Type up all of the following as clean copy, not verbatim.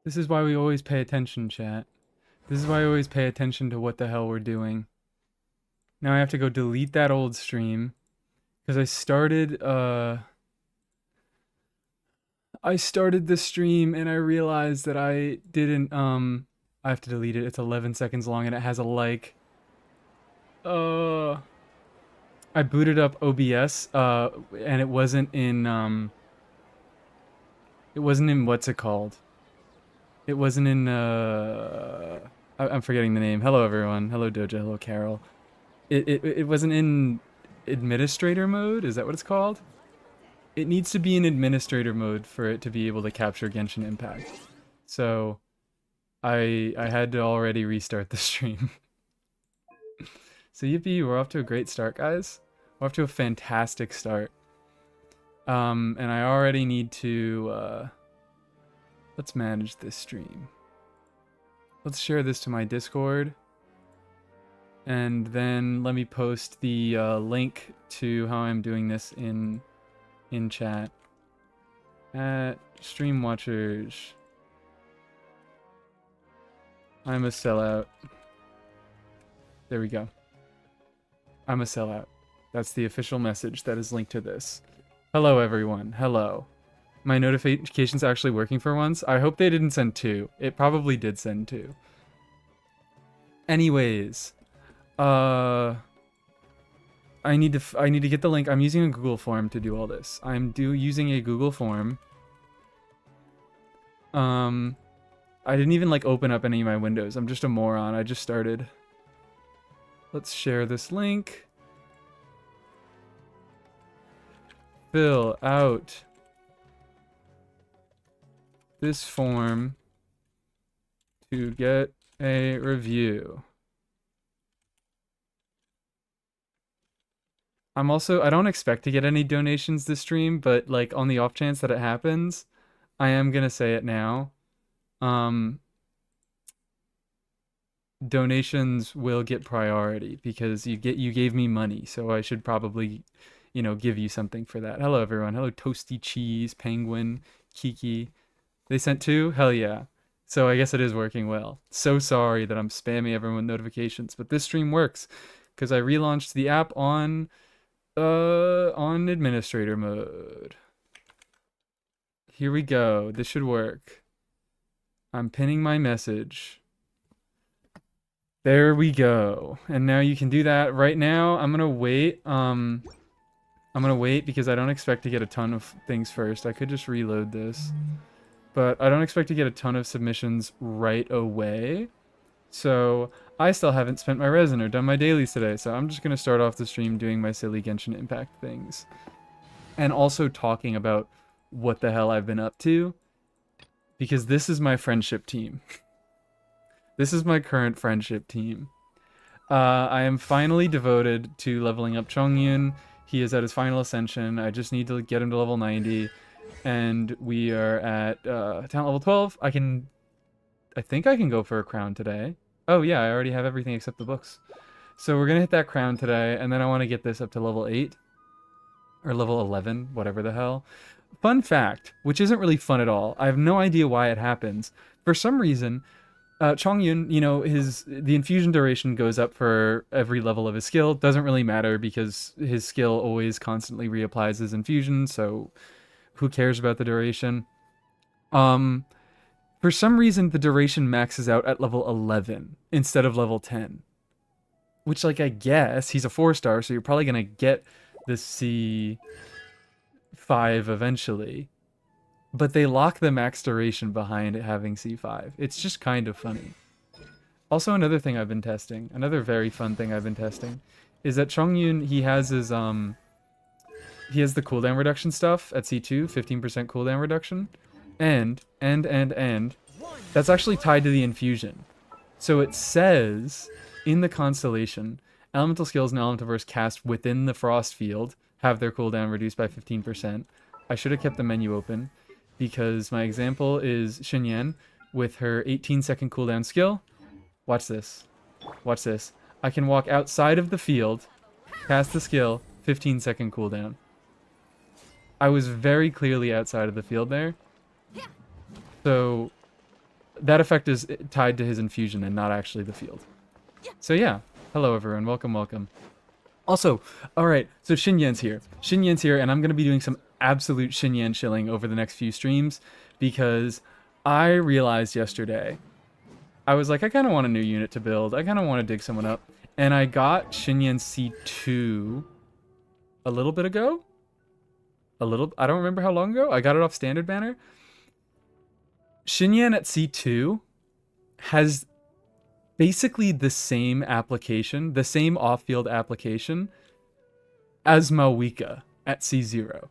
This is why we always pay attention, chat. This is why I always pay attention to what the hell we're doing. Now I have to go delete that old stream. Because I started the stream and I realized that I didn't, I have to delete it. It's 11 seconds long and it has a like. Uh, I booted up OBS, and it wasn't in, what's it called? It wasn't in, I'm forgetting the name. Hello, everyone. Hello, Doja. Hello, Carol. It wasn't in administrator mode? Is that what it's called? It needs to be in administrator mode for it to be able to capture Genshin Impact. So, I had to already restart the stream. So yippee, we're off to a great start, guys. We're off to a fantastic start. And I already need to, let's manage this stream. Let's share this to my Discord. And then let me post the link to how I'm doing this in chat. At Stream Watchers. I'm a sellout. There we go. I'm a sellout. That's the official message that is linked to this. Hello, everyone. Hello. My notification's actually working for once. I hope they didn't send 2. It probably did send 2. Anyways, I need to get the link. I'm using a Google form to do all this. I'm using a Google form. I didn't even like open up any of my windows. I'm just a moron. I just started. Let's share this link. Fill out this form to get a review. I don't expect to get any donations this stream, but like on the off chance that it happens, I am gonna say it now. Donations will get priority because you gave me money, so I should probably, give you something for that. Hello everyone. Hello Toasty Cheese, Penguin, Kiki. They sent 2? Hell yeah. So I guess it is working well. So sorry that I'm spamming everyone with notifications, but this stream works because I relaunched the app on administrator mode. Here we go. This should work. I'm pinning my message. There we go. And now you can do that. Right now, I'm gonna wait. I'm gonna wait because I don't expect to get a ton of things first. I could just reload this. But I don't expect to get a ton of submissions right away. So I still haven't spent my resin or done my dailies today. So I'm just gonna start off the stream doing my silly Genshin Impact things. And also talking about what the hell I've been up to. Because this is my friendship team. This is my current friendship team. I am finally devoted to leveling up Chongyun. He is at his final ascension. I just need to get him to level 90. And we are at talent level 12. I think I can go for a crown today. Oh yeah, I already have everything except the books. So we're gonna hit that crown today, and then I want to get this up to level 8. Or level 11, whatever the hell. Fun fact, which isn't really fun at all. I have no idea why it happens. For some reason, Chongyun, the infusion duration goes up for every level of his skill. Doesn't really matter because his skill always constantly reapplies his infusion, so who cares about the duration? For some reason, the duration maxes out at level 11 instead of level 10. Which, like, I guess, he's a 4-star, so you're probably gonna get the C5 eventually. But they lock the max duration behind it having C5. It's just kind of funny. Also, another thing I've been testing, another very fun thing I've been testing, is that Chongyun, he has his, he has the cooldown reduction stuff at C2, 15% cooldown reduction. And, that's actually tied to the infusion. So it says, in the constellation, elemental skills and elemental verse cast within the frost field have their cooldown reduced by 15%. I should have kept the menu open, because my example is Xinyan with her 18-second cooldown skill. Watch this. Watch this. I can walk outside of the field, cast the skill, 15-second cooldown. I was very clearly outside of the field there. So that effect is tied to his infusion and not actually the field. So yeah, hello everyone, welcome, welcome. Also, all right, so Xinyan's here. Xinyan's here, and I'm going to be doing some absolute Xinyan chilling over the next few streams because I realized yesterday, I was like, I kind of want a new unit to build. I kind of want to dig someone up. And I got Xinyan C2 a little bit ago. I don't remember how long ago. I got it off standard banner. Xinyan at C2 has basically the same application, the same off-field application as Malwika at C0.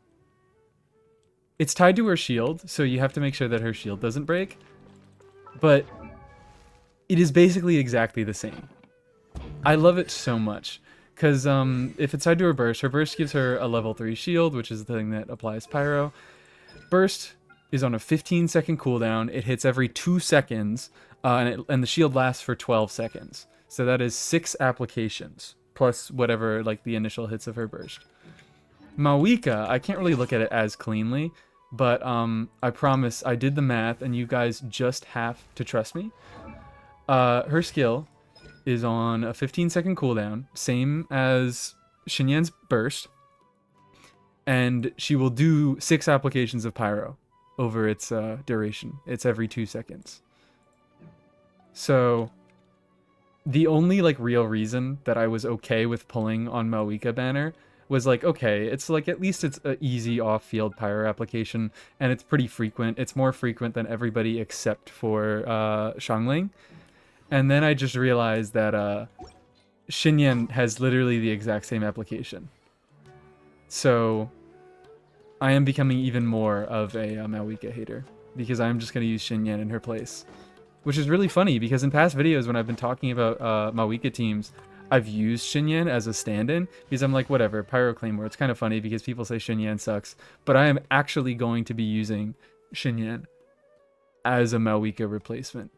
It's tied to her shield, so you have to make sure that her shield doesn't break. But it is basically exactly the same. I love it so much. Because if it's tied to her burst gives her a level 3 shield, which is the thing that applies pyro. Burst is on a 15-second cooldown. It hits every 2 seconds, and the shield lasts for 12 seconds. So that is 6 applications, plus whatever like the initial hits of her burst. Malwika, I can't really look at it as cleanly, but I promise I did the math, and you guys just have to trust me. Her skill is on a 15-second cooldown, same as Xinyan's burst, and she will do 6 applications of pyro over its duration. It's every 2 seconds. So the only like real reason that I was okay with pulling on Malwika banner was like, okay, it's like at least it's an easy off-field pyro application, and it's pretty frequent. It's more frequent than everybody except for Xiangling. And then I just realized that Xinyan has literally the exact same application. So I am becoming even more of a Malwika hater, because I'm just going to use Xinyan in her place. Which is really funny, because in past videos when I've been talking about Malwika teams, I've used Xinyan as a stand-in, because I'm like, whatever, Pyro Claymore. It's kind of funny because people say Xinyan sucks, but I am actually going to be using Xinyan as a Malwika replacement.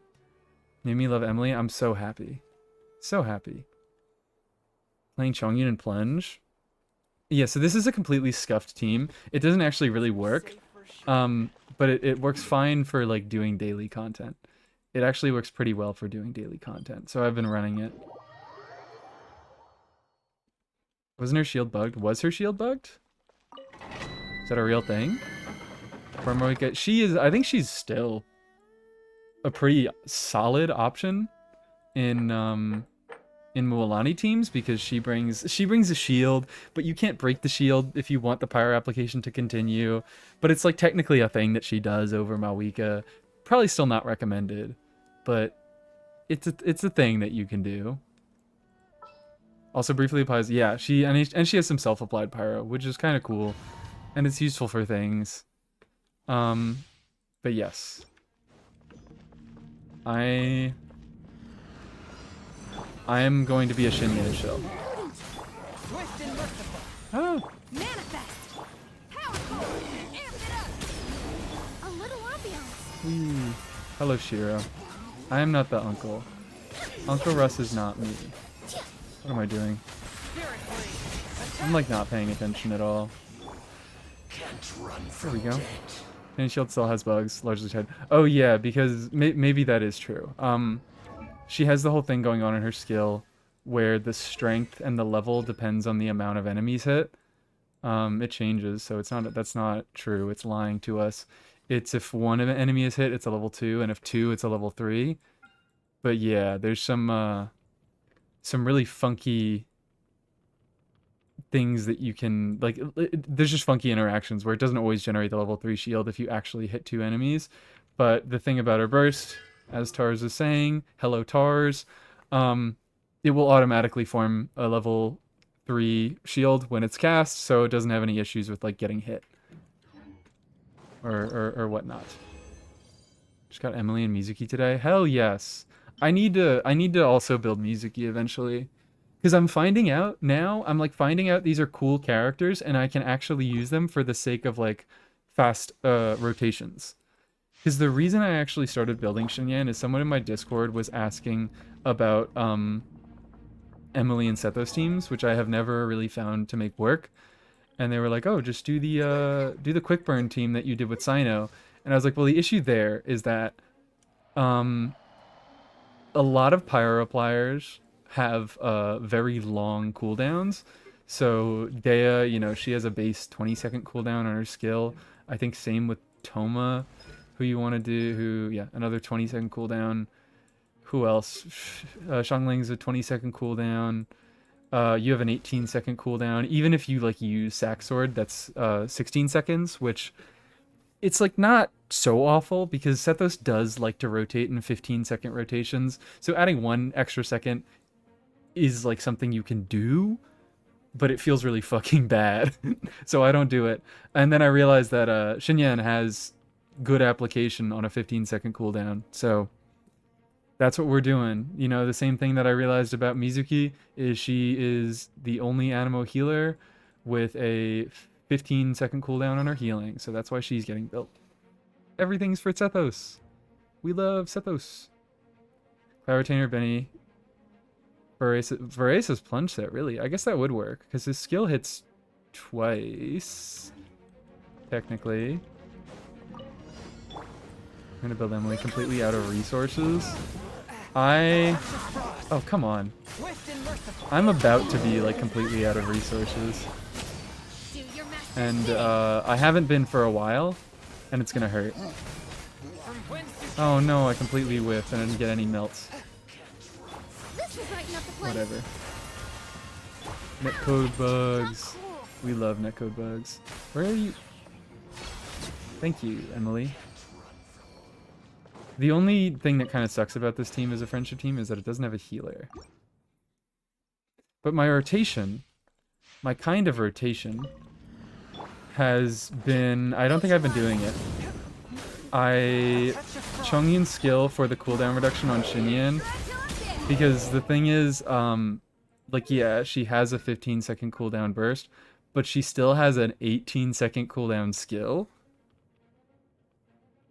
Made me love Emily. I'm so happy. So happy. Playing Chongyun and Plunge. Yeah, so this is a completely scuffed team. It doesn't actually really work, but it works fine for like doing daily content. It actually works pretty well for doing daily content, so I've been running it. Wasn't her shield bugged? Was her shield bugged? Is that a real thing? She is, I think she's still a pretty solid option in Mualani teams, because she brings a shield, but you can't break the shield if you want the pyro application to continue. But it's like technically a thing that she does over Malwika. Probably still not recommended, but it's a thing that you can do. Also briefly applies, yeah, she has some self-applied pyro, which is kind of cool, and it's useful for things. But yes. I am going to be a Xinyan shill. Oh. Manifest. Powerful. Amp it up. A little ambiance. Ooh. Hello, Shiro. I am not the uncle. Uncle Russ is not me. What am I doing? I'm like not paying attention at all. There we go. And shield still has bugs, largely tied. Oh yeah, because maybe that is true. She has the whole thing going on in her skill where the strength and the level depends on the amount of enemies hit. It changes, so that's not true. It's lying to us. It's if one enemy is hit, it's a level 2, and if 2, it's a level 3. But yeah, there's some really funky things that you can, like, there's just funky interactions where it doesn't always generate the level 3 shield if you actually hit 2 enemies. But the thing about her burst, as Tars is saying, hello Tars, it will automatically form a level 3 shield when it's cast, so it doesn't have any issues with like getting hit or whatnot. Just got Emily and Mizuki today. Hell yes. I need to also build Mizuki eventually. Because I'm finding out now, these are cool characters, and I can actually use them for the sake of, like, fast rotations. Because the reason I actually started building Xinyan is someone in my Discord was asking about Emily and Sethos teams, which I have never really found to make work. And they were like, oh, just do the quick burn team that you did with Sino. And I was like, well, the issue there is that A lot of pyro appliers have very long cooldowns. So Dea, you know, she has a base 20-second cooldown on her skill. I think same with Toma, who you want to do, yeah, another 20-second cooldown. Who else? Xiangling's a 20-second cooldown. You have an 18-second cooldown. Even if you like use Sack Sword, that's 16 seconds, which it's like not so awful because Sethos does like to rotate in 15-second rotations. So adding 1 extra second is like something you can do, but it feels really fucking bad. So I don't do it. And then I realized that Xinyan has good application on a 15-second cooldown. So that's what we're doing. You know, the same thing that I realized about Mizuki is she is the only Animo healer with a 15-second cooldown on her healing. So that's why she's getting built. Everything's for Sethos. We love Sethos. Cloud Retainer, Benny. Verace's plunge set, really. I guess that would work, because his skill hits twice, technically. I'm gonna build Emily completely out of resources. Oh, come on. I'm about to be, like, completely out of resources. And, I haven't been for a while, and it's gonna hurt. Oh no, I completely whiffed and I didn't get any melts. Whatever. Netcode bugs. We love netcode bugs. Where are you? Thank you, Emily. The only thing that kind of sucks about this team as a friendship team is that it doesn't have a healer. But my rotation, my kind of rotation, has been... I don't think I've been doing it. Chongyun's skill for the cooldown reduction on Xinyan, because the thing is, like, yeah, she has a 15-second cooldown burst, but she still has an 18-second cooldown skill.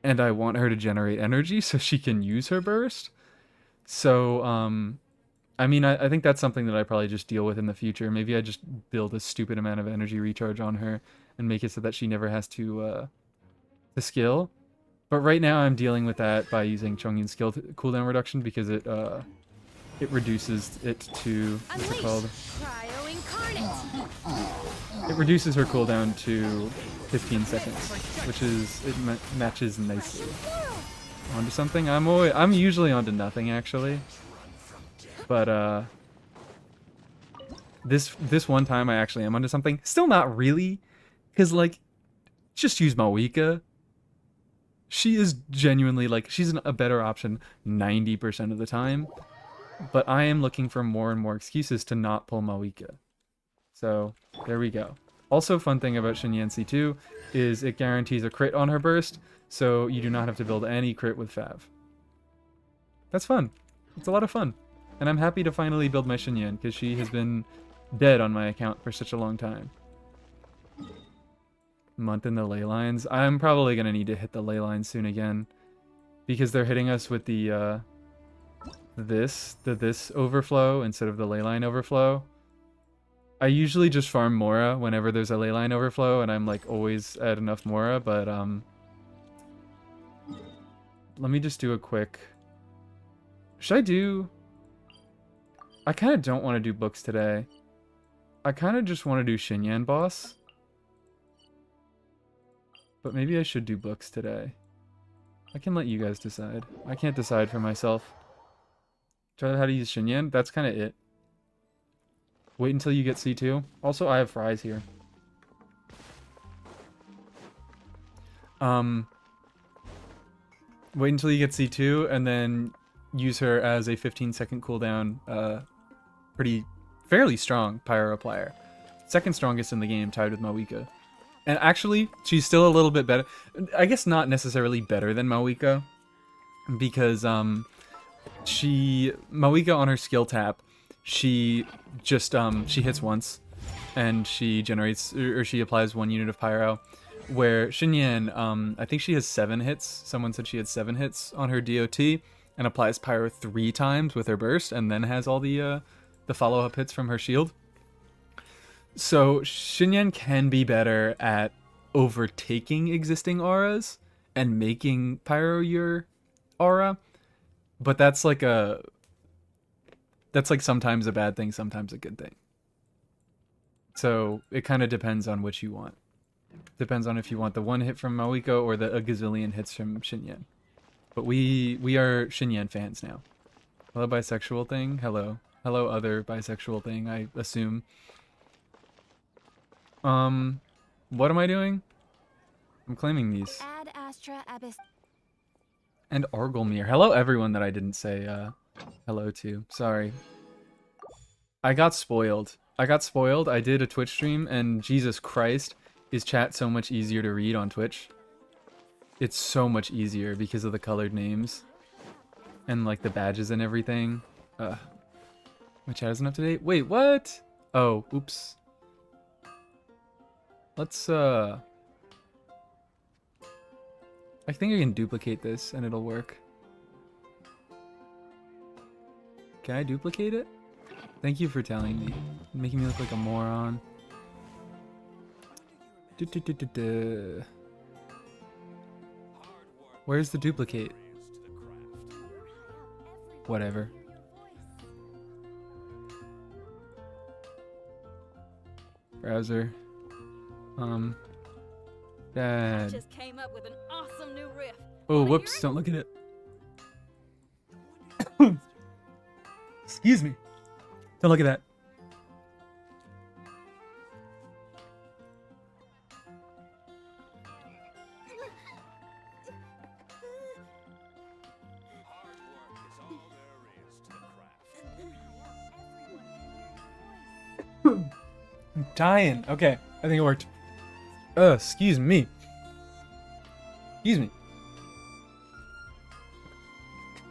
And I want her to generate energy so she can use her burst. So, I mean, I think that's something that I probably just deal with in the future. Maybe I just build a stupid amount of energy recharge on her and make it so that she never has to skill. But right now I'm dealing with that by using Chongyun's skill cooldown reduction because it reduces it to, what's it called? It reduces her cooldown to 15 seconds, which is, it matches nicely. Onto something? I'm usually onto nothing actually. But this one time I actually am onto something. Still not really, because like, just use Mawika. She is genuinely, like, she's a better option 90% of the time. But I am looking for more and more excuses to not pull Mawika. So, there we go. Also, fun thing about Xinyan C2 is it guarantees a crit on her burst, so you do not have to build any crit with Fav. That's fun. It's a lot of fun. And I'm happy to finally build my Xinyan, because she has been dead on my account for such a long time. Month in the ley lines. I'm probably going to need to hit the ley lines soon again, because they're hitting us with the this overflow instead of the ley line overflow. I usually just farm Mora whenever there's a ley line overflow, and I'm like always at enough Mora, but let me just do a quick... Should I do... I kind of don't want to do books today. I kind of just want to do Xinyan boss. But maybe I should do books today. I can let you guys decide. I can't decide for myself. Try out how to use Xinyan. That's kind of it. Wait until you get C2. Also, I have fries here. Wait until you get C2, and then use her as a 15-second cooldown, fairly strong pyro applier. Second strongest in the game, tied with Mawika. And actually, she's still a little bit better. I guess not necessarily better than Mawika, because Mawika on her skill tap, she just she hits once, and she generates, or she applies 1 unit of pyro. Where Xinyan, I think she has 7 hits. Someone said she had 7 hits on her DOT, and applies pyro 3 times with her burst, and then has all the follow-up hits from her shield. So Xinyan can be better at overtaking existing auras and making pyro your aura, But that's like sometimes a bad thing, sometimes a good thing. So it kind of depends on which you want. Depends on if you want the one hit from Maoiko or a gazillion hits from Xinyan. But we are Xinyan fans now. Hello, bisexual thing. Hello. Hello, other bisexual thing, I assume. What am I doing? I'm claiming these. Ad Astra Abyss. And Argolmir. Hello, everyone that I didn't say hello to. Sorry. I got spoiled. I did a Twitch stream, and Jesus Christ, is chat so much easier to read on Twitch. It's so much easier because of the colored names. And, like, the badges and everything. My chat isn't up to date? Wait, what? Oh, oops. Let's, I think I can duplicate this, and it'll work. Can I duplicate it? Thank you for telling me. Making me look like a moron. Where's the duplicate? Whatever. Browser. Dad. Just came up with an awesome new riff. Oh, whoops! Don't look at it. Excuse me. Don't look at that. I'm dying. Okay, I think it worked. Excuse me. Excuse me.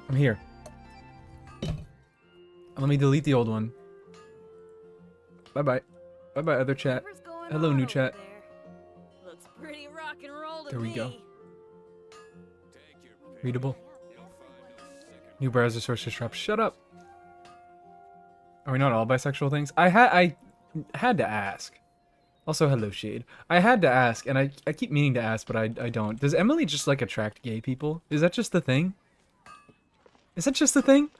I'm here. Let me delete the old one. Bye-bye. Bye-bye, other chat. Whatever's going Hello, on new over chat. there. Looks pretty rock and roll to There we me. go. Readable. New browser source just dropped. Shut up. Are we not all bisexual things? I had to ask. Also, hello, Shade. I had to ask, and I keep meaning to ask, but I don't. Does Emily just, like, attract gay people? Is that just the thing? Is that just the thing?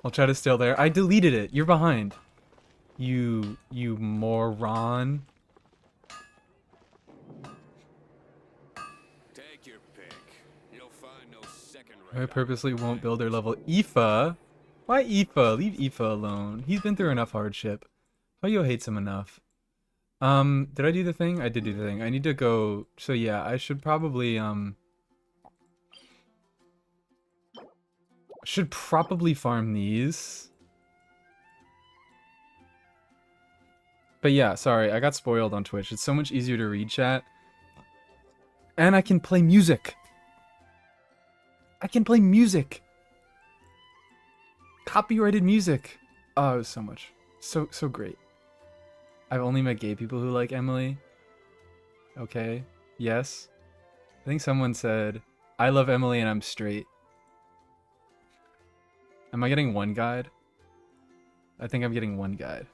I'll try to still there. I deleted it. You're behind. You moron. Take your pick. You'll find no second I rate. purposely won't build their level. Aoife? Why Aoife? Leave Aoife alone. He's been through enough hardship. Hoyo hates him enough. Did I do the thing? I did do the thing. I need to go. So yeah, I should probably farm these. But yeah, sorry, I got spoiled on Twitch. It's so much easier to read chat. And I can play music. I can play music. Copyrighted music. Oh, it was so much. So great. I've only met gay people who like Emily. Okay. Yes. I think someone said, I love Emily and I'm straight. Am I getting one guide? I think I'm getting one guide.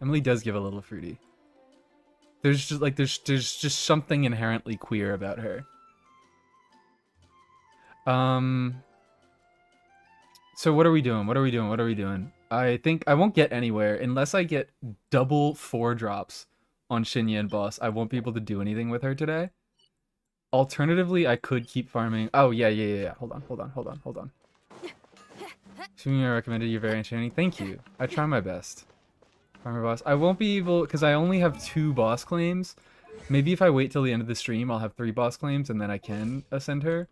Emily does give a little fruity. There's just like there's just something inherently queer about her. So what are we doing? What are we doing? I think I won't get anywhere unless I get double 4 drops on Xinyan boss. I won't be able to do anything with her today. Alternatively, I could keep farming. Oh, yeah. Hold on. Assuming I recommended, you're very enchanting. Thank you. I try my best. Farmer boss. I won't be able, because I only have 2 boss claims. Maybe if I wait till the end of the stream, I'll have 3 boss claims, and then I can ascend her.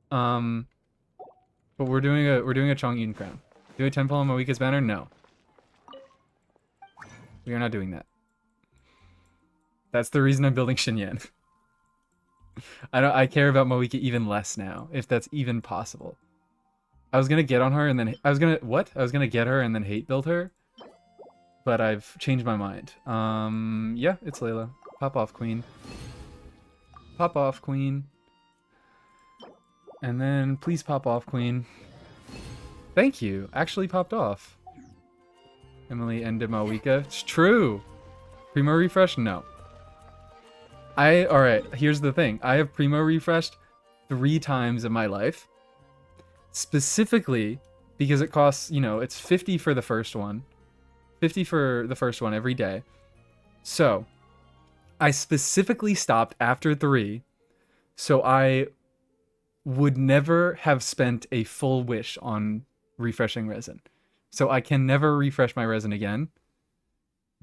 But we're doing a Chongyun crown. Do a temple on Moika's banner? No. We are not doing that. That's the reason I'm building Xinyan. I care about Moika even less now, if that's even possible. I was gonna get on her and then I was gonna get her and then hate build her. But I've changed my mind. Yeah, it's Layla. Pop off, queen. Pop off, queen. And then please pop off, queen. Thank you. Actually popped off. Emily and Moika. It's true. Primo refresh? No. Alright, here's the thing. I have Primo refreshed 3 times in my life. Specifically because it costs, you know, it's 50 for the first one. 50 for the first one every day. So, I specifically stopped after 3, so I would never have spent a full wish on refreshing resin. So I can never refresh my resin again,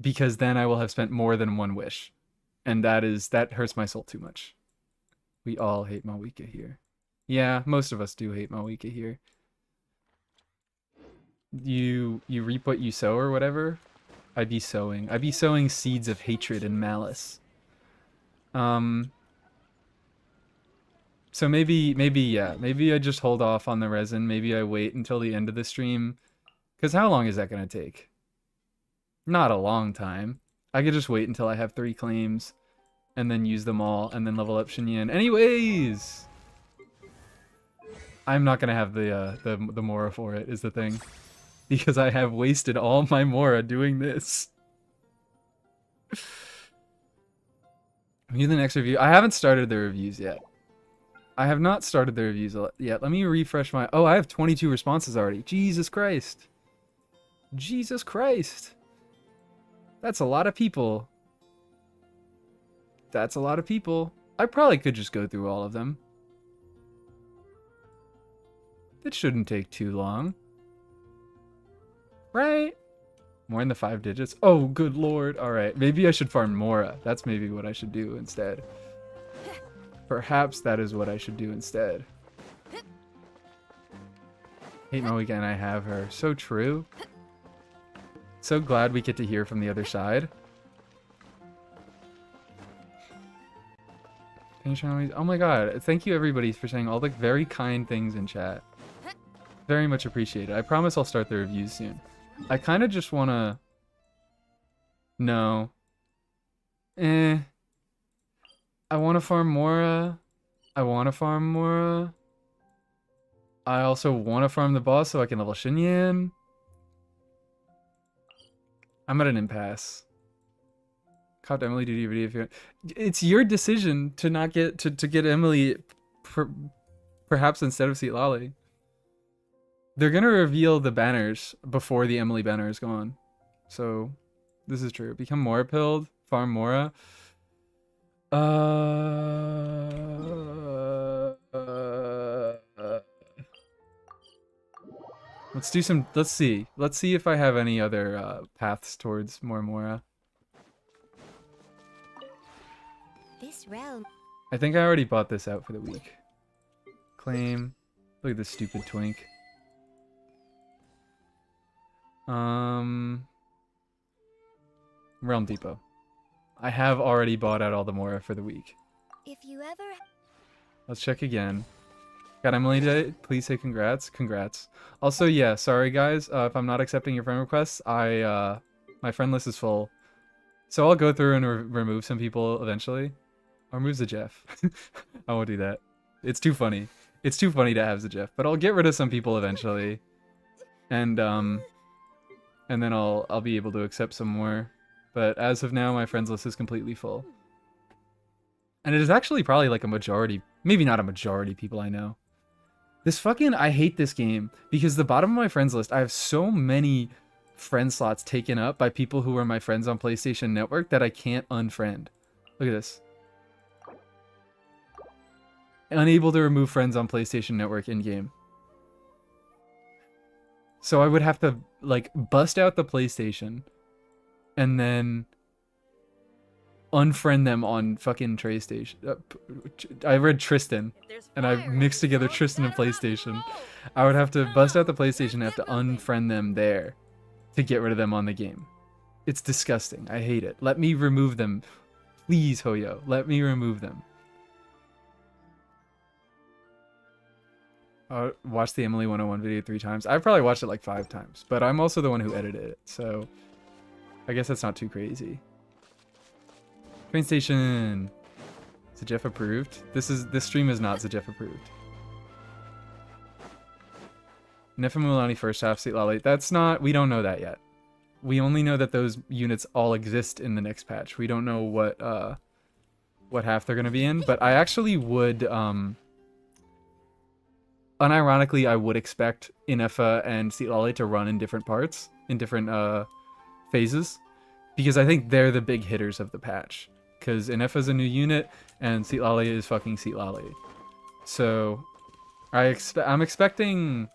because then I will have spent more than 1 wish. And that hurts my soul too much. We all hate Malwika here. Yeah, most of us do hate Malwika here. You reap what you sow or whatever. I'd be sowing seeds of hatred and malice. So maybe I just hold off on the resin. Maybe I wait until the end of the stream. Because how long is that going to take? Not a long time. I could just wait until I have 3 claims. And then use them all. And then level up Xinyan. Anyways! I'm not going to have the Mora for it, is the thing. Because I have wasted all my Mora doing this. View the next review. I haven't started the reviews yet. I have not started the reviews yet. Let me refresh my... Oh, I have 22 responses already. Jesus Christ. Jesus Christ. That's a lot of people. That's a lot of people. I probably could just go through all of them. It shouldn't take too long. Right? More than the 5 digits? Oh, good lord. Alright, maybe I should farm Mora. That's maybe what I should do instead. Perhaps that is what I should do instead. Hate my weekend, I have her. So true. So glad we get to hear from the other side. Oh my god, thank you everybody for saying all the very kind things in chat. Very much appreciated. I promise I'll start the reviews soon. I kind of just want to... No. I want to farm Mora. I also want to farm the boss so I can level Xinyan. I'm at an impasse. Caught Emily duty video if you... It's your decision to not get... To get Emily perhaps instead of Seat Lolly. They're gonna reveal the banners before the Emily banner is gone. So, this is true. Become Mora pilled. Farm Mora. Let's do some... Let's see. Let's see if I have any other paths towards more Mora. This realm. I think I already bought this out for the week. Claim. Look at this stupid twink. Realm Depot. I have already bought out all the Mora for the week. If you ever... Let's check again. Got Emily today? Please say congrats. Congrats. Also, yeah, sorry guys, if I'm not accepting your friend requests, my friend list is full. So I'll go through and remove some people eventually. I'll remove the Jeff. I won't do that. It's too funny. It's too funny to have the Jeff, but I'll get rid of some people eventually. And then I'll be able to accept some more. But as of now, my friends list is completely full. And it is actually probably like a majority, maybe not a majority people I know. This fucking, I hate this game because the bottom of my friends list, I have so many friend slots taken up by people who are my friends on PlayStation Network that I can't unfriend. Look at this. Unable to remove friends on PlayStation Network in-game. So I would have to, like, bust out the PlayStation and then unfriend them on fucking TrayStation. I read Tristan, and I mixed together Tristan and PlayStation. I would have to bust out the PlayStation and have to unfriend them there to get rid of them on the game. It's disgusting. I hate it. Let me remove them. Please, Hoyo. Let me remove them. Watch the Emily 101 video 3 times. I've probably watched it like 5 times, but I'm also the one who edited it, so I guess that's not too crazy. Train station. Zajef approved. This stream is not Zajef approved. Nefim Mulani first half, Seat Lolly. That's not, we don't know that yet. We only know that those units all exist in the next patch. We don't know what half they're gonna be in, but I actually would unironically I would expect Inefa and Seatlale to run in different parts, in different phases, because I think they're the big hitters of the patch. Because Inefa's a new unit and Seatlale is fucking Seatlale. So I'm expecting.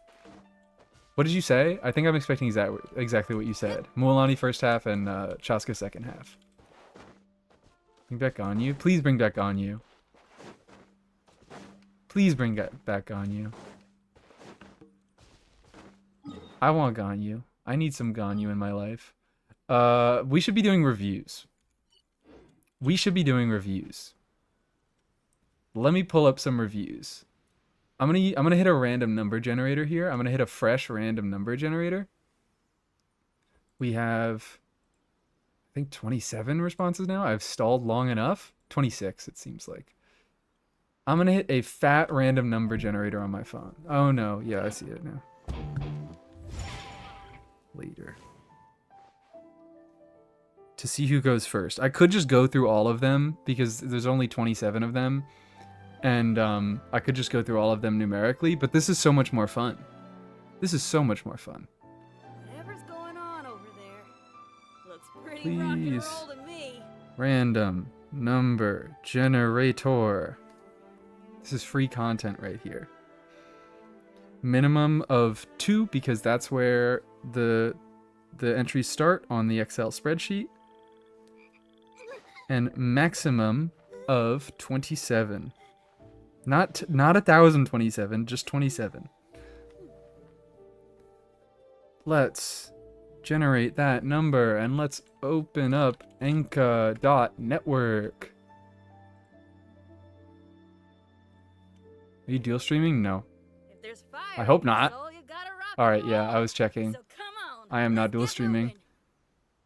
What did you say? I think I'm expecting exactly what you said. Mualani first half and Chaska second half. Bring back Ganyu. Please bring back Ganyu. Please bring back Ganyu. I want Ganyu. I need some Ganyu in my life. We should be doing reviews. We should be doing reviews. Let me pull up some reviews. I'm gonna hit a random number generator here. I'm gonna hit a fresh random number generator. We have, I think, 27 responses now. I've stalled long enough. 26, it seems like. I'm gonna hit a fat random number generator on my phone. Oh no, yeah, I see it now. Later. To see who goes first. I could just go through all of them because there's only 27 of them. And I could just go through all of them numerically, but this is so much more fun. This is so much more fun. Whatever's going on over there looks pretty rock and Please. roll to me. Random number generator. This is free content right here. Minimum of 2 because that's where the entries start on the Excel spreadsheet. And maximum of 27. Not 1,027, just 27. Let's generate that number and let's open up Enka.network. Are you dual streaming? No. If there's fire I hope in your not. soul, you gotta rock Alright, and yeah, roll. I was checking. So come on, I am not let's dual get streaming. moving.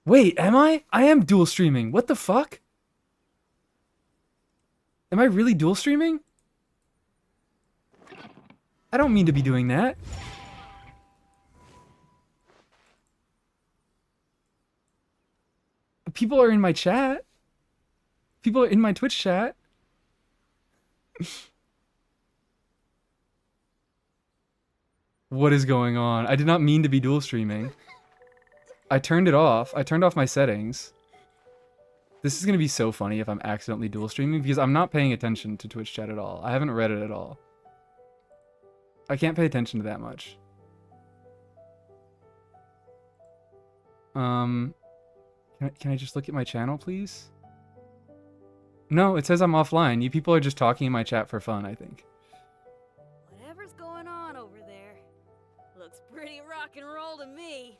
Wait, am I? I am dual streaming. What the fuck? Am I really dual streaming? I don't mean to be doing that. People are in my chat. People are in my Twitch chat. What is going on? I did not mean to be dual streaming. I turned it off. I turned off my settings. This is going to be so funny if I'm accidentally dual streaming because I'm not paying attention to Twitch chat at all. I haven't read it at all. I can't pay attention to that much. Can I just look at my channel, please? No, it says I'm offline. You people are just talking in my chat for fun, I think. Whatever's going on over there looks pretty rock and roll to me.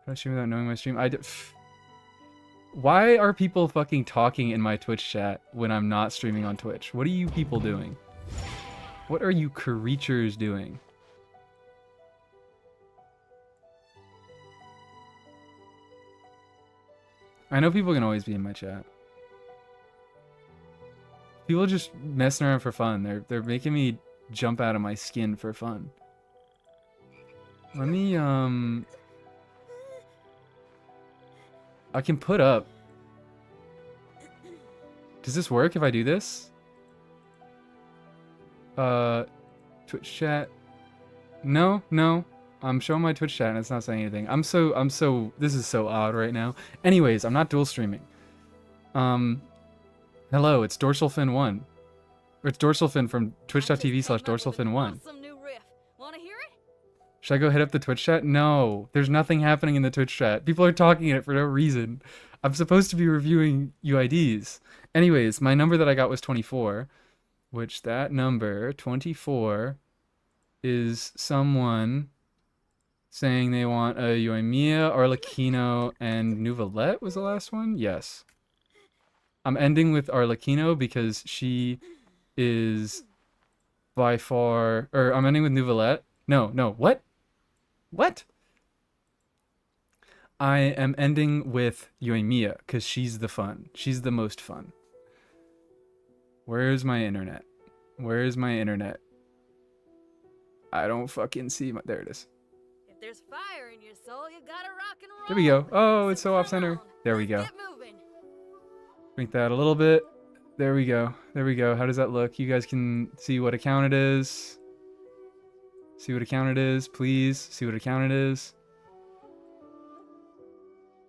Can I stream without knowing my stream? Why are people fucking talking in my Twitch chat when I'm not streaming on Twitch? What are you people doing? What are you creatures doing? I know people can always be in my chat. People just messing around for fun. They're making me jump out of my skin for fun. Let me I can put up. Does this work if I do this? Twitch chat. No. I'm showing my Twitch chat and it's not saying anything. This is so odd right now. Anyways, I'm not dual streaming. Hello, it's DorsalFin1. Or it's DorsalFin from twitch.tv/DorsalFin1. Awesome new riff. Wanna hear it? Should I go hit up the Twitch chat? No, there's nothing happening in the Twitch chat. People are talking in it for no reason. I'm supposed to be reviewing UIDs. Anyways, my number that I got was 24, which that number, 24, is someone saying they want a Yoimiya, Arlecchino, and Nuvolette was the last one? Yes. I'm ending with Arlecchino because she is by far... Or I'm ending with Nuvolette. No, what? What? I am ending with Yoimiya because she's the fun. She's the most fun. Where's my internet? Where's my internet? I don't fucking see my... There it is. If there's fire in your soul, you gotta rock and roll. There we go. Oh, it's so come off center. on, There we let's go. get moving. Make that a little bit. There we go. There we go. How does that look? You guys can see what account it is. See what account it is, please. See what account it is.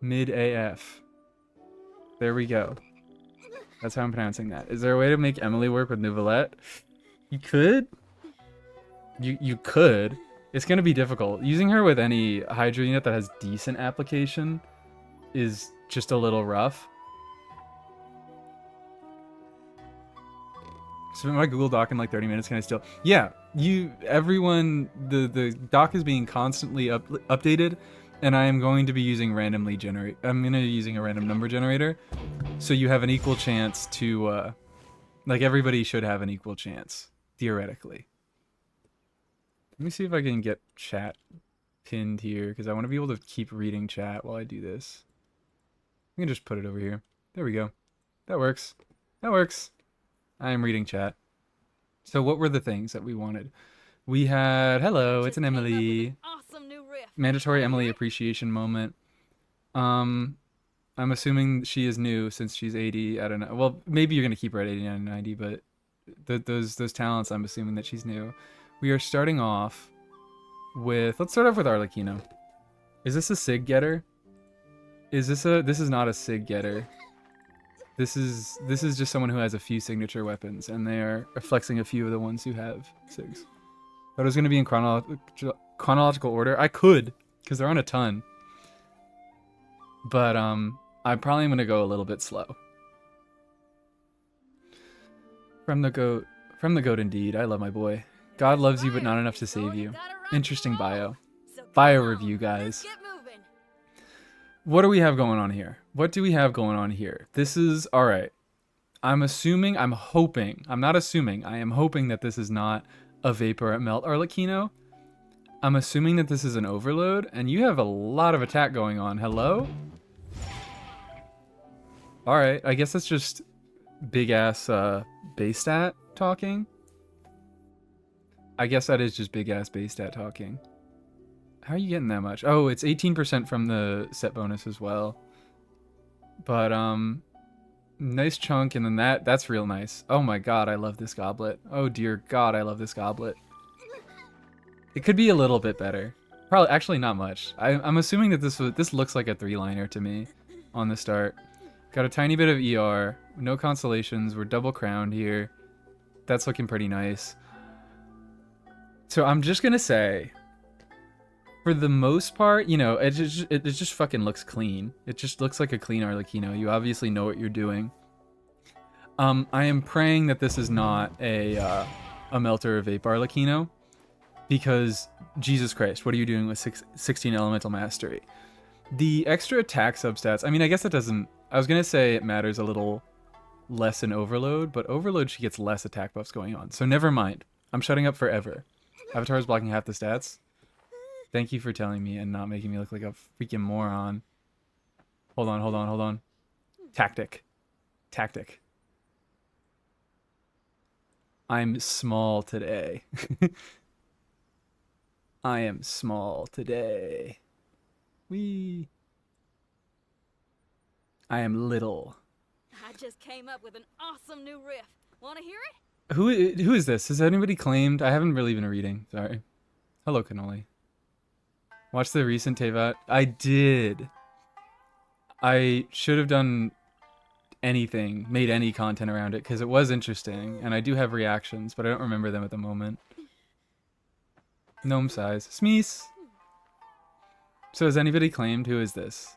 Mid AF. There we go. That's how I'm pronouncing that. Is there a way to make Emily work with Nouvellette? You could. You could. It's gonna be difficult. Using her with any Hydra unit that has decent application is just a little rough. Submit my Google Doc in like 30 minutes. Can I still? Yeah, everyone, the doc is being constantly updated, and I am going to be using randomly generate. I'm gonna be using a random number generator, so you have an equal chance to, like everybody should have an equal chance theoretically. Let me see if I can get chat pinned here because I want to be able to keep reading chat while I do this. I can just put it over here. There we go. That works. That works. I am reading chat. So what were the things that we wanted? We had, hello, it's an Emily. Awesome new riff. Mandatory Emily appreciation moment. I'm assuming she is new since she's 80. I don't know. Well, maybe you're going to keep her at 89 and 90, but those talents, I'm assuming that she's new. We are starting off with, let's start off with Arlecchino. Is this a Sig getter? This is not a Sig getter. This is just someone who has a few signature weapons, and they are flexing a few of the ones who have Sigs. Thought it was going to be in chronological order. I could, because they're on a ton. But I'm probably going to go a little bit slow. From the goat indeed. I love my boy. God loves you, but not enough to save you. Interesting bio. Bio review, guys. What do we have going on here? What do we have going on here? This is, alright. I'm hoping, I'm not assuming, I am hoping that this is not a Vapor at Melt Arlecchino. I'm assuming that this is an Overload, and you have a lot of attack going on. Hello? Alright, I guess that's just big-ass base stat talking. I guess that is just big-ass base stat talking. How are you getting that much? Oh, it's 18% from the set bonus as well. But, nice chunk, and then that's real nice. Oh my god, I love this goblet. Oh dear god, I love this goblet. It could be a little bit better. Probably, actually not much. I'm assuming that this looks like a 3-liner to me on the start. Got a tiny bit of ER, no constellations, we're double crowned here. That's looking pretty nice. So I'm just gonna say, for the most part, you know, it just fucking looks clean. It just looks like a clean Arlecchino. You obviously know what you're doing. I am praying that this is not a Melter or Vape Arlecchino, because Jesus Christ, what are you doing with 16 Elemental Mastery? The extra attack substats, I mean, I guess it doesn't, I was gonna say it matters a little less in Overload, but Overload she gets less attack buffs going on. So never mind. I'm shutting up forever. Avatar is blocking half the stats. Thank you for telling me and not making me look like a freaking moron. Hold on. Tactic. I'm small today. I am small today. Wee. I am little. I just came up with an awesome new riff. Want to hear it? Who is this? Has anybody claimed? I haven't really been reading. Sorry. Hello, Cannoli. Watch the recent Tevat. I did. I should have done anything, made any content around it, because it was interesting, and I do have reactions, but I don't remember them at the moment. Gnome size. Smeese! So has anybody claimed? Who is this?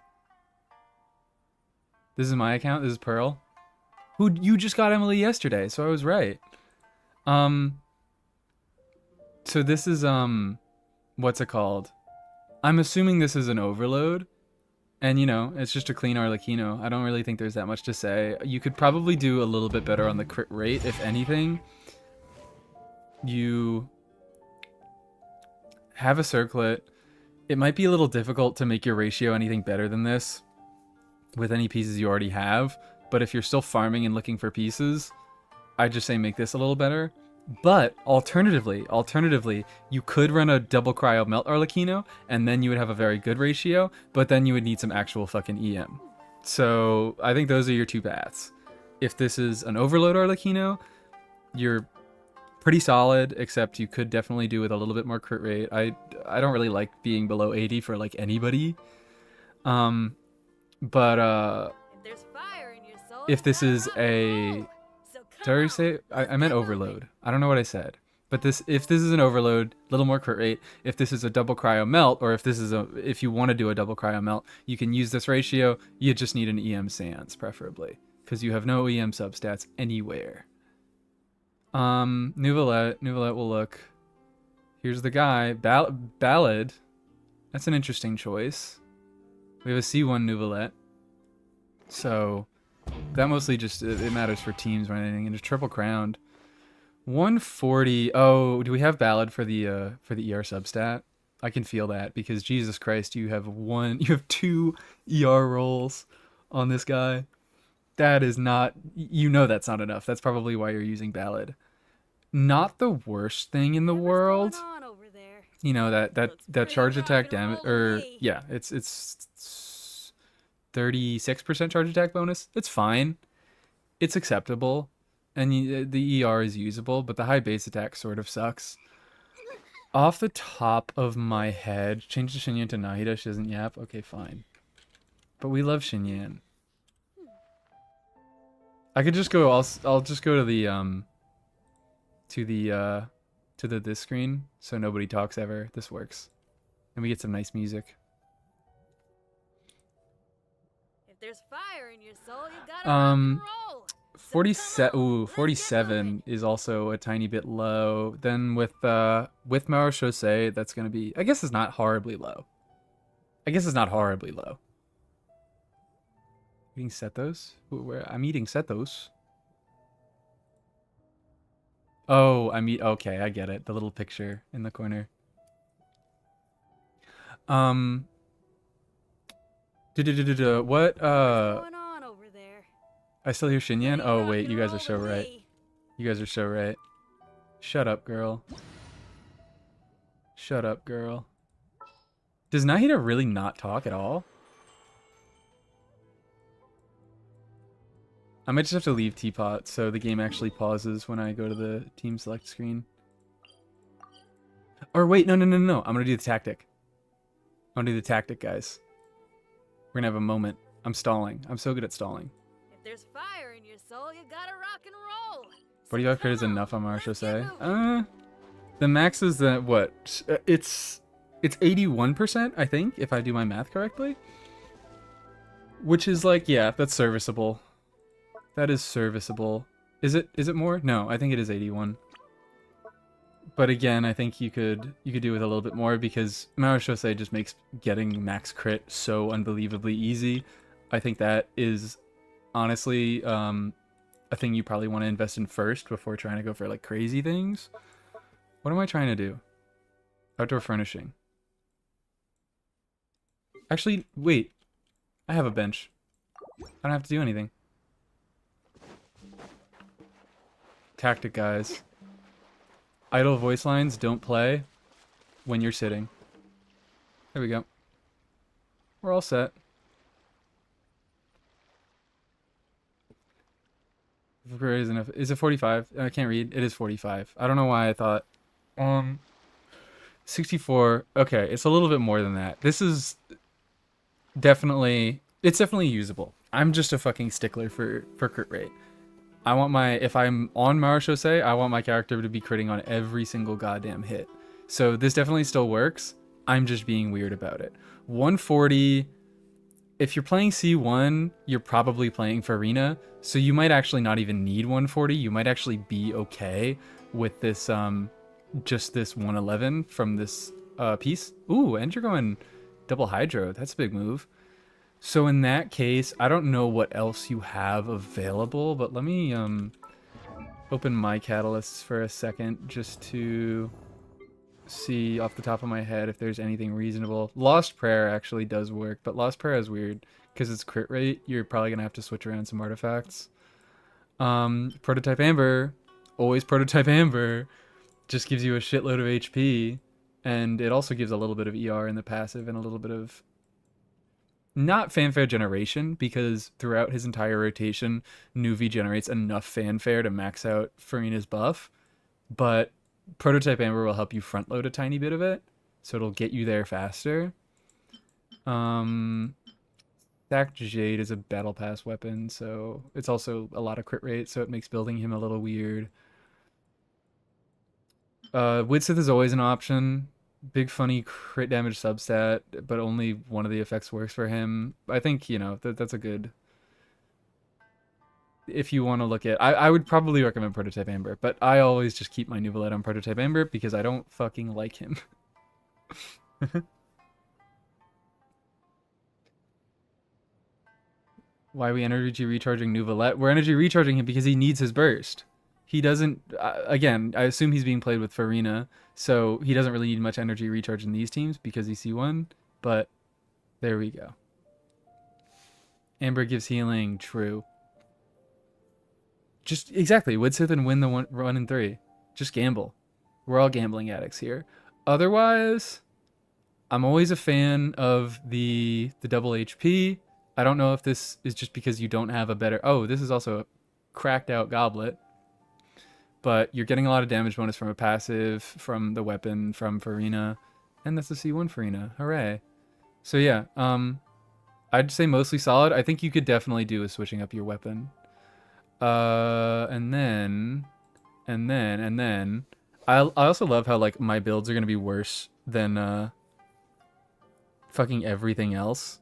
This is my account? This is Pearl? Who you just got Emily yesterday, so I was right. So this is, what's it called? I'm assuming this is an Overload, and you know, it's just a clean Arlecchino. I don't really think there's that much to say. You could probably do a little bit better on the crit rate, if anything. You have a circlet. It might be a little difficult to make your ratio anything better than this with any pieces you already have, but if you're still farming and looking for pieces, I'd just say make this a little better. But alternatively, you could run a double cryo melt Arlecchino, and then you would have a very good ratio, but then you would need some actual fucking EM. So I think those are your two paths. if this is an overload Arlecchino, you're pretty solid, except you could definitely do with a little bit more crit rate. I don't really like being below 80 for like anybody. But If there's fire in your soul, if you this gotta is rock and a roll. So did I come already on, say I let's meant get overload. moving. I don't know what I said. But if this is an overload, little more crit rate. If this is a double cryo melt, or if you want to do a double cryo melt, you can use this ratio. You just need an EM Sans preferably, because you have no EM substats anywhere. Nouvelette will look. Here's the guy. Ballad. That's an interesting choice. We have a C1 Nouvelette. So that mostly just it matters for teams or anything. And just triple crowned. 140. Oh, do we have Ballad for the ER substat? I can feel that because Jesus Christ, you have 2 ER rolls on this guy. That is not, that's not enough. That's probably why you're using Ballad. Not the worst thing in the Whatever's world. going on over there. You know, that Looks pretty charge rock attack and damage, roll or to me. yeah, it's 36% charge attack bonus. It's fine. It's acceptable. And the ER is usable, but the high base attack sort of sucks. Off the top of my head, change the Xinyan to Nahida. She doesn't yap. Okay, fine. But we love Xinyan. I could just go. I'll just go to the this screen so nobody talks ever. This works, and we get some nice music. If there's fire in your soul, you gotta rock and roll. 47. Ooh, 47 is also a tiny bit low. Then with Mara Chaussee, that's gonna be. I guess it's not horribly low. Eating Setos? I'm eating Setos. Oh, okay, I get it. The little picture in the corner. What? What's going on over there? I still hear Xinyan? Pretty Oh rock wait, and you guys are roll so to right. me. You guys are so right. Shut up, girl. Shut up, girl. Does Nahida really not talk at all? I might just have to leave Teapot so the game actually pauses when I go to the team select screen. Or wait, no. I'm gonna do the tactic. I'm gonna do the tactic, guys. We're gonna have a moment. I'm stalling. I'm so good at stalling. If there's fire in your soul, you gotta rock and roll. 45 crit is enough on Mara Chaussee. The max is the what? It's 81%, I think, if I do my math correctly. Which is like, yeah, that's serviceable. That is serviceable. Is it more? No, I think it is 81. But again, I think you could do with a little bit more because Mara Chaussee just makes getting max crit so unbelievably easy. I think that is honestly a thing you probably want to invest in first before trying to go for like crazy things. What am I trying to do? Outdoor furnishing. Actually, wait. I have a bench. I don't have to do anything. Tactic, guys. Idle voice lines don't play when you're sitting. There we go. We're all set. Is it 45? I can't read. It is 45. I don't know why I thought. 64. Okay, it's a little bit more than that. This is definitely. It's definitely usable. I'm just a fucking stickler for crit rate. I want if I'm on Mara Chaussee, I want my character to be critting on every single goddamn hit. So this definitely still works. I'm just being weird about it. 140. If you're playing C1, you're probably playing Farina, so you might actually not even need 140. You might actually be okay with this, just this 111 from this piece. Ooh, and you're going double hydro. That's a big move. So in that case, I don't know what else you have available, but let me open my catalysts for a second just to see off the top of my head if there's anything reasonable. Lost Prayer actually does work, but Lost Prayer is weird because it's crit rate. You're probably gonna have to switch around some artifacts. Prototype Amber, always Prototype Amber, just gives you a shitload of HP, and it also gives a little bit of ER in the passive and a little bit of not fanfare generation, because throughout his entire rotation, Nuvi generates enough fanfare to max out Farina's buff, but Prototype Amber will help you front load a tiny bit of it, so it'll get you there faster. Stacked Jade is a battle pass weapon, so it's also a lot of crit rate, so it makes building him a little weird. Widsith is always an option. Big funny crit damage substat, but only one of the effects works for him. I think, you know, that's a good... If you want to look at... I would probably recommend Prototype Amber, but I always just keep my Nuvolette on Prototype Amber because I don't fucking like him. Why are we energy recharging Nuvolette? We're energy recharging him because he needs his burst. He doesn't... again, I assume he's being played with Farina, so he doesn't really need much energy recharge in these teams because he's C1, but there we go. Amber gives healing, true. Just, exactly, Widsith and win the 1 and 3. Just gamble. We're all gambling addicts here. Otherwise, I'm always a fan of the double HP. I don't know if this is just because you don't have a better... Oh, this is also a cracked out goblet. But you're getting a lot of damage bonus from a passive, from the weapon, from Farina. And that's a C1 Farina. Hooray. So yeah, I'd say mostly solid. I think you could definitely do with switching up your weapon. And then... I also love how, like, my builds are going to be worse than, fucking everything else.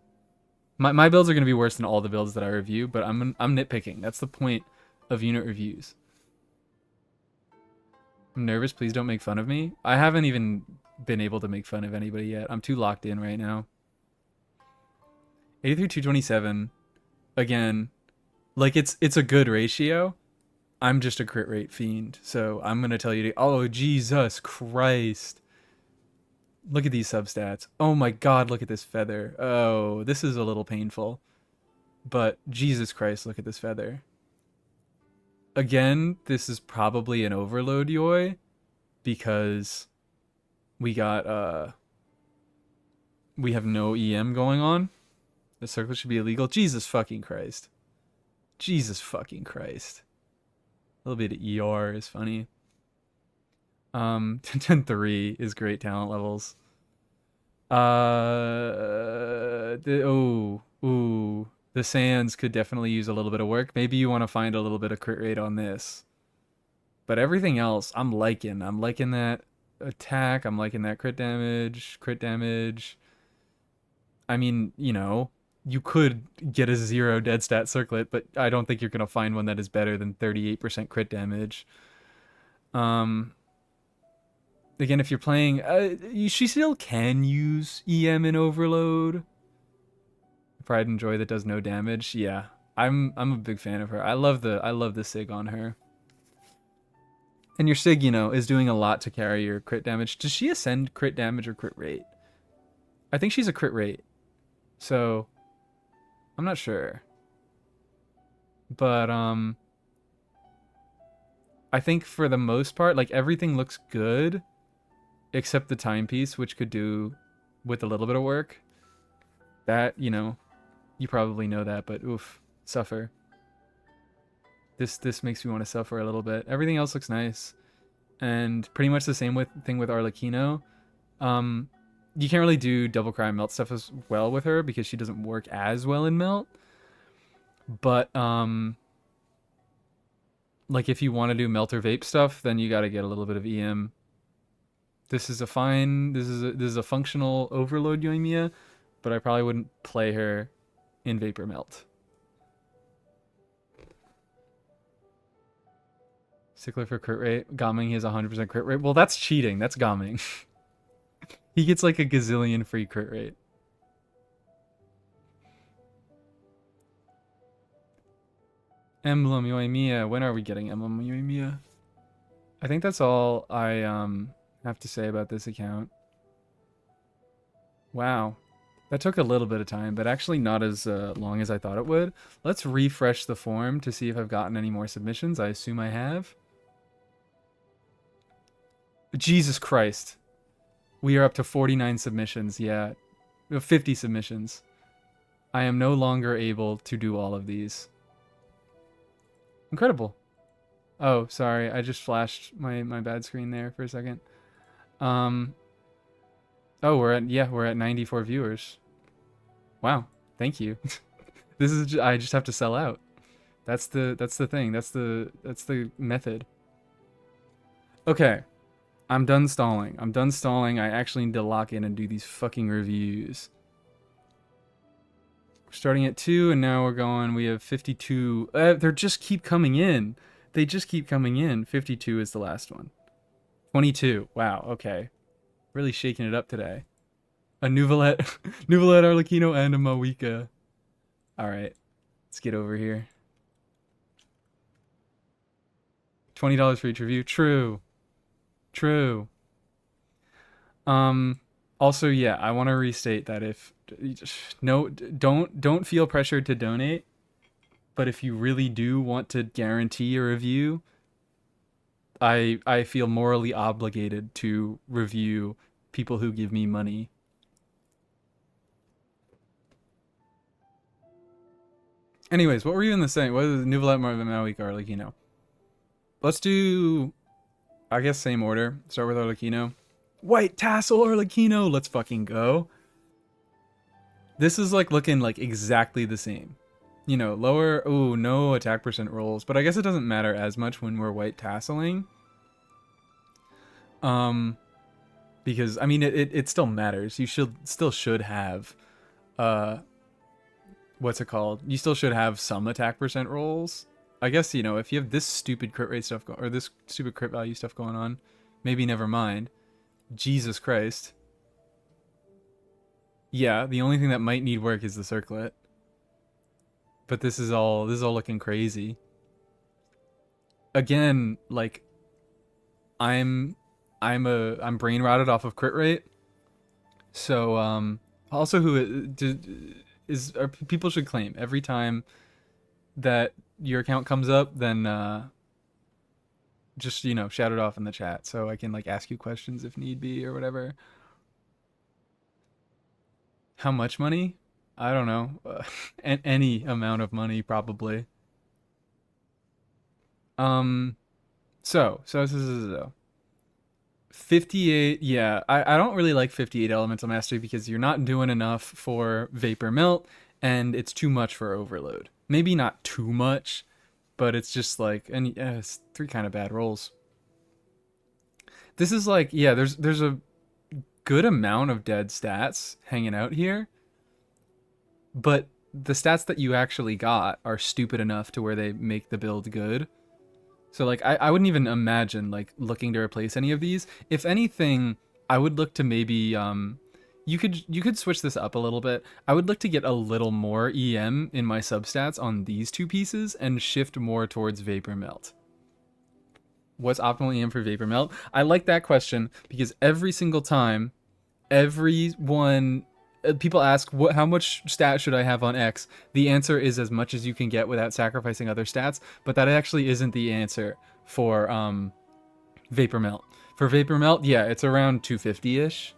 My builds are going to be worse than all the builds that I review, but I'm nitpicking. That's the point of unit reviews. I'm nervous, please don't make fun of me. I haven't even been able to make fun of anybody yet. I'm too locked in right now. 83, 227. Again, like, it's a good ratio. I'm just a crit rate fiend, so I'm going to tell you to... Oh, Jesus Christ. Look at these substats. Oh my god, look at this feather. Oh, this is a little painful. But, Jesus Christ, look at this feather. Again, this is probably an overload Yoi, because we got, we have no EM going on. The circle should be illegal. Jesus fucking Christ. Jesus fucking Christ. A little bit of ER is funny. 10-3 is great talent levels. The sands could definitely use a little bit of work. Maybe you want to find a little bit of crit rate on this. But everything else, I'm liking. I'm liking that attack. I'm liking that crit damage. Crit damage. I mean, you know, you could get a 0 dead stat circlet, but I don't think you're going to find one that is better than 38% crit damage. Again, if you're playing... she still can use EM in Overload. Pride and Joy that does no damage. Yeah, I'm a big fan of her. I love the Sig on her. And your Sig, you know, is doing a lot to carry your crit damage. Does she ascend crit damage or crit rate? I think she's a crit rate. So, I'm not sure. But, I think for the most part, like, everything looks good. Except the timepiece, which could do with a little bit of work. That, you know, you probably know that, but oof, suffer. This makes me want to suffer a little bit. Everything else looks nice. And pretty much the same thing with Arlecchino. You can't really do double crime melt stuff as well with her because she doesn't work as well in melt. But like if you want to do melt or vape stuff, then you got to get a little bit of EM. This is a functional overload Yoimiya, but I probably wouldn't play her in Vapor Melt. Stickler for crit rate. Gaming, he has 100% crit rate. Well, that's cheating. That's Gaming. He gets like a gazillion free crit rate. Emblem Yoimiya. When are we getting Emblem Yoimiya? I think that's all I have to say about this account. Wow. That took a little bit of time, but actually not as long as I thought it would. Let's refresh the form to see if I've gotten any more submissions. I assume I have. Jesus Christ. We are up to 49 submissions. Yeah. 50 submissions. I am no longer able to do all of these. Incredible. Oh, sorry. I just flashed my bad screen there for a second. Oh, we're at 94 viewers. Wow. Thank you. I just have to sell out. That's the thing. That's the method. Okay. I'm done stalling. I actually need to lock in and do these fucking reviews. We're starting at 2 and now we have 52. They just keep coming in. They just keep coming in. 52 is the last one. 22. Wow, okay. Really shaking it up today. A Nuvolette, Arlecchino, and a Mawika. Alright. Let's get over here. $20 for each review. True. Also, yeah, I want to restate that don't feel pressured to donate, but if you really do want to guarantee a review, I feel morally obligated to review people who give me money. Anyways, what were you in the saying? What is Nuvolette, Maui, Arlecchino? Let's do, I guess, same order. Start with Arlecchino. White tassel Arlecchino. Let's fucking go. This is like looking like exactly the same. You know, lower. Ooh, no attack percent rolls, but I guess it doesn't matter as much when we're white tasseling. Because I mean, it still matters. You still should have, what's it called? You still should have some attack percent rolls. I guess, you know, if you have this stupid crit rate stuff or this stupid crit value stuff going on, maybe never mind. Jesus Christ. Yeah, the only thing that might need work is the circlet. But this is all looking crazy. Again, like I'm brain rotted off of crit rate. So also people should claim every time that your account comes up, then just, you know, shout it off in the chat so I can like ask you questions if need be or whatever. How much money? I don't know. Any amount of money probably. So 58, yeah, I don't really like 58 elemental mastery because you're not doing enough for vapor melt and it's too much for overload. Maybe not too much, but it's just like, and it's 3 kind of bad rolls. This is like, yeah, there's a good amount of dead stats hanging out here, but the stats that you actually got are stupid enough to where they make the build good. So like I wouldn't even imagine like looking to replace any of these. If anything, I would look to maybe you could switch this up a little bit. I would look to get a little more EM in my substats on these 2 pieces and shift more towards vapor melt. What's optimal EM for vapor melt? I like that question because every single time people ask how much stat should I have on X? The answer is as much as you can get without sacrificing other stats, but that actually isn't the answer for vapor melt. For vapor melt, yeah, it's around 250-ish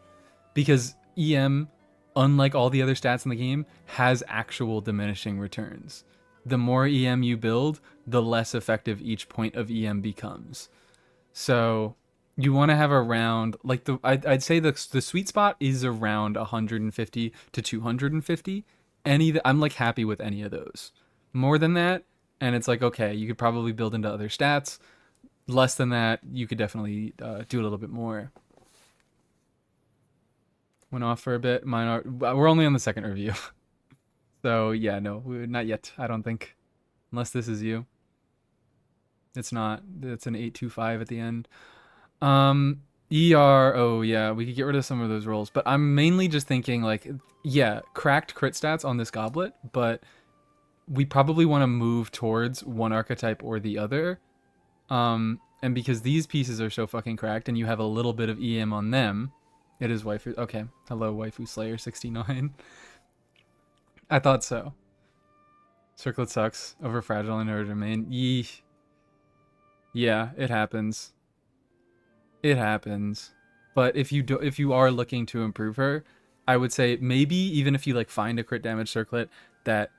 because EM, unlike all the other stats in the game, has actual diminishing returns. The more EM you build, the less effective each point of EM becomes. So you want to have around, like, I'd say the sweet spot is around 150 to 250. I'm like happy with any of those. More than that, and it's like, okay, you could probably build into other stats. Less than that, you could definitely do a little bit more. Went off for a bit. We're only on the second review. So yeah, no, not yet, I don't think. Unless this is you. It's not. It's an 825 at the end. Oh yeah, we could get rid of some of those rolls, but I'm mainly just thinking like, yeah, cracked crit stats on this goblet, but we probably want to move towards one archetype or the other. And because these pieces are so fucking cracked and you have a little bit of EM on them, it is waifu. Okay, hello waifu slayer 69. I thought so. Circlet sucks. Over fragile in order to main. Yeesh. Yeah, it happens. It happens. But if you are looking to improve her, I would say maybe even if you like find a crit damage circlet, that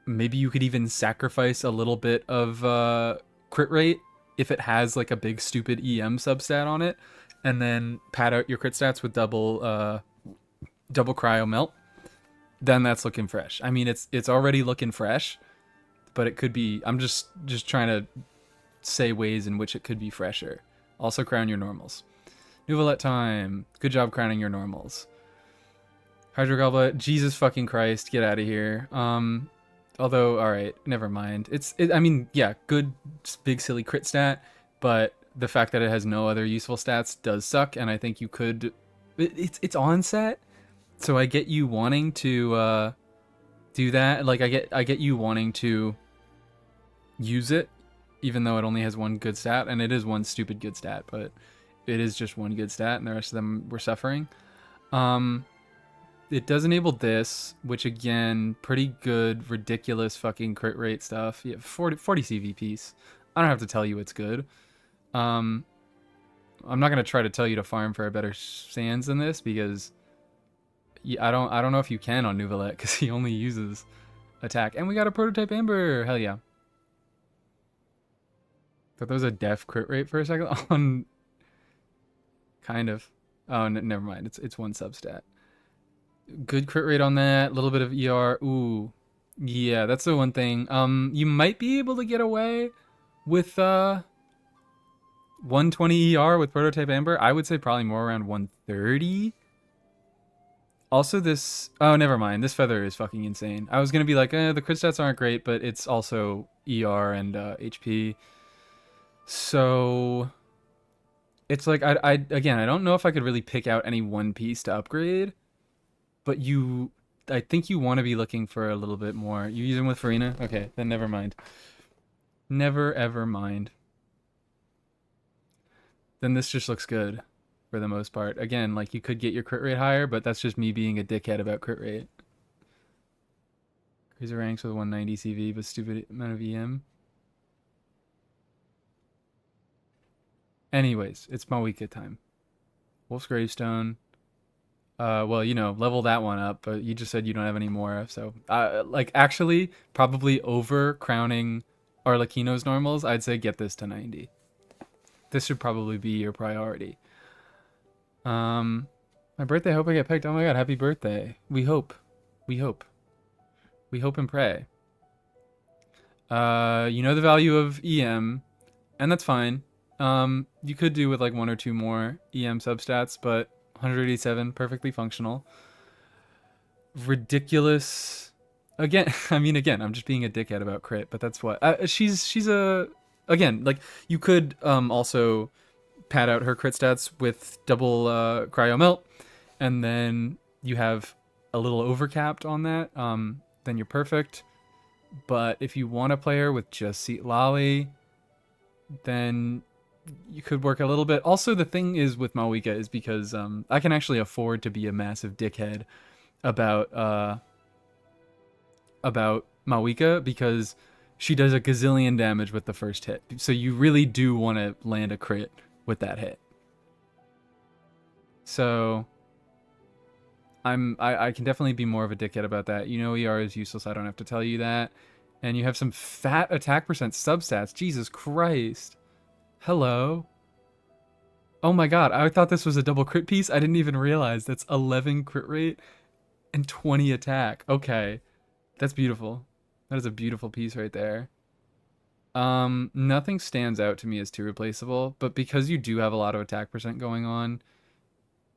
maybe you could even sacrifice a little bit of crit rate if it has like a big stupid EM substat on it, and then pad out your crit stats with double cryo melt. Then that's looking fresh. I mean, it's already looking fresh, but it could be. I'm just trying to say ways in which it could be fresher. Also, crown your normals. Nouvelette time. Good job crowning your normals. Hydro Goblet. Jesus fucking Christ, get out of here. Although, all right, never mind. I mean, yeah, good big silly crit stat, but the fact that it has no other useful stats does suck, and I think you could. It's onset. So I get you wanting to do that. Like I get you wanting to use it, even though it only has one good stat, and it is one stupid good stat, but it is just one good stat, and the rest of them were suffering. It does enable this, which again, pretty good, ridiculous fucking crit rate stuff. Yeah, 40 CV piece. I don't have to tell you it's good. I'm not gonna try to tell you to farm for a better sands than this because. Yeah, I don't know if you can on Nouvelette because he only uses attack. And we got a prototype Amber. Hell yeah. Thought there was a def crit rate for a second on. Kind of. Oh, never mind. It's one substat. Good crit rate on that. A little bit of ER. Ooh, yeah, that's the one thing. You might be able to get away with 120 ER with prototype Amber. I would say probably more around 130. Also this, oh, never mind. This feather is fucking insane. I was going to be like, the crit stats aren't great, but it's also ER and HP. So it's like, again, I don't know if I could really pick out any one piece to upgrade, but I think you want to be looking for a little bit more. You use them with Farina? Okay, then never mind. Never ever mind. Then this just looks good. For the most part. Again, like you could get your crit rate higher, but that's just me being a dickhead about crit rate. Crazy ranks with 190 CV, but stupid amount of EM. Anyways, it's Mawika time. Wolf's Gravestone. Well, you know, level that one up, but you just said you don't have any more, so like actually probably over crowning Arlecchino's normals, I'd say get this to 90. This should probably be your priority. My birthday, I hope I get picked. Oh my god, happy birthday. We hope. We hope. We hope and pray. You know the value of EM, and that's fine. You could do with like one or two more EM substats, but 187, perfectly functional. Ridiculous. Again, I mean, again, I'm just being a dickhead about crit, but that's what. She's a... Again, like, you could also pad out her crit stats with double cryo melt, and then you have a little overcapped on that, then you're perfect. But if you want to play her with just Seat Lolly, then you could work a little bit. Also, the thing is with Mawika is because I can actually afford to be a massive dickhead about Mawika because she does a gazillion damage with the first hit. So you really do want to land a crit with that hit. So I can definitely be more of a dickhead about that. You know ER is useless, I don't have to tell you that. And you have some fat attack percent substats. Jesus Christ. Hello. Oh my god, I thought this was a double crit piece. I didn't even realize that's 11 crit rate and 20 attack. Okay. That's beautiful. That is a beautiful piece right there. Nothing stands out to me as too replaceable, but because you do have a lot of attack percent going on,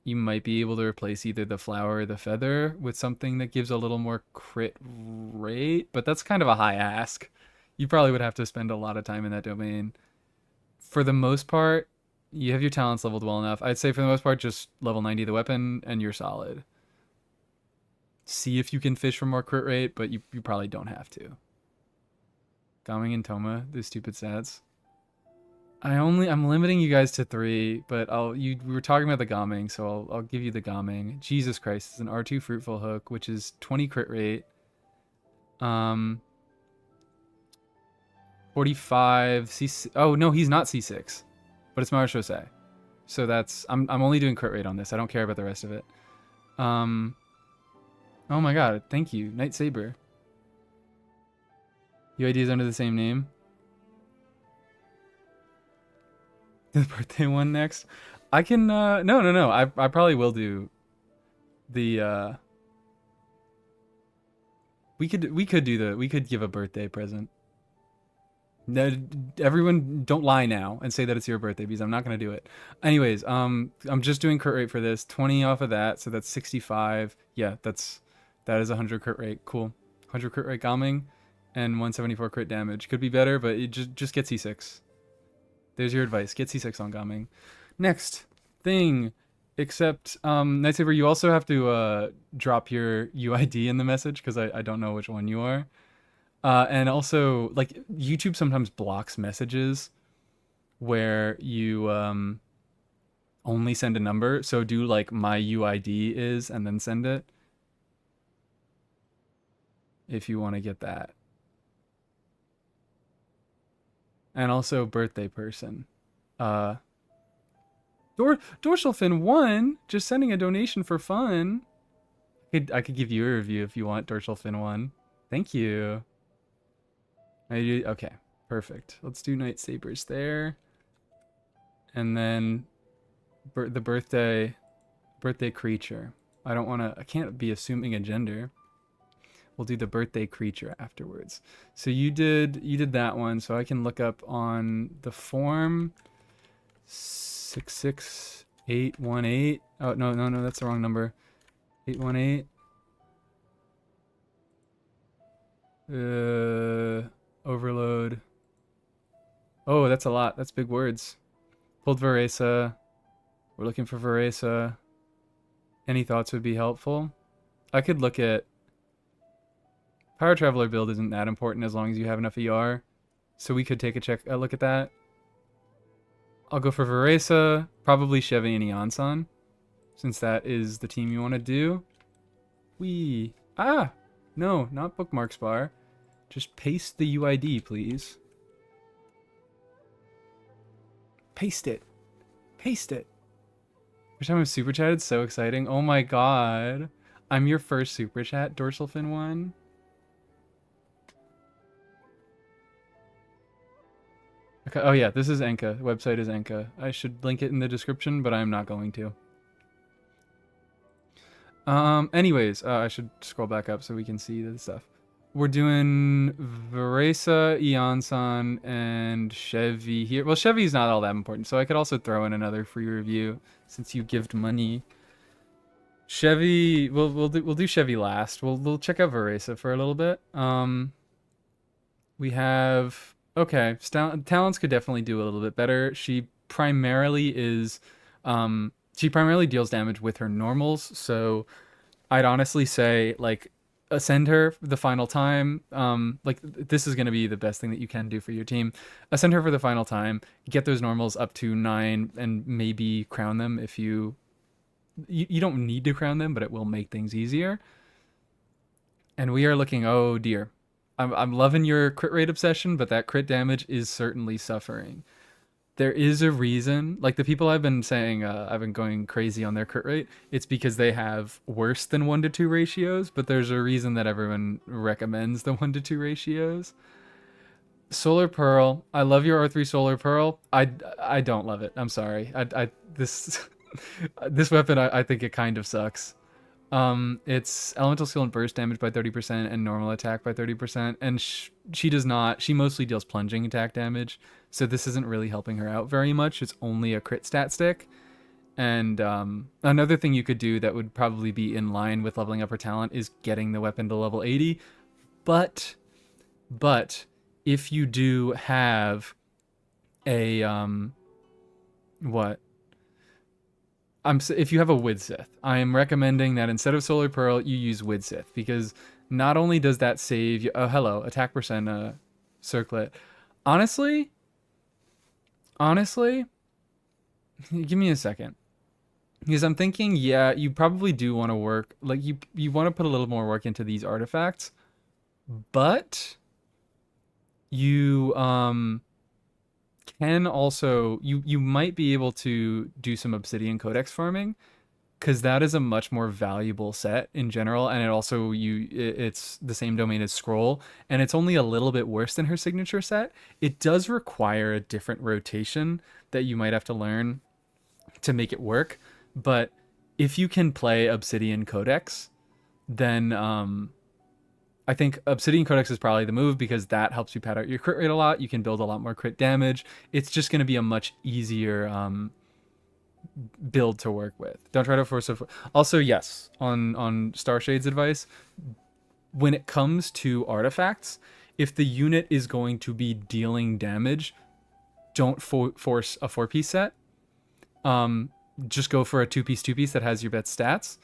you might be able to replace either the flower or the feather with something that gives a little more crit rate, but that's kind of a high ask. You probably would have to spend a lot of time in that domain. For the most part, you have your talents leveled well enough. I'd say for the most part, just level 90 the weapon and you're solid. See if you can fish for more crit rate, but you probably don't have to. Gaming and Toma, those stupid stats. I'm limiting you guys to 3, but we were talking about the Gaming, so I'll give you the Gaming. Jesus Christ, it's an R2 Fruitful Hook, which is 20 crit rate. 45 C6. Oh no, he's not C6, but it's Marshosei. So that's I'm only doing crit rate on this. I don't care about the rest of it. Oh my god, thank you, Night Saber. UID is under the same name. The birthday one next. I can no. I probably will do the we could give a birthday present. No, everyone don't lie now and say that it's your birthday because I'm not gonna do it. Anyways, I'm just doing crit rate for this. 20 off of that, so that's 65. Yeah, that is 100 crit rate. Cool. 100 crit rate gaming and 174 crit damage. Could be better, but it just get C6. There's your advice. Get C6 on gaming. Next thing, except Night Saber, you also have to drop your UID in the message because I don't know which one you are. And also, like, YouTube sometimes blocks messages where you only send a number. So do like my UID is and then send it if you want to get that. And also birthday person. Dorsal Fin 1 just sending a donation for fun. I could give you a review if you want, Dorsal Fin 1. Thank you. Okay, perfect. Let's do Night Sabers there. And then the birthday creature. I can't be assuming a gender. We'll do the birthday creature afterwards. So you did that one, so I can look up on the form 66818. Oh, no, that's the wrong number. 818. Overload. Oh, that's a lot. That's big words. Pulled Veresa. We're looking for Veresa. Any thoughts would be helpful. I could look at... Power Traveler build isn't that important as long as you have enough ER. So we could take a look at that. I'll go for Veresa. Probably Chevy and Eonsan. Since that is the team you want to do. No, not bookmarks bar. Just paste the UID, please. Paste it. Paste it. Every time I've super chatted, so exciting. Oh my god. I'm your first super chat, Dorsal Fin 1. Okay. Oh yeah, this is Enka. The website is Enka. I should link it in the description, but I'm not going to. Anyways, I should scroll back up so we can see the stuff. We're doing Veresa, Eonsan, and Chevy here. Well, Chevy's not all that important, so I could also throw in another free review since you gived money. Chevy, we'll do Chevy last. We'll check out Veresa for a little bit. We have Talents could definitely do a little bit better. She primarily deals damage with her normals, so I'd honestly say like ascend her the final time. Like this is going to be the best thing that you can do for your team. Ascend her for the final time, get those normals up to 9 and maybe crown them if you don't need to crown them, but it will make things easier. And we are looking, oh dear. I'm loving your crit rate obsession, but that crit damage is certainly suffering. There is a reason, like the people I've been saying, I've been going crazy on their crit rate. It's because they have worse than 1-to-2 ratios, but there's a reason that everyone recommends the 1-to-2 ratios. Solar Pearl, I love your R3 Solar Pearl. I don't love it. I'm sorry. This weapon, I think it kind of sucks. It's elemental skill and burst damage by 30% and normal attack by 30%, and she does not. She mostly deals plunging attack damage, so this isn't really helping her out very much. It's only a crit stat stick. And another thing you could do that would probably be in line with leveling up her talent is getting the weapon to level 80. But if you do have a if you have a Widsith, I am recommending that instead of Solar Pearl, you use Widsith, because not only does that save you... Oh, hello, attack percent circlet. Honestly, give me a second. Because I'm thinking, yeah, you probably do want to work... Like, you want to put a little more work into these artifacts, but you... can also you might be able to do some obsidian codex farming, because that is a much more valuable set in general, and it also it's the same domain as scroll, and it's only a little bit worse than her signature set. It does require a different rotation that you might have to learn to make it work, but if you can play Obsidian Codex, then I think Obsidian Codex is probably the move, because that helps you pad out your crit rate a lot. You can build a lot more crit damage. It's just going to be a much easier build to work with. Don't try to force it. Also, yes, on Starshade's advice, when it comes to artifacts, if the unit is going to be dealing damage, don't force a 4-piece set. Just go for a 2-piece that has your best stats.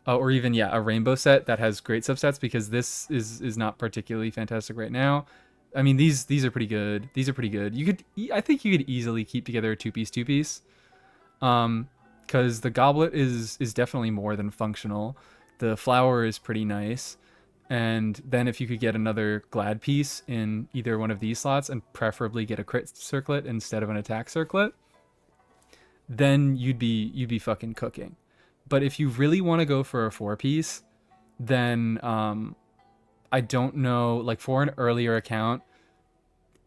Or even, yeah, a rainbow set that has great substats, because this is not particularly fantastic right now. I mean, these are pretty good. These are pretty good. I think you could easily keep together a 2-piece. Because the goblet is definitely more than functional. The flower is pretty nice. And then if you could get another glad piece in either one of these slots, and preferably get a crit circlet instead of an attack circlet, then you'd be fucking cooking. But if you really want to go for a 4-piece, then I don't know, like for an earlier account,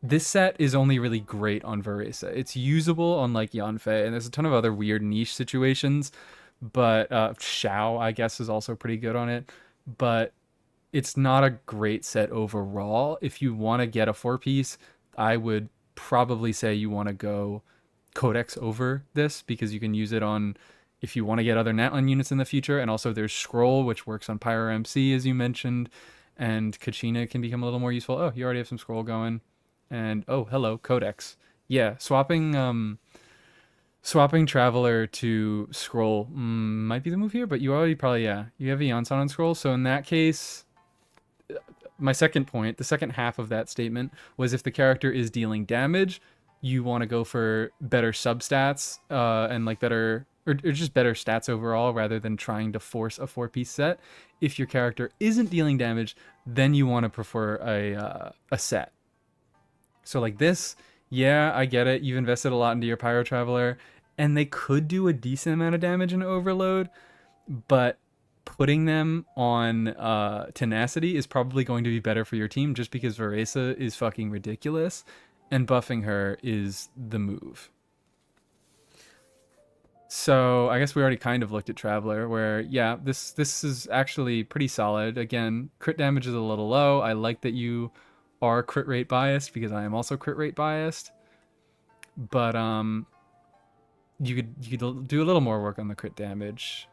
this set is only really great on Varese. It's usable on like Yanfei, and there's a ton of other weird niche situations, but Shao, I guess, is also pretty good on it. But it's not a great set overall. If you want to get a 4-piece, I would probably say you want to go Codex over this, because you can use it on, if you want to get other Natlan units in the future, and also there's Scroll, which works on Pyro MC, as you mentioned, and Kachina can become a little more useful. Oh, you already have some Scroll going. And, oh, hello, Codex. Yeah, swapping Traveler to Scroll might be the move here, but you already probably, yeah, you have Eonson on Scroll, so in that case, my second point, the second half of that statement, was if the character is dealing damage, you want to go for better substats, and like better, or just better stats overall, rather than trying to force a 4-piece set. If your character isn't dealing damage, then you want to prefer a set. So like this, yeah, I get it. You've invested a lot into your Pyro Traveler, and they could do a decent amount of damage in Overload, but putting them on Tenacity is probably going to be better for your team, just because Varese is fucking ridiculous, and buffing her is the move. So I guess we already kind of looked at Traveler, where, yeah, this is actually pretty solid. Again, crit damage is a little low. I like that you are crit rate biased, because I am also crit rate biased. But you could do a little more work on the crit damage.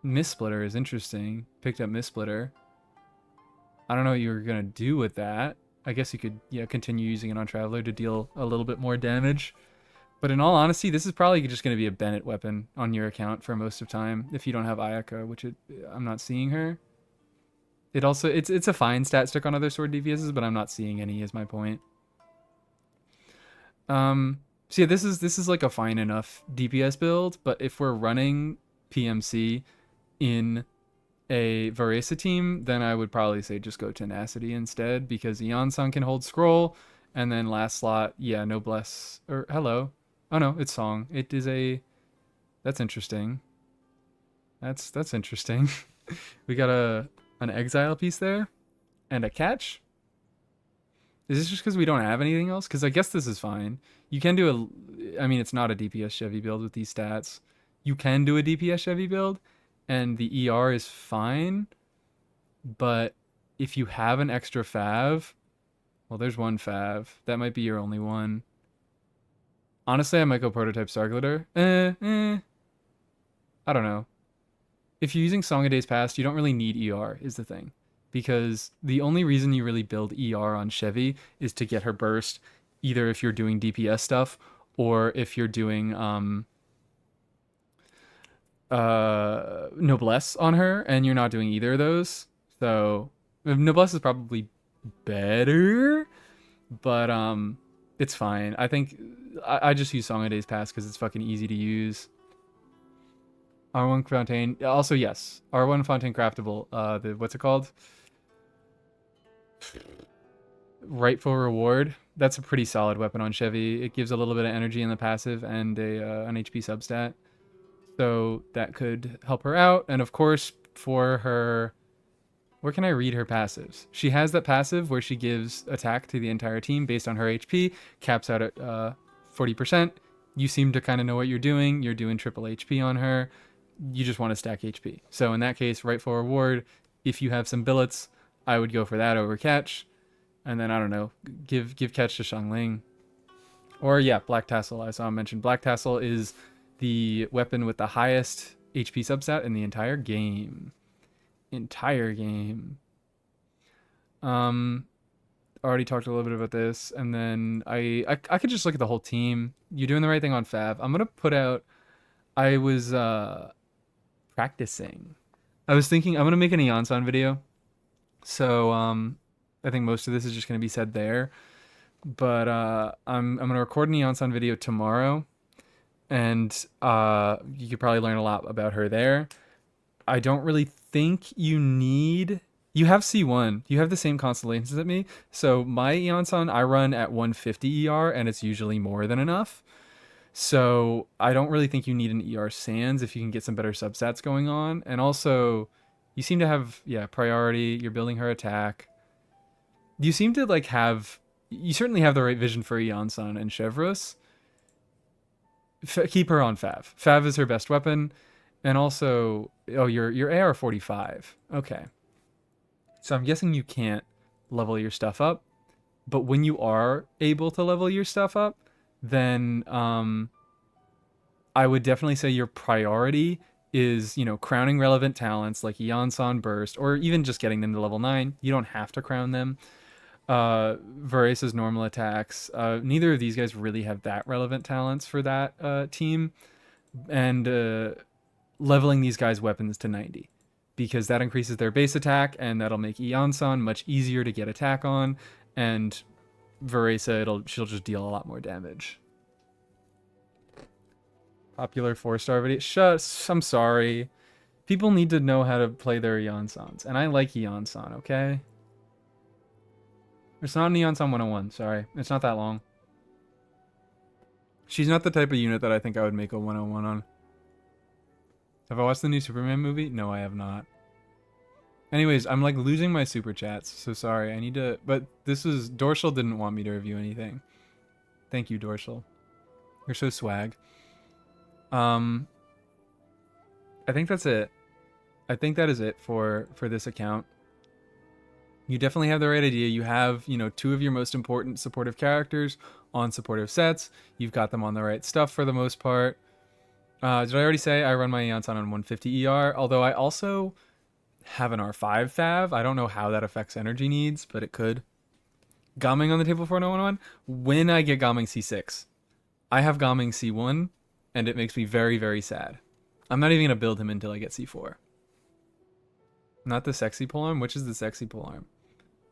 Miss Splitter is interesting. Picked up Miss Splitter. I don't know what you were gonna do with that. I guess you could, yeah, continue using it on Traveler to deal a little bit more damage. But in all honesty, this is probably just going to be a Bennett weapon on your account for most of time, if you don't have Ayaka, which I'm not seeing her. It also, it's a fine stat stick on other sword DPSs, but I'm not seeing any, is my point. So yeah, this is like a fine enough DPS build, but if we're running PMC in a Varese team, then I would probably say just go Tenacity instead, because Eon-san can hold Scroll, and then last slot, yeah, Noblesse, or hello. Oh no, it's Song. It is a, that's interesting. That's interesting. We got an Exile piece there, and a catch. Is this just because we don't have anything else? Because I guess this is fine. You can do I mean, it's not a DPS Chevy build with these stats. You can do a DPS Chevy build, and the ER is fine. But if you have an extra fav, well, there's one fav. That might be your only one. Honestly, I might go Prototype Star Glitter. I don't know. If you're using Song of Days Past, you don't really need ER, is the thing. Because the only reason you really build ER on Chevy is to get her burst, either if you're doing DPS stuff, or if you're doing Noblesse on her, and you're not doing either of those. So, Noblesse is probably better, but it's fine. I think I just use Song of Days Past because it's fucking easy to use. R1 Fontaine. Also, yes. R1 Fontaine Craftable. What's it called? Rightful Reward. That's a pretty solid weapon on Chevy. It gives a little bit of energy in the passive and an HP substat. So that could help her out. And of course, for her, where can I read her passives? She has that passive where she gives attack to the entire team based on her HP, caps out at 40%. You seem to kind of know what you're doing. You're doing triple HP on her. You just want to stack HP. So in that case, rightful reward, if you have some billets, I would go for that over catch. And then, I don't know, give catch to Xiangling. Or yeah, Black Tassel, as I mentioned. Black Tassel is the weapon with the highest HP substat in the entire game. Already talked a little bit about this, and then I could just look at the whole team. You're doing the right thing on Fav. I'm gonna put out. I was practicing. I was thinking I'm gonna make an Eonson video. So I think most of this is just gonna be said there. But I'm gonna record an Eonson video tomorrow, and you could probably learn a lot about her there. I don't really think you need. You have C1. You have the same constellations as me. So my Eonson, I run at 150 ER, and it's usually more than enough. So I don't really think you need an ER Sans if you can get some better substats going on. And also, you seem to have, priority. You're building her attack. You seem to have. You certainly have the right vision for Eonson and Chevreuse. Keep her on Fav. Fav is her best weapon. And also, your AR-45. Okay. So I'm guessing you can't level your stuff up. But when you are able to level your stuff up, then I would definitely say your priority is, crowning relevant talents like Eonson Burst, or even just getting them to level 9. You don't have to crown them. Veresa's normal attacks. Neither of these guys really have that relevant talents for that team. And leveling these guys' weapons to 90. Because that increases their base attack, and that'll make Eonson much easier to get attack on. And Veresa, she'll just deal a lot more damage. Popular 4-star video. I'm sorry. People need to know how to play their Eonsons. And I like Eonson, okay? It's not an Eonson 101, sorry. It's not that long. She's not the type of unit that I think I would make a 101 on. Have I watched the new Superman movie? No, I have not. Anyways, I'm losing my super chats, so sorry. I need to... But Dorshal didn't want me to review anything. Thank you, Dorshal. You're so swag. I think that's it. I think that is it for this account. You definitely have the right idea. You have, 2 of your most important supportive characters on supportive sets. You've got them on the right stuff for the most part. Did I already say I run my Eonson on 150 ER? Although I also have an R5 Fav. I don't know how that affects energy needs, but it could. Gaming on the table for 101. When I get Gaming C6. I have Gaming C1, and it makes me very, very sad. I'm not even going to build him until I get C4. Not the sexy polearm? Which is the sexy polearm?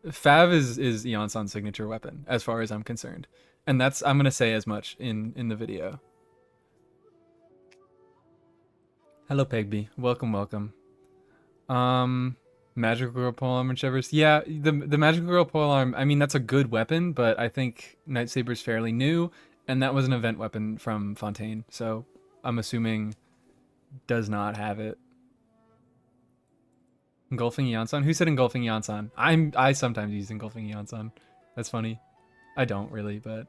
Fav is Eonson's signature weapon, as far as I'm concerned. And I'm going to say as much in the video. Hello, Pegby. Welcome. Magical Girl Polearm and Chevreuse. Yeah, the Magical Girl Polearm, I mean, that's a good weapon, but I think Night Saber's fairly new, and that was an event weapon from Fontaine, so I'm assuming does not have it. Engulfing Eonson? Who said Engulfing Eonson? I sometimes use Engulfing Eonson. That's funny. I don't really, but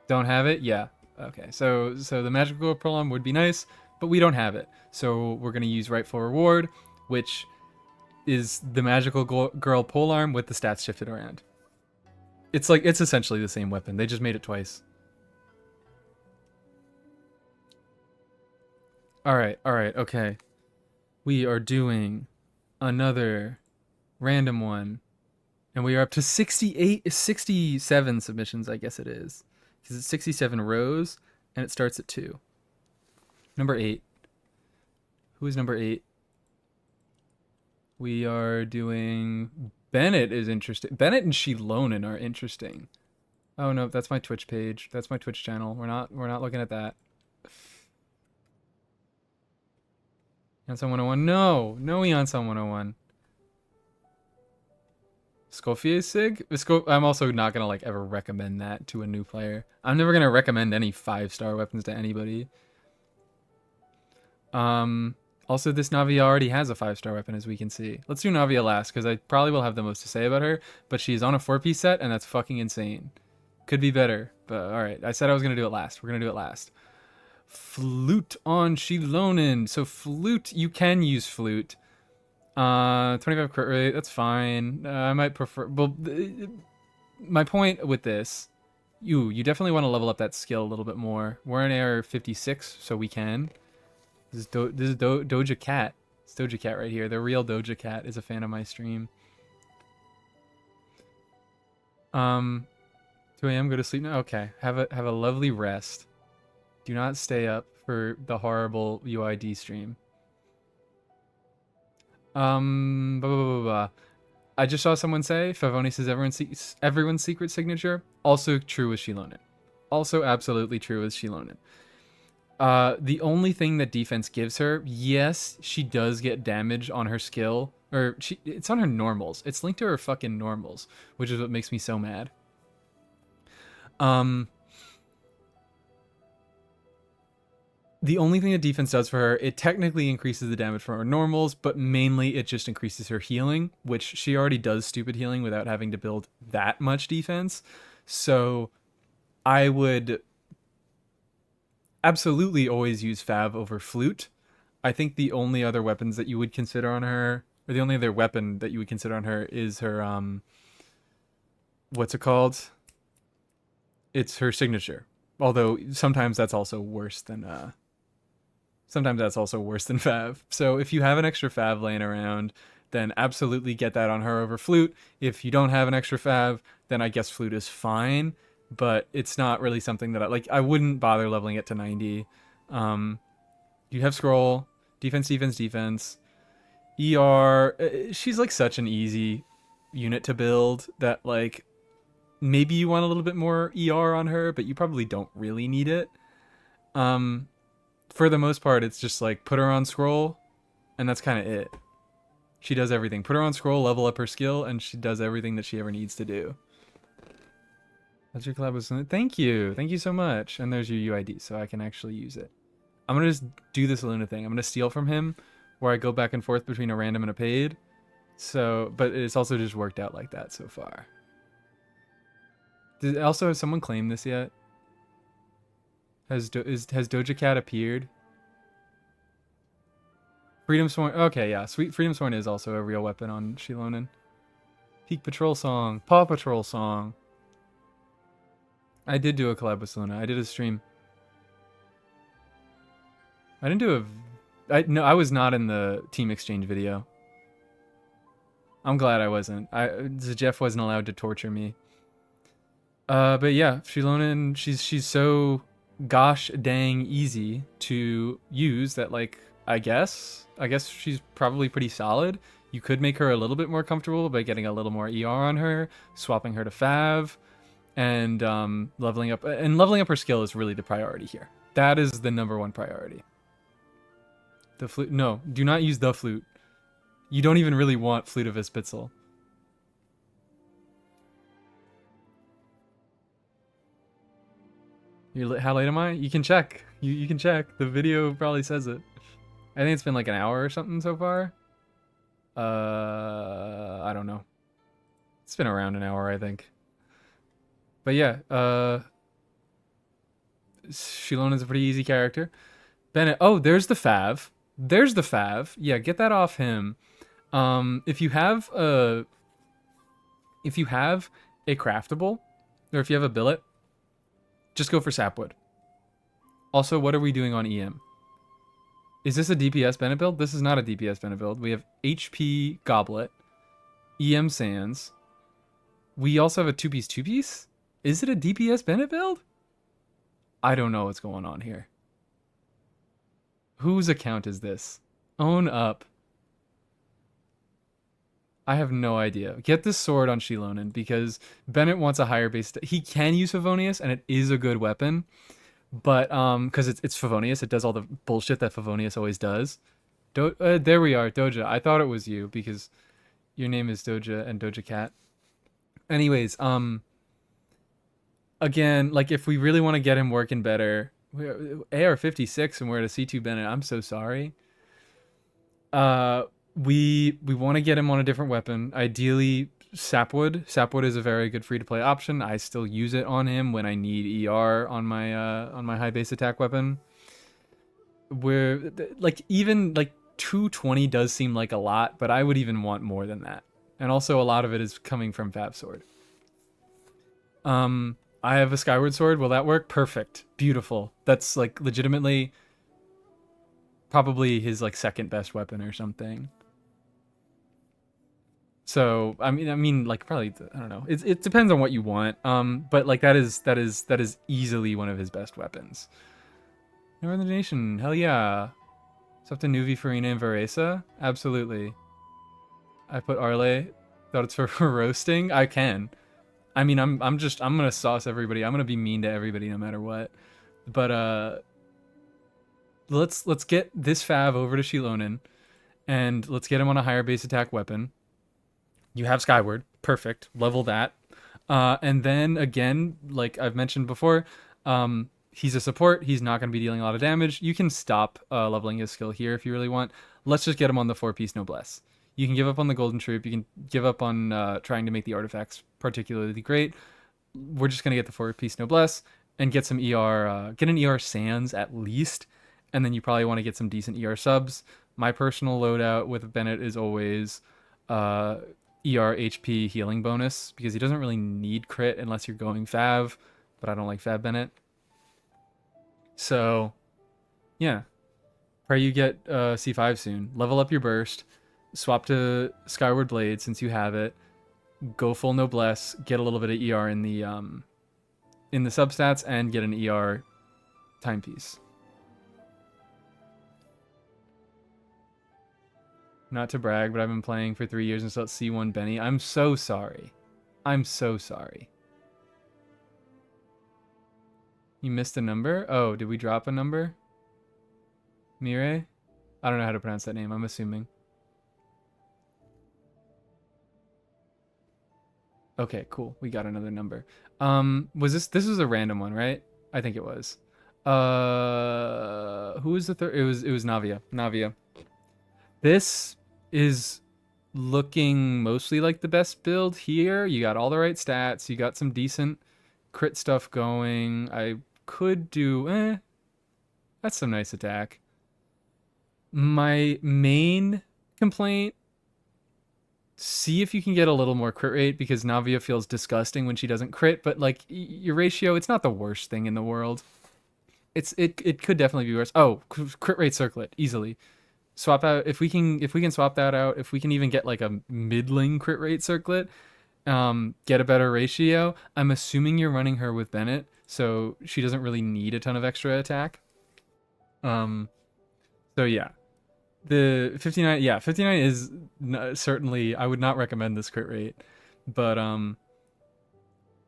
don't have it? Yeah. Okay, so the Magical Girl Polearm would be nice, but we don't have it. So we're going to use Rightful Reward, which is the Magical Girl Polearm with the stats shifted around. It's essentially the same weapon. They just made it twice. Alright, okay. We are doing another random one. And we are up to 67 submissions, I guess it is. Because it's 67 rows, and it starts at 2. Number 8. Who is number 8? We are doing... Bennett is interesting. Bennett and Shilonen are interesting. Oh no, that's my Twitch page. That's my Twitch channel. We're not looking at that. Eonson 101. No Eonson 101. Scofier Sig? I'm also not gonna ever recommend that to a new player. I'm never gonna recommend any 5-star weapons to anybody. Also, this Navia already has a 5-star weapon, as we can see. Let's do Navia last, because I probably will have the most to say about her, but she's on a 4-piece set, and that's fucking insane. Could be better, but alright. I said I was going to do it last. We're going to do it last. Flute on Shilonen. So flute, you can use flute. 25 crit rate, that's fine. I might prefer... Well, my point with this... You definitely want to level up that skill a little bit more. We're in AR 56, so we can. This is Doja Cat. It's Doja Cat right here. The real Doja Cat is a fan of my stream. 2 a.m. Go to sleep now. Okay, have a lovely rest. Do not stay up for the horrible UID stream. Blah, blah, blah, blah. I just saw someone say Favonius is everyone's secret signature. Also true with Shilonen. Also absolutely true with Shilonen. The only thing that defense gives her, yes, she does get damage on her skill. Or it's on her normals. It's linked to her fucking normals, which is what makes me so mad. The only thing that defense does for her, it technically increases the damage from her normals, but mainly it just increases her healing, which she already does stupid healing without having to build that much defense. So I would absolutely always use Fav over Flute. I think the only other weapons that you would consider on her, or the only other weapon that you would consider on her is her, what's it called? It's her signature. Although sometimes that's also worse than Fav. So if you have an extra Fav laying around, then absolutely get that on her over Flute. If you don't have an extra Fav, then I guess Flute is fine, but it's not really something that I wouldn't bother leveling it to 90. You have scroll, defense. ER, she's like such an easy unit to build that like maybe you want a little bit more ER on her, but you probably don't really need it. For the most part, it's just like put her on scroll, and that's kind of it. She does everything. Put her on scroll, level up her skill, and she does everything that she ever needs to do. That's your collab with something. Thank you so much. And there's your UID, so I can actually use it. I'm gonna just do this Luna thing. I'm gonna steal from him, where I go back and forth between a random and a paid. So, but it's also just worked out like that so far. Has someone claimed this yet? Has Doja Cat appeared? Freedom Sworn. Okay, yeah. Sweet Freedom Sworn is also a real weapon on Shilonen. Peak Patrol song. Paw Patrol song. I did do a collab with Luna. I did a stream. I didn't do a... No, I was not in the Team Exchange video. I'm glad I wasn't. Jeff wasn't allowed to torture me. But yeah, Shilonen, she's so gosh dang easy to use that, like, I guess she's probably pretty solid. You could make her a little bit more comfortable by getting a little more ER on her, swapping her to Fav, and leveling up. And leveling up her skill is really the priority here. That is the #1 priority. The flute. No, do not use the flute. You don't even really want Flute of Ispitzel. How late am I? You can check. You can check. The video probably says it. I think it's been like an hour or something so far. I don't know. It's been around an hour, I think. But yeah, Shilonen's a pretty easy character. Bennett. Oh, there's the Fav. There's the Fav. Yeah, get that off him. If you have a craftable, or if you have a billet, just go for Sapwood. Also, what are we doing on EM? Is this a DPS Bennett build? This is not a DPS Bennett build. We have HP Goblet, EM Sands. We also have a 2-piece. Is it a DPS Bennett build? I don't know what's going on here. Whose account is this? Own up. I have no idea. Get this sword on Shilonen because Bennett wants a higher base. He can use Favonius, and it is a good weapon. But because it's Favonius, it does all the bullshit that Favonius always does. There we are, Doja. I thought it was you because your name is Doja and Doja Cat. Anyways, again, like if we really want to get him working better, we're AR-56 and we're at a C2 Bennett. I'm so sorry. We want to get him on a different weapon. Ideally, Sapwood. Sapwood is a very good free-to-play option. I still use it on him when I need ER on my high base attack weapon. Where like even like 220 does seem like a lot, but I would even want more than that. And also a lot of it is coming from Fab Sword. I have a Skyward Sword. Will that work? Perfect. Beautiful. That's like legitimately probably his like second best weapon or something. So I mean like probably I don't know. It depends on what you want. But like that is easily one of his best weapons. Northern Nation, hell yeah. It's up to Nuvi, Farina, and Varesa? Absolutely. I put Arle. Thought it's for roasting? I can. I mean, I'm gonna sauce everybody. I'm gonna be mean to everybody no matter what. But let's get this Fav over to Shilonen, and let's get him on a higher base attack weapon. You have Skyward, perfect. Level that, and then again, like I've mentioned before, he's a support. He's not gonna be dealing a lot of damage. You can stop leveling his skill here if you really want. Let's just get him on the 4-piece Noblesse. You can give up on the Golden Troop. You can give up on trying to make the artifacts particularly great. We're just going to get the 4-piece Noblesse and get some ER, get an ER Sans at least. And then you probably want to get some decent ER subs. My personal loadout with Bennett is always ER HP healing bonus because he doesn't really need crit unless you're going Fav, but I don't like Fab Bennett. So, yeah. Pray you get C5 soon. Level up your burst. Swap to Skyward Blade since you have it. Go full Noblesse. Get a little bit of ER in the substats and get an ER timepiece. Not to brag, but I've been playing for 3 years and still at C1 Benny. I'm so sorry. I'm so sorry. You missed a number? Oh, did we drop a number? Mire? I don't know how to pronounce that name. I'm assuming. Okay, cool. We got another number. Was this was a random one, right? I think it was. Who was the third? It was Navia. Navia. This is looking mostly like the best build here. You got all the right stats. You got some decent crit stuff going. I could do that's some nice attack. My main complaint, see if you can get a little more crit rate because Navia feels disgusting when she doesn't crit, but like your ratio, it's not the worst thing in the world. It could definitely be worse. Oh, crit rate circlet easily. Swap out if we can swap that out, if we can even get like a middling crit rate circlet, get a better ratio. I'm assuming you're running her with Bennett, so she doesn't really need a ton of extra attack. So yeah. The 59, yeah, 59 is certainly, I would not recommend this crit rate, but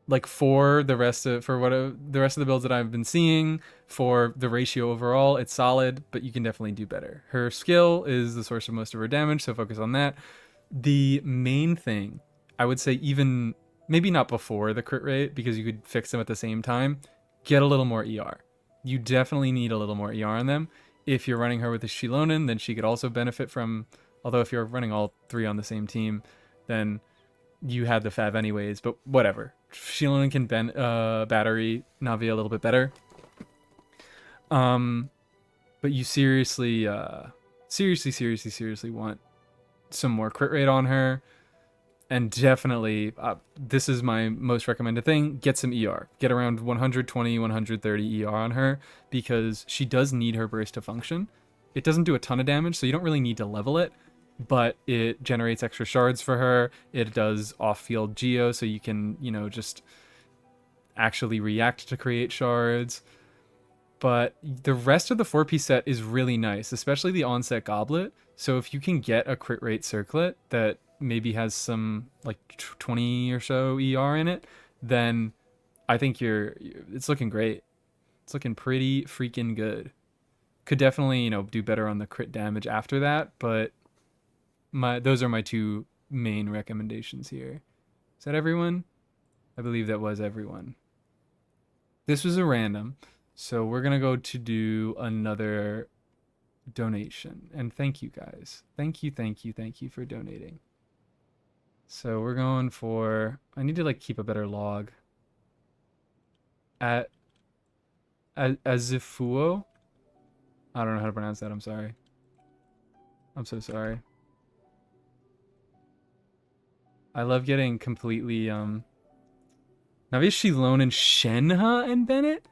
like for the rest of the builds that I've been seeing, for the ratio overall, it's solid, but you can definitely do better. Her skill is the source of most of her damage, so focus on that. The main thing, I would say, even maybe not before the crit rate because you could fix them at the same time, get a little more ER. You definitely need a little more ER on them. If you're running her with a Shilonen, then she could also benefit from, although if you're running all three on the same team, then you had the Fav anyways, but whatever. Shilonen can battery Navi a little bit better. But you seriously want some more crit rate on her. And definitely, this is my most recommended thing, get some ER. Get around 120, 130 ER on her, because she does need her burst to function. It doesn't do a ton of damage, so you don't really need to level it, but it generates extra shards for her. It does off-field geo, so you can, just actually react to create shards. But the rest of the 4-piece set is really nice, especially the onset goblet. So if you can get a crit rate circlet that maybe has some like 20 or so ER in it, then I think it's looking great. It's looking pretty freaking good. Could definitely, do better on the crit damage after that, but those are my two main recommendations here. Is that everyone? I believe that was everyone. This was a random. So we're gonna go to do another donation. And thank you guys. Thank you for donating. So we're going for, I need to like keep a better log. At Azifuo? I don't know how to pronounce that, I'm sorry. I'm so sorry. I love getting completely, Navi Shilon and Shenha and Bennett?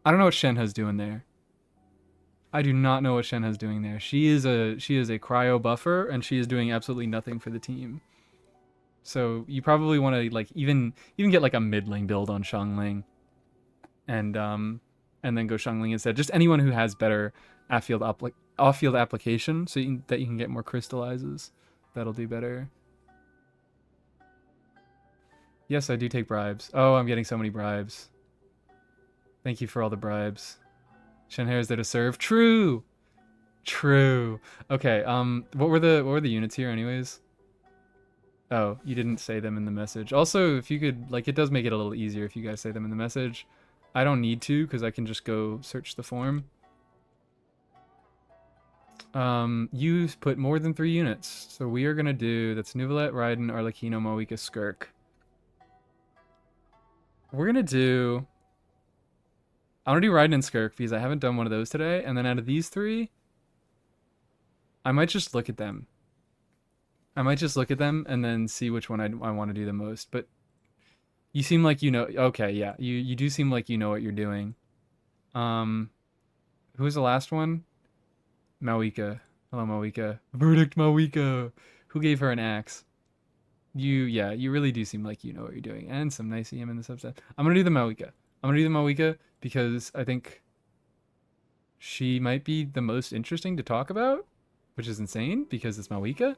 I don't know what Shenha's doing there. I do not know what Shenha's doing there. She is a cryo buffer, and she is doing absolutely nothing for the team. So you probably want to like even get like a mid lane build on Xiangling, and then go Xiangling instead. Just anyone who has better off-field application, so that you can get more crystallizes. That'll do better. Yes, I do take bribes. Oh, I'm getting so many bribes. Thank you for all the bribes. Shenhe is there to serve. True. True. Okay. What were the units here, anyways? Oh, you didn't say them in the message. Also, if you could, like, it does make it a little easier if you guys say them in the message. I don't need to, because I can just go search the form. You put more than 3 units. So we are going to do, that's Nuvalet, Raiden, Arlecchino, Moika, Skirk. We're going to do, I want to do Raiden and Skirk, because I haven't done one of those today. And then out of these 3, I might just look at them. And then see which one I want to do the most. But you seem like you know. Okay, yeah. You do seem like you know what you're doing. Who was the last one? Mawika. Hello, Mawika. Verdict, Mawika. Who gave her an axe? You really do seem like you know what you're doing. And some nice EM in the subset. I'm going to do the Mawika. Because I think she might be the most interesting to talk about. Which is insane, because it's Mawika.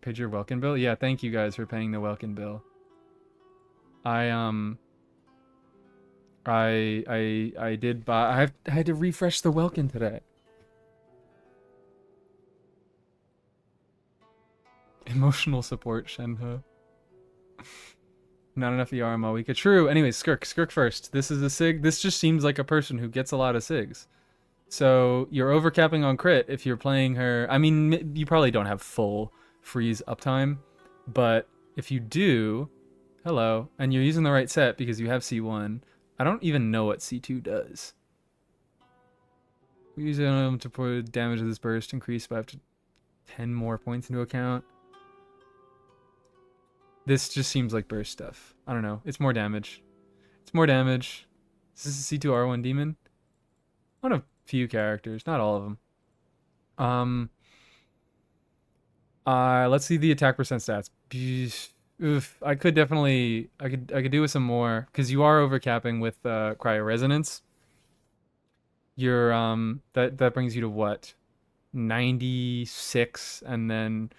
Paid your Welkin bill? Yeah, thank you guys for paying the Welkin bill. I did buy, I had to refresh the Welkin today. Emotional support, Shenhe. Not enough ER on Mawika. True. Anyways, Skirk first. This is a sig. This just seems like a person who gets a lot of sigs. So you're overcapping on crit if you're playing her. I mean, you probably don't have full freeze uptime, but if you do, hello, and you're using the right set because you have C1, I don't even know what C2 does. We use it to put damage of this burst increased by up to 10 more points into account. This just seems like burst stuff. I don't know. It's more damage. It's more damage. Is this a C2R1 demon? One of few characters, not all of them. Let's see the attack percent stats. Oof, I could definitely, I could do with some more, because you are overcapping with cryo resonance. You're that brings you to what, 96, and then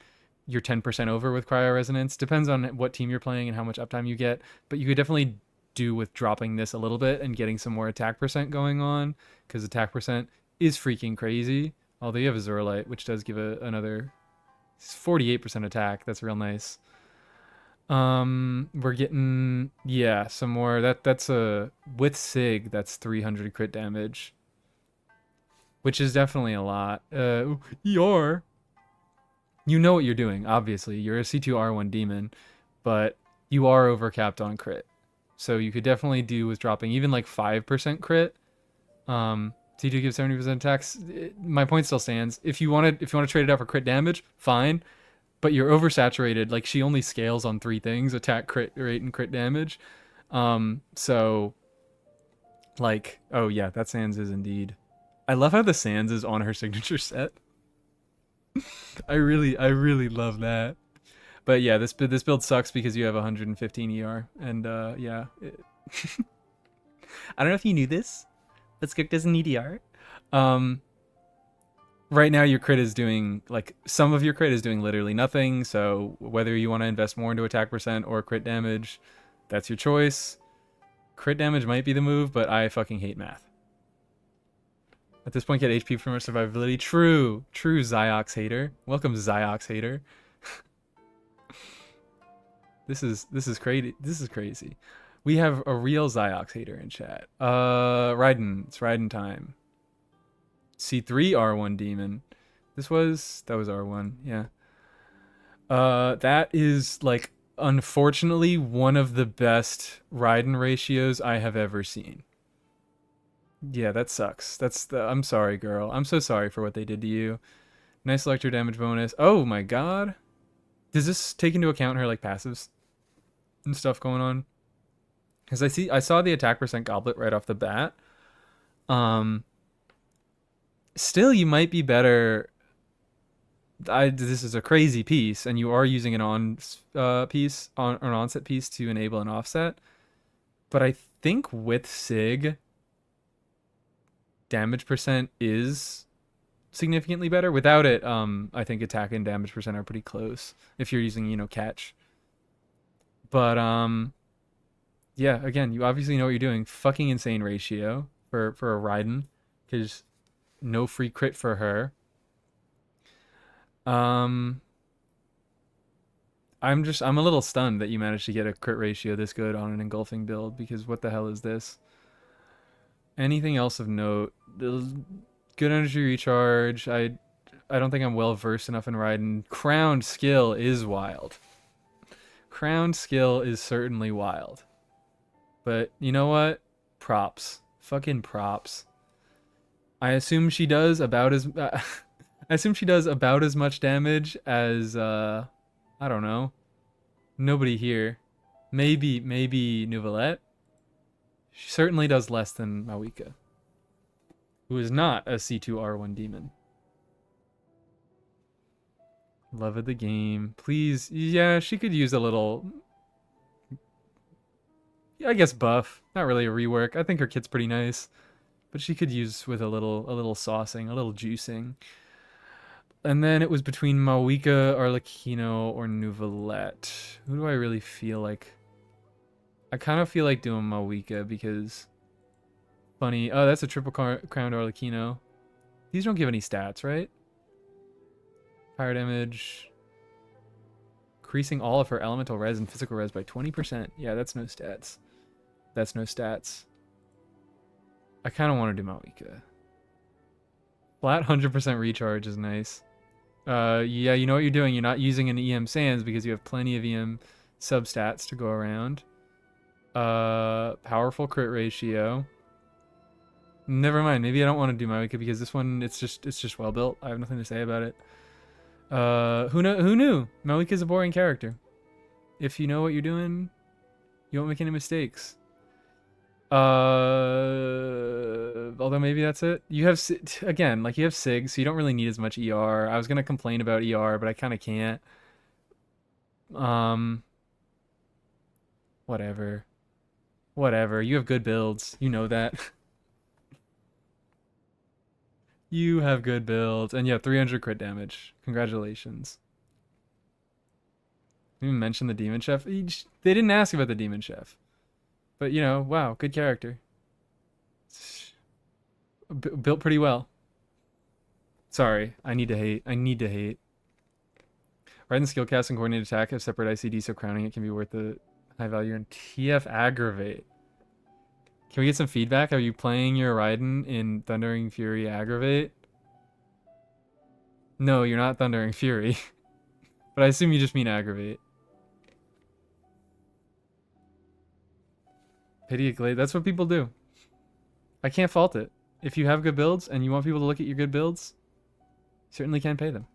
you're 10% over with cryo resonance. Depends on what team you're playing and how much uptime you get, but you could definitely do with dropping this a little bit and getting some more attack percent going on, because attack percent is freaking crazy. Although you have a Zorlite, which does give another 48% attack. That's real nice. We're getting, yeah, some more. That's a, with Sig, that's 300 crit damage, which is definitely a lot. ER. You know what you're doing, obviously. You're a C2R1 demon, but you are overcapped on crit. So you could definitely do with dropping even like 5% crit. C2 gives 70% attacks. My point still stands. If you want to trade it out for crit damage, fine. But you're oversaturated. Like, she only scales on 3 things: attack, crit rate, and crit damage. So, like, oh yeah, that Sans is indeed. I love how the Sans is on her signature set. I really love that. But yeah, this build sucks because you have 115 ER, and yeah. I don't know if you knew this, but Skirk doesn't need ER. Right now your crit is doing, like, some of your crit is doing literally nothing, so whether you want to invest more into attack percent or crit damage, that's your choice. Crit damage might be the move, but I fucking hate math. At this point, get HP from our survivability. True Ziox hater. Welcome, Ziox hater. This is crazy. This is crazy. We have a real Ziox hater in chat. Raiden. It's Raiden time. C3 R1 demon. That was R1, yeah. That is, like, unfortunately, one of the best Raiden ratios I have ever seen. Yeah, that sucks. I'm sorry, girl. I'm so sorry for what they did to you. Nice electro damage bonus. Oh my god. Does this take into account her, like, passives and stuff going on? Because I saw the attack percent goblet right off the bat. Still, you might be better. This is a crazy piece, and you are using an an onset piece to enable an offset. But I think with Sig, damage percent is significantly better. Without it, I think attack and damage percent are pretty close if you're using, catch. But yeah, again, you obviously know what you're doing. Fucking insane ratio for a Raiden, because no free crit for her. I'm a little stunned that you managed to get a crit ratio this good on an engulfing build, because what the hell is this? Anything else of note? Good energy recharge. I don't think I'm well versed enough in Raiden. Crowned skill is wild. Crowned skill is certainly wild. But you know what? Props. Fucking props. I assume she does about as much damage as I don't know. Nobody here. Maybe Nouvellette. She certainly does less than Mawika, who is not a C2R1 demon. Love of the game. Please, yeah, she could use a little, I guess, buff. Not really a rework. I think her kit's pretty nice, but she could use with a little saucing, a little juicing. And then it was between Mawika, Arlecchino, or Nouvellette. Who do I really feel like? I kind of feel like doing Mawika because... Funny. Oh, that's a triple crowned Arlecchino. These don't give any stats, right? Fire damage. Increasing all of her elemental res and physical res by 20%. Yeah, that's no stats. That's no stats. I kind of want to do Mawika. Flat 100% recharge is nice. Yeah, you know what you're doing. You're not using an EM Sands because you have plenty of EM substats to go around. Powerful crit ratio. Never mind. Maybe I don't want to do Mawika because this one, it's just well built. I have nothing to say about it. Who knew? Mawika's a boring character. If you know what you're doing, you won't make any mistakes. Although maybe that's it. You have, again, like, you have Sig, so you don't really need as much ER. I was gonna complain about ER, but I kind of can't. Whatever. You have good builds. You know that. You have good builds. And yeah, 300 crit damage. Congratulations. You even mentioned the Demon Chef. They didn't ask about the Demon Chef. But, wow, good character. Built pretty well. Sorry, I need to hate. Right in skill cast and coordinated attack have separate ICD, so crowning it can be worth the high value. And TF Aggravate. Can we get some feedback? Are you playing your Raiden in Thundering Fury Aggravate? No, you're not Thundering Fury. But I assume you just mean Aggravate. Pity Glade. That's what people do. I can't fault it. If you have good builds and you want people to look at your good builds, you certainly can pay them.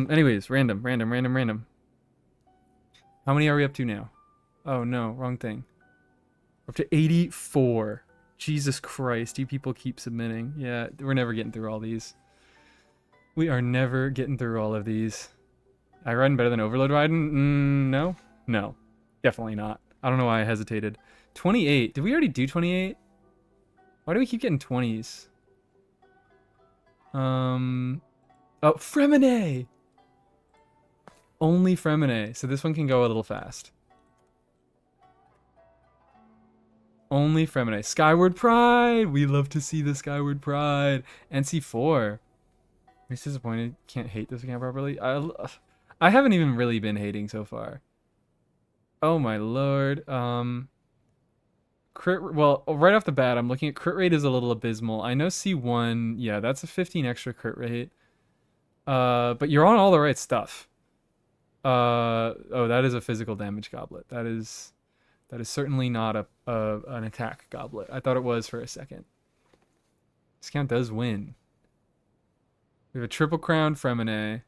Anyways, random. How many are we up to now? Oh no, wrong thing. We're up to 84. Jesus Christ, you people keep submitting. Yeah, we're never getting through all these. We are never getting through all of these. I Raiden better than Overload Raiden? No. No. Definitely not. I don't know why I hesitated. 28. Did we already do 28? Why do we keep getting 20s? Oh, Fremine! Only Fremine. So this one can go a little fast. Only Fremine. Skyward Pride! We love to see the Skyward Pride. NC4. I'm just disappointed. Can't hate this account properly. I haven't even really been hating so far. Oh my lord. Well, right off the bat, I'm looking at crit rate is a little abysmal. I know C1, yeah, that's a 15 extra crit rate. But you're on all the right stuff. Oh, that is a physical damage goblet. That is certainly not an attack goblet. I thought it was for a second. This count does win. We have a triple crown Fremine.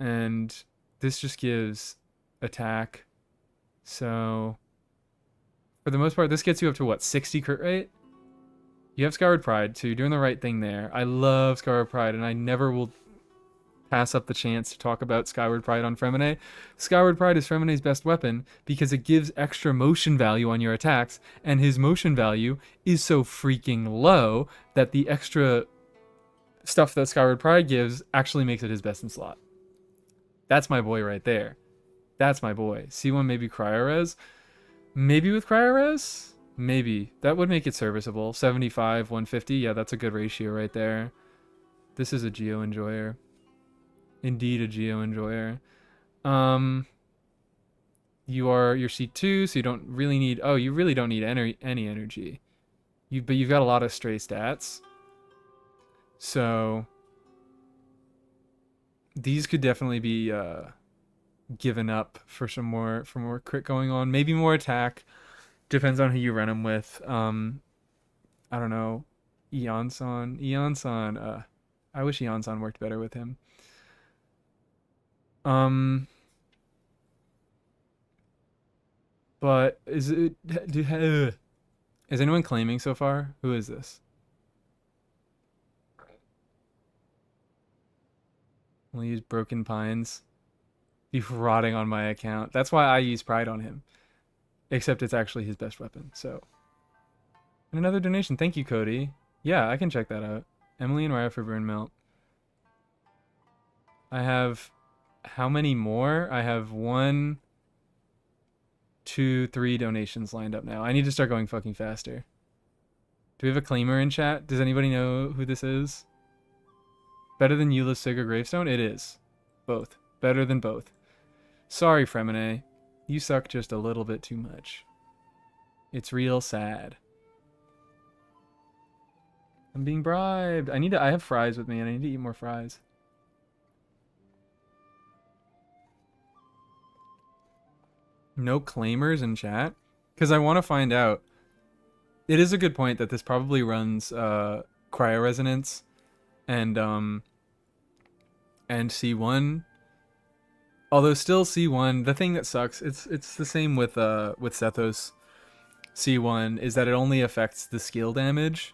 And this just gives attack. So for the most part, this gets you up to what, 60 crit rate? You have Skyward Pride, so you're doing the right thing there. I love Skyward Pride, and I never will pass up the chance to talk about Skyward Pride on Fremine. Skyward Pride is Fremine's best weapon because it gives extra motion value on your attacks, and his motion value is so freaking low that the extra stuff that Skyward Pride gives actually makes it his best in slot. That's my boy right there. That's my boy. C1 maybe Cryo-Res. Maybe with Cryo-Res? Maybe. That would make it serviceable. 75, 150. Yeah, that's a good ratio right there. This is a Geo Enjoyer. Indeed a Geo Enjoyer. You're C2, so you don't really need... Oh, you really don't need any energy. But you've got a lot of stray stats. So... These could definitely be given up for more crit going on. Maybe more attack. Depends on who you run them with. I don't know. Eonson. I wish Eonson worked better with him. But is anyone claiming so far? Who is this? We'll use Broken Pines. Be rotting on my account. That's why I use Pride on him. Except it's actually his best weapon, so. And another donation. Thank you, Cody. Yeah, I can check that out. Emily and Raya for Burn Melt. I have... How many more? I have 1, 2, 3 donations lined up now. I need to start going fucking faster. Do we have a claimer in chat? Does anybody know who this is? Better than Eula's Sigurd Gravestone? It is. Both. Better than both. Sorry, Fremine. You suck just a little bit too much. It's real sad. I'm being bribed. I have fries with me and I need to eat more fries. No claimers in chat? Because I want to find out. It is a good point that this probably runs Cryo Resonance and C1. Although still C1, the thing that sucks, it's the same with Sethos C1, is that it only affects the skill damage.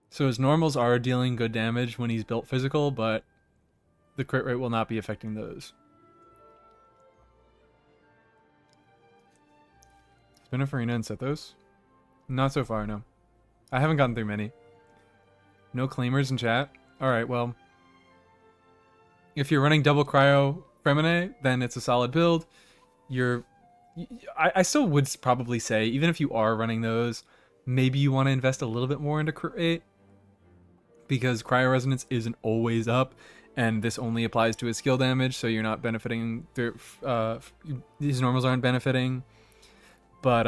So his normals are dealing good damage when he's built physical, but the crit rate will not be affecting those. Spin a Farina and Sethos? Not so far, no. I haven't gotten through many. No claimers in chat? Alright, well. If you're running double cryo Fremine, then it's a solid build. I still would probably say, even if you are running those, maybe you want to invest a little bit more into crit rate. Because cryo resonance isn't always up, and this only applies to his skill damage, so you're not benefiting through these normals aren't benefiting. But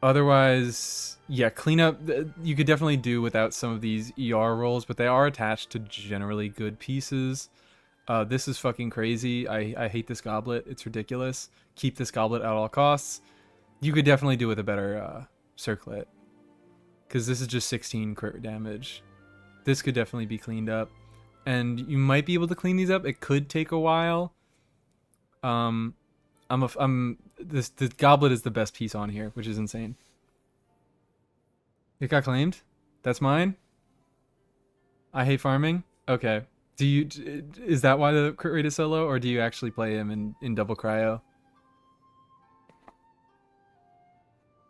otherwise, yeah, cleanup you could definitely do without some of these ER rolls, but they are attached to generally good pieces. This is fucking crazy. I hate this goblet. It's ridiculous. Keep this goblet at all costs. You could definitely do with a better circlet, because this is just 16 crit damage. This could definitely be cleaned up, and you might be able to clean these up. It could take a while. The goblet is the best piece on here, which is insane. It got claimed? That's mine? I hate farming? Okay. Is that why the crit rate is so low, or do you actually play him in double cryo?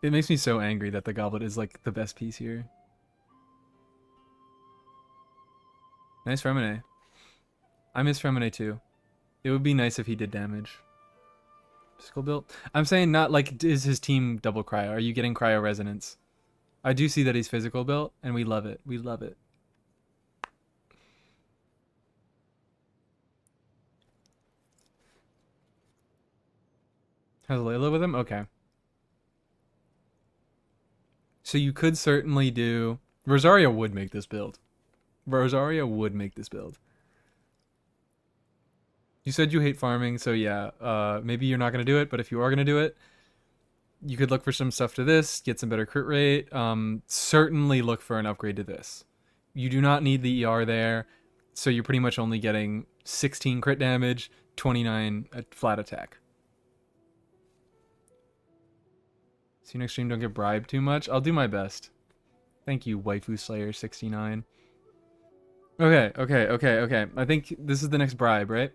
It makes me so angry that the goblet is like the best piece here. Nice Fremine. I miss Fremine too. It would be nice if he did damage. Physical build? I'm saying not like, is his team double cryo? Are you getting cryo resonance? I do see that he's physical built, and we love it. We love it. Has Layla with him? Okay. So you could certainly do... Rosaria would make this build. Rosaria would make this build. You said you hate farming, so yeah, maybe you're not going to do it, but if you are going to do it, you could look for some stuff to this, get some better crit rate. Certainly look for an upgrade to this. You do not need the ER there, so you're pretty much only getting 16 crit damage, 29 at flat attack. See you next stream, don't get bribed too much. I'll do my best. Thank you, Waifu Slayer 69. Okay. I think this is the next bribe, right?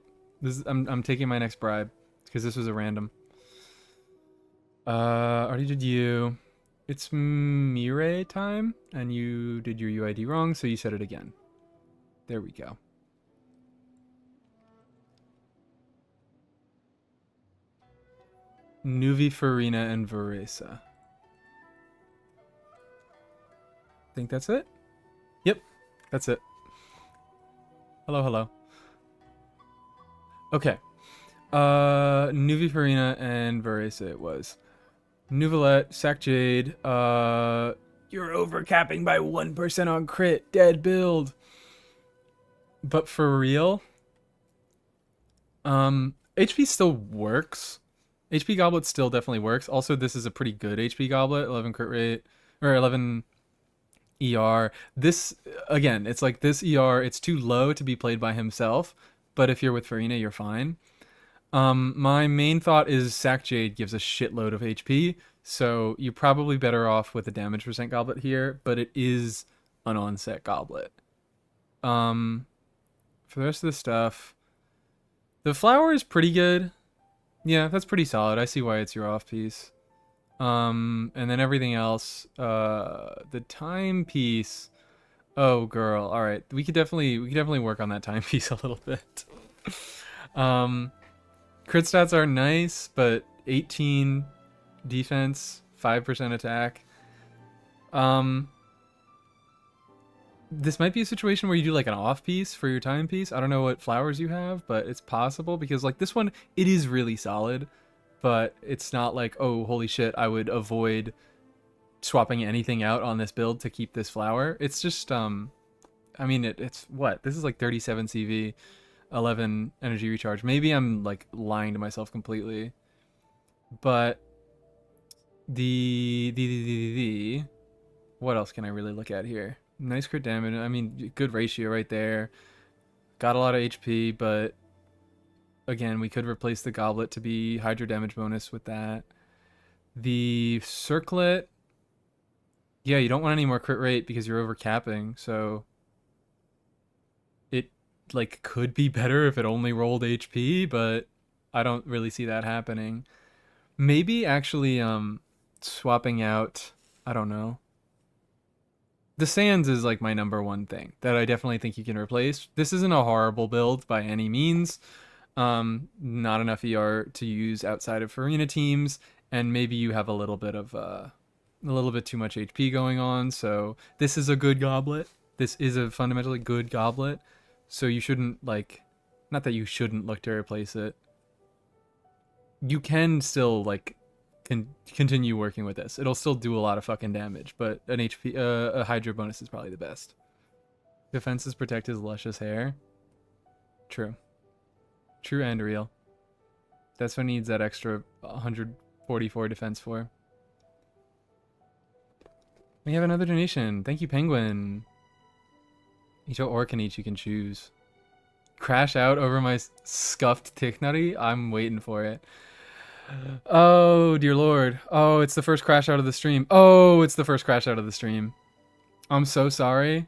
I'm taking my next bribe because this was a random. Already did you. It's Mirai time, and you did your UID wrong, so you said it again. There we go. Nuvi, Farina, and Varesa. Think that's it? Yep, that's it. Hello. Okay. Nuvi, Farina, and Varesa it was. Nuvolette, Sack Jade, you're overcapping by 1% on crit. Dead build. But for real, HP still works. HP Goblet still definitely works. Also, this is a pretty good HP Goblet. 11 crit rate, or 11 ER. This, again, it's like this ER, it's too low to be played by himself. But if you're with Farina, you're fine. My main thought is Sack Jade gives a shitload of HP, so you're probably better off with a damage percent goblet here, but it is an onset goblet. For the rest of the stuff, the flower is pretty good. Yeah, that's pretty solid. I see why it's your off piece. And then everything else, the timepiece. Oh, girl. All right, we could definitely work on that timepiece a little bit. Crit stats are nice, but 18 defense, 5% attack. This might be a situation where you do like an off piece for your timepiece. I don't know what flowers you have, but it's possible because like this one, it is really solid, but it's not like, oh, holy shit, I would avoid swapping anything out on this build to keep this flower. It's just, I mean, it's what? This is like 37 CV. 11 energy recharge. Maybe I'm like lying to myself completely, but the what else can I really look at here? Nice crit damage. I mean, good ratio right there. Got a lot of HP, but again, we could replace the goblet to be hydro damage bonus with that. The circlet, yeah, you don't want any more crit rate because you're over capping, so like could be better if it only rolled HP, but I don't really see that happening. Maybe actually swapping out, I don't know. The sands is like my number one thing that I definitely think you can replace. This isn't a horrible build by any means. Not enough ER to use outside of Farina teams, and maybe you have a little bit of a little bit too much HP going on, so this is a good goblet. This is a fundamentally good goblet. So you shouldn't, like, not that you shouldn't look to replace it. You can still, like, continue working with this. It'll still do a lot of fucking damage, but an HP, a Hydra bonus is probably the best. Defenses protect his luscious hair. True. True and real. That's what needs that extra 144 defense for. We have another donation. Thank you, Penguin. Icho or Kanich you can choose. Crash out over my scuffed Tiknari? I'm waiting for it. Oh, dear lord. Oh, it's the first crash out of the stream. Oh, it's the first crash out of the stream. I'm so sorry.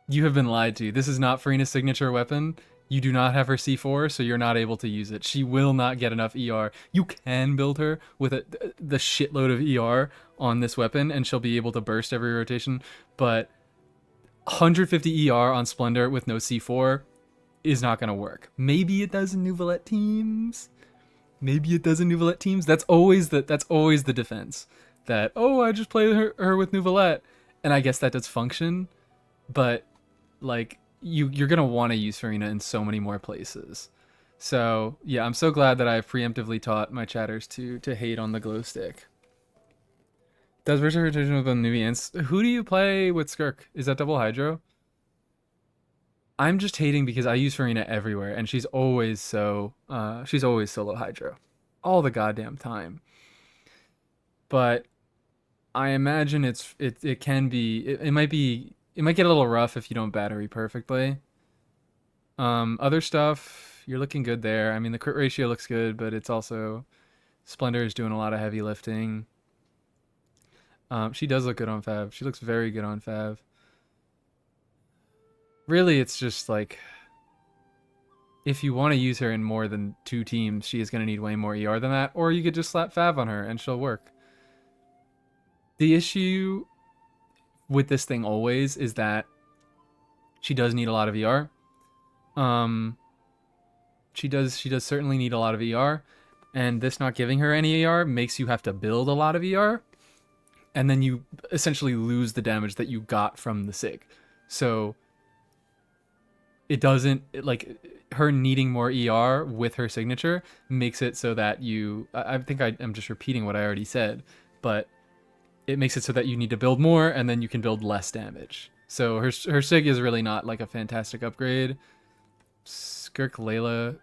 You have been lied to. This is not Farina's signature weapon. You do not have her C4, so you're not able to use it. She will not get enough ER. You can build her with the shitload of ER on this weapon, and she'll be able to burst every rotation, but 150 ER on Splendor with no C4 is not going to work. Maybe it does in Nouvelette teams. That's always the defense. That, oh, I just play her with Nouvelette, and I guess that does function, but like you're going to want to use Farina in so many more places. So yeah, I'm so glad that I've preemptively taught my chatters to hate on the glow stick. Does versus rotation with Nubians? Who do you play with Skirk? Is that double hydro? I'm just hating because I use Farina everywhere, and she's always solo hydro, all the goddamn time. But I imagine it can be it might get a little rough if you don't battery perfectly. Other stuff, you're looking good there. I mean, the crit ratio looks good, but it's also Splendor is doing a lot of heavy lifting. She does look good on Fav. She looks very good on Fav. Really, it's just like, if you want to use her in more than 2 teams, she is going to need way more ER than that, or you could just slap Fav on her and she'll work. The issue with this thing always is that she does need a lot of ER. She does certainly need a lot of ER, and this not giving her any ER makes you have to build a lot of ER, and then you essentially lose the damage that you got from the SIG. So it doesn't, like, her needing more ER with her signature makes it so that you, I think I'm just repeating what I already said, but it makes it so that you need to build more and then you can build less damage. So her SIG is really not like a fantastic upgrade. Skirk, Layla,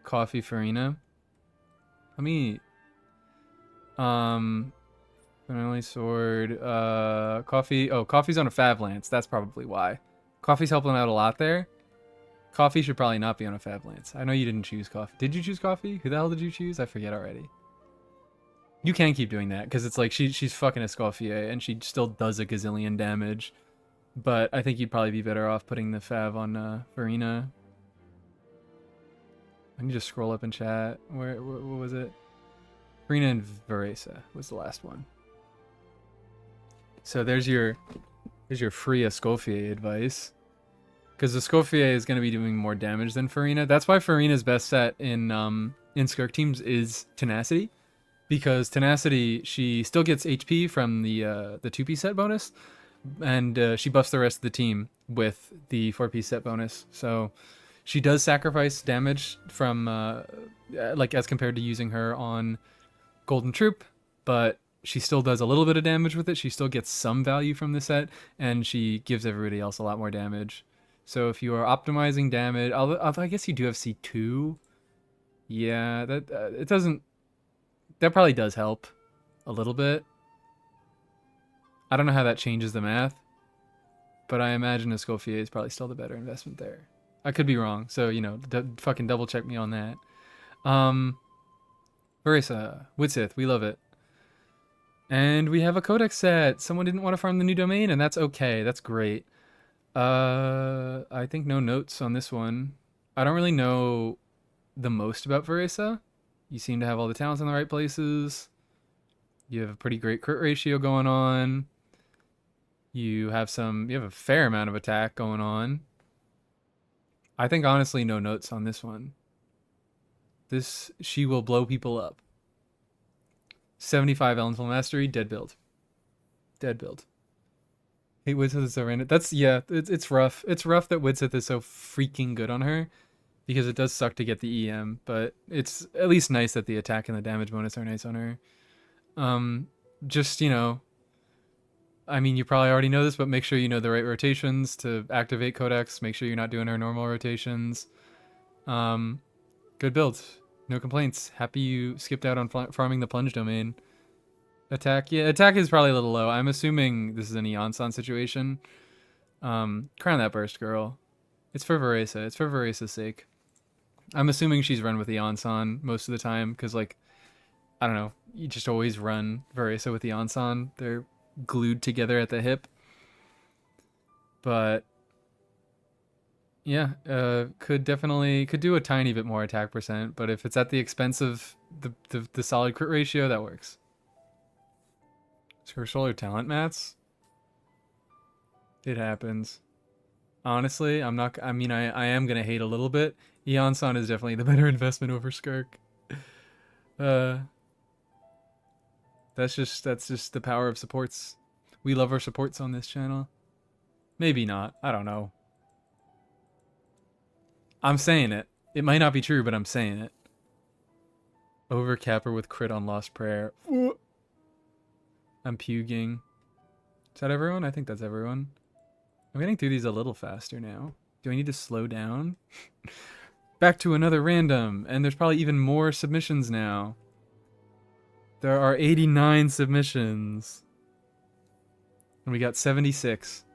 Coffee, Farina. Let me, Finale Sword, Coffee. Oh, Coffee's on a Fav Lance. That's probably why. Coffee's helping out a lot there. Coffee should probably not be on a Fav Lance. I know you didn't choose Coffee. Did you choose Coffee? Who the hell did you choose? I forget already. You can keep doing that because it's like she's fucking Escoffier and she still does a gazillion damage. But I think you'd probably be better off putting the Fav on Farina. I need to scroll up in chat. What was it? Farina and Varesa was the last one. So there's your free Escoffier advice. Because Escoffier is going to be doing more damage than Farina. That's why Farina's best set in Skirk teams is Tenacity. Because Tenacity, she still gets HP from the 2-piece set bonus. And she buffs the rest of the team with the 4-piece set bonus. So she does sacrifice damage from, like, as compared to using her on Golden Troop. But she still does a little bit of damage with it. She still gets some value from the set. And she gives everybody else a lot more damage. So if you are optimizing damage, although I guess you do have C2. Yeah, that it doesn't. That probably does help a little bit. I don't know how that changes the math, but I imagine Escoffier is probably still the better investment there. I could be wrong, so you know, fucking double check me on that. Marissa, Widsith, we love it. And we have a codex set. Someone didn't want to farm the new domain, and that's okay. That's great. I think no notes on this one. I don't really know the most about Varesa. You seem to have all the talents in the right places. You have a pretty great crit ratio going on. You have a fair amount of attack going on. I think honestly no notes on this one. She will blow people up. 75 Elemental Mastery, dead build. Dead build. Hey, Widsith is so random. It's rough. It's rough that Widsith is so freaking good on her, because it does suck to get the EM, but it's at least nice that the attack and the damage bonus are nice on her. Just, you know, I mean, you probably already know this, but make sure you know the right rotations to activate Codex. Make sure you're not doing her normal rotations. Good build. No complaints. Happy you skipped out on farming the plunge domain. Attack, yeah, attack is probably a little low. I'm assuming this is an Eonson situation. Crown that burst, girl. It's for Varesa. It's for Varesa's sake. I'm assuming she's run with Eonson most of the time, because, like, I don't know, you just always run Varesa with Eonson. They're glued together at the hip. But yeah, could do a tiny bit more attack percent, but if it's at the expense of the solid crit ratio, that works. Solar talent mats? It happens. Honestly, I am gonna hate a little bit. Eonson is definitely the better investment over Skirk. That's just the power of supports. We love our supports on this channel. Maybe not. I don't know. I'm saying it. It might not be true, but I'm saying it. Overcapper with crit on Lost Prayer. Ooh. I'm puking. Is that everyone? I think that's everyone. I'm getting through these a little faster now. Do I need to slow down? Back to another random, and there's probably even more submissions now. There are 89 submissions. And we got 76.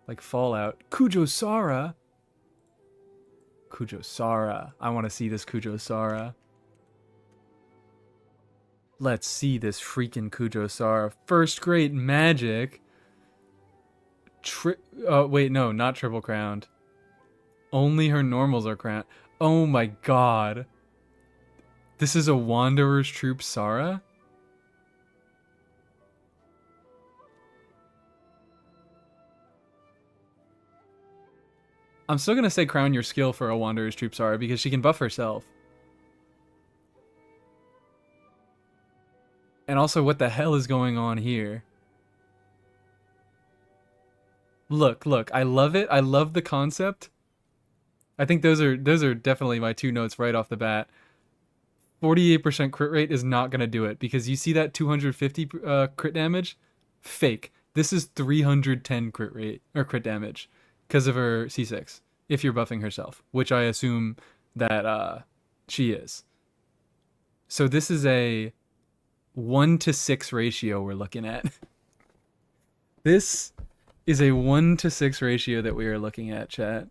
Like Fallout. Kujo Sara. Kujo Sara. I want to see this Kujo Sara. Let's see this freaking Kujo Sara. First grade magic. Oh, wait, no, not triple crowned. Only her normals are crowned. Oh my god. This is a Wanderer's Troop Sara? I'm still gonna say crown your skill for a Wanderer's Troop Sara because she can buff herself. And also, what the hell is going on here? Look, I love it. I love the concept. I think those are definitely my 2 notes right off the bat. 48% crit rate is not going to do it because you see that 250 crit damage? Fake. This is 310 crit rate or crit damage because of her C6 if you're buffing herself, which I assume that she is. So this is a 1-to-6 ratio we're looking at. This is a 1-to-6 ratio that we are looking at, chat.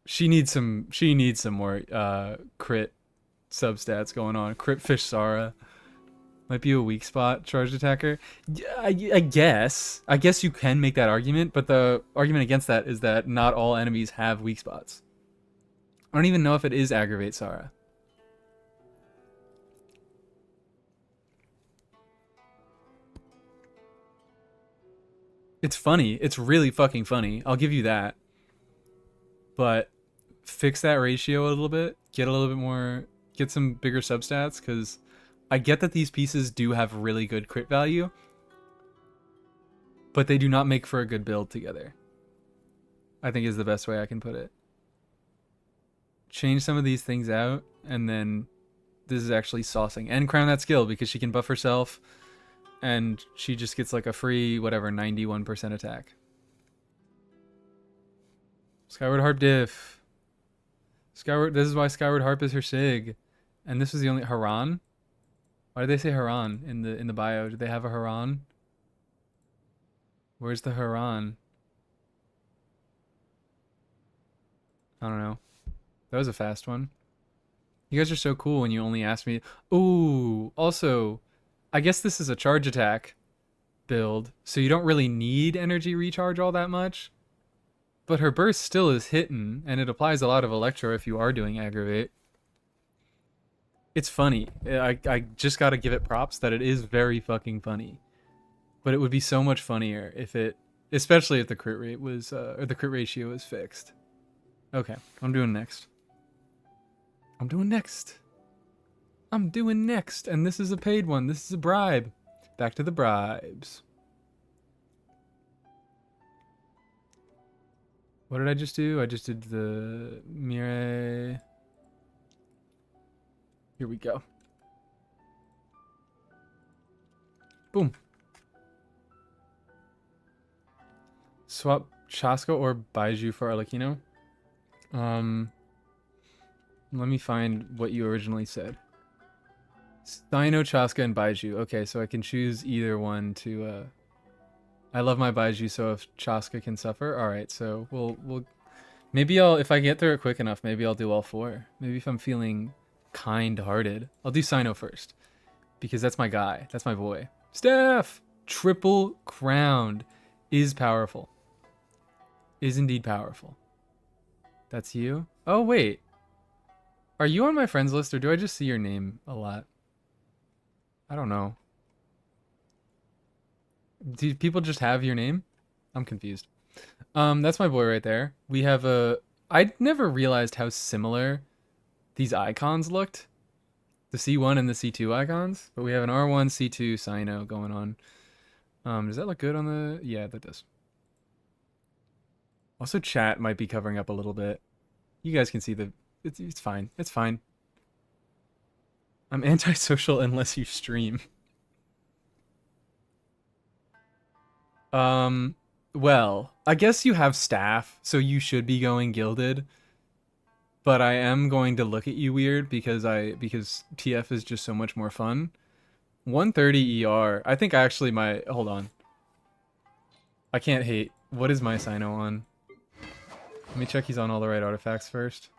She needs some more crit substats going on. Crit fish Sara might be a weak spot charged attacker. I guess you can make that argument, but the argument against that is that not all enemies have weak spots. I don't even know if it is aggravate Sara. It's funny. It's really fucking funny. I'll give you that. But fix that ratio a little bit. Get a little bit more... Get some bigger substats, because I get that these pieces do have really good crit value, but they do not make for a good build together. I think is the best way I can put it. Change some of these things out, and then this is actually saucing. And crown that skill, because she can buff herself, and she just gets like a free, whatever, 91% attack. Skyward Harp diff. This is why Skyward Harp is her sig. And this was the only Haran? Why did they say Haran in the bio? Did they have a Haran? Where's the Haran? I don't know. That was a fast one. You guys are so cool when you only ask me. Ooh, also, I guess this is a charge attack build, so you don't really need energy recharge all that much. But her burst still is hitting, and it applies a lot of electro if you are doing aggravate. It's funny. I just gotta give it props that it is very fucking funny. But it would be so much funnier if it, especially if the crit rate was, or the crit ratio was fixed. Okay, I'm doing next. I'm doing next. And this is a paid one. This is a bribe. Back to the bribes. What did I just do? I just did the Mireille. Here we go. Boom. Swap Chaska or Baiju for Arlecchino. Let me find what you originally said. Sino, Chaska, and Baiju. Okay, so I can choose either one to... I love my Baiju, so if Chaska can suffer... Alright, so we'll... Maybe I'll... If I get through it quick enough, maybe I'll do all 4. Maybe if I'm feeling kind-hearted. I'll do Sino first. Because that's my guy. That's my boy. Steph! Triple crowned is powerful. Is indeed powerful. That's you? Oh, wait. Are you on my friends list, or do I just see your name a lot? I don't know. Do people just have your name? I'm confused. That's my boy right there. We have a... I never realized how similar these icons looked. The C1 and the C2 icons. But we have an R1, C2, Sino going on. Does that look good on the... Yeah, that does. Also, chat might be covering up a little bit. You guys can see the... It's fine. It's fine. I'm antisocial unless you stream. Well, I guess you have staff, so you should be going gilded. But I am going to look at you weird because TF is just so much more fun. 130 ER. I think actually my... Hold on. I can't hate. What is my Sino on? Let me check he's on all the right artifacts first.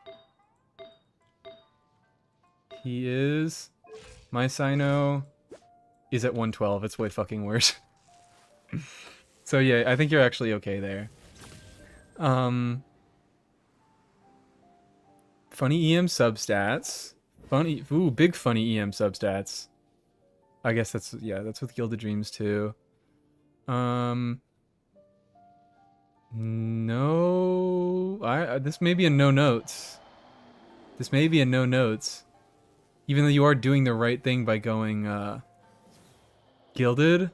He is... My Sino is at 112. It's way fucking worse. So yeah, I think you're actually okay there. Funny EM substats. Big funny EM substats. I guess that's with Gilded Dreams too. No, this may be a no notes. This may be a no notes. Even though you are doing the right thing by going gilded.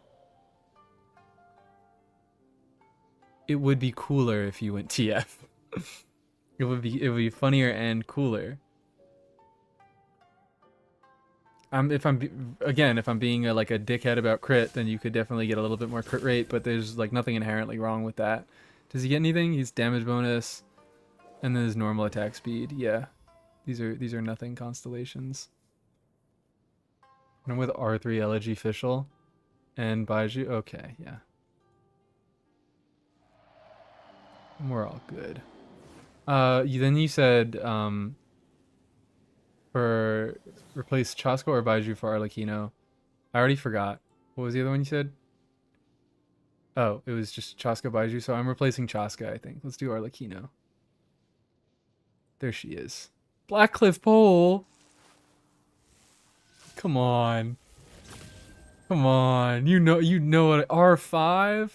It would be cooler if you went TF. It would be funnier and cooler. If I'm being like a dickhead about crit, then you could definitely get a little bit more crit rate, but there's like nothing inherently wrong with that. Does he get anything? He's damage bonus, and then his normal attack speed. Yeah, these are nothing constellations. And I'm with R3 Elegy Fischl and Baiju. Okay, yeah. We're all good. Then you said for replace Chasco or Baiju for Arlecchino. I already forgot. What was the other one you said? Oh, it was just Chasco Baiju, so I'm replacing Chaska, I think. Let's do Arlecchino. There she is. Blackcliff Pole! Come on. Come on. You know what R5?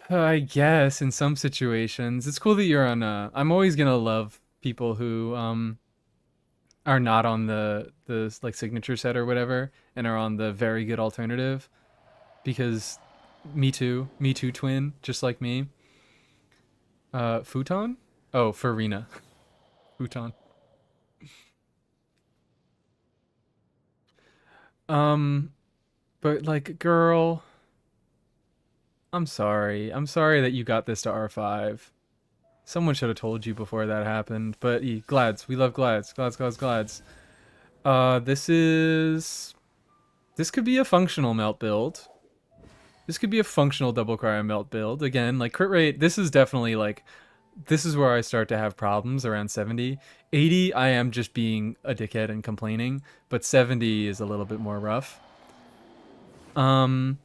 I guess in some situations. It's cool that you're on I'm always gonna love people who are not on the like signature set or whatever and are on the very good alternative, because me too twin, just like me. Futon? Oh, Farina. Futon. But like, girl, I'm sorry that you got this to R5. Someone should have told you before that happened. But Glads, we love Glads. Glads. This could be a functional melt build. This could be a functional double cryo melt build. Again, like crit rate, this is definitely like, this is where I start to have problems around 70. 80, I am just being a dickhead and complaining, but 70 is a little bit more rough. God,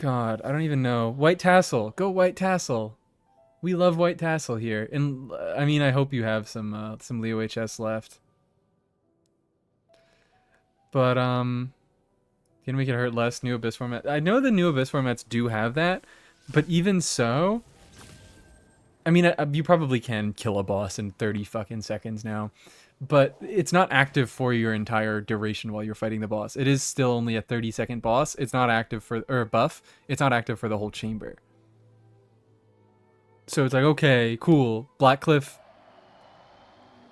I don't even know. White Tassel. Go White Tassel. We love White Tassel here. And I mean, I hope you have some Leo HS left. But can make it hurt less. New Abyss format. I know the New Abyss formats do have that, but even so, I mean, you probably can kill a boss in 30 fucking seconds now, but it's not active for your entire duration while you're fighting the boss. It is still only a 30-second boss. It's not active for, or buff. It's not active for the whole chamber. So it's like, okay, cool. Blackcliff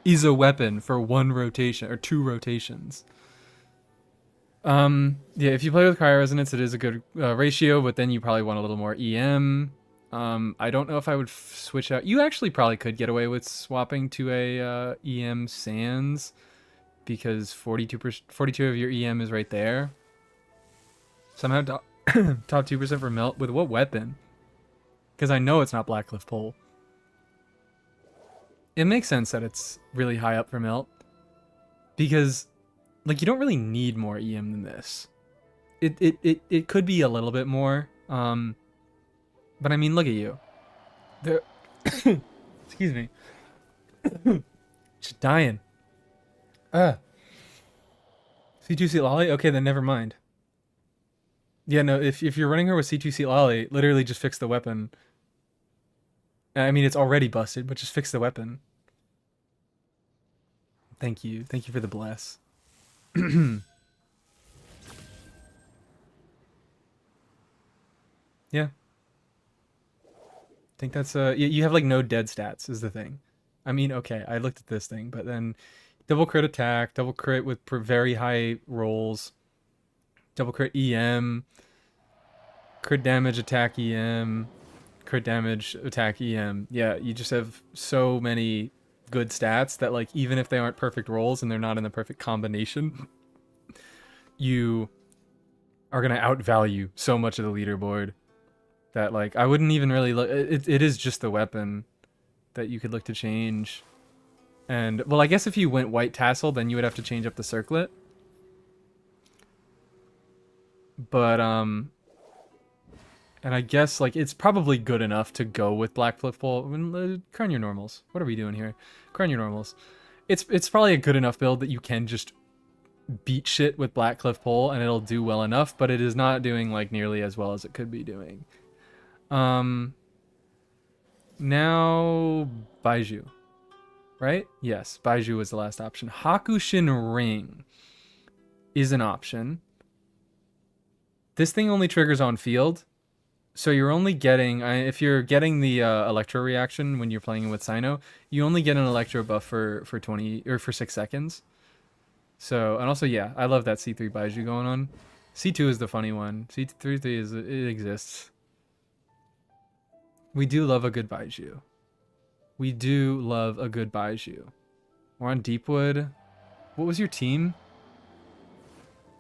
is a weapon for one rotation or 2 rotations. Yeah, if you play with Cryo Resonance, it is a good ratio, but then you probably want a little more EM. I don't know if I would switch out. You actually probably could get away with swapping to a EM Sans, because 42 of your EM is right there. Somehow top 2% for melt with what weapon? Because I know it's not Blackcliff Pole. It makes sense that it's really high up for melt, because like you don't really need more EM than this. It could be a little bit more. But I mean, look at you. There. Excuse me. Just dying. C2C Lolly? Okay, then never mind. Yeah, no, if you're running her with C2C Lolly, literally just fix the weapon. I mean, it's already busted, but just fix the weapon. Thank you. Thank you for the bless. Yeah. think that's you have like no dead stats is the thing. I mean, okay, I looked at this thing, but then double crit attack, double crit with very high rolls, double crit EM, crit damage attack EM, crit damage attack EM. Yeah, you just have so many good stats that like even if they aren't perfect rolls and they're not in the perfect combination, you are gonna outvalue so much of the leaderboard that like I wouldn't even really look. It is just the weapon that you could look to change. And well, I guess if you went white tassel, then you would have to change up the circlet. But and I guess like it's probably good enough to go with black flip pole. Crown your normals. What are we doing here? Crown your normals. It's probably a good enough build that you can just beat shit with black cliff pole and it'll do well enough, but it is not doing like nearly as well as it could be doing. Now Baiju, right? Yes, Baiju was the last option. Hakushin Ring is an option. This thing only triggers on field, so you're only getting if you're getting the electro reaction when you're playing with Sino, you only get an electro buff for 20 or for 6 seconds. So, and also yeah, I love that C3 Baiju going on. C2 is the funny one. C3 is it exists. We do love a good Baiju. We do love a good Baiju. We're on Deepwood. What was your team?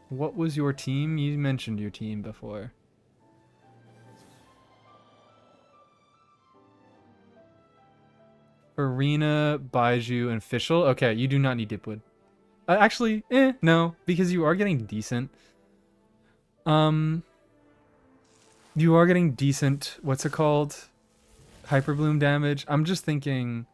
What was your team? You mentioned your team before. Arena, Baiju, and Fischl. Okay, you do not need Deepwood. Actually, no, because you are getting decent. You are getting decent, what's it called? Hyperbloom damage. I'm just thinking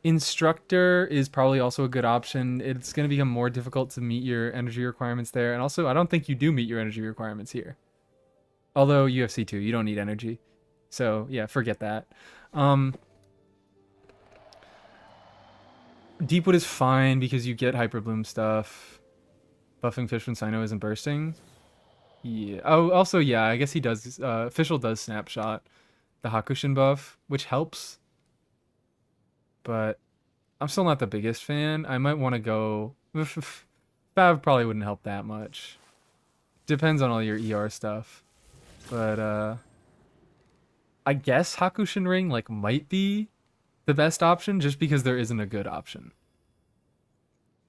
Instructor is probably also a good option. It's going to become more difficult to meet your energy requirements there. And also, I don't think you do meet your energy requirements here. Although UFC 2, you don't need energy. So, yeah, forget that. Deepwood is fine because you get Hyperbloom stuff. Buffing Fish when Sino isn't bursting. Yeah. Oh, also, yeah, I guess he does. Fischl does Snapshot the Hakushin buff, which helps. But I'm still not the biggest fan. I might want to go... Fav probably wouldn't help that much. Depends on all your ER stuff. But, I guess Hakushin Ring, like, might be the best option just because there isn't a good option.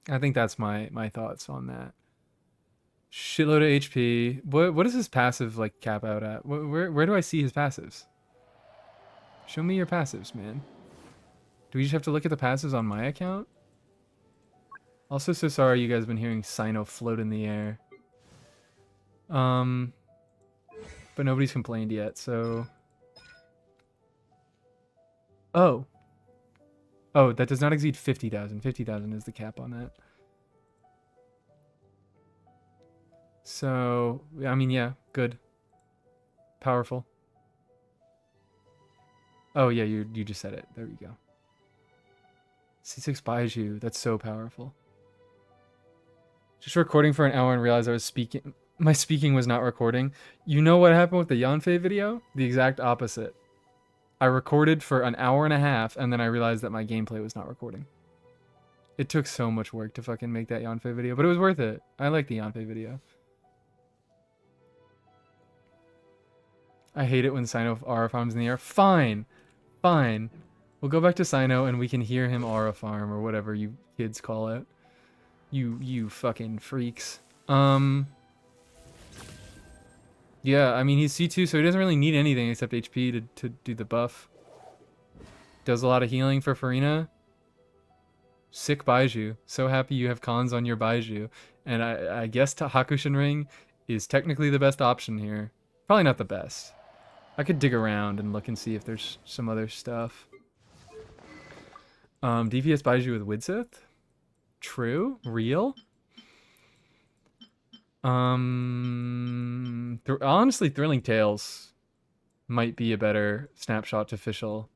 I think that's my thoughts on that. Shitload of HP. What does his passive, like, cap out at? Where do I see his passives? Show me your passives, man. Do we just have to look at the passives on my account? Also, so sorry you guys have been hearing Sino float in the air. But nobody's complained yet, so... Oh, that does not exceed 50,000. 50,000 is the cap on that. So, I mean, yeah, good. Powerful. Oh, yeah, you just said it. There we go. C6 Baiju, that's so powerful. Just recording for an hour and realized I was speaking. My speaking was not recording. You know what happened with the Yanfei video? The exact opposite. I recorded for an hour and a half, and then I realized that my gameplay was not recording. It took so much work to fucking make that Yanfei video, but it was worth it. I like the Yanfei video. I hate it when Sino aura farms in the air. Fine. Fine. We'll go back to Sino and we can hear him aura farm or whatever you kids call it. You fucking freaks. Yeah, I mean, he's C2, so he doesn't really need anything except HP to do the buff. Does a lot of healing for Farina. Sick Baiju. So happy you have cons on your Baiju. And I guess Hakushin Ring is technically the best option here. Probably not the best. I could dig around and look and see if there's some other stuff. DPS Baiju with Widsith? True? Real? Honestly, Thrilling Tales might be a better snapshot to Fischl.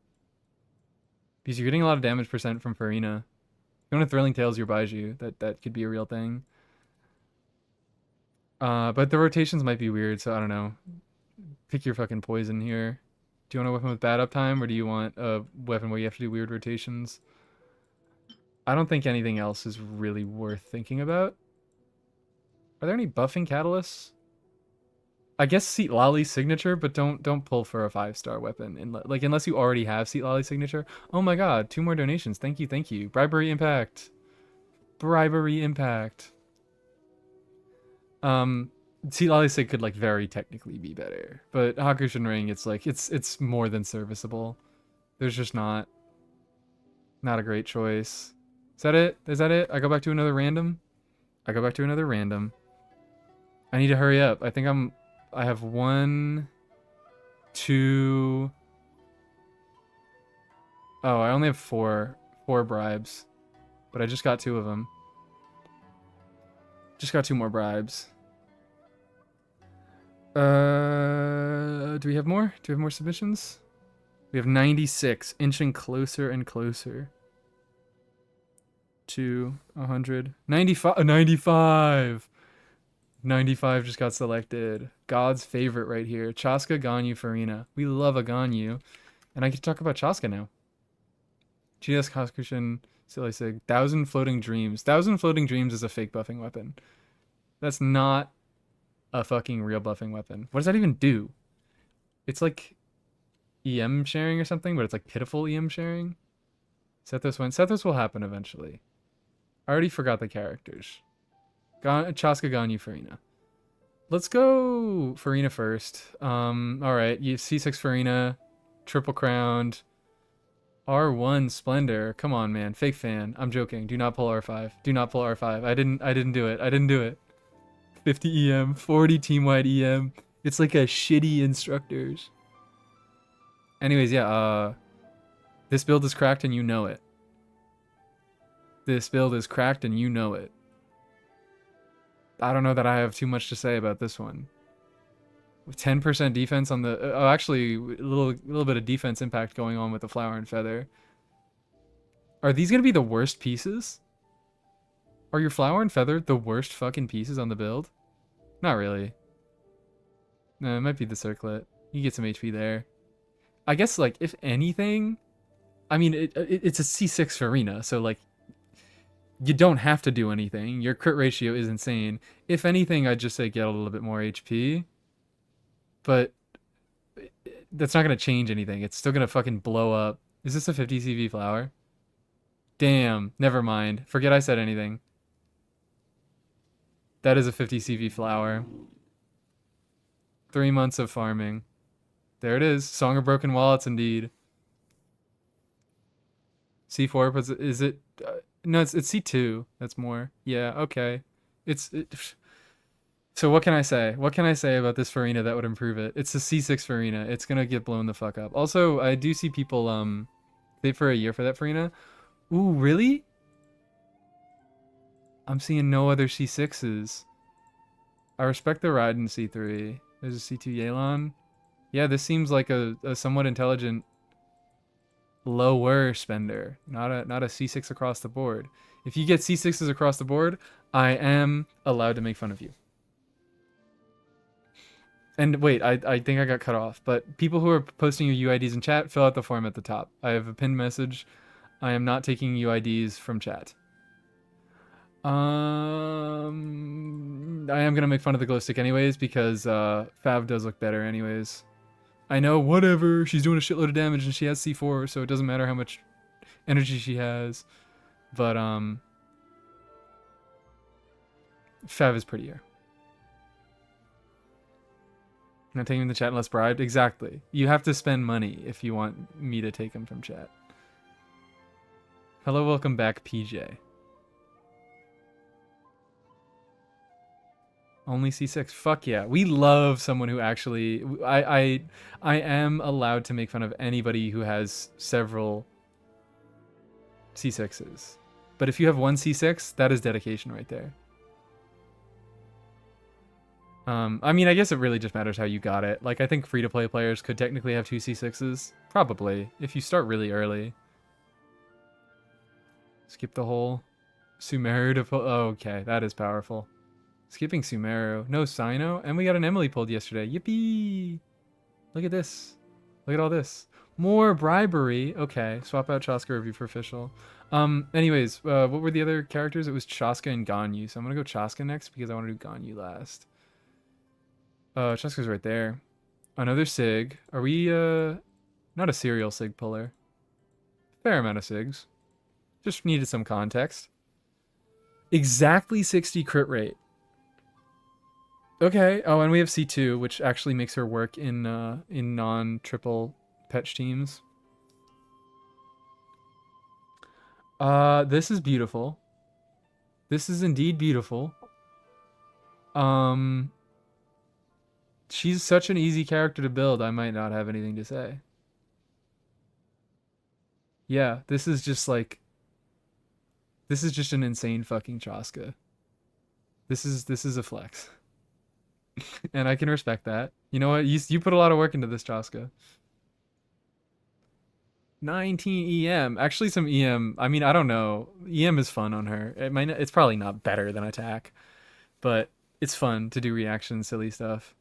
Because you're getting a lot of damage percent from Farina. If you want to Thrilling Tales your Baiju, that could be a real thing. But the rotations might be weird, so I don't know. Pick your fucking poison here. Do you want a weapon with bad uptime, or do you want a weapon where you have to do weird rotations? I don't think anything else is really worth thinking about. Are there any buffing catalysts? I guess Seat Lolly's signature, but don't pull for a 5-star weapon unless you already have Seat Lolly's signature. Oh my god, 2 more donations. Thank you, thank you. Bribery impact. Bribery impact. Seat Lolly's sig could like very technically be better, but Hakushin Ring, it's like it's more than serviceable. There's just not a great choice. Is that it? Is that it? I go back to another random. I go back to another random. I need to hurry up. I think I have 1, 2. Oh, I only have 4 bribes, but I just got 2 of them. Just got 2 more bribes. Do we have more? Do we have more submissions? We have 96, inching closer and closer to 100. 95. 95. 95 just got selected. God's favorite right here. Chaska, Ganyu, Farina. We love a Ganyu. And I can talk about Chaska now. GS Hakushin, Silly Sig. 1,000 Floating Dreams. 1,000 Floating Dreams is a fake buffing weapon. That's not a fucking real buffing weapon. What does that even do? It's like EM sharing or something, but it's like pitiful EM sharing. Sethos went. Sethos will happen eventually. I already forgot the characters. Chaska, Ganyu, Farina. Let's go Farina first. Alright, you C6 Farina, triple crowned. R1 Splendor. Come on, man. Fake fan. I'm joking. Do not pull R5. Do not pull R5. I didn't do it. I didn't do it. 50 EM, 40 team-wide EM. It's like a shitty instructors. Anyways, yeah, this build is cracked and you know it. This build is cracked and you know it. I don't know that I have too much to say about this one. With 10% defense on the... oh, actually, a little bit of defense impact going on with the Flower and Feather. Are these going to be the worst pieces? Are your Flower and Feather the worst fucking pieces on the build? Not really. No, it might be the Circlet. You get some HP there. I guess, like, if anything... I mean, it's a C6 Farina, so, like, you don't have to do anything. Your crit ratio is insane. If anything, I'd just say get a little bit more HP. But that's not going to change anything. It's still going to fucking blow up. Is this a 50 CV flower? Damn. Never mind. Forget I said anything. That is a 50 CV flower. 3 months of farming. There it is. Song of Broken Wallets, indeed. C4, but is it... no, it's C2. That's more. Yeah, okay. So what can I say? What can I say about this Farina that would improve it? It's a C6 Farina. It's gonna get blown the fuck up. Also, I do see people stay for a year for that Farina. Ooh, really? I'm seeing no other C6s. I respect the ride in C3. There's a C2 Yelan. Yeah, this seems like a somewhat intelligent lower spender, not a C6 across the board. If you get C6s across the board, I am allowed to make fun of you. And wait, I think I got cut off, but people who are posting your UIDs in chat, fill out the form at the top. I have a pinned message. I am not taking UIDs from chat. I am gonna make fun of the glow stick anyways, because Fav does look better anyways. I know, whatever, she's doing a shitload of damage and she has C4, so it doesn't matter how much energy she has. But, Fav is prettier. Not taking him to chat unless bribed? Exactly. You have to spend money if you want me to take him from chat. Hello, welcome back, PJ. Only C6. Fuck yeah. We love someone who actually... I am allowed to make fun of anybody who has several C6s. But if you have one C6, that is dedication right there. I mean, I guess it really just matters how you got it. Like, I think free-to-play players could technically have 2 C6s. Probably. If you start really early. Skip the whole Sumeru to pull... oh, okay. That is powerful. Skipping Sumeru. No Sino. And we got an Emily pulled yesterday. Yippee! Look at this. Look at all this. More bribery. Okay, swap out Chaska review for official. Anyways, what were the other characters? It was Chaska and Ganyu. So I'm gonna go Chaska next because I want to do Ganyu last. Chaska's right there. Another Sig. Are we, not a serial Sig puller. Fair amount of Sigs. Just needed some context. Exactly 60 crit rate. Okay. Oh, and we have C2, which actually makes her work in non-triple Petch teams. This is beautiful. This is indeed beautiful. She's such an easy character to build, I might not have anything to say. Yeah, this is just like... This is just an insane fucking Chaska. This is a flex. And I can respect that. You know what? You put a lot of work into this Chaska. 19 EM. Actually, some EM. I mean, I don't know. EM is fun on her. It's probably not better than attack, but it's fun to do reaction, silly stuff.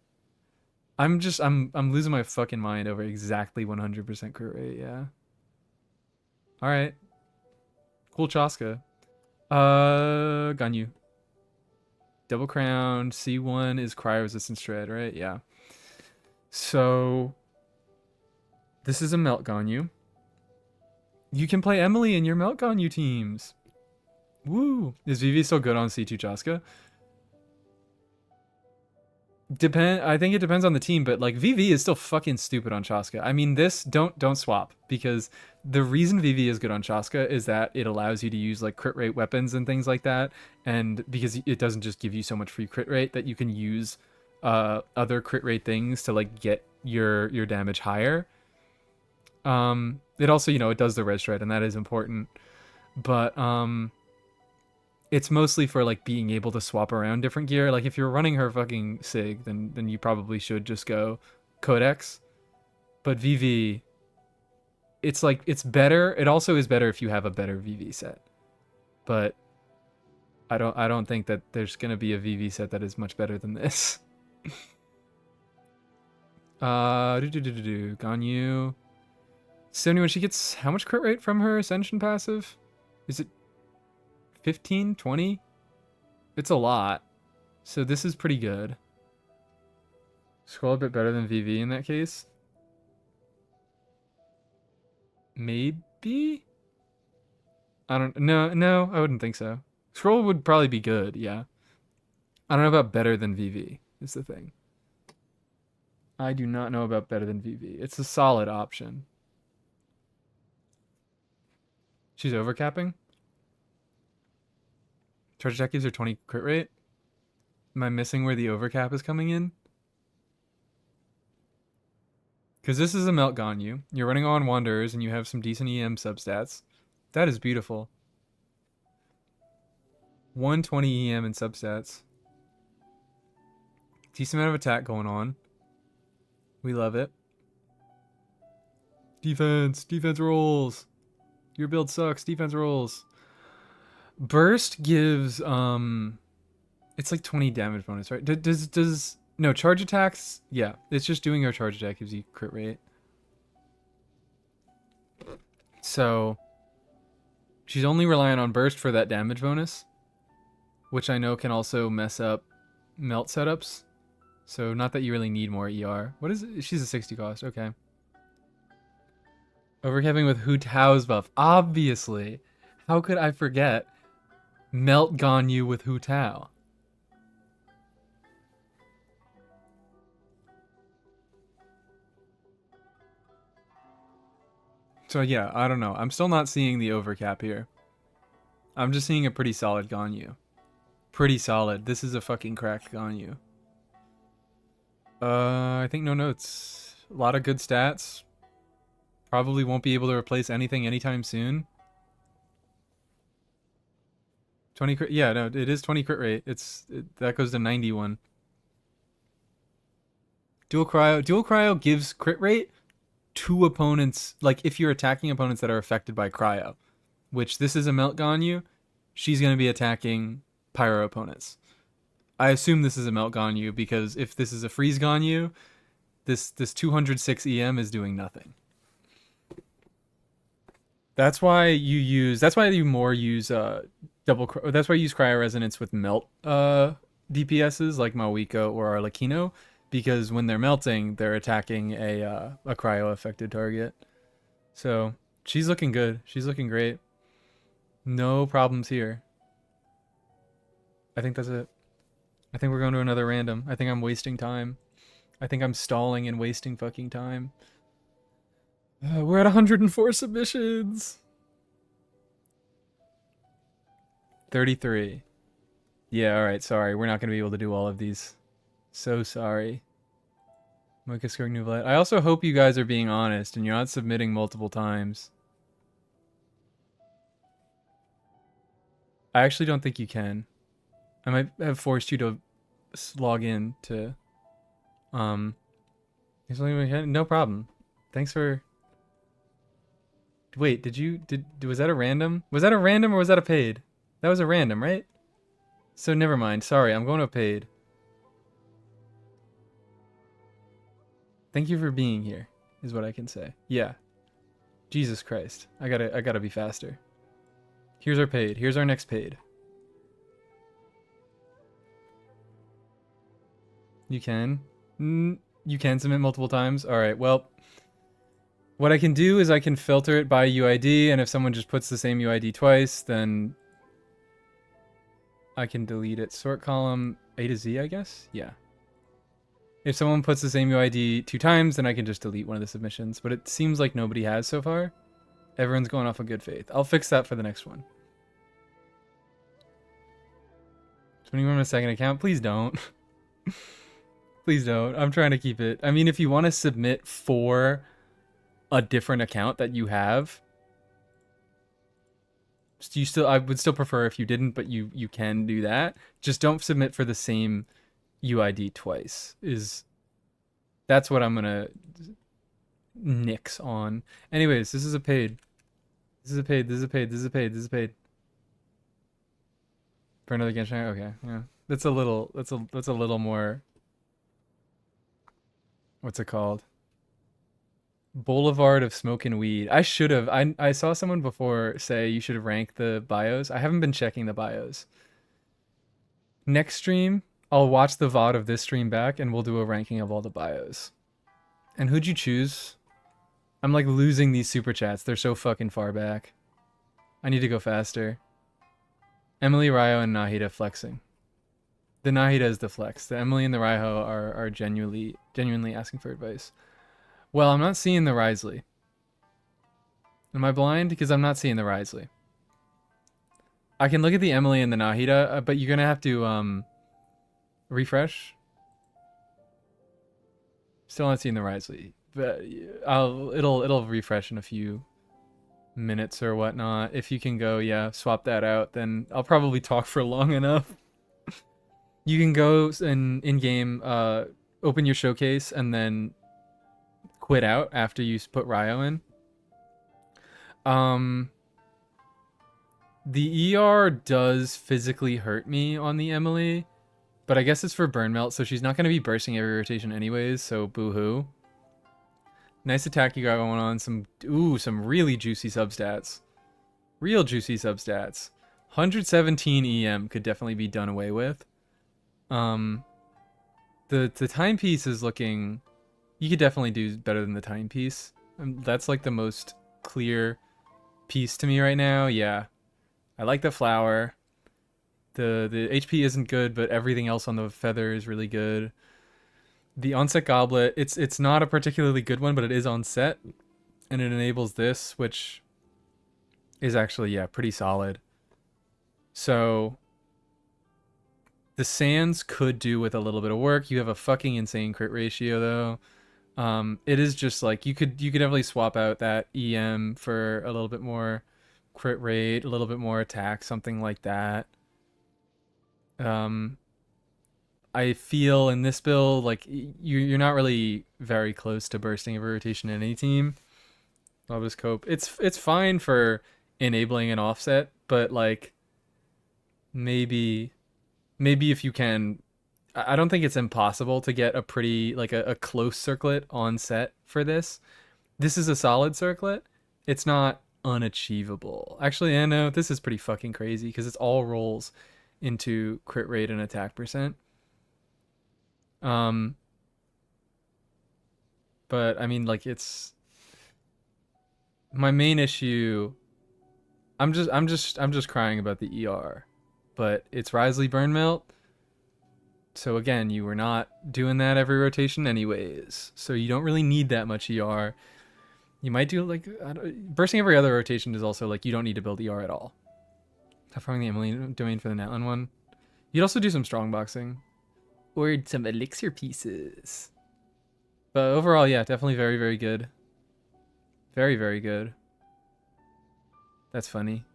I'm losing my fucking mind over exactly 100% crit rate. Yeah. All right. Cool Chaska. Ganyu. Double crown. C1 is cryo resistance shred, right? Yeah. So this is a melt Ganyu. You can play Emily in your melt Ganyu teams. Woo! Is Vivi still good on C2 Chaska? I think it depends on the team, but like VV is still fucking stupid on Chaska. I mean, this don't swap, because the reason VV is good on Chaska is that it allows you to use like crit rate weapons and things like that, and because it doesn't just give you so much free crit rate, that you can use other crit rate things to like get your damage higher. It also, it does the red shred, and that is important, but it's mostly for like being able to swap around different gear. Like if you're running her fucking Sig, then you probably should just go Codex. But VV, it's like, it's better. It also is better if you have a better VV set. But I don't think that there's gonna be a VV set that is much better than this. Ganyu. 71, she gets how much crit rate from her Ascension passive? Is it 15, 20? It's a lot. So this is pretty good. Scroll a bit better than VV in that case. Maybe? No, I wouldn't think so. Scroll would probably be good, yeah. I don't know about better than VV, is the thing. I do not know about better than VV. It's a solid option. She's overcapping? Charge attack gives her 20 crit rate? Am I missing where the overcap is coming in? Because this is a melt Ganyu. You're running on Wanderers and you have some decent EM substats. That is beautiful. 120 EM in substats. Decent amount of attack going on. We love it. Defense rolls. Your build sucks. Defense rolls. Burst gives it's like 20 damage bonus, right? Does no charge attacks? Yeah, it's just doing your charge attack gives you crit rate. So she's only relying on burst for that damage bonus, which I know can also mess up melt setups. So not that you really need more ER. What is it? She's a 60 cost. Okay. Overcapping with Hu Tao's buff. Obviously. How could I forget? Melt Ganyu with Hu Tao. So yeah, I don't know. I'm still not seeing the overcap here. I'm just seeing a pretty solid Ganyu. Pretty solid. This is a fucking cracked Ganyu. I think no notes. A lot of good stats. Probably won't be able to replace anything anytime soon. 20 crit, yeah, no, it is 20 crit rate. That goes to 91. Dual cryo gives crit rate to opponents, like if you're attacking opponents that are affected by cryo, which this is a melt Ganyu, she's going to be attacking pyro opponents. I assume this is a melt Ganyu because if this is a freeze Ganyu, this 206 EM is doing nothing. That's why you use that's why you more use that's why you use cryo resonance with melt DPSs like Mawiko or Arlecchino, because when they're melting, they're attacking a cryo affected target. So she's looking good. She's looking great. No problems here. I think that's it. I think we're going to another random. I think I'm wasting time. I think I'm stalling and wasting fucking time. We're at 104 submissions. 33. Yeah, alright, sorry. We're not going to be able to do all of these. So sorry. Mocha scoring Nouvellette. I also hope you guys are being honest and you're not submitting multiple times. I actually don't think you can. I might have forced you to log in to... No problem. Thanks for... Wait, was that a random? Was that a random or was that a paid? That was a random, right? So never mind. Sorry, I'm going to a paid. Thank you for being here, is what I can say. Yeah. Jesus Christ. I gotta be faster. Here's our paid. Here's our next paid. You can. You can submit multiple times. Alright, well... What I can do is I can filter it by UID, and if someone just puts the same UID twice, then... I can delete it. Sort column A to Z, I guess? Yeah. If someone puts the same UID 2 times, then I can just delete one of the submissions. But it seems like nobody has so far. Everyone's going off of good faith. I'll fix that for the next one. 21 on a second account? Please don't. Please don't. I'm trying to keep it. I mean, if you want to submit for a different account that you have, I would still prefer if you didn't, but you can do that. Just don't submit for the same UID twice. That's what I'm gonna nix on. Anyways, this is a paid. This is a paid. This is a paid. This is a paid. This is paid. For another Genshin. Okay, yeah. That's a little more. What's it called? Boulevard of Smoke and Weed. I should have. I saw someone before say you should have ranked the bios. I haven't been checking the bios. Next stream, I'll watch the VOD of this stream back and we'll do a ranking of all the bios. And who'd you choose? I'm like losing these super chats. They're so fucking far back. I need to go faster. Emily, Ryo, and Nahida flexing. The Nahida is the flex. The Emily and the Ryo are genuinely asking for advice. Well, I'm not seeing the Risley. Am I blind? Because I'm not seeing the Risley. I can look at the Emily and the Nahida, but you're gonna have to refresh. Still not seeing the Risley, but it'll refresh in a few minutes or whatnot. If you can go, yeah, swap that out, then I'll probably talk for long enough. You can go and in-game open your showcase and then quit out after you put Ryo in. The ER does physically hurt me on the Emily, but I guess it's for burn melt, so she's not going to be bursting every rotation anyways, so boo-hoo. Nice attack you got going on. Some really juicy substats. Real juicy substats. 117 EM could definitely be done away with. The timepiece is looking... You could definitely do better than the timepiece. That's like the most clear piece to me right now. Yeah. I like the flower. The HP isn't good, but everything else on the feather is really good. The onset goblet, it's not a particularly good one, but it is on set. And it enables this, which is actually, yeah, pretty solid. So the sands could do with a little bit of work. You have a fucking insane crit ratio though. It is just like you could definitely swap out that EM for a little bit more crit rate, a little bit more attack, something like that. I feel in this build like you're not really very close to bursting every rotation in any team. Lobus Cope. It's fine for enabling an offset, but like maybe if you can I don't think it's impossible to get a pretty, like a close circlet on set for this. This is a solid circlet. It's not unachievable. Actually, I know this is pretty fucking crazy because it's all rolls into crit rate and attack percent. Um, but I mean, like, it's my main issue. I'm just crying about the ER, but it's Risley Burn Melt. So again, you were not doing that every rotation anyways. So you don't really need that much ER. You might do like bursting every other rotation is also like you don't need to build ER at all. Tough farming the Emily domain for the Natlan one. You'd also do some strong boxing or some elixir pieces. But overall, yeah, definitely very, very good. Very, very good. That's funny.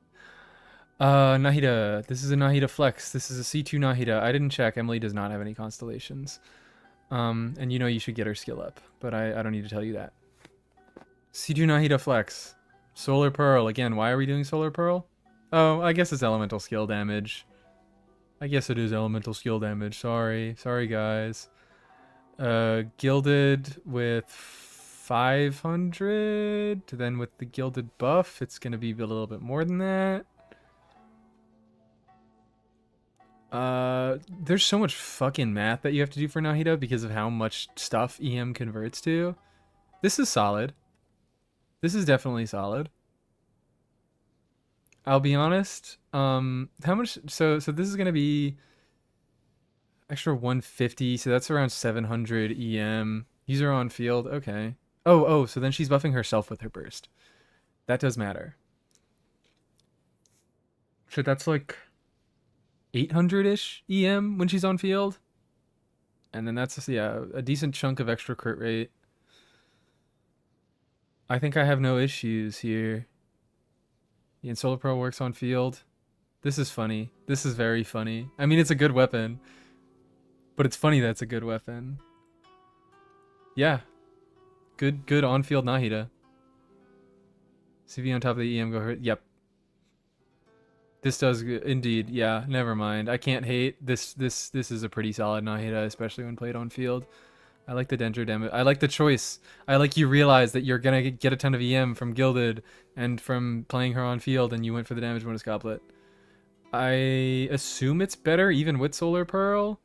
Nahida. This is a Nahida flex. This is a C2 Nahida. I didn't check. Emily does not have any constellations. And you know you should get her skill up, but I don't need to tell you that. C2 Nahida flex. Solar Pearl. Again, why are we doing Solar Pearl? Oh, I guess it's elemental skill damage. I guess it is elemental skill damage. Sorry. Sorry, guys. Gilded with 500. Then with the gilded buff, it's going to be a little bit more than that. There's so much fucking math that you have to do for Nahida because of how much stuff EM converts to. This is solid. This is definitely solid. I'll be honest. How much? So this is gonna be extra 150. So that's around 700 EM. User on field. Okay. Oh. So then she's buffing herself with her burst. That does matter. So that's like 800-ish EM when she's on field. And then that's, yeah, a decent chunk of extra crit rate. I think I have no issues here. And Solar Pro works on field. This is funny. This is very funny. I mean, it's a good weapon. But it's funny that it's a good weapon. Yeah. Good on-field Nahida. CV on top of the EM go hurt. Yep. This does indeed. Yeah, never mind. I can't hate. This is a pretty solid Nahida, especially when played on field. I like the Dendro damage. I like the choice. I like you realize that you're going to get a ton of EM from Gilded and from playing her on field, and you went for the damage bonus goblet. I assume it's better even with Solar Pearl,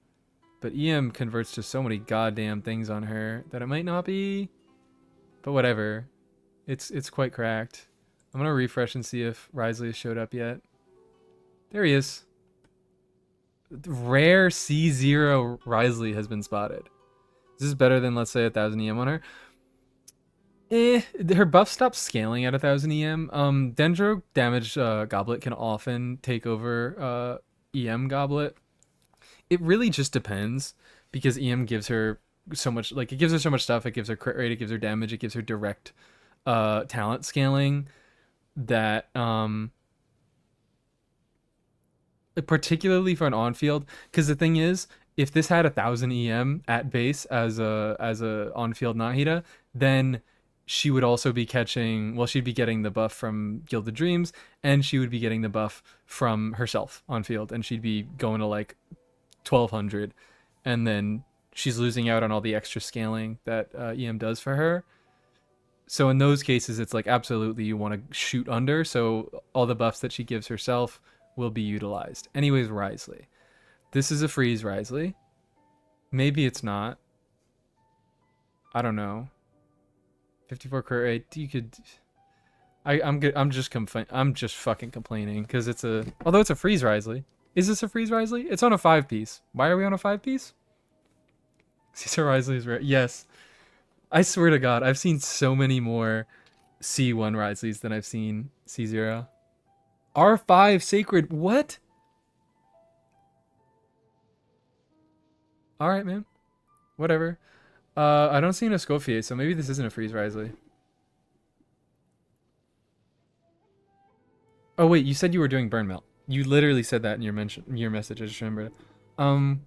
but EM converts to so many goddamn things on her that it might not be. But whatever. It's quite cracked. I'm going to refresh and see if Risley has showed up yet. There he is. Rare C0 Risley has been spotted. This is better than, let's say, 1000 EM on her. Her buff stops scaling at 1000 EM. Dendro damage goblet can often take over EM goblet. It really just depends because EM gives her so much, like, it gives her so much stuff. It gives her crit rate, it gives her damage, it gives her direct talent scaling that particularly for an on-field, because the thing is, if this had 1000 EM at base as a on-field Nahida, then she would also be catching, well, she'd be getting the buff from Gilded Dreams, and she would be getting the buff from herself on field, and she'd be going to like 1200, and then she's losing out on all the extra scaling that EM does for her. So in those cases, it's like absolutely you want to shoot under, so all the buffs that she gives herself will be utilized. Anyways, Risley. This is a freeze Risley. Maybe it's not. I don't know. 54 crit rate. You could. I'm good. I'm just fucking complaining because it's a. Although it's a freeze Risley. Is this a freeze Risley? It's on a 5-piece. Why are we on a 5-piece? Caesar Risley is rare. Yes. I swear to God, I've seen so many more C1 Risleys than I've seen C0. R5 Sacred. What? Alright, man. Whatever. I don't see an Escoffier, so maybe this isn't a freeze Risley. Oh wait, you said you were doing burn melt. You literally said that in your message. I just remembered. So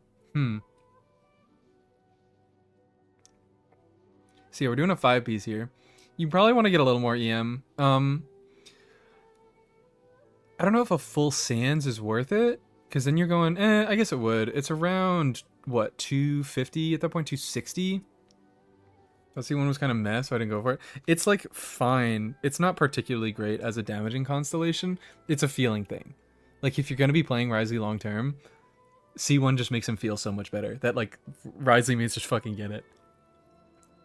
yeah, we're doing a 5-piece here. You probably want to get a little more EM. I don't know if a full Sands is worth it, because then you're going, I guess it would. It's around what, 250 at that point, 260. C1 was kind of meh, so I didn't go for it. It's like fine. It's not particularly great as a damaging constellation. It's a feeling thing. Like if you're gonna be playing Risley long term, C1 just makes him feel so much better. That like Risley means just fucking get it.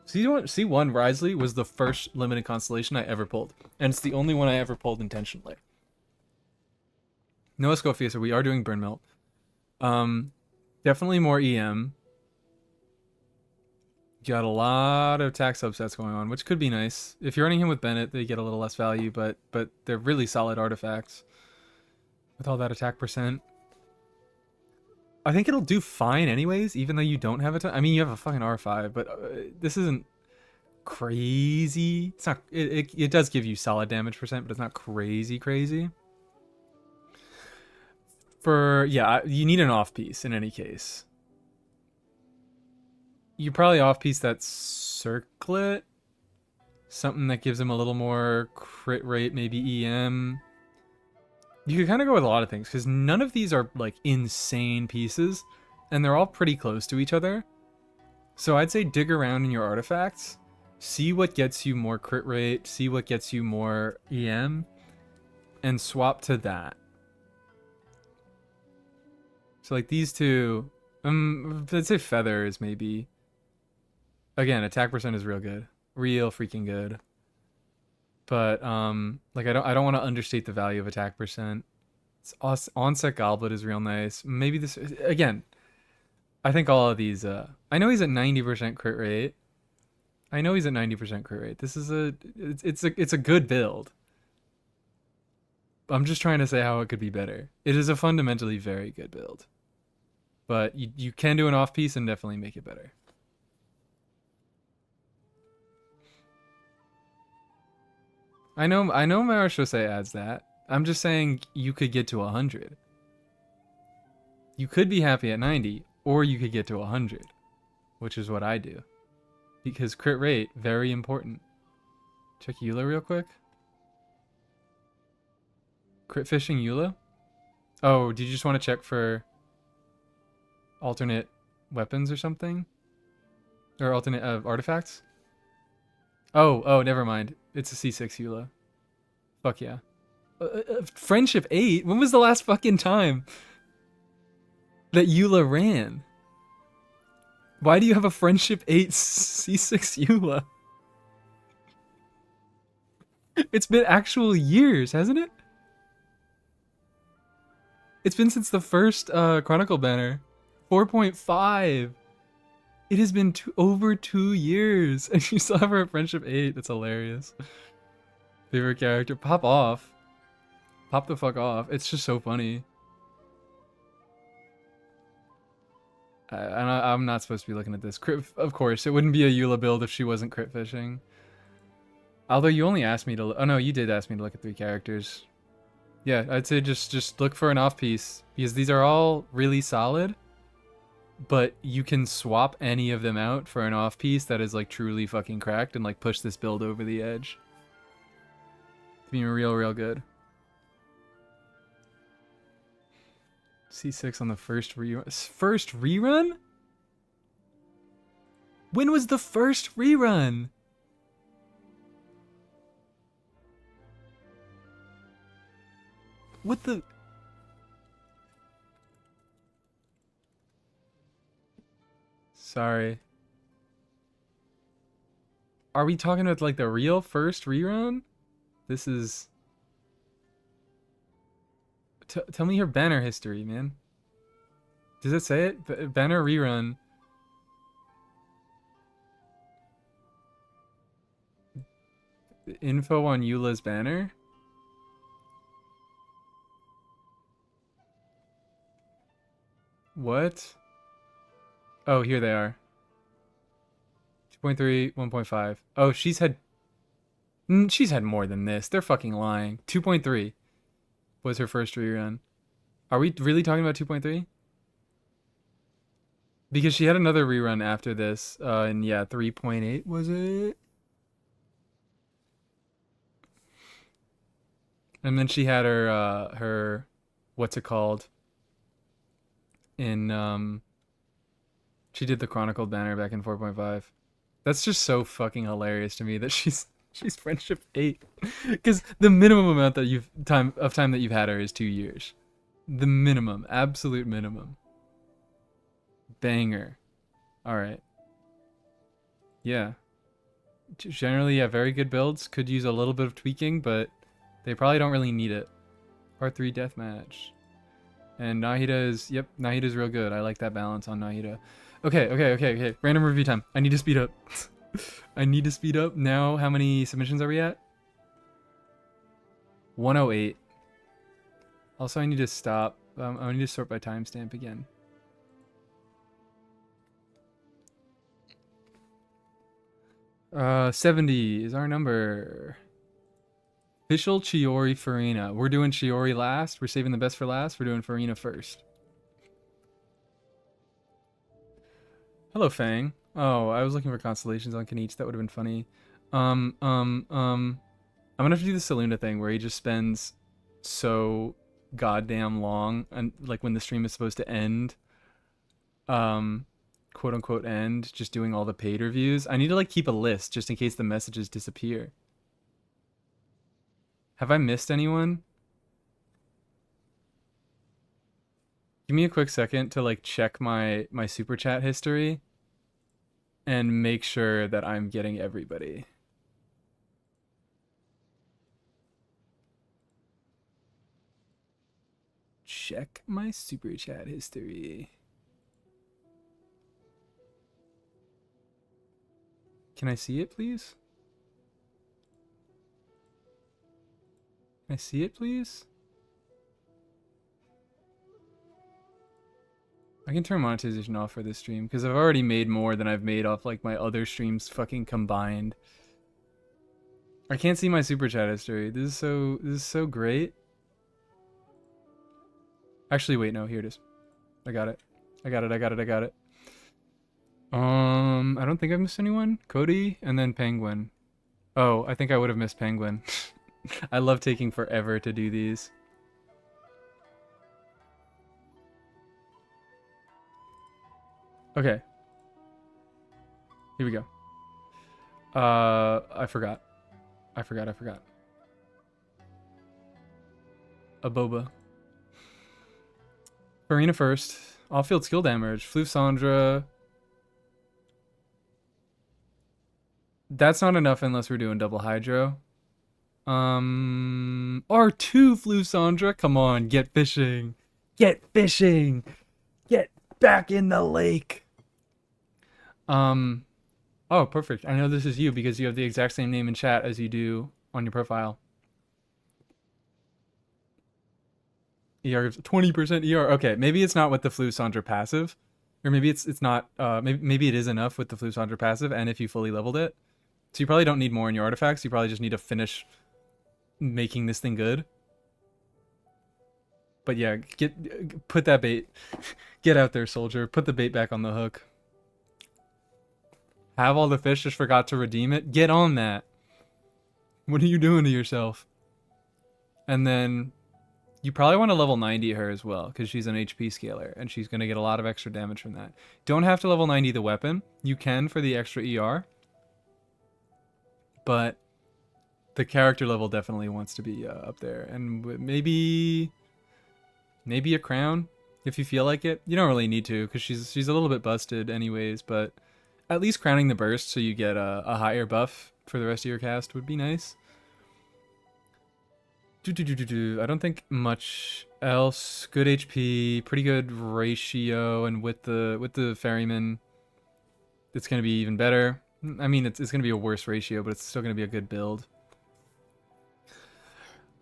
C1 Risley was the first limited constellation I ever pulled, and it's the only one I ever pulled intentionally. No Escophius, so we are doing Burn Melt. Definitely more EM. Got a lot of attack subsets going on, which could be nice. If you're running him with Bennett, they get a little less value, but they're really solid artifacts. With all that attack percent. I think it'll do fine anyways, even though you don't have a ton. I mean, you have a fucking R5, but this isn't crazy. It's not. It does give you solid damage percent, but it's not crazy. Yeah, you need an off piece in any case. You probably off piece that circlet, something that gives him a little more crit rate, maybe EM. You could kind of go with a lot of things because none of these are like insane pieces, and they're all pretty close to each other. So I'd say dig around in your artifacts, see what gets you more crit rate, see what gets you more EM, and swap to that. So like these two, I'd say feathers maybe. Again, attack percent is real good, real freaking good. But like I don't want to understate the value of attack percent. Onset Goblet is real nice. Maybe this again. I think all of these. I know he's at 90% crit rate. This is it's a good build. I'm just trying to say how it could be better. It is a fundamentally very good build. But you can do an off piece and definitely make it better. I know Marashose adds that. I'm just saying you could get to 100. You could be happy at 90, or you could get to 100, which is what I do. Because crit rate, very important. Check Eula real quick. Crit fishing Eula? Oh, did you just want to check for alternate weapons or something? Or alternate artifacts? Oh, never mind. It's a C6 Eula. Fuck yeah. Friendship 8? When was the last fucking time that Eula ran? Why do you have a Friendship 8 C6 Eula? It's been actual years, hasn't it? It's been since the first Chronicle banner. 4.5. It has been over 2 years, and you still have her at Friendship 8. That's hilarious. Favorite character? Pop off. Pop the fuck off. It's just so funny. I'm not supposed to be looking at this. Crit, of course, it wouldn't be a Eula build if she wasn't crit fishing. Although you only asked me to... Oh no, you did ask me to look at 3 characters. Yeah, I'd say just look for an off piece, because these are all really solid. But you can swap any of them out for an off piece that is like truly fucking cracked and like push this build over the edge. It's being real good. C6 on the first rerun. First rerun? When was the first rerun? What the... Sorry. Are we talking about like the real first rerun? This is... Tell me your banner history, man. Does it say it? Banner rerun. Info on Eula's banner? What? Oh, here they are. 2.3, 1.5. Oh, she's had more than this. They're fucking lying. 2.3 was her first rerun. Are we really talking about 2.3? Because she had another rerun after this. And yeah, 3.8 was it? And then she had her what's it called? In She did the chronicled banner back in 4.5. That's just so fucking hilarious to me that she's friendship 8. Because the minimum amount that time that you've had her is 2 years. The minimum, absolute minimum. Banger. All right. Yeah. Generally, yeah, very good builds. Could use a little bit of tweaking, but they probably don't really need it. Part 3 deathmatch. And Nahida is, yep, Nahida's real good. I like that balance on Nahida. Okay. Random review time. I need to speed up. I need to speed up. Now, how many submissions are we at? 108. Also, I need to stop. I need to sort by timestamp again. Uh, 70 is our number. Official Chiori Farina. We're doing Chiori last. We're saving the best for last. We're doing Farina first. Hello, Fang. Oh, I was looking for constellations on Kanich. That would have been funny. I'm gonna have to do the Saluna thing where he just spends so goddamn long and like when the stream is supposed to end, quote unquote end, just doing all the paid reviews. I need to like keep a list just in case the messages disappear. Have I missed anyone? Give me a quick second to like check my super chat history and make sure that I'm getting everybody. Check my super chat history. Can I see it, please? Can I see it, please? I can turn monetization off for this stream because I've already made more than I've made off like my other streams fucking combined. I can't see my super chat history. This is so great. Actually, wait, no, here it is. I got it. I got it. I don't think I've missed anyone. Cody and then Penguin. Oh, I think I would have missed Penguin. I love taking forever to do these. Okay. Here we go. I forgot. A boba. Farina first. Off-field skill damage. Floof Sandra. That's not enough unless we're doing double hydro. R2 Floof Sandra. Come on, get fishing. Get fishing. Get back in the lake. Oh, perfect. I know this is you because you have the exact same name in chat as you do on your profile. ER 20% ER. Okay, maybe it's not with the Floof Sandra passive. Or maybe it's not maybe it is enough with the Floof Sandra passive and if you fully leveled it. So you probably don't need more in your artifacts. You probably just need to finish making this thing good. But yeah, put that bait. Get out there, soldier. Put the bait back on the hook. Have all the fish, just forgot to redeem it. Get on that. What are you doing to yourself? And then you probably want to level 90 her as well, because she's an HP scaler, and she's going to get a lot of extra damage from that. Don't have to level 90 the weapon. You can for the extra ER. But the character level definitely wants to be up there. And maybe a crown, if you feel like it. You don't really need to, because she's a little bit busted anyways, but at least crowning the burst so you get a higher buff for the rest of your cast would be nice. I don't think much else. Good HP, pretty good ratio, and with the ferryman, it's gonna be even better. I mean, it's gonna be a worse ratio, but it's still gonna be a good build.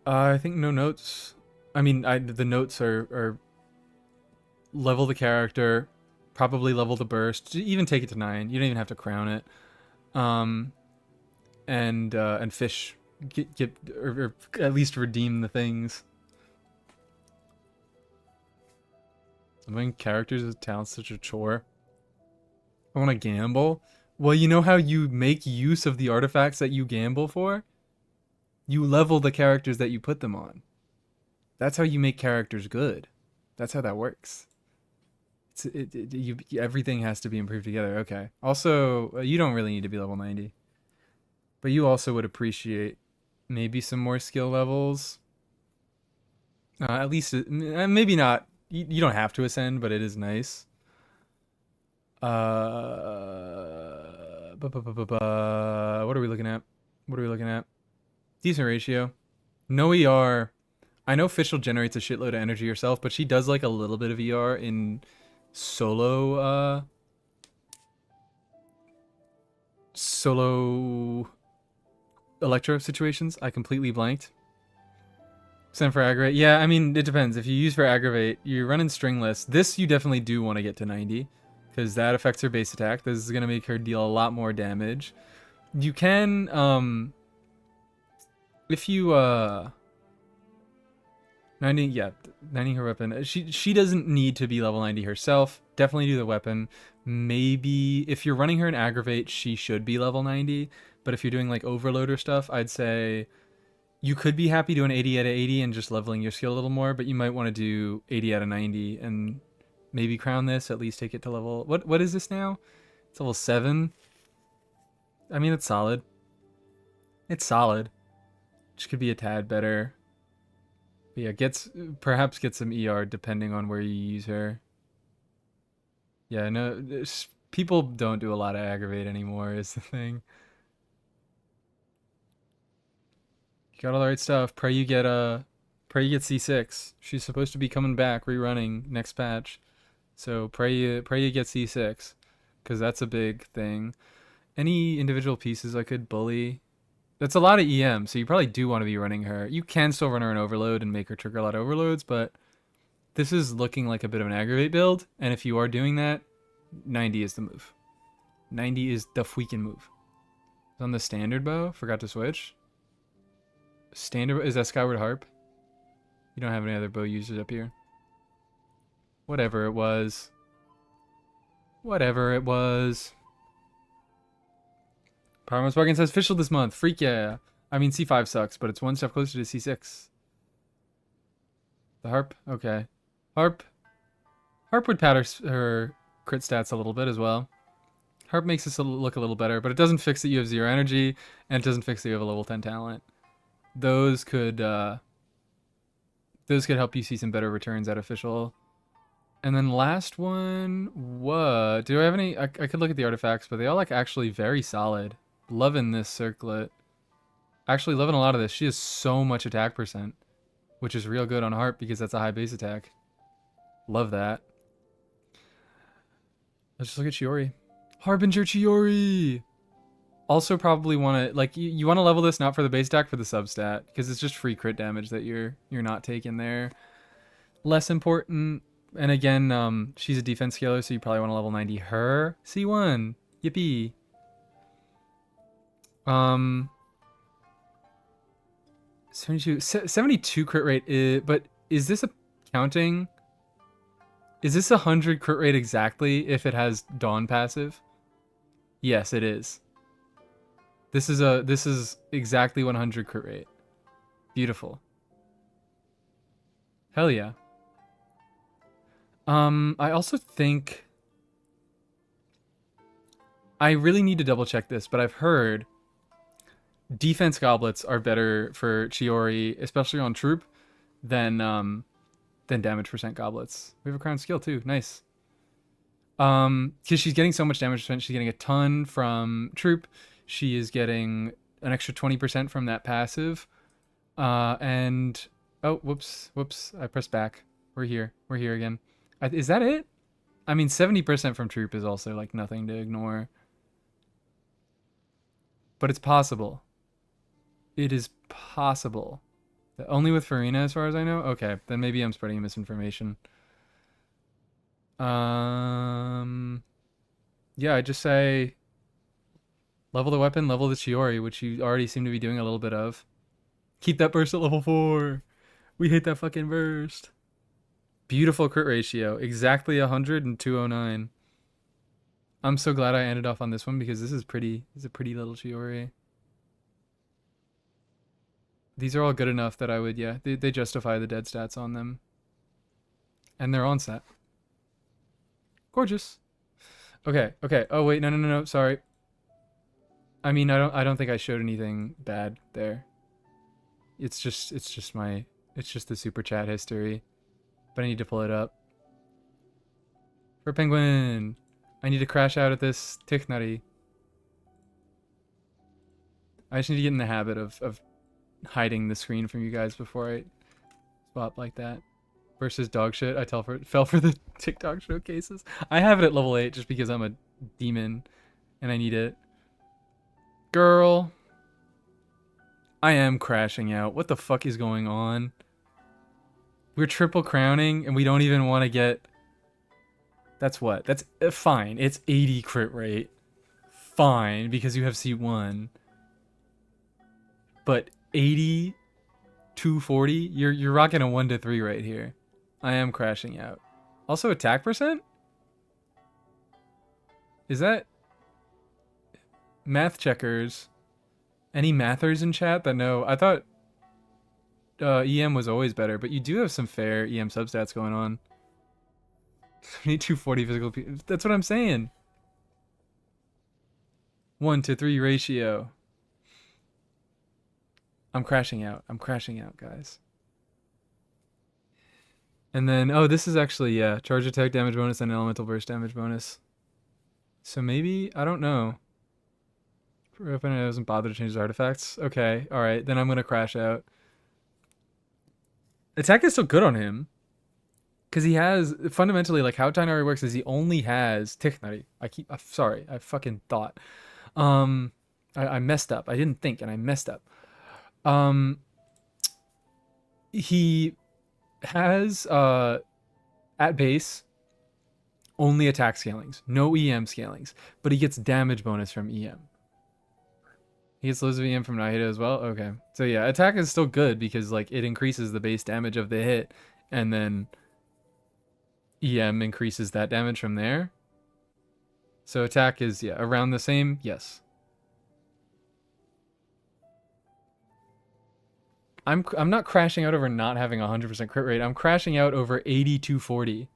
I think no notes. I mean, the notes are level the character, probably level the burst, even take it to 9. You don't even have to crown it. And fish. Or at least redeem the things. Leveling characters as talents such a chore. I want to gamble. Well, you know how you make use of the artifacts that you gamble for? You level the characters that you put them on. That's how you make characters good. That's how that works. Everything has to be improved together. Okay. Also, you don't really need to be level 90. But you also would appreciate maybe some more skill levels. At least, maybe not. You don't have to ascend, but it is nice. What are we looking at? What are we looking at? Decent ratio. No ER. I know Fischl generates a shitload of energy herself, but she does like a little bit of ER in solo electro situations. I completely blanked. Send for aggravate. Yeah, I mean, it depends. If you use for aggravate, you're running stringless. This you definitely do want to get to 90 because that affects her base attack. This is going to make her deal a lot more damage. You can, if you, 90, yeah, 90 her weapon. She doesn't need to be level 90 herself. Definitely do the weapon. Maybe if you're running her in aggravate, she should be level 90. But if you're doing like overloader stuff, I'd say you could be happy doing 80 out of 80 and just leveling your skill a little more, but you might want to do 80 out of 90 and maybe crown this, at least take it to level... What is this now? It's level 7. I mean, it's solid. It's solid. Just could be a tad better. But yeah, perhaps get some ER depending on where you use her. Yeah, no, people don't do a lot of aggravate anymore is the thing. You got all the right stuff. Pray you get C6. She's supposed to be coming back, rerunning next patch. So pray you get C6, because that's a big thing. Any individual pieces I could bully. That's a lot of EM, so you probably do want to be running her. You can still run her an overload and make her trigger a lot of overloads, but this is looking like a bit of an aggravate build, and if you are doing that, 90 is the move. 90 is the freaking move. It's on the standard bow. Forgot to switch. Standard, is that Skyward Harp? You don't have any other bow users up here. Whatever it was. Whatever it was. Power Bargain says official this month. Freak yeah. I mean, C5 sucks, but it's one step closer to C6. The Harp? Okay. Harp would pad her crit stats a little bit as well. Harp makes this look a little better, but it doesn't fix that you have 0 energy, and it doesn't fix that you have a level 10 talent. Those could help you see some better returns at official. And then last one, what? Do I have any? I could look at the artifacts, but they all like actually very solid. Loving this circlet. Actually loving a lot of this. She has so much attack percent, which is real good on Harp because that's a high base attack. Love that. Let's just look at Chiori. Harbinger Chiori! Also probably want to, like, you want to level this not for the base attack, for the substat, because it's just free crit damage that you're not taking there. Less important, and again, she's a defense scaler, so you probably want to level 90 her. C1! Yippee! 72 crit rate, but is this counting? Is this 100 crit rate exactly if it has Dawn passive? Yes, it is. This is exactly 100 crit rate. Beautiful. Hell yeah. I also think I really need to double check this, but I've heard defense goblets are better for Chiori, especially on troop, than damage percent goblets. We have a crown skill too. Nice. Because she's getting so much damage percent, she's getting a ton from troop. She is getting an extra 20% from that passive. And oh, whoops, I pressed back. We're here again. Is that it? I mean, 70% from troop is also like nothing to ignore. But it's possible. It is possible. Only with Farina, as far as I know? Okay, then maybe I'm spreading misinformation. Yeah, I just say level the weapon, level the Chiori, which you already seem to be doing a little bit of. Keep that burst at level 4. We hate that fucking burst. Beautiful crit ratio. Exactly 100 and 209. I'm so glad I ended off on this one because this is a pretty little Chiori. These are all good enough that I would, yeah, they justify the dead stats on them. And they're on set. Gorgeous. Okay, okay. Oh wait, no. Sorry. I mean, I don't think I showed anything bad there. It's just the super chat history. But I need to pull it up. For Penguin, I need to crash out at this tick nutty. I just need to get in the habit of hiding the screen from you guys before I swap like that. Versus dog shit, fell for the TikTok showcases. I have it at level 8 just because I'm a demon and I need it. Girl. I am crashing out. What the fuck is going on? We're triple crowning and we don't even want to get... That's what? That's fine. It's 80 crit rate. Fine, because you have C1. But 80, 240, you're rocking a 1 to 3 right here. I am crashing out. Also attack percent? Is that math checkers? Any mathers in chat that know? I thought EM was always better, but you do have some fair EM substats going on. 240 physical. That's what I'm saying. 1 to 3 ratio. I'm crashing out. I'm crashing out, guys. And then, oh, this is actually, yeah, charge attack damage bonus and elemental burst damage bonus. So maybe, I don't know. If anyone doesn't bother to change his artifacts. Okay, alright, then I'm going to crash out. Attack is still good on him. Because he has, fundamentally, like, how Tainari works is he only has Tick Nutty. I'm sorry, I fucking thought. I messed up. I didn't think, and I messed up. He has, at base, only attack scalings. No EM scalings. But he gets damage bonus from EM. He gets loads of EM from Nahida as well? Okay. So yeah, attack is still good because, like, it increases the base damage of the hit, and then EM increases that damage from there. So attack is, yeah, around the same. Yes. I'm not crashing out over not having 100% crit rate. I'm crashing out over 8240.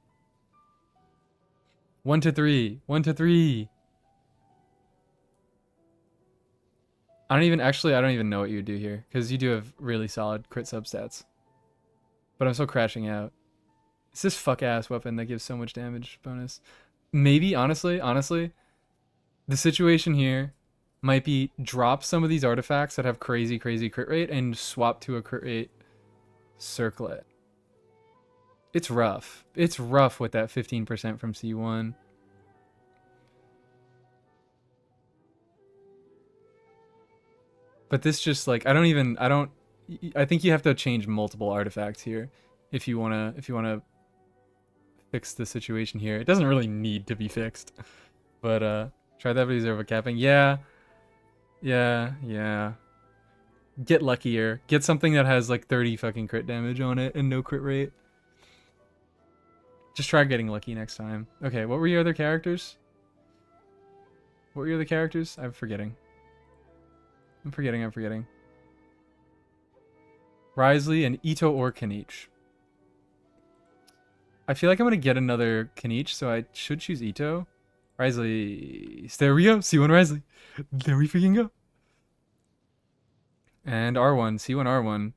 1 to 3. 1 to 3. I don't even know what you would do here because you do have really solid crit substats. But I'm still crashing out. It's this fuck ass weapon that gives so much damage bonus. Maybe, honestly, the situation here might be drop some of these artifacts that have crazy crit rate and swap to a crit rate circlet. It's rough. It's rough with that 15% from C1. But this just, like, I think you have to change multiple artifacts here if you wanna fix the situation here. It doesn't really need to be fixed. But try that with over capping. Yeah. Get luckier. Get something that has like 30 fucking crit damage on it and no crit rate. Just try getting lucky next time. Okay, what were your other characters? I'm forgetting. Risley and Ito or Kanich. I feel like I'm going to get another Kanich, so I should choose Ito. Risley. There we go. C1 Risley. There we freaking go. And R1. C1 R1.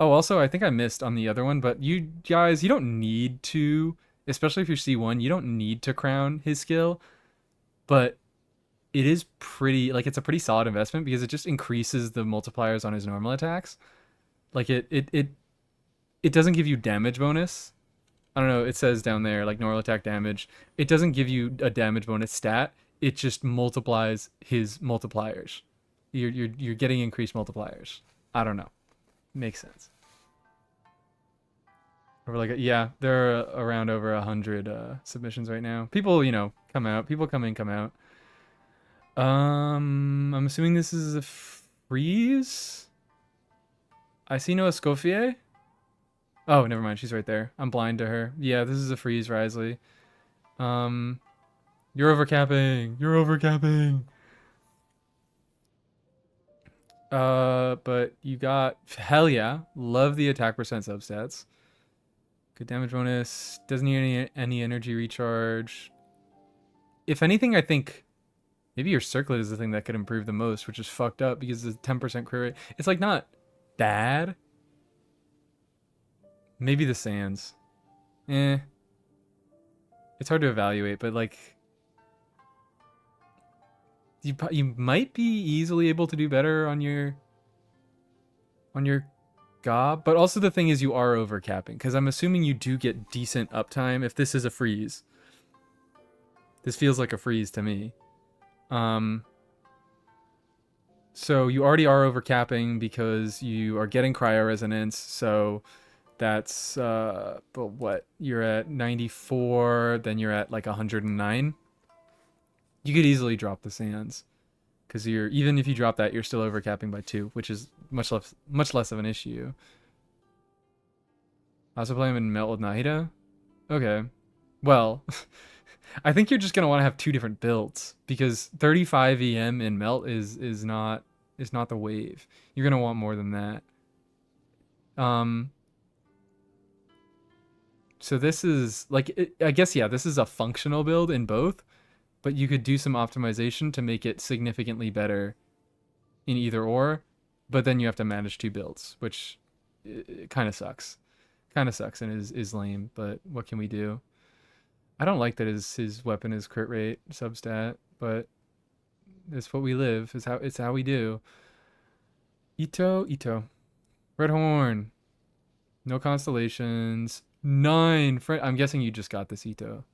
Oh, also, I think I missed on the other one, but you guys, you don't need to, especially if you're C1, you don't need to crown his skill, but it is pretty, like, it's a pretty solid investment because it just increases the multipliers on his normal attacks. Like, it doesn't give you damage bonus. I don't know, it says down there, like, normal attack damage. It doesn't give you a damage bonus stat. It just multiplies his multipliers. You're getting increased multipliers. I don't know. Makes sense. Or like, yeah, there are around over 100 submissions right now. People, you know, come out. People come in, come out. I'm assuming this is a freeze. I see no Escoffier. Oh, never mind. She's right there. I'm blind to her. Yeah, this is a freeze, Risley. You're overcapping. You're overcapping. But you got, hell yeah. Love the attack percent substats. Good damage bonus. Doesn't need any energy recharge. if anything, I think maybe your circlet is the thing that could improve the most, which is fucked up because the 10% crit rate. It's like not bad. Maybe the sands. Eh. It's hard to evaluate, but like you might be easily able to do better on your gob, but also the thing is you are overcapping because I'm assuming you do get decent uptime if this is a freeze. This feels like a freeze to me. So you already are overcapping because you are getting cryo resonance. So that's but what, you're at 94, then you're at like 109. You could easily drop the sands because you're, even if you drop that, you're still overcapping by 2, which is much less of an issue. Also play him in Melt with Nahida. Okay, well, I think you're just gonna want to have 2 different builds because 35 EM in Melt is not the wave. You're gonna want more than that. So this is like, I guess, yeah, this is a functional build in both, but you could do some optimization to make it significantly better in either or, but then you have to manage 2 builds, which kind of sucks. Kind of sucks and is lame, but what can we do? I don't like that his weapon is crit rate substat, but it's what we live. It's how we do. Ito. Red Horn. No constellations. 9. I'm guessing you just got this Ito.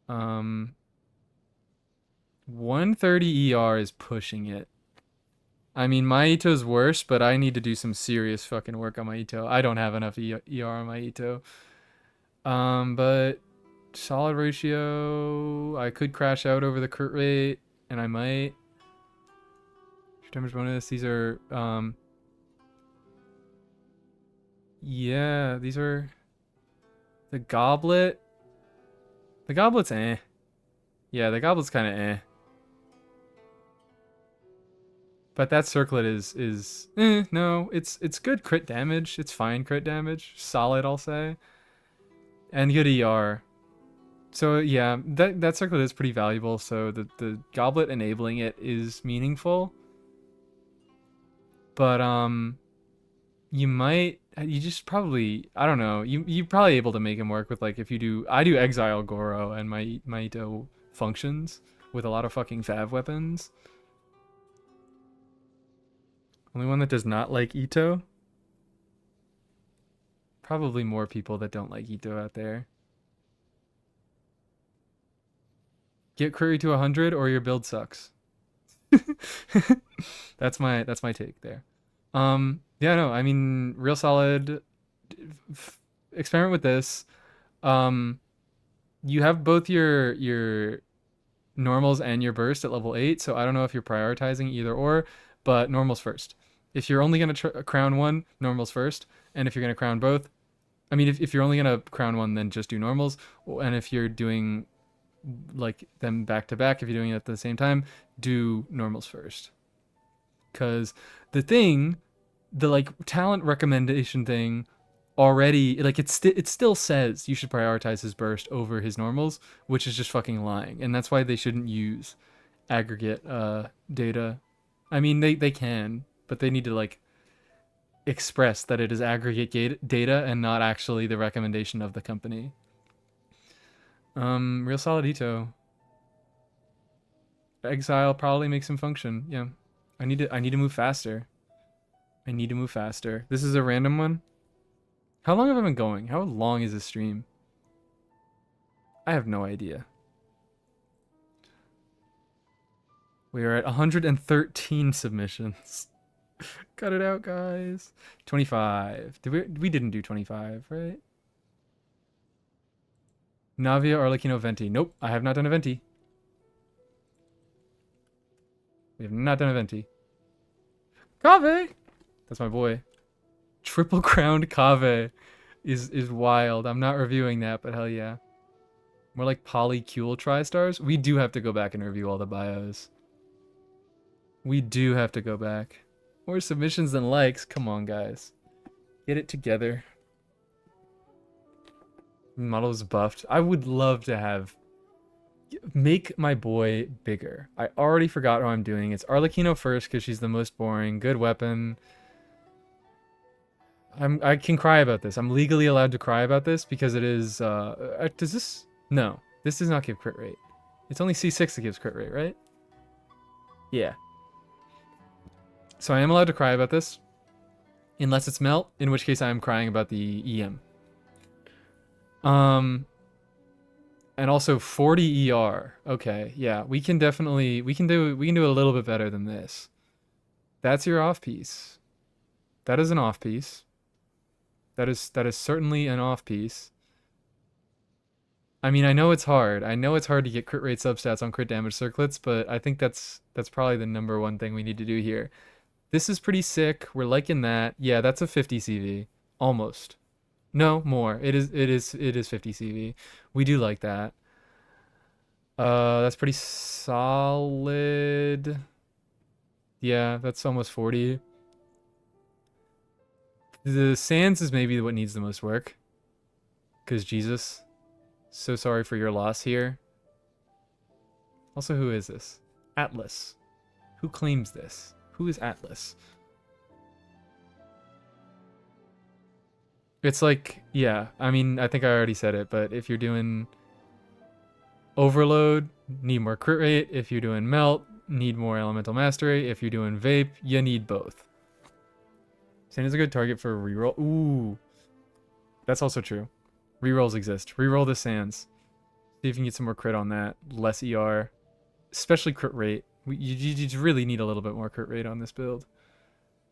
130 ER is pushing it. I mean, my Ito's worse, but I need to do some serious fucking work on my Ito. I don't have enough ER on my Ito. But solid ratio. I could crash out over the crit rate, and I might. Damage bonus. These are yeah, these are the goblet. The goblet's eh. Yeah, the goblet's kind of eh. But that circlet is no, it's good crit damage. It's fine crit damage. Solid, I'll say. And good ER. So yeah, that circlet is pretty valuable. So the goblet enabling it is meaningful. But you just probably, I don't know, you're probably able to make him work with, like, if you do, I do Exile Goro and my Ito functions with a lot of fucking Fav weapons. Only one that does not like Ito? Probably more people that don't like Ito out there. Get query to 100 or your build sucks. That's my take there. Yeah, no, I mean, real solid. Experiment with this. You have both your normals and your burst at level 8, so I don't know if you're prioritizing either or, but normals first. If you're only going to crown one, normals first, and if you're going to crown both, I mean, if you're only going to crown one, then just do normals, and if you're doing like them back to back, if you're doing it at the same time, do normals first. Because the like talent recommendation thing already, like it still says you should prioritize his burst over his normals, which is just fucking lying, and that's why they shouldn't use aggregate data. I mean, they can, but they need to like express that it is aggregate data and not actually the recommendation of the company. Real solid Ito. Exile probably makes him function. Yeah, I need to move faster. I need to move faster. This is a random one. How long have I been going? How long is this stream? I have no idea. We are at 113 submissions. Cut it out, guys. 25. We didn't do 25, right? Navia Arlecchino Venti. Nope, I have not done a Venti. We have not done a Venti. Kave! That's my boy. Triple crowned Kave is wild. I'm not reviewing that, but hell yeah. More like Polycule Tri-Stars. We do have to go back and review all the bios. We do have to go back. More submissions than likes. Come on, guys. Get it together. Models buffed. I would love to have make my boy bigger. I already forgot how I'm doing. It's Arlecchino first because she's the most boring. Good weapon. I can cry about this. I'm legally allowed to cry about this because it is. Does this? No, this does not give crit rate. It's only C6 that gives crit rate, right? Yeah. So I am allowed to cry about this, unless it's melt, in which case I am crying about the EM. And also 40 ER. Okay, yeah, we can do a little bit better than this. That's your off piece. That is an off piece. That is certainly an off piece. I mean, I know it's hard. I know it's hard to get crit rate substats on crit damage circlets, but I think that's probably the number one thing we need to do here. This is pretty sick. We're liking that. Yeah, that's a 50 CV. Almost. No, more. It is 50 CV. We do like that. That's pretty solid. Yeah, that's almost 40. The sands is maybe what needs the most work. Because Jesus, so sorry for your loss here. Also, who is this? Atlas. Who claims this? Who is Atlas? It's like, yeah, I mean, I think I already said it, but if you're doing overload, need more crit rate. If you're doing melt, need more elemental mastery. If you're doing vape, you need both. Sand is a good target for a reroll. Ooh, that's also true. Rerolls exist. Reroll the sands. See if you can get some more crit on that. Less ER, especially crit rate. You really need a little bit more crit rate on this build.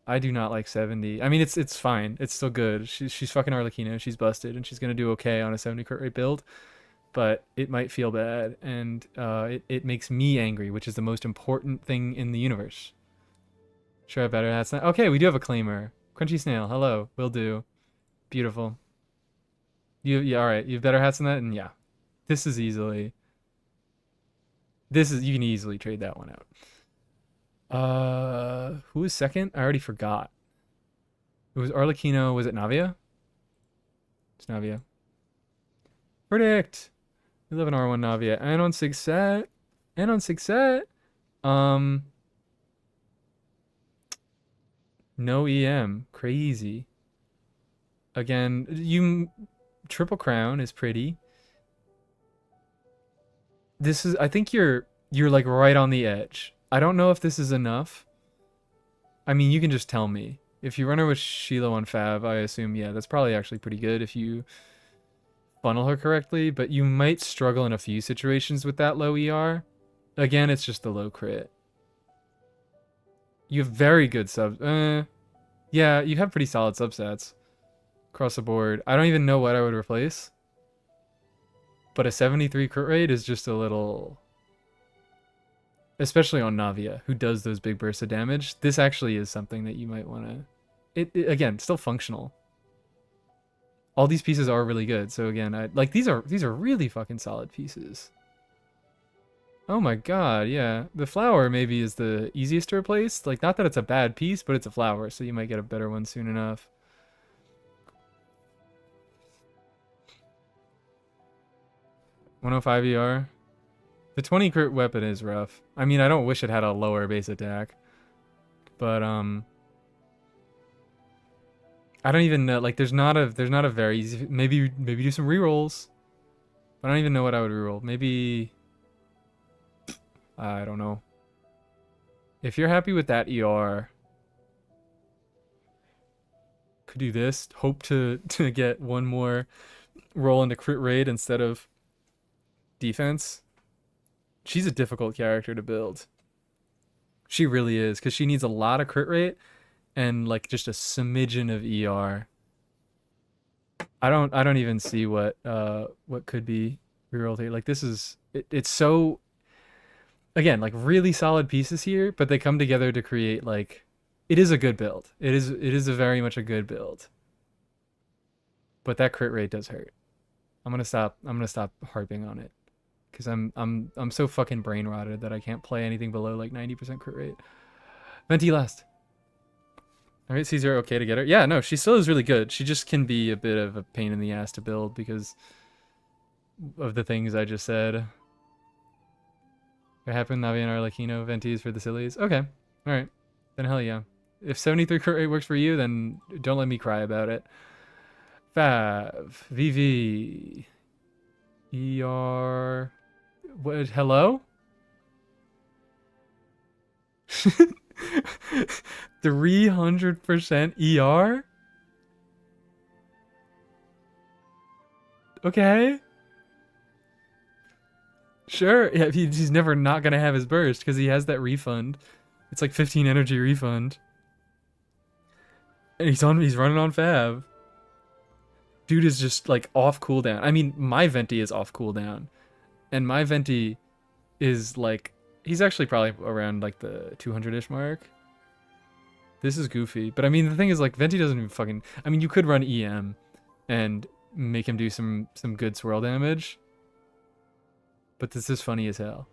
I do not like 70. I mean, it's fine. It's still good. She's fucking Arlecchino. She's busted, and she's gonna do okay on a 70 crit rate build. But it might feel bad, and it makes me angry, which is the most important thing in the universe. Sure, I better. That's not okay. We do have a claimer. Crunchy Snail. Hello. Will do. Beautiful. Yeah. All right. You have better hats than that, and yeah, this is easily. You can easily trade that one out. Who was second? I already forgot. It was Arlecchino. Was it Navia? It's Navia. Predict. We live in R1 Navia. And on 6 set. And on 6 set. No EM. Crazy. Again, Triple Crown is pretty. This is, I think you're like right on the edge. I don't know if this is enough. I mean, you can just tell me. If you run her with Shiloh on Fab, I assume, yeah, that's probably actually pretty good if you funnel her correctly, but you might struggle in a few situations with that low ER. Again, it's just the low crit. You have very good subs. Yeah, you have pretty solid substats across the board. I don't even know what I would replace. But a 73 crit rate is just a little... Especially on Navia, who does those big bursts of damage. This actually is something that you might want to... It again, still functional. All these pieces are really good. So again, these are really fucking solid pieces. Oh my god, yeah. The flower maybe is the easiest to replace. Like, not that it's a bad piece, but it's a flower, so you might get a better one soon enough. (105 ER). The 20 crit weapon is rough. I mean, I don't wish it had a lower base attack. But I don't even know, like there's not a very easy, maybe do some rerolls. I don't even know what I would reroll. Maybe I don't know. If you're happy with that ER, could do this. Hope to get one more roll into crit rate instead of defense. She's a difficult character to build. She really is, because she needs a lot of crit rate and like just a smidgen of ER. I don't even see what could be rerolled here. Like this is it's so, again, like really solid pieces here, but they come together to create like, it is a good build. It is a very much a good build. But that crit rate does hurt. I'm gonna stop harping on it. Because I'm so fucking brain rotted that I can't play anything below like 90% crit rate. Venti last. Alright, Caesar, okay to get her. Yeah, no, she still is really good. She just can be a bit of a pain in the ass to build because of the things I just said. What happened? Navi and Arlecchino, Ventis for the sillies. Okay. Alright. Then hell yeah. If 73 crit rate works for you, then don't let me cry about it. Fav. VV. ER. What? Hello? 300% ER? Okay. Sure. Yeah, he's never not gonna have his burst because he has that refund. It's like 15 energy refund. And he's running on Fav. Dude is just like off cooldown. I mean, my Venti is off cooldown. And my Venti is like, he's actually probably around like the 200-ish mark. This is goofy. But I mean, the thing is like, Venti doesn't even fucking, I mean, you could run EM and make him do some good swirl damage. But this is funny as hell.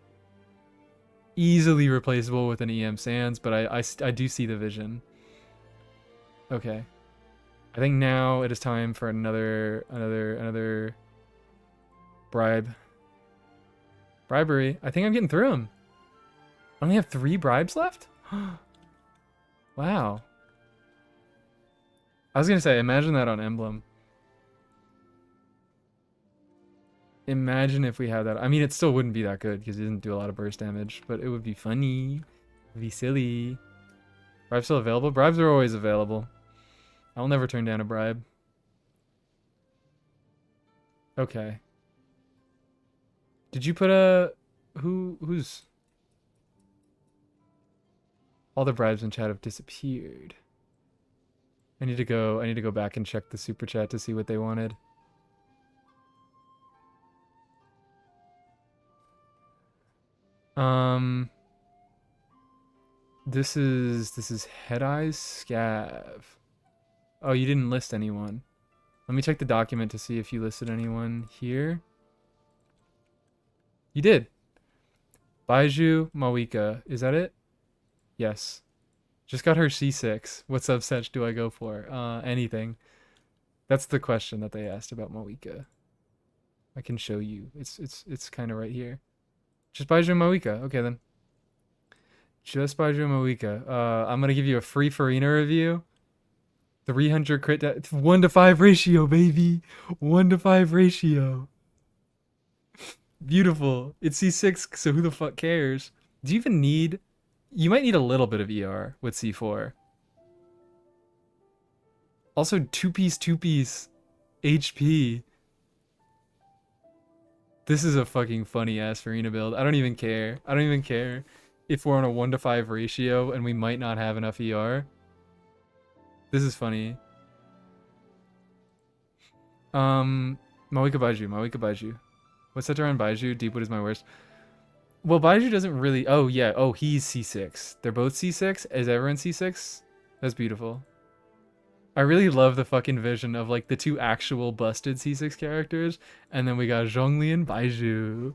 Easily replaceable with an EM Sans, but I do see the vision. Okay. I think now it is time for another bribery. I think I'm getting through them. I only have 3 bribes left? Wow. I was gonna say, imagine that on Emblem. Imagine if we had that. I mean, it still wouldn't be that good because it doesn't do a lot of burst damage, but it would be funny. It would be silly. Bribes still available? Bribes are always available. I'll never turn down a bribe. Okay. Did you put a... Who's... All the bribes in chat have disappeared. I need to go back and check the super chat to see what they wanted. This is Head Eyes Scav. Oh, you didn't list anyone. Let me check the document to see if you listed anyone here. You did. Baiju Mawika. Is that it? Yes. Just got her C6. What subset do I go for? Anything. That's the question that they asked about Mawika. I can show you. It's kind of right here. Just Baiju Mawika. Okay then. Just Baiju Mawika. I'm gonna give you a free Farina review. 300 crit 1-to-5 ratio, baby. 1-to-5 ratio. Beautiful. It's C6, so who the fuck cares? Do you even need... You might need a little bit of ER with C4. Also, two-piece HP. This is a fucking funny-ass Farina build. I don't even care. I don't even care if we're on a 1-to-5 ratio and we might not have enough ER. This is funny. Mawika Baiju. What's that around Baiju? Deepwood is my worst. Well, Baiju doesn't really... Oh, yeah. Oh, he's C6. They're both C6? Is everyone C6? That's beautiful. I really love the fucking vision of, like, the 2 actual busted C6 characters. And then we got Zhongli and Baiju.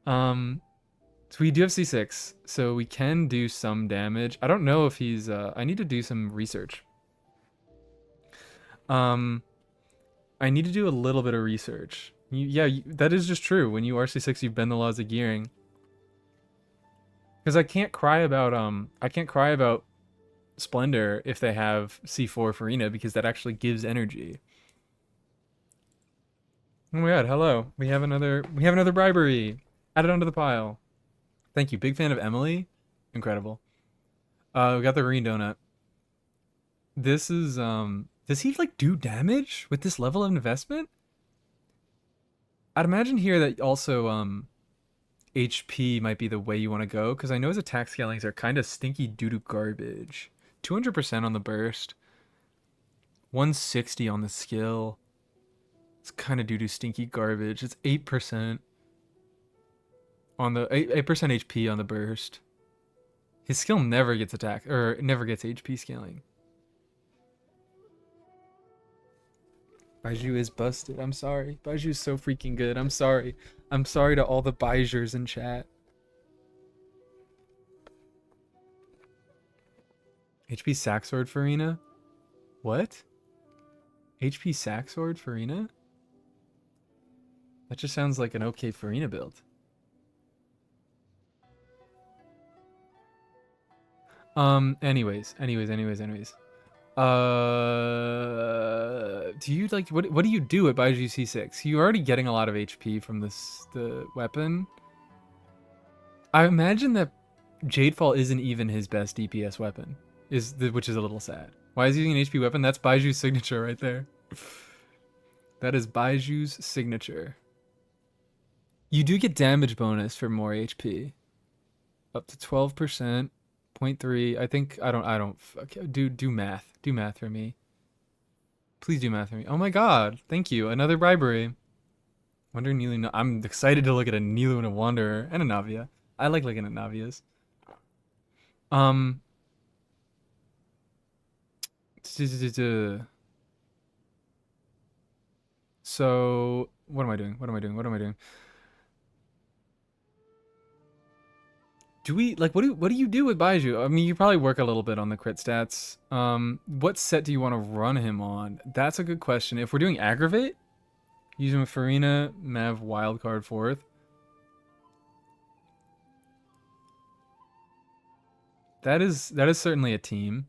So we do have C6. So we can do some damage. I don't know if he's... I need to do some research. I need to do a little bit of research. That is just true. When you are C6, you bend the laws of gearing. Because I can't cry about Splendor if they have C4 Farina, because that actually gives energy. Oh my god, hello. We have another bribery. Add it onto the pile. Thank you. Big fan of Emily. Incredible. We got the green donut. This is does he like do damage with this level of investment? I'd imagine here that also HP might be the way you want to go, because I know his attack scalings are kind of stinky doo-doo garbage. 200% on the burst. 160 on the skill. It's kind of doo-doo stinky garbage. It's 8% on the 8% HP on the burst. His skill never gets attack or never gets HP scaling. Baiju is busted. I'm sorry. Baiju's so freaking good. I'm sorry. I'm sorry to all the Baijers in chat. HP Sacksword Farina? What? HP Sacksword Farina? That just sounds like an okay Farina build. Anyways. Do you like what do you do at Baiju C6? You're already getting a lot of HP from the weapon. I imagine that Jadefall isn't even his best DPS weapon, which is a little sad. Why is he using an HP weapon? That's Baiju's signature right there. That is Baiju's signature. You do get damage bonus for more HP. Up to 12%, 0.3. I think I don't okay, do math. Do math for me. Please do math for me. Oh my god. Thank you. Another bribery. Wandering Nilu. I'm excited to look at a Nilu and a Wanderer and a Navia. I like looking at Navias. So what am I doing? Do we like what do you do with Baiju? I mean, you probably work a little bit on the crit stats. What set do you want to run him on? That's a good question. If we're doing aggravate, use him with Farina, Mav, wildcard fourth. That is certainly a team.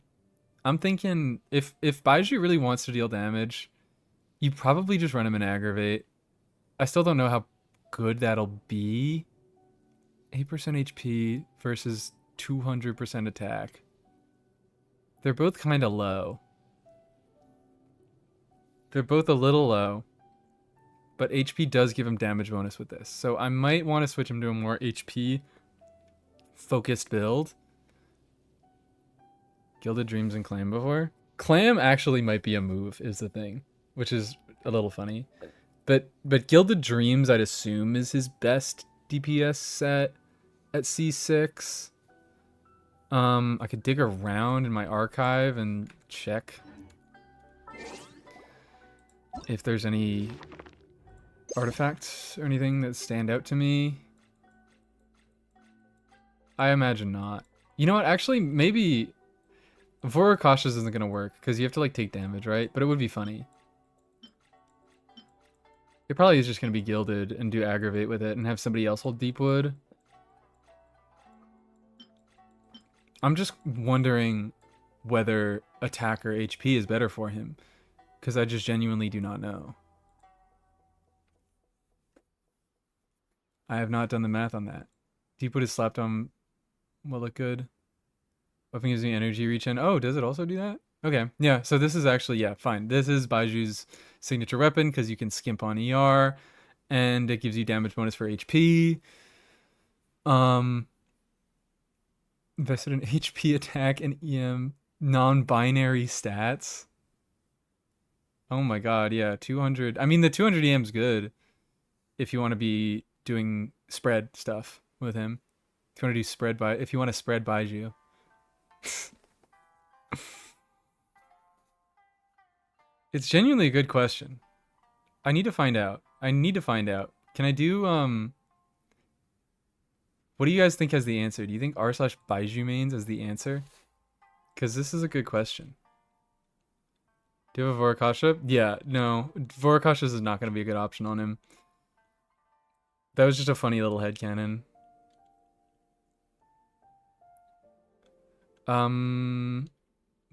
I'm thinking if Baiju really wants to deal damage, you probably just run him in aggravate. I still don't know how good that'll be. 8% HP versus 200% attack. They're both kind of low. They're both a little low. But HP does give him damage bonus with this. So I might want to switch him to a more HP focused build. Gilded Dreams and Clam before? Clam actually might be a move, is the thing. Which is a little funny. But Gilded Dreams, I'd assume, is his best DPS set at C6. I could dig around in my archive and check if there's any artifacts or anything that stand out to me. I imagine not. You know what? Actually, maybe Voracaushas isn't going to work because you have to like take damage, right? But it would be funny. It probably is just going to be gilded and do aggravate with it and have somebody else hold Deepwood. I'm just wondering whether attack or HP is better for him because I just genuinely do not know. I have not done the math on that. Deepwood is slapped on will look good. Weapon gives me energy regen. Oh, does it also do that? Okay, yeah, so this is actually, yeah, fine. This is Baiju's signature weapon because you can skimp on ER and it gives you damage bonus for HP. Invested in HP attack and EM non-binary stats. Oh my god, yeah, 200. I mean, the 200 EM's good if you want to be doing spread stuff with him. If you want to do if you want to spread Baiju. It's genuinely a good question. I need to find out. Can I do what do you guys think has the answer? Do you think r/Baiju mains as the answer? Because this is a good question. Do you have a Voracaushas? Yeah, no. Voracaushas is not going to be a good option on him. That was just a funny little headcanon.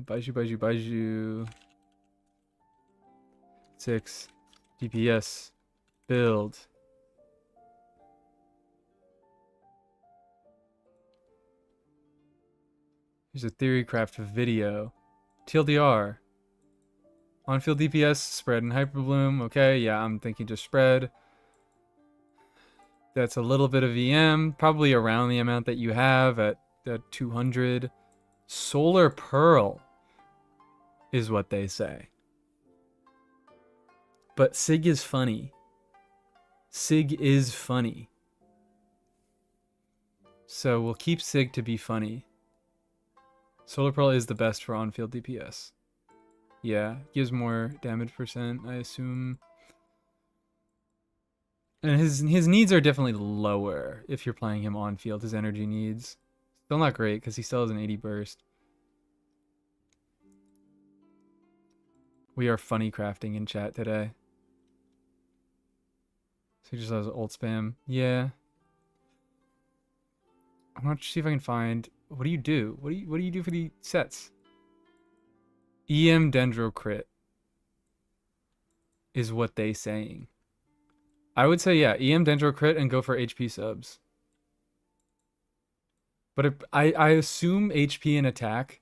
Baiju. 6. DPS. Build. Here's a Theorycraft video. TLDR. On-field DPS, spread and hyperbloom. Okay, yeah, I'm thinking just spread. That's a little bit of EM, probably around the amount that you have at 200. Solar Pearl is what they say. But Sig is funny. Sig is funny. So we'll keep Sig to be funny. Solar Pearl is the best for on-field DPS. Yeah, gives more damage percent, I assume. And his needs are definitely lower if you're playing him on-field, his energy needs. Still not great, because he still has an 80 burst. We are funny crafting in chat today. So he just has ult spam. Yeah. I'm not see if I can find What do you do? What do you do for the sets? EM Dendro crit is what they saying. I would say, yeah, EM Dendro crit and go for HP subs. But I assume HP and attack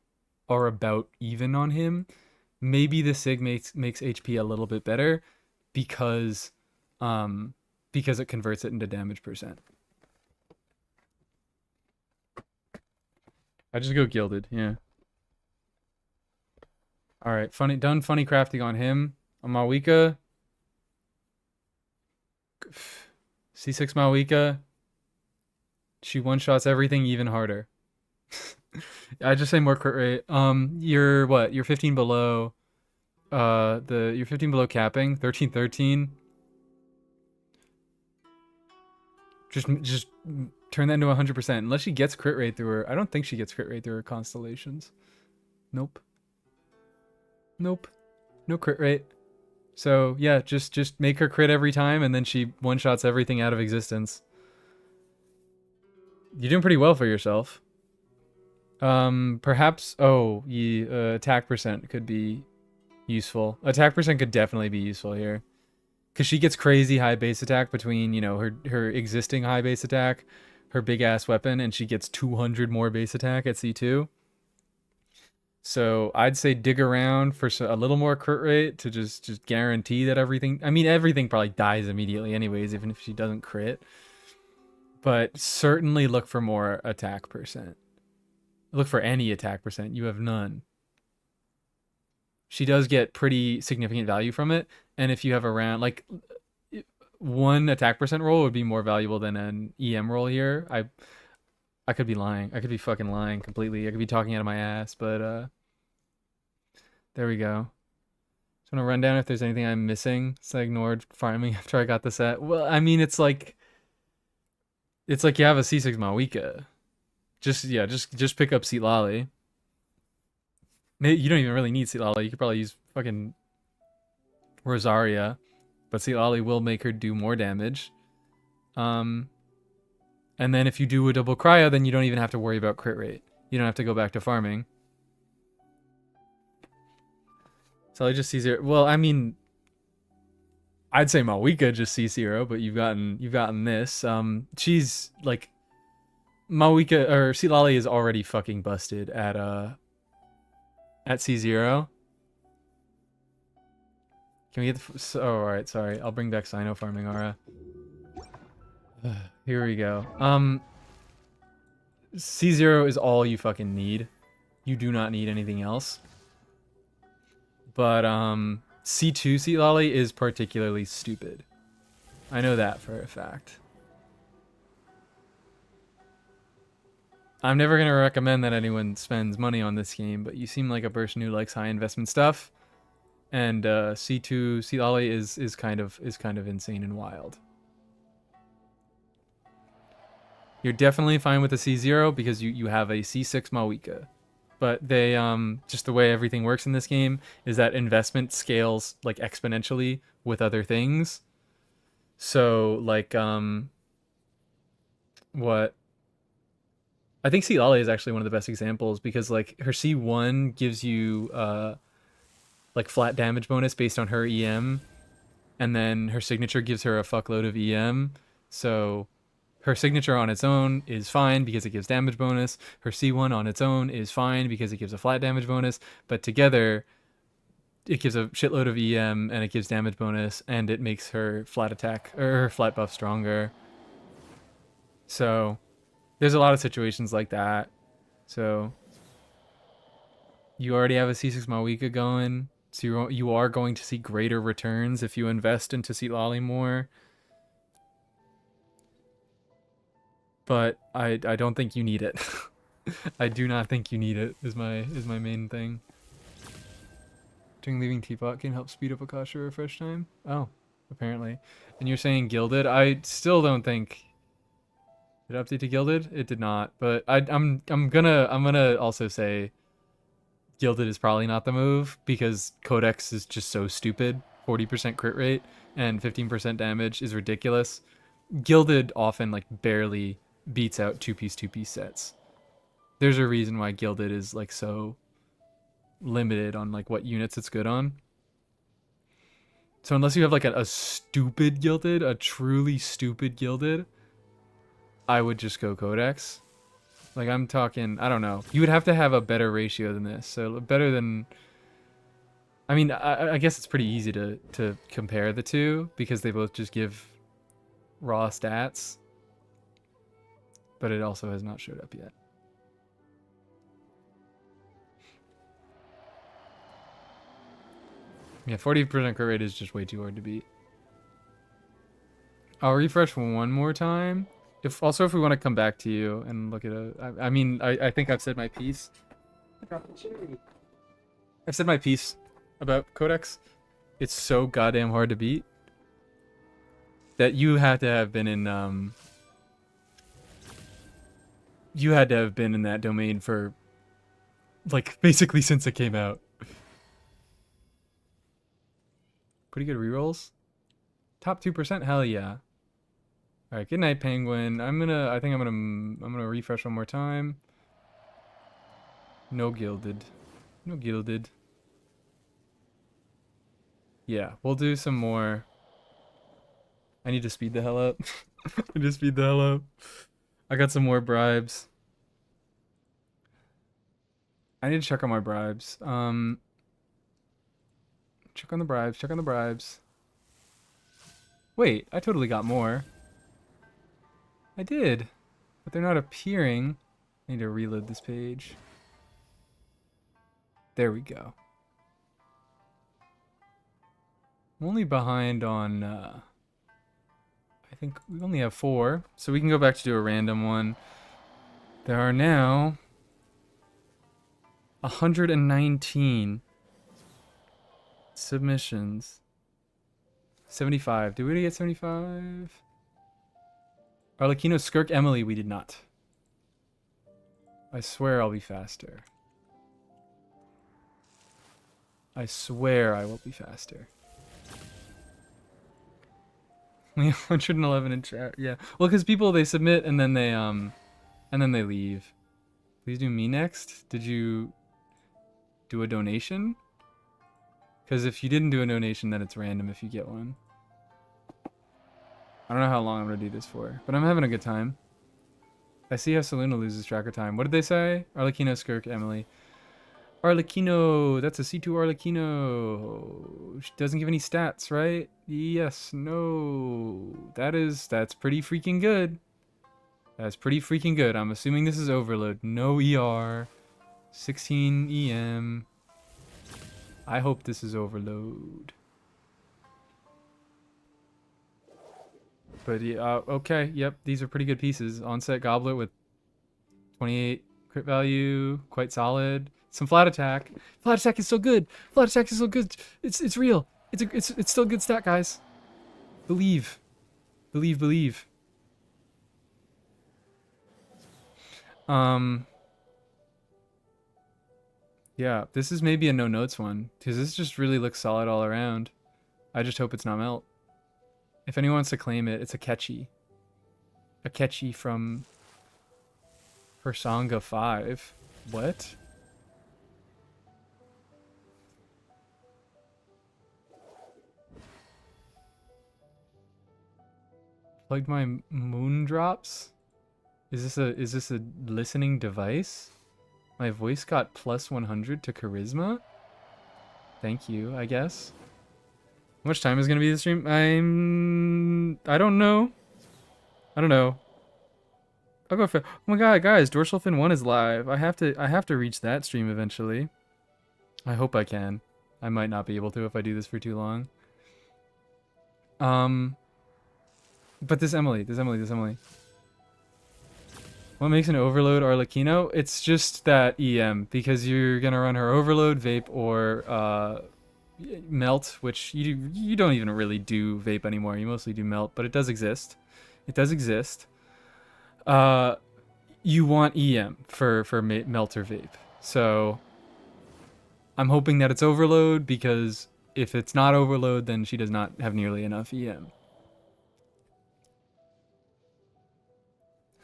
are about even on him. Maybe the Sig makes HP a little bit better because it converts it into damage percent. I just go gilded, yeah. All right, funny crafting on him. On Malwika. C6 Malwika. She one-shots everything even harder. I just say more crit rate. You're what? You're 15 below. You're 15 below capping. 13. Just turn that into 100%. Unless she gets crit rate through her. I don't think she gets crit rate through her constellations. Nope. No crit rate. So yeah, just make her crit every time, and then she one-shots everything out of existence. You're doing pretty well for yourself. Perhaps, attack percent could be useful. Attack percent could definitely be useful here. Because she gets crazy high base attack between, you know, her existing high base attack, her big-ass weapon, and she gets 200 more base attack at C2. So I'd say dig around for a little more crit rate to just guarantee that everything... I mean, everything probably dies immediately anyways, even if she doesn't crit. But certainly look for more attack percent. Look for any attack percent. You have none. She does get pretty significant value from it. And if you have around... like, one attack percent roll would be more valuable than an EM roll here. I could be lying. I could be fucking lying completely. I could be talking out of my ass, but there we go. Just want to run down if there's anything I'm missing. So I ignored farming after I got the set. Well, I mean, it's like you have a C6 Malwika. Just pick up Seat Lolly. You don't even really need Seat Lolly. You could probably use fucking Rosaria, but Seat Lolly will make her do more damage. And then if you do a double cryo, then you don't even have to worry about crit rate. You don't have to go back to farming. So I just C0. Well, I mean, I'd say Malwika just C0, but you've gotten this. She's like Malwika or Silali is already fucking busted at C0. Can we get the... oh, alright, sorry. I'll bring back Sino farming aura. Here we go. C0 is all you fucking need. You do not need anything else. But C2 Seat Lolly is particularly stupid. I know that for a fact. I'm never going to recommend that anyone spends money on this game, but you seem like a person who likes high investment stuff. And C2 Seat Lolly is kind of insane and wild. You're definitely fine with a C0 because you have a C6 Malwika. But they just the way everything works in this game is that investment scales like exponentially with other things. So like what I think C Lolly is actually one of the best examples because like her C1 gives you like flat damage bonus based on her EM, and then her signature gives her a fuckload of EM. So her signature on its own is fine because it gives damage bonus. Her C1 on its own is fine because it gives a flat damage bonus. But together, it gives a shitload of EM and it gives damage bonus, and it makes her flat attack or her flat buff stronger. So there's a lot of situations like that. So you already have a C6 Malwika going. So you are going to see greater returns if you invest into Seat Lolly more. But I don't think you need it. I do not think you need it is my main thing. During leaving Teapot can help speed up Akasha refresh time? Oh, apparently. And you're saying Gilded? I still don't think... Did it update to Gilded? It did not. But I'm gonna also say Gilded is probably not the move because Codex is just so stupid. 40% crit rate and 15% damage is ridiculous. Gilded often like barely beats out two-piece sets. There's a reason why gilded is like so limited on like what units it's good on. So unless you have like a stupid gilded, a truly stupid gilded, I would just go codex. Like I'm talking, I don't know. You would have to have a better ratio than this. So better than, I mean, I guess it's pretty easy to compare the two because they both just give raw stats. But it also has not showed up yet. Yeah, 40% crit rate is just way too hard to beat. I'll refresh one more time. If we want to come back to you and look at I mean, I think I've said my piece. I've said my piece about Codex. It's so goddamn hard to beat that you had to have been in you had to have been in that domain for like basically since it came out. Pretty good rerolls. Top 2%, hell yeah. All right, good night, Penguin. I'm gonna refresh one more time. No gilded. No gilded. Yeah, we'll do some more. I need to speed the hell up. I need to speed the hell up. I got some more bribes. I need to check on my bribes. Check on the bribes. Check on the bribes. Wait, I totally got more. I did, but they're not appearing. I need to reload this page. There we go. I'm only behind on, I think we only have 4, so we can go back to do a random one. There are now 119 submissions. 75. Did we get 75? Arlecchino Skirk Emily, we did not. I swear I'll be faster. I swear I will be faster. We have 111 in chat. Yeah. Well, because people, they submit and then they leave. Please do me next. Did you do a donation? Because if you didn't do a donation, then it's random if you get one. I don't know how long I'm going to do this for, but I'm having a good time. I see how Saluna loses track of time. What did they say? Arlecchino, Skirk, Emily. Arlecchino, that's a C2 Arlecchino. She doesn't give any stats, right? Yes, no. That's pretty freaking good. That's pretty freaking good. I'm assuming this is overload. No ER. 16 EM. I hope this is overload. But yeah, okay, yep, these are pretty good pieces. Onset Goblet with 28 crit value, quite solid. Some flat attack. Flat attack is so good. Flat attack is so good. It's real. It's still a good stat, guys. Believe. Believe, believe. Yeah, this is maybe a no notes one, because this just really looks solid all around. I just hope it's not melt. If anyone wants to claim it, it's a Akechi. Akechi from Persanga 5. What? Plugged my moon drops? Is this a listening device? My voice got plus 100 to charisma? Thank you, I guess. How much time is gonna be the stream? I don't know. I don't know. I'll go for. Oh my god, guys, Dorsal Fin 1 is live. I have to reach that stream eventually. I hope I can. I might not be able to if I do this for too long. But this Emily. What makes an overload Arlecchino? It's just that EM, because you're gonna run her overload, vape, or melt, which you don't even really do vape anymore. You mostly do melt, but it does exist. It does exist. You want EM for melt or vape. So I'm hoping that it's overload, because if it's not overload, then she does not have nearly enough EM.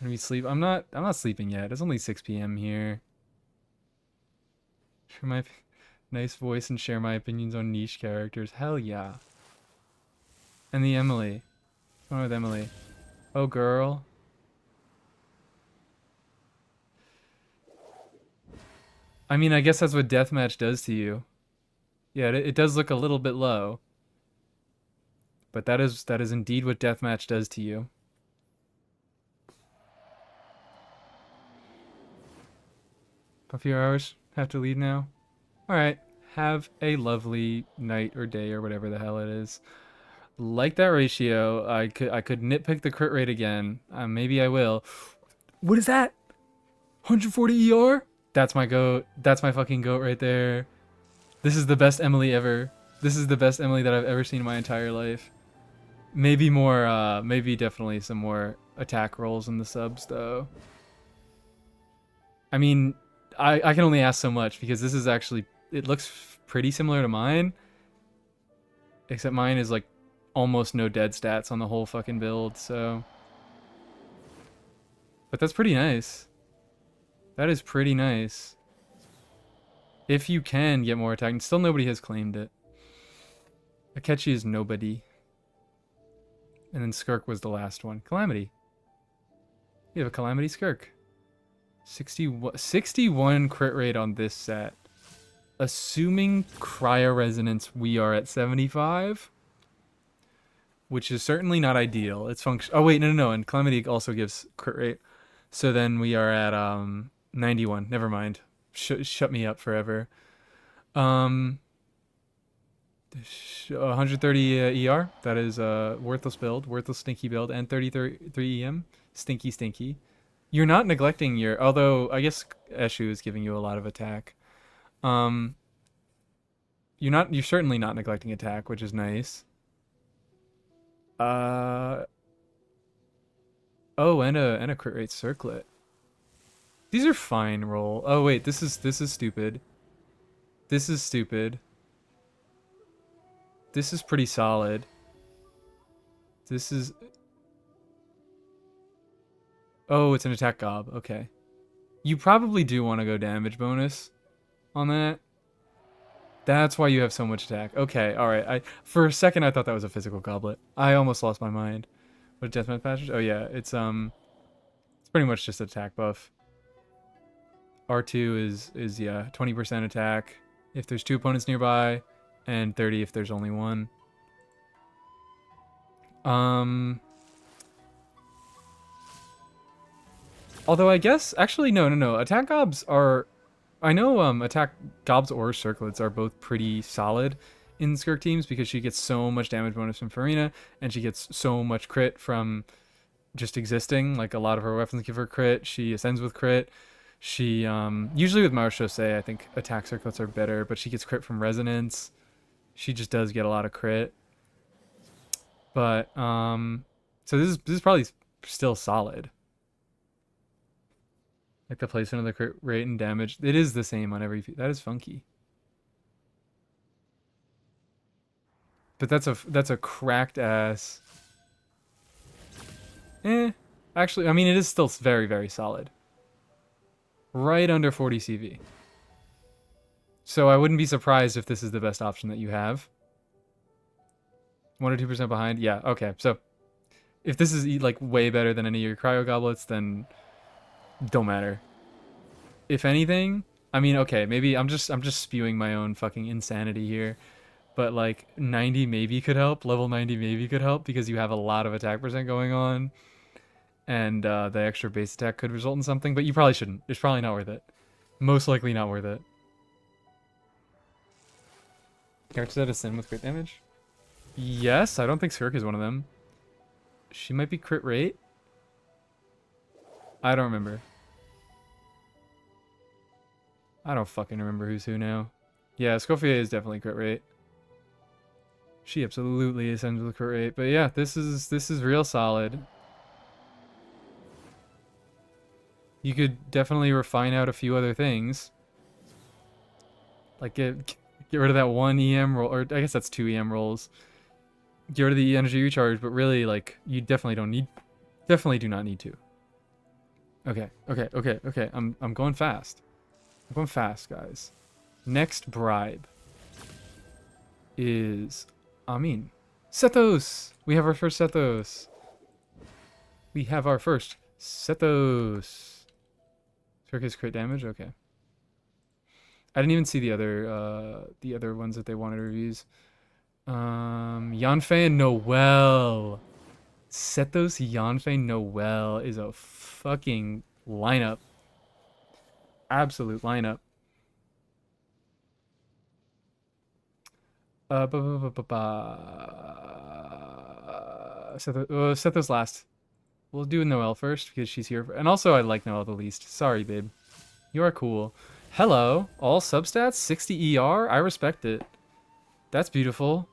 When we sleep, I'm not sleeping yet. It's only 6 p.m. here. Share my nice voice and share my opinions on niche characters. Hell yeah. And the Emily. What's going on with Emily? Oh, girl. I mean, I guess that's what deathmatch does to you. Yeah, it does look a little bit low. But that is indeed what deathmatch does to you. A few hours. Have to leave now. Alright. Have a lovely night or day or whatever the hell it is. Like that ratio. I could nitpick the crit rate again. Maybe I will. What is that? 140 ER? That's my goat. That's my fucking goat right there. This is the best Emily ever. This is the best Emily that I've ever seen in my entire life. Maybe more, maybe definitely some more attack rolls in the subs though. I mean, I can only ask so much because this is actually, it looks pretty similar to mine. Except mine is like almost no dead stats on the whole fucking build, so. But that's pretty nice. That is pretty nice. If you can get more attack, and still nobody has claimed it. Akechi is nobody. And then Skirk was the last one. Calamity. We have a Calamity Skirk. 61 crit rate on this set. Assuming cryo resonance, we are at 75. Which is certainly not ideal. It's function. Oh wait, no. And Calamity also gives crit rate. So then we are at 91. Never mind. Shut me up forever. 130 ER. That is worthless build, worthless stinky build, and 33 EM. Stinky. You're not neglecting your. Although I guess Eshu is giving you a lot of attack. You're certainly not neglecting attack, which is nice. Oh, and a crit rate circlet. These are fine roll. Oh wait, this is stupid. This is stupid. This is pretty solid. This is. Oh, it's an attack gob. Okay. You probably do want to go damage bonus on that. That's why you have so much attack. Okay, alright. For a second I thought that was a physical goblet. I almost lost my mind. What deathmatch patches? Oh yeah, it's pretty much just attack buff. R2 is yeah, 20% attack if there's 2 opponents nearby, and 30 if there's only one. Although I guess actually no. Attack gobs are, I know attack gobs or circlets are both pretty solid in Skirk teams because she gets so much damage bonus from Farina and she gets so much crit from just existing. Like a lot of her weapons give her crit. She ascends with crit. She usually with Mao Shosei I think attack circlets are better, but she gets crit from resonance. She just does get a lot of crit. But so this is probably still solid. Like the placement of the crit rate and damage. It is the same on every. That is funky. But that's a cracked ass. Actually, I mean it is still very, very solid. Right under 40 CV. So I wouldn't be surprised if this is the best option that you have. 1 or 2% behind. Yeah. Okay. So if this is like way better than any of your cryo goblets, then don't matter. If anything, I mean, okay, maybe I'm just spewing my own fucking insanity here, but like 90 maybe could help. Level 90 maybe could help because you have a lot of attack percent going on, and the extra base attack could result in something. But you probably shouldn't. It's probably not worth it. Most likely not worth it. Characters that ascend with crit damage? Yes, I don't think Skirk is one of them. She might be crit rate. I don't remember. I don't fucking remember who's who now. Yeah, Scofier is definitely crit rate. She absolutely ascends with crit rate. But yeah, this is real solid. You could definitely refine out a few other things. Like get rid of that 1 EM roll, or I guess that's 2 EM rolls. Get rid of the energy recharge, but really like you definitely do not need to. Okay. I'm going fast. I'm going fast, guys. Next bribe is Amin. Sethos! We have our first Sethos. We have our first Sethos. Circus crit damage? Okay. I didn't even see the other ones that they wanted to reviews. Yanfei and Noel. Sethos, Yanfei, Noel is a fucking lineup. Absolute lineup. Sethos last. We'll do Noelle first because she's here. And also, I like Noelle the least. Sorry, babe. You are cool. Hello. All substats, 60 ER. I respect it. That's beautiful.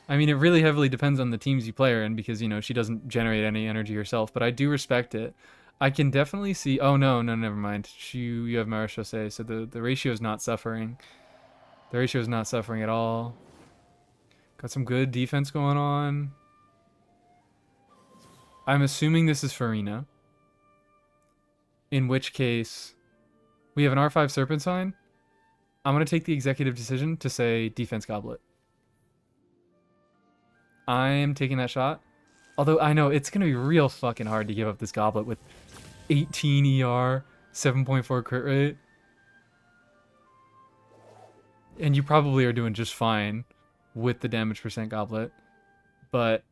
I mean, it really heavily depends on the teams you play her in because, you know, she doesn't generate any energy herself. But I do respect it. I can definitely see... Oh, no, never mind. You have Marechaussee, so the ratio is not suffering. The ratio is not suffering at all. Got some good defense going on. I'm assuming this is Farina. In which case, we have an R5 Serpent Sign. I'm going to take the executive decision to say Defense Goblet. I'm taking that shot. Although I know it's going to be real fucking hard to give up this Goblet with 18 ER, 7.4 crit rate. And you probably are doing just fine with the damage percent Goblet. But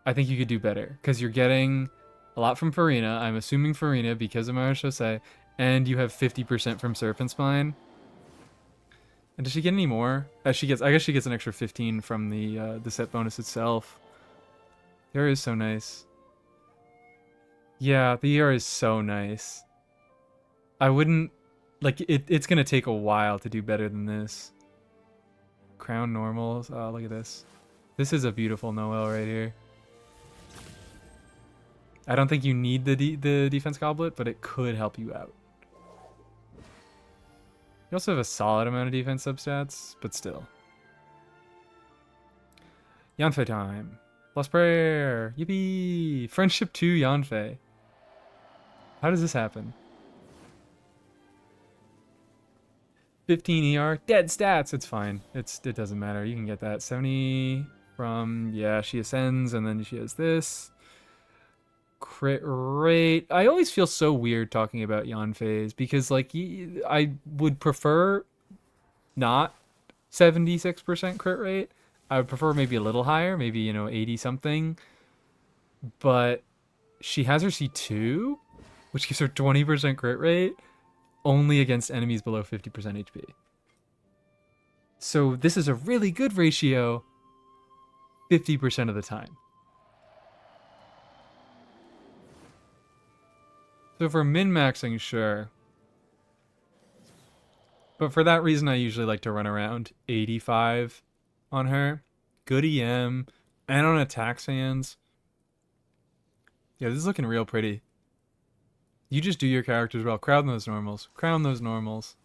I think you could do better because you're getting a lot from Farina. I'm assuming Farina because of Marechaussee, and you have 50% from Serpent Spine. And does she get any more? I guess she gets an extra 15 from the set bonus itself. The ER is so nice. Yeah, the ER is so nice. I wouldn't like it. It's gonna take a while to do better than this. Crown normals. Oh, look at this. This is a beautiful Noelle right here. I don't think you need the defense goblet, but it could help you out. You also have a solid amount of defense substats, but still. Yanfei time. Lost prayer. Yippee! Friendship 2 Yanfei. How does this happen? 15 ER. Dead stats. It's fine. It doesn't matter. You can get that. 70 from... Yeah, she ascends, and then she has this. Crit rate. I always feel so weird talking about Yanfei's because, like, I would prefer not 76% crit rate. I would prefer maybe a little higher, maybe, you know, 80 something. But she has her C2, which gives her 20% crit rate only against enemies below 50% HP. So this is a really good ratio 50% of the time. So for min-maxing, sure. But for that reason, I usually like to run around 85 on her. Good EM. And on attack sands. Yeah, this is looking real pretty. You just do your characters well. Crown those normals. Crown those normals.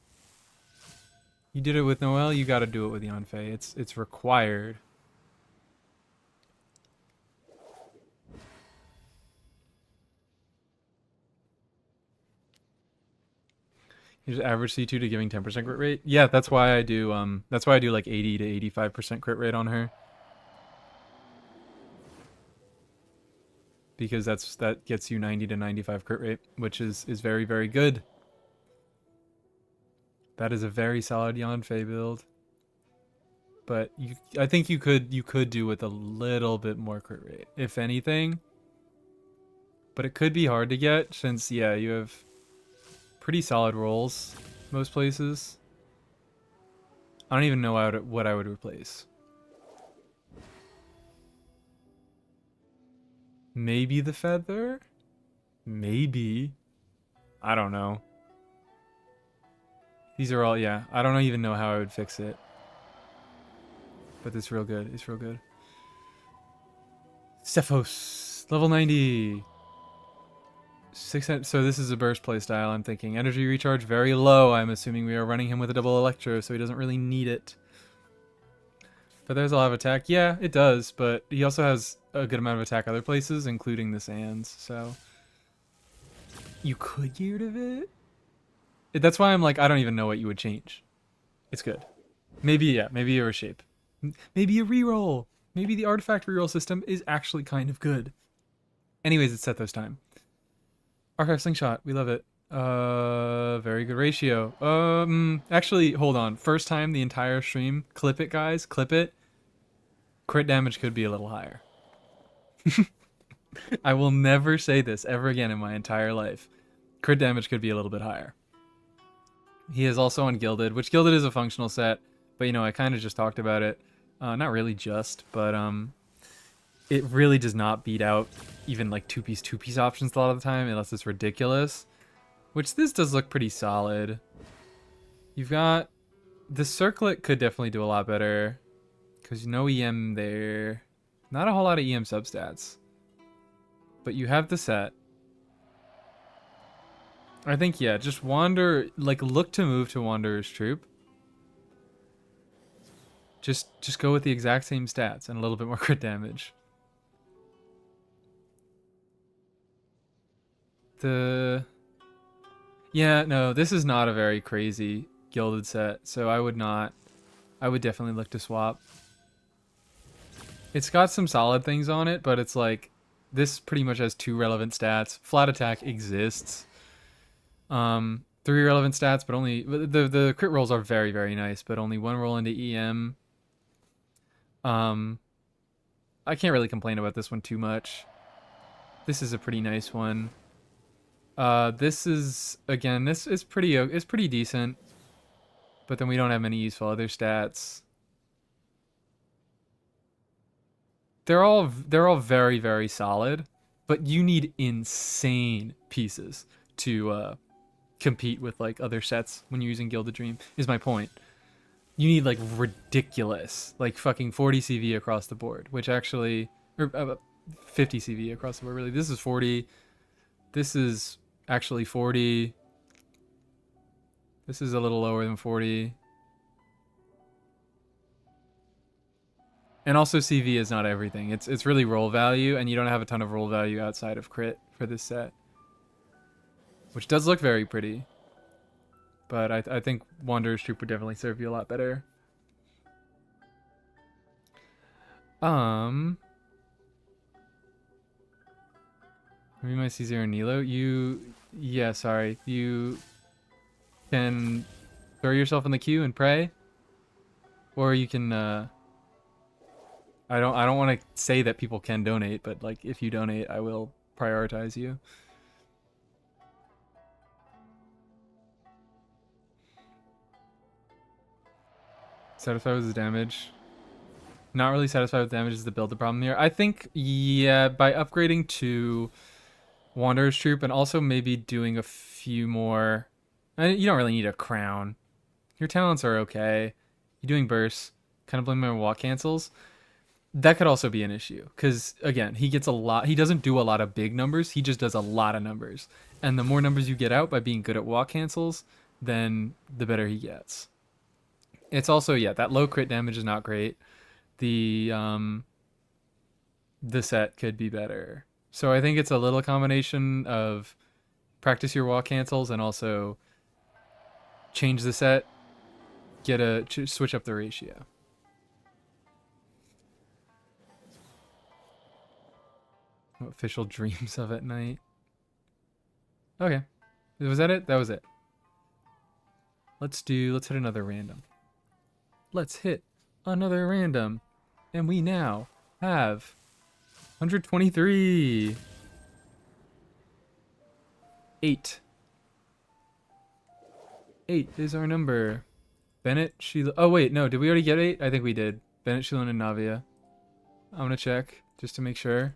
You did it with Noelle, you gotta do it with Yanfei. It's required. You just average C2 to giving 10% crit rate? Yeah, that's why I do like 80 to 85% crit rate on her. Because that gets you 90 to 95 crit rate, which is very, very good. That is a very solid Yanfei build. But I think you could do with a little bit more crit rate, if anything. But it could be hard to get since, yeah, you have pretty solid rolls most places. I don't even know what I would replace. Maybe the feather? Maybe. I don't know. These are all, yeah. I don't even know how I would fix it. But it's real good. It's real good. Cephos. Level 90. So this is a burst playstyle, I'm thinking. Energy recharge, very low. I'm assuming we are running him with a double electro, so he doesn't really need it. But there's a lot of attack. Yeah, it does, but he also has a good amount of attack other places, including the sands, so... You could get rid of it. That's why I'm like, I don't even know what you would change. It's good. Maybe, yeah, maybe a reshape. Maybe a reroll. Maybe the artifact reroll system is actually kind of good. Anyways, it's Sethos time. Archive slingshot, we love it. Very good ratio. Actually, hold on. First time the entire stream. Clip it, guys. Clip it. Crit damage could be a little higher. I will never say this ever again in my entire life. Crit damage could be a little bit higher. He is also on Gilded, which Gilded is a functional set, but you know, I kind of just talked about it. Not really just, but it really does not beat out even like two-piece options a lot of the time, unless it's ridiculous. Which this does look pretty solid. You've got... The Circlet could definitely do a lot better, because no EM there. Not a whole lot of EM substats. But you have the set. I think, yeah, just wander, like, look to move to Wanderer's Troop. Just go with the exact same stats and a little bit more crit damage. Yeah, no, this is not a very crazy Gilded set, so I would definitely look to swap. It's got some solid things on it, but it's like, this pretty much has 2 relevant stats. Flat attack exists. 3 relevant stats, but only the crit rolls are very, very nice, but only 1 roll into EM. I can't really complain about this one too much. This is a pretty nice one. This is, again, this is pretty decent, but then we don't have many useful other stats. They're all very, very solid, but you need insane pieces to compete with like other sets when you're using Gilded Dream, is my point. You need like ridiculous, like fucking 40 CV across the board, which actually, or 50 CV across the board, really. This is 40. This is actually 40. This is a little lower than 40. And also CV is not everything. It's really roll value, and you don't have a ton of roll value outside of crit for this set. Which does look very pretty. But I think Wanderer's Troop would definitely serve you a lot better. We might see Zero Nilo. Yeah, sorry. You can throw yourself in the queue and pray. Or you can, I don't want to say that people can donate, but like if you donate, I will prioritize you. Satisfied with his damage. Not really satisfied with damage is the build the problem here. I think, yeah, by upgrading to Wanderer's Troop and also maybe doing a few more... You don't really need a crown. Your talents are okay. You're doing bursts. Kind of blame my walk cancels. That could also be an issue. Because, again, he gets a lot... He doesn't do a lot of big numbers. He just does a lot of numbers. And the more numbers you get out by being good at walk cancels, then the better he gets. It's also, yeah, that low crit damage is not great. The set could be better. So I think it's a little combination of practice your walk cancels and also change the set, switch up the ratio. What official dreams of at night? Okay. Was that it? That was it. Let's hit another random. Let's hit another random. And we now have 123. 8. 8 is our number. Bennett, Sheila. Oh, wait, no. Did we already get 8? I think we did. Bennett, Sheila, and Navia. I'm going to check just to make sure.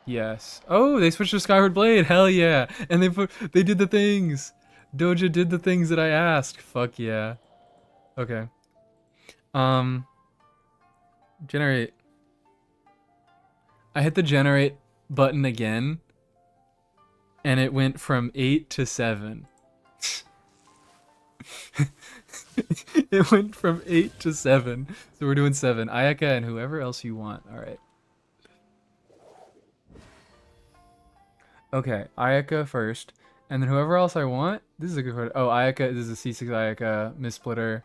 Yes. Oh, they switched to Skyward Blade. Hell yeah. And they did the things. Doja did the things that I asked. Fuck yeah. Okay. Generate. I hit the generate button again, and it went from 8 to 7. It went from 8 to 7. So we're doing 7. Ayaka and whoever else you want. All right. Okay, Ayaka first. And then whoever else I want. This is a good card. Oh, Ayaka. This is a C6 Ayaka. Missplitter.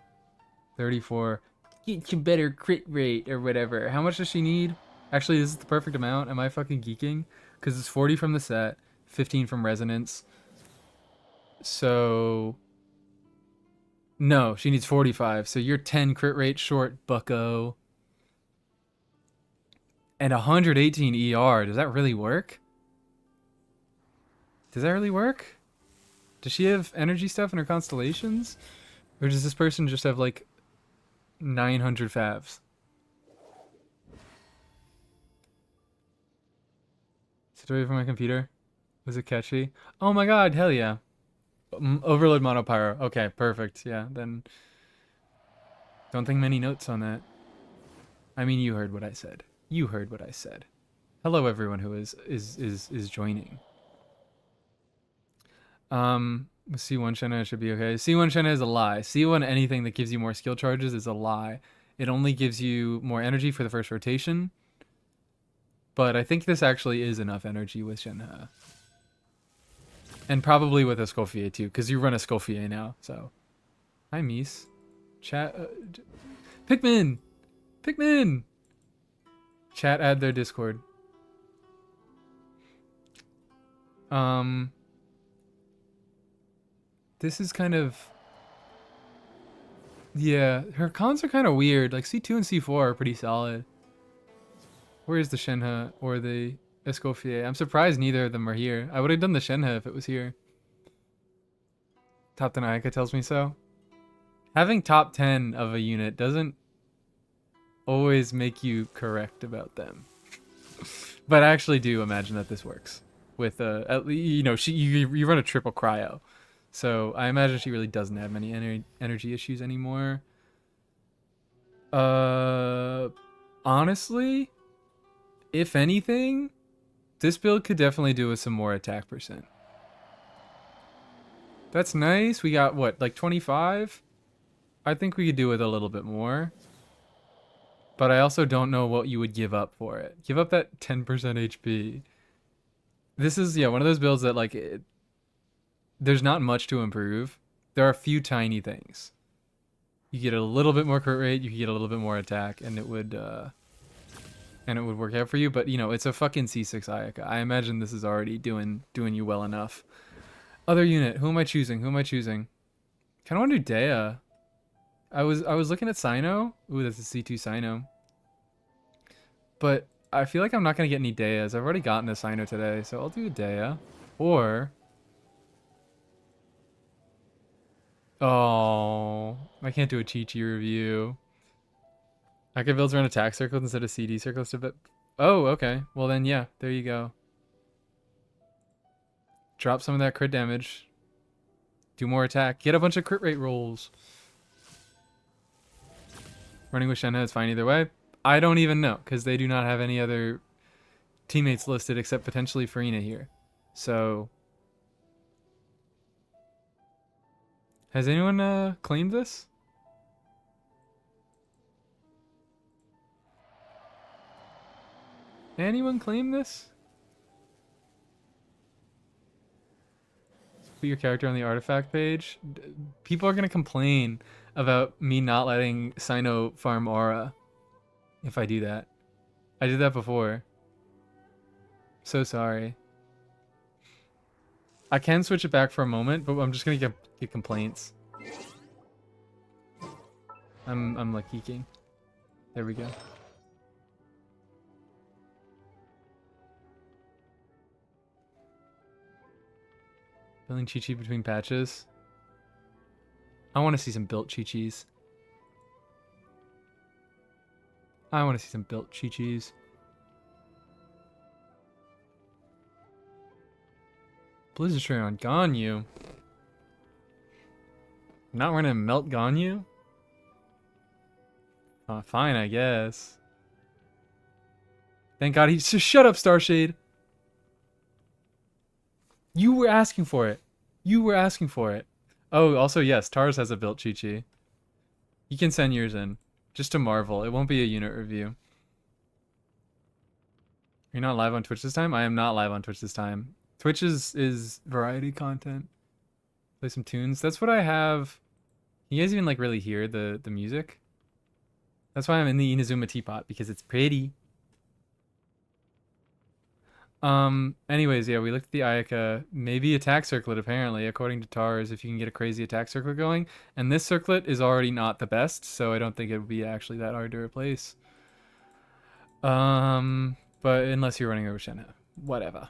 34. Get you better crit rate or whatever. How much does she need? Actually, this is the perfect amount. Am I fucking geeking? Because it's 40 from the set. 15 from Resonance. So... No, she needs 45. So you're 10 crit rate short, bucko. And 118 ER. Does that really work? Does that really work? Does she have energy stuff in her constellations? Or does this person just have like 900 favs? Sit away from my computer. Was it catchy? Oh my god, hell yeah. Overload mono pyro. Okay, perfect. Yeah, then don't think many notes on that. I mean, you heard what I said. You heard what I said. Hello everyone who is joining. C1 Shenna should be okay. C1 Shenna is a lie. C1 anything that gives you more skill charges is a lie. It only gives you more energy for the first rotation. But I think this actually is enough energy with Shenhe. And probably with Escoffier too, because you run Escoffier now, so. Hi, Mies. Chat. Pikmin! Pikmin! Chat, add their Discord. This is kind of... Yeah, her cons are kind of weird. Like, C2 and C4 are pretty solid. Where is the Shenhe or the Escoffier? I'm surprised neither of them are here. I would have done the Shenhe if it was here. Top 10 Ayaka tells me so. Having top 10 of a unit doesn't always make you correct about them. But I actually do imagine that this works. With, at least, you know, you run a triple cryo. So I imagine she really doesn't have many energy issues anymore. Honestly, if anything, this build could definitely do with some more attack percent. That's nice. We got, what, like 25? I think we could do with a little bit more. But I also don't know what you would give up for it. Give up that 10% HP. This is, yeah, one of those builds that, like, there's not much to improve. There are a few tiny things. You get a little bit more crit rate, you can get a little bit more attack, and it would work out for you. But, you know, it's a fucking C6 Ayaka. I imagine this is already doing you well enough. Other unit. Who am I choosing? Who am I choosing? Kind of want to do Dea. I was looking at Sino. Ooh, that's a C2 Sino. But I feel like I'm not going to get any Deas. I've already gotten a Sino today, so I'll do a Dea. Or... Oh, I can't do a Chi-Chi review. I could build around attack circles instead of CD circles to bit. Oh, okay. Well then, yeah, there you go. Drop some of that crit damage. Do more attack. Get a bunch of crit rate rolls. Running with Shenhe is fine either way. I don't even know, because they do not have any other teammates listed except potentially Farina here. So... Has anyone claimed this? Anyone claim this? Put your character on the artifact page. People are gonna complain about me not letting Sino farm aura if I do that. I did that before. So sorry. I can switch it back for a moment, but I'm just gonna get complaints. I'm like geeking. There we go. Building Chi-Chi between patches. I want to see some built Chi-Chis. I want to see some built Chi-Chis. Blizzard Train on Ganyu. Not we're gonna melt Ganyu? Fine, I guess. Thank God he's just shut up, Starshade. You were asking for it. You were asking for it. Oh, also yes, Tars has a built Chi-Chi. You can send yours in. Just to marvel. It won't be a unit review. You're not live on Twitch this time? I am not live on Twitch this time. Twitch is variety content. Play some tunes. That's what I have. You guys even like really hear the music? That's why I'm in the Inazuma teapot, because it's pretty. Anyways, yeah, we looked at the Ayaka. Maybe attack circlet, apparently, according to Tars, if you can get a crazy attack circlet going. And this circlet is already not the best, so I don't think it would be actually that hard to replace. But unless you're running over Shenhe. Whatever.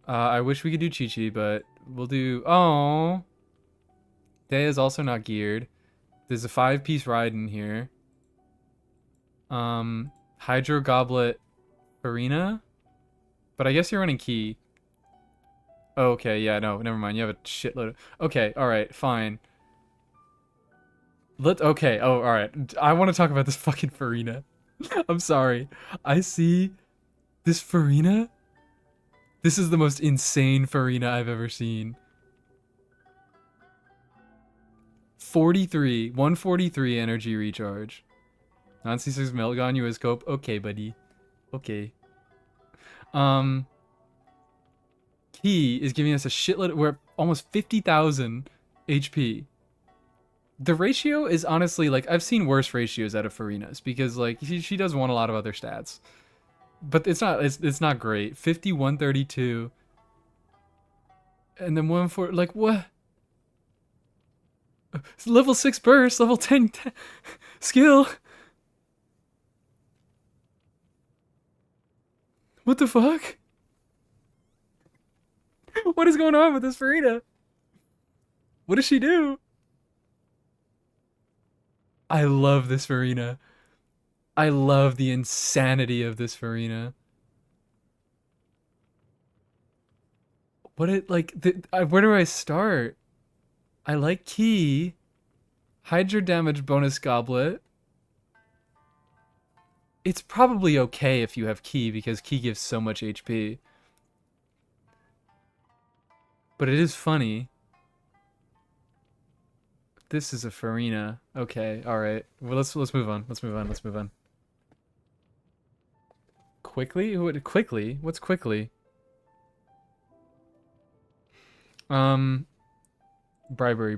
I wish we could do Chi-Chi, but we'll do... Oh! Day is also not geared. There's a 5-piece ride in here. Hydro Goblet Arena? But I guess you're running Key. Oh, okay, yeah, no, never mind. You have a shitload of... Okay, alright, fine. Okay, oh, alright. I want to talk about this fucking Farina. I'm sorry. I see this Farina. This is the most insane Farina I've ever seen. 143 energy recharge. Non-C6 Meltgon, US Cope. Okay, buddy. Okay. Key is giving us a shitload. We're at almost 50,000 HP. The ratio is honestly, like, I've seen worse ratios out of Farina's because, like, she does want a lot of other stats. But it's not great. 50, 132. And then 140, like, what? Level 6 burst, level 10 skill. What the fuck? What is going on with this Farina? What does she do? I love this Farina. I love the insanity of this Farina. What it like? Where do I start? I like Key. Hydro damage bonus goblet. It's probably okay if you have Key because Key gives so much HP. But it is funny. This is a Farina. Okay, all right. Well, let's move on. Let's move on. Quickly? Quickly? What's quickly? Bribery.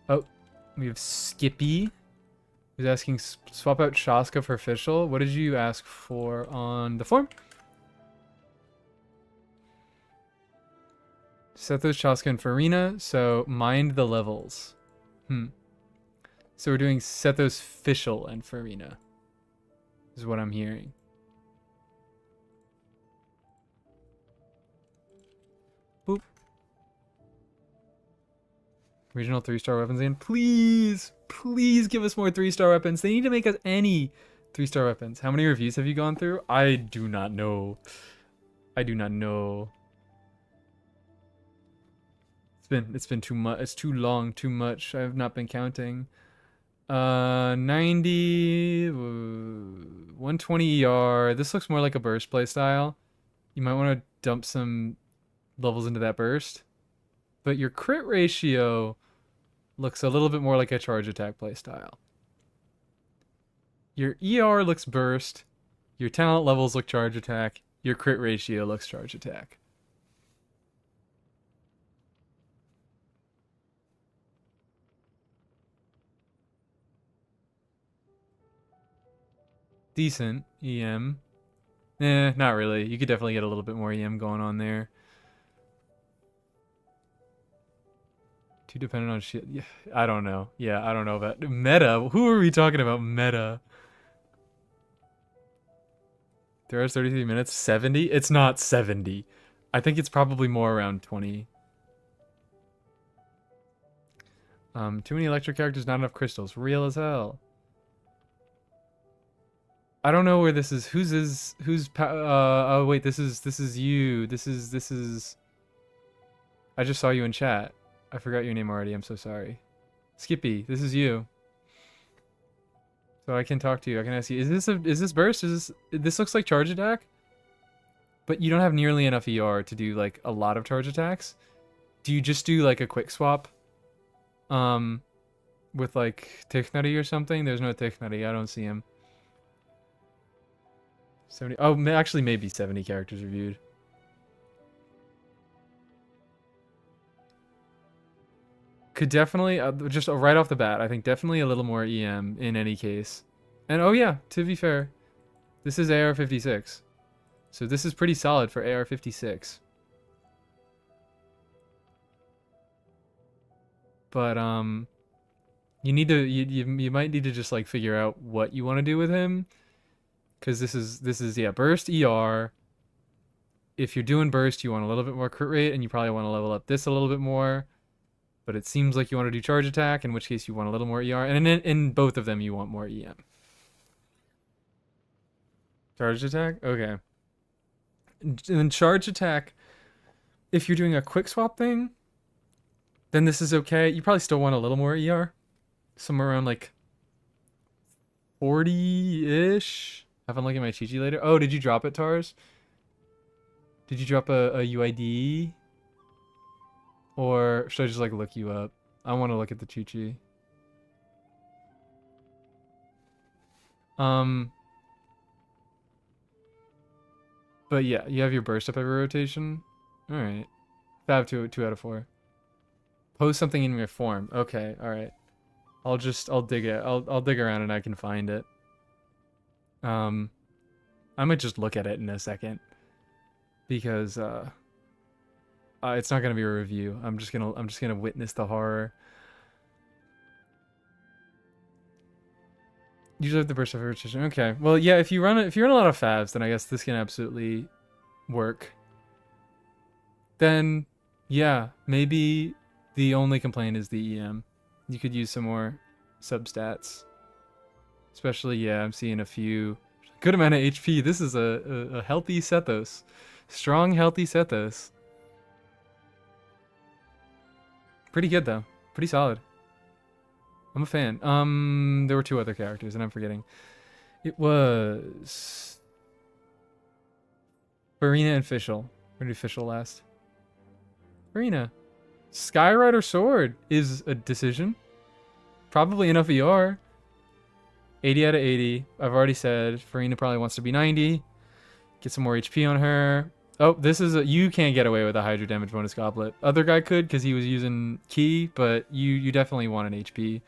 Oh, we have Skippy. Who's asking, swap out Shaska for official. What did you ask for on the form? Set those Shaska and Farina, so mind the levels. So we're doing set those official and Farina. Is what I'm hearing. Boop. Regional 3-star weapons again. Please give us more 3-star weapons. They need to make us any 3-star weapons. How many reviews have you gone through? I do not know. It's been too much. It's too long, too much. I have not been counting. 90, 120 ER. This looks more like a burst playstyle. You might want to dump some levels into that burst. But your crit ratio looks a little bit more like a charge attack playstyle. Your ER looks burst. Your talent levels look charge attack. Your crit ratio looks charge attack. Decent EM. Not really. You could definitely get a little bit more EM going on there. Too dependent on shit. Yeah, I don't know. Yeah, I don't know about meta. Who are we talking about? Meta. 3 hours 33 minutes. 70? It's not 70. I think it's probably more around 20. Too many electric characters, not enough crystals. Real as hell. I don't know where this is. Oh wait, this is you. This is I just saw you in chat. I forgot your name already. I'm so sorry. Skippy, this is you. So I can talk to you. I can ask you, is this burst? This looks like charge attack? But you don't have nearly enough ER to do like a lot of charge attacks. Do you just do like a quick swap? With like Tichnutty or something. There's no Tichnutty. I don't see him. 70. Oh, actually, maybe 70 characters reviewed. Could definitely, just right off the bat, I think definitely a little more EM in any case. And oh yeah, to be fair, this is AR-56. So this is pretty solid for AR-56. But you need to you might need to just like figure out what you want to do with him, because this is yeah, burst ER. If you're doing burst, you want a little bit more crit rate, and you probably want to level up this a little bit more. But it seems like you want to do charge attack, in which case you want a little more ER, and in both of them you want more EM. Charge attack? Okay. And then charge attack, if you're doing a quick swap thing, then this is okay. You probably still want a little more ER. Somewhere around like 40-ish. Have a look at my Chi-Chi later. Oh, did you drop it, Tars? Did you drop a UID? Or should I just like look you up? I want to look at the Chi-Chi. But yeah, you have your burst up every rotation. All right. Fab 2 out of 4. Post something in your form. Okay, all right. I'll dig it. I'll dig around and I can find it. I might just look at it in a second, because it's not gonna be a review. I'm just gonna witness the horror. Usually have the burst of rotation. Okay. Well, yeah. If you run a lot of fabs, then I guess this can absolutely work. Then, yeah, maybe the only complaint is the EM. You could use some more substats. Especially, yeah, I'm seeing a few good amount of HP. This is a healthy Sethos. Strong, healthy Sethos. Pretty good though. Pretty solid. I'm a fan. There were 2 other characters, and I'm forgetting. It was Farina and Fischl. Where did Fischl last? Farina. Skyrider Sword is a decision. Probably enough ER. 80 out of 80. I've already said Farina probably wants to be 90. Get some more HP on her. Oh, this is you can't get away with a Hydra damage bonus goblet. Other guy could because he was using Ki, but you definitely want an HP.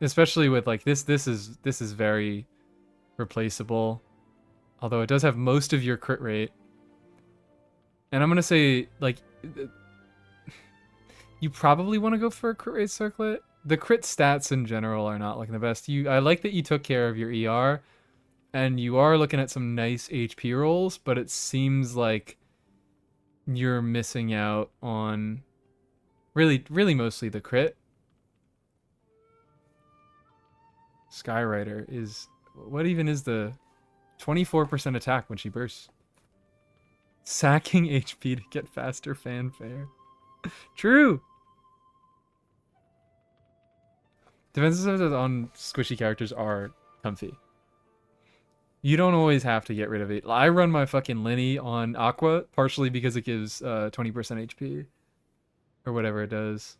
Especially with like this is very replaceable. Although it does have most of your crit rate. And I'm gonna say, like, you probably want to go for a crit rate circlet. The crit stats in general are not looking the best. I like that you took care of your ER, and you are looking at some nice HP rolls, but it seems like you're missing out on really mostly the crit. Skyrider is, what even is the 24% attack when she bursts? Sacking HP to get faster fanfare. True. Defenses on squishy characters are comfy. You don't always have to get rid of it. I run my fucking Linny on Aqua, partially because it gives 20% HP. Or whatever it does.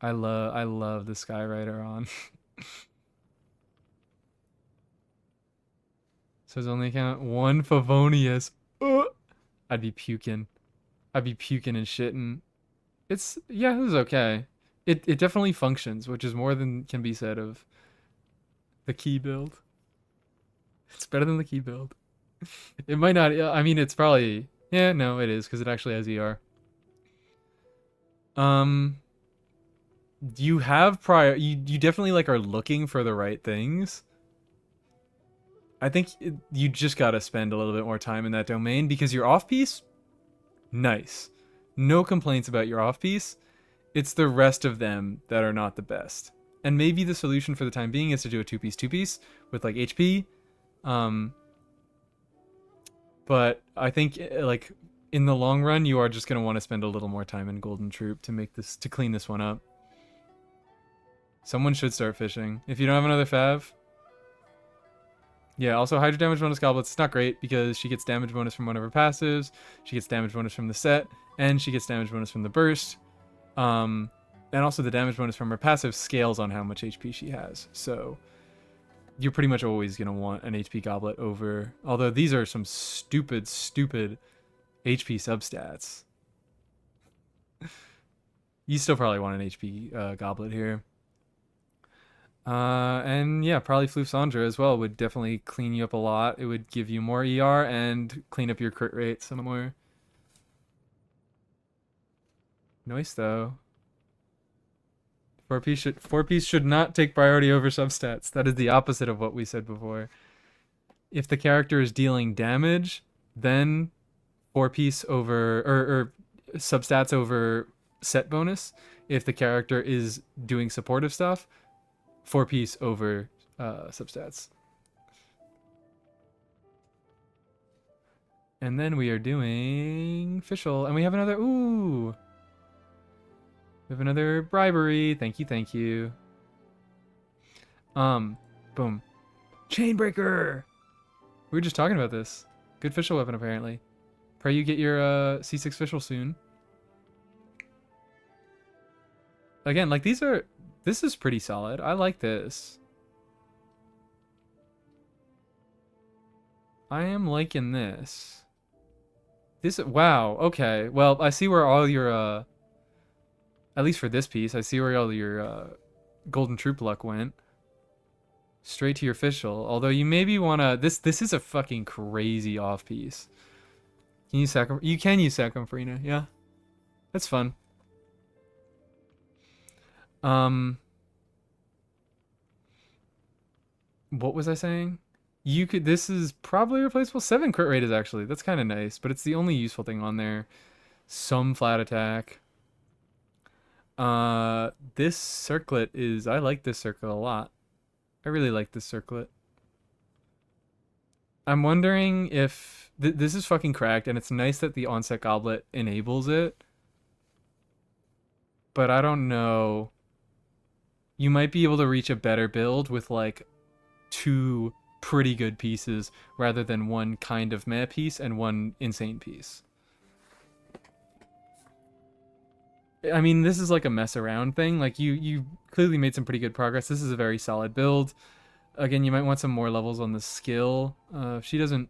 I love the Skyrider on. So it's only count 1 Favonius. I'd be puking. I'd be puking and shitting. It's, yeah, this is okay. It definitely functions, which is more than can be said of the Ki build. It's better than the Ki build. It might not, I mean, it's probably, yeah, no, it is, because it actually has ER. You have you definitely like are looking for the right things. I think you just gotta spend a little bit more time in that domain, because your off-piece, nice. No complaints about your off-piece. It's the rest of them that are not the best. And maybe the solution for the time being is to do a two-piece with like HP. But I think like in the long run, you are just gonna want to spend a little more time in Golden Troop to clean this one up. Someone should start fishing. If you don't have another fav, Yeah, also Hydro damage bonus goblets. It's not great because she gets damage bonus from one of her passives. She gets damage bonus from the set, and she gets damage bonus from the burst. And also the damage bonus from her passive scales on how much HP she has. So you're pretty much always going to want an HP goblet over... Although these are some stupid, stupid HP substats. You still probably want an HP goblet here. And yeah, probably Floof Sandra as well would definitely clean you up a lot. It would give you more ER and clean up your crit rate some more. Nice though. Four piece should not take priority over substats. That is the opposite of what we said before. If the character is dealing damage, then 4-piece over or substats over set bonus. If the character is doing supportive stuff, 4-piece over substats. And then we are doing official, and we have another. Ooh. We have another bribery. Thank you, thank you. Boom. Chainbreaker! We were just talking about this. Good official weapon, apparently. Pray you get your C6 official soon. Again, like these are... This is pretty solid. I like this. I am liking this. This... Wow, okay. Well, I see where all your... At least for this piece, I see where all your golden troop luck went. Straight to your official. Although you maybe want to... This is a fucking crazy off piece. Can you sack... You can use Sacrumfarina, yeah. That's fun. What was I saying? You could... This is probably replaceable. 7 crit rate is actually... That's kind of nice, but it's the only useful thing on there. Some flat attack. This circlet is... I like this circlet a lot. I really like this circlet. I'm wondering if... this is fucking cracked, and it's nice that the onset goblet enables it. But I don't know. You might be able to reach a better build with, like, 2 pretty good pieces rather than one kind of meh piece and one insane piece. I mean, this is like a mess around thing. Like, you clearly made some pretty good progress. This is a very solid build. Again, you might want some more levels on the skill. She doesn't...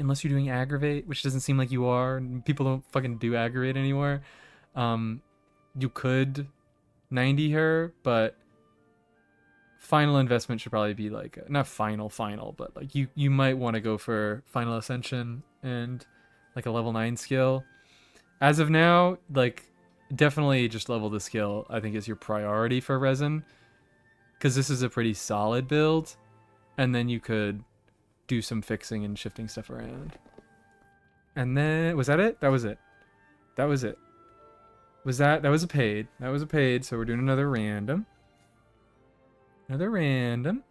Unless you're doing aggravate, which doesn't seem like you are. People don't fucking do aggravate anymore. You could 90 her, but final investment should probably be like... Not final, but like you might want to go for final ascension and like a level 9 skill. As of now, like... Definitely just level the skill, I think, is your priority for resin. Because this is a pretty solid build. And then you could do some fixing and shifting stuff around. And then... Was that it? That was it. That was it. Was that... That was a paid. That was a paid, so we're doing another random. Another random.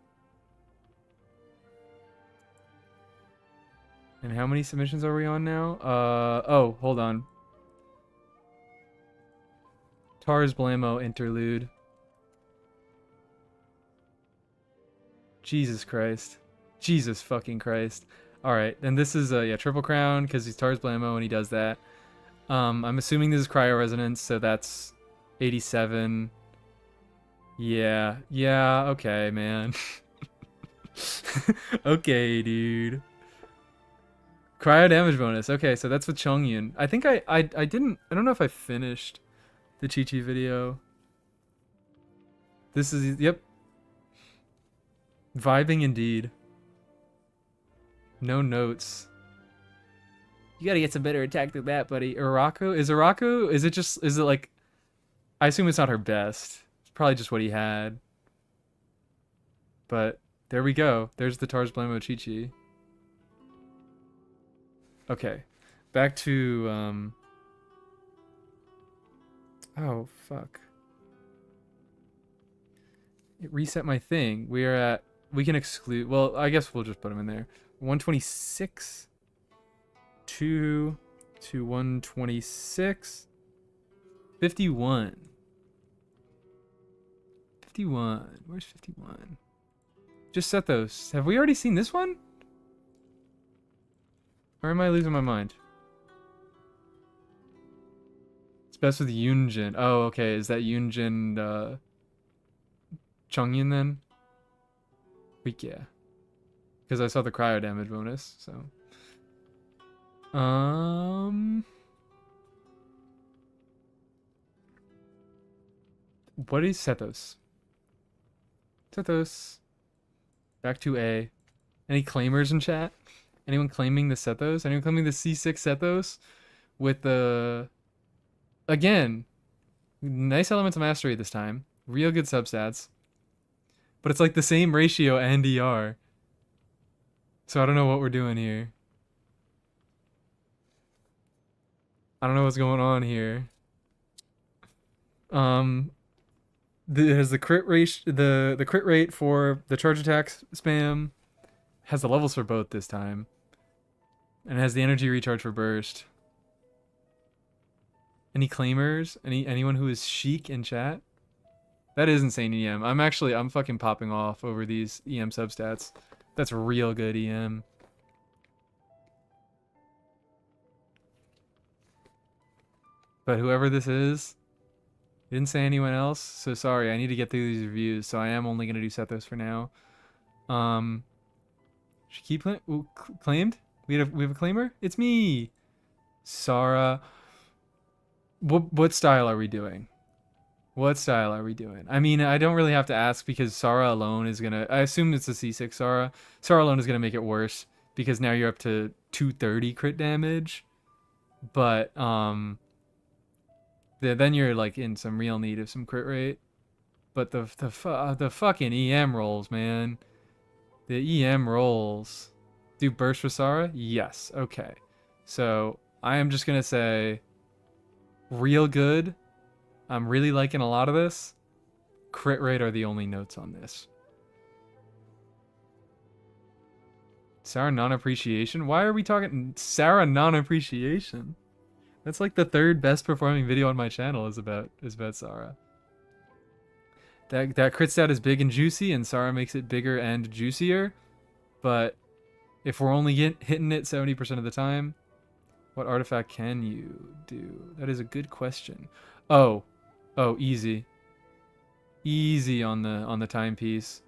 And how many submissions are we on now? Oh, hold on. Tars Blamo interlude. Jesus Christ. Jesus fucking Christ. Alright, and this is yeah, Triple Crown, because he's Tars Blamo and he does that. I'm assuming this is Cryo Resonance, so that's 87. Yeah, okay, man. Okay, dude. Cryo damage bonus. Okay, so that's with Chongyun. I think I don't know if I finished the Chi-Chi video. This is... Yep. Vibing indeed. No notes. You gotta get some better attack than that, buddy. Uraku? Is it just... Is it like... I assume it's not her best. It's probably just what he had. But there we go. There's the Tars Blamo Chi-Chi. Okay. Back to... Oh, fuck. It reset my thing. We are at... We can exclude... Well, I guess we'll just put them in there. 126 to 126. 51. 51. Where's 51? Just set those. Have we already seen this one? Or am I losing my mind? It's best with Yunjin. Oh, okay. Is that Yunjin Chongyun then? Weak, yeah. Because I saw the cryo damage bonus, so. What is Sethos? Sethos. Back to A. Any claimers in chat? Anyone claiming the Sethos? Anyone claiming the C6 Sethos? With the... Again, nice elemental mastery this time. Real good substats. But it's like the same ratio and ER. So I don't know what we're doing here. I don't know what's going on here. Has the crit rate the crit rate for the charge attacks spam has the levels for both this time. And it has the energy recharge for burst. Any claimers? Anyone who is chic in chat? That is insane EM. I'm fucking popping off over these EM substats. That's real good EM. But whoever this is, didn't say anyone else, so sorry. I need to get through these reviews, so I am only gonna do Sethos for now. Should keep claimed? We have a claimer? It's me, Sarah. What style are we doing? What style are we doing? I mean, I don't really have to ask because Sarah alone is gonna. I assume it's a C6 Sarah. Sarah alone is gonna make it worse because now you're up to 230 crit damage, but then you're like in some real need of some crit rate. But the fucking EM rolls, man. The EM rolls. Do burst for Sarah? Yes. Okay. So I am just gonna say, real good. I'm really liking a lot of this. Crit rate are the only notes on this. Sarah non-appreciation? Why are we talking Sarah non-appreciation? That's like the third best performing video on my channel is about Sarah. That crit stat is big and juicy, and Sarah makes it bigger and juicier. But if we're only hitting it 70% of the time, what artifact can you do? That is a good question. Oh, easy. Easy on the timepiece.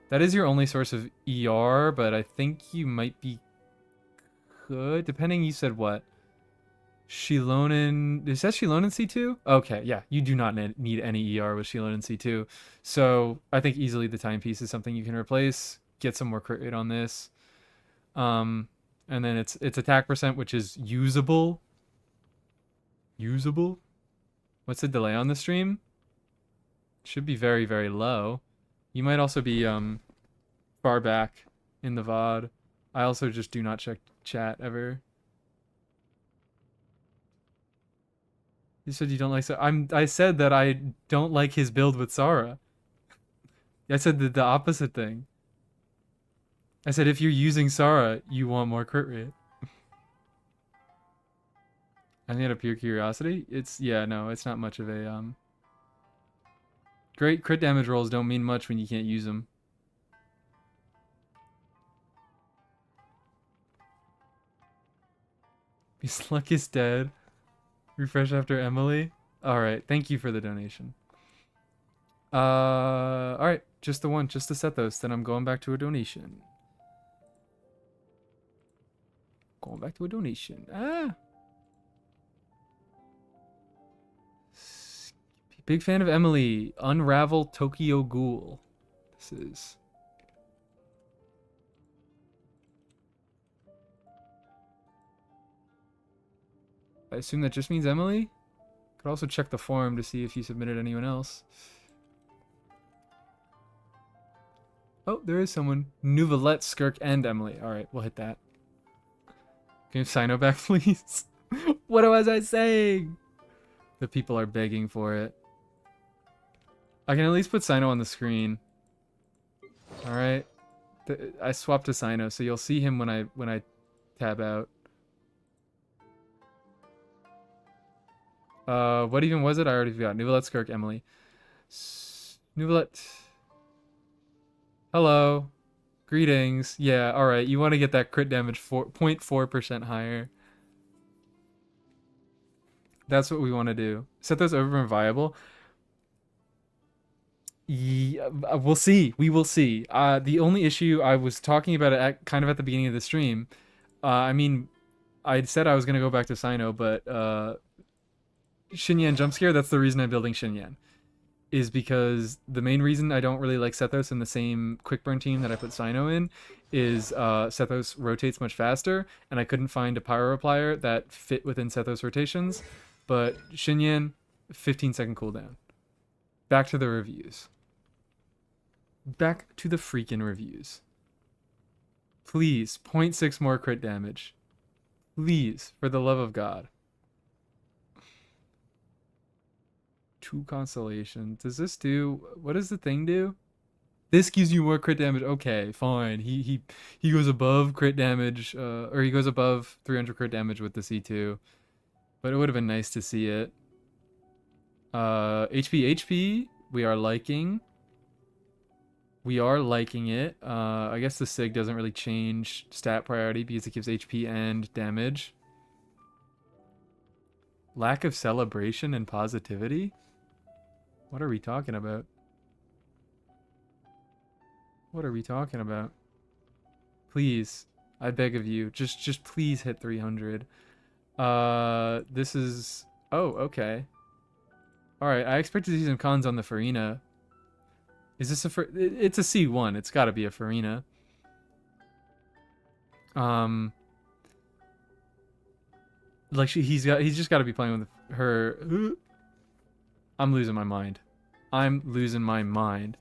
That is your only source of ER, but I think you might be good. Depending, you said what? Shilonen. Is that Shilonen C2? Okay, yeah. You do not need any ER with Shilonen C2. So I think easily the timepiece is something you can replace. Get some more crit rate on this. And then it's attack percent, which is usable. Usable? What's the delay on the stream? Should be very, very low. You might also be far back in the VOD. I also just do not check chat ever. You said you don't like Sarah. I said that I don't like his build with Sarah. I said the opposite thing. I said if you're using Sarah, you want more crit rate. I think out of pure curiosity, it's not much of a great crit damage rolls don't mean much when you can't use them. His luck is dead. Refresh after Emily. Alright, thank you for the donation. Alright, just the one, just to set those. Then I'm going back to a donation. Going back to a donation. Big fan of Emily. Unravel Tokyo Ghoul. This is... I assume that just means Emily? Could also check the forum to see if you submitted anyone else. Oh, there is someone. Nouvelette, Skirk, and Emily. Alright, we'll hit that. Can you have Sino back, please? What was I saying? The people are begging for it. I can at least put Sino on the screen. Alright. I swapped to Sino, so you'll see him when I tab out. What even was it? I already forgot. Nouvelette, Skirk, Emily. Nouvelette. Hello. Greetings. Yeah, alright. You want to get that crit damage 0.4% higher. That's what we want to do. Set those over and viable. Yeah, we'll see. We will see. The only issue I was talking about it kind of at the beginning of the stream. I mean, I said I was gonna go back to Sino, but Xinyan jump scare. That's the reason I'm building Xinyan. Is because the main reason I don't really like Sethos in the same quick burn team that I put Sino in is Sethos rotates much faster, and I couldn't find a pyro applier that fit within Sethos rotations. But Xinyan, 15-second cooldown. Back to the reviews. Back to the freaking reviews. Please, 0.6 more crit damage. Please, for the love of God. 2 constellation. Does this do... What does the thing do? This gives you more crit damage. Okay, fine. He goes above crit damage, or he goes above 300 crit damage with the C2. But it would have been nice to see it. HP, we are liking. We are liking it. I guess the SIG doesn't really change stat priority because it gives HP and damage. Lack of celebration and positivity? What are we talking about? What are we talking about? Please, I beg of you, just please hit 300. This is... Oh, okay. Alright, I expect to see some cons on the Farina. Is this a... It's a C1. It's gotta be a Farina. Like, he's just gotta be playing with her... I'm losing my mind. I'm losing my mind.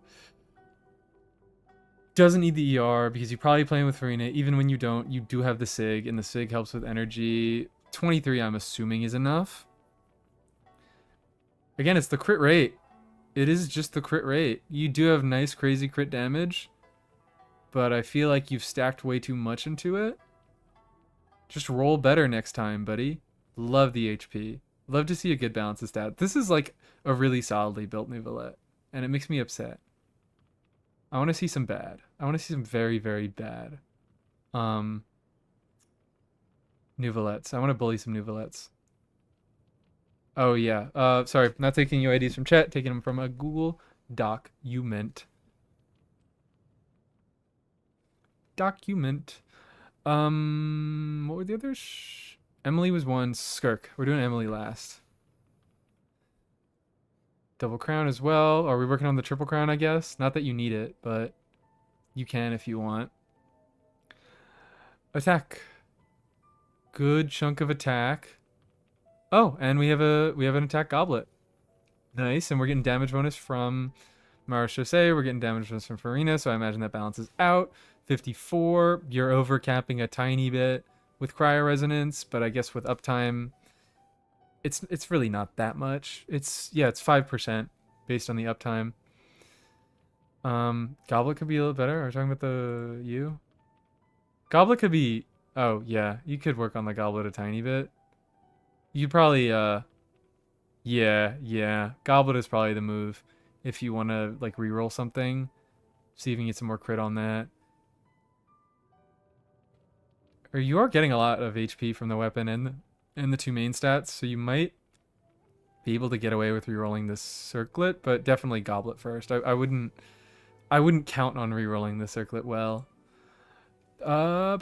Doesn't need the ER because you're probably playing with Farina. Even when you don't, you do have the SIG, and the SIG helps with energy. 23, I'm assuming, is enough. Again, it's the crit rate. It is just the crit rate. You do have nice, crazy crit damage, but I feel like you've stacked way too much into it. Just roll better next time, buddy. Love the HP. Love to see a good balance of stat. This is like a really solidly built Nouvellette, and it makes me upset. I want to see some bad. I want to see some very, very bad Nouvellettes. I want to bully some Nouvellettes. Oh, yeah. Sorry, not taking UIDs from chat, taking them from a Google document. What were the others? Emily was one. Skirk. We're doing Emily last. Double crown as well. Are we working on the triple crown, I guess? Not that you need it, but you can if you want. Attack. Good chunk of attack. Oh, and we have an attack goblet. Nice, and we're getting damage bonus from Mara Chaussee. We're getting damage bonus from Farina, so I imagine that balances out. 54. You're overcapping a tiny bit with cryo resonance, but I guess with uptime, it's really not that much. It's 5% based on the uptime. Goblet could be a little better. Are we talking about the U? Goblet could be... Oh, yeah. You could work on the goblet a tiny bit. You'd probably, yeah. Goblet is probably the move if you want to, like, reroll something. See if you can get some more crit on that. Or you are getting a lot of HP from the weapon and the 2 main stats, so you might be able to get away with rerolling this circlet, but definitely goblet first. I wouldn't count on rerolling the circlet well. No,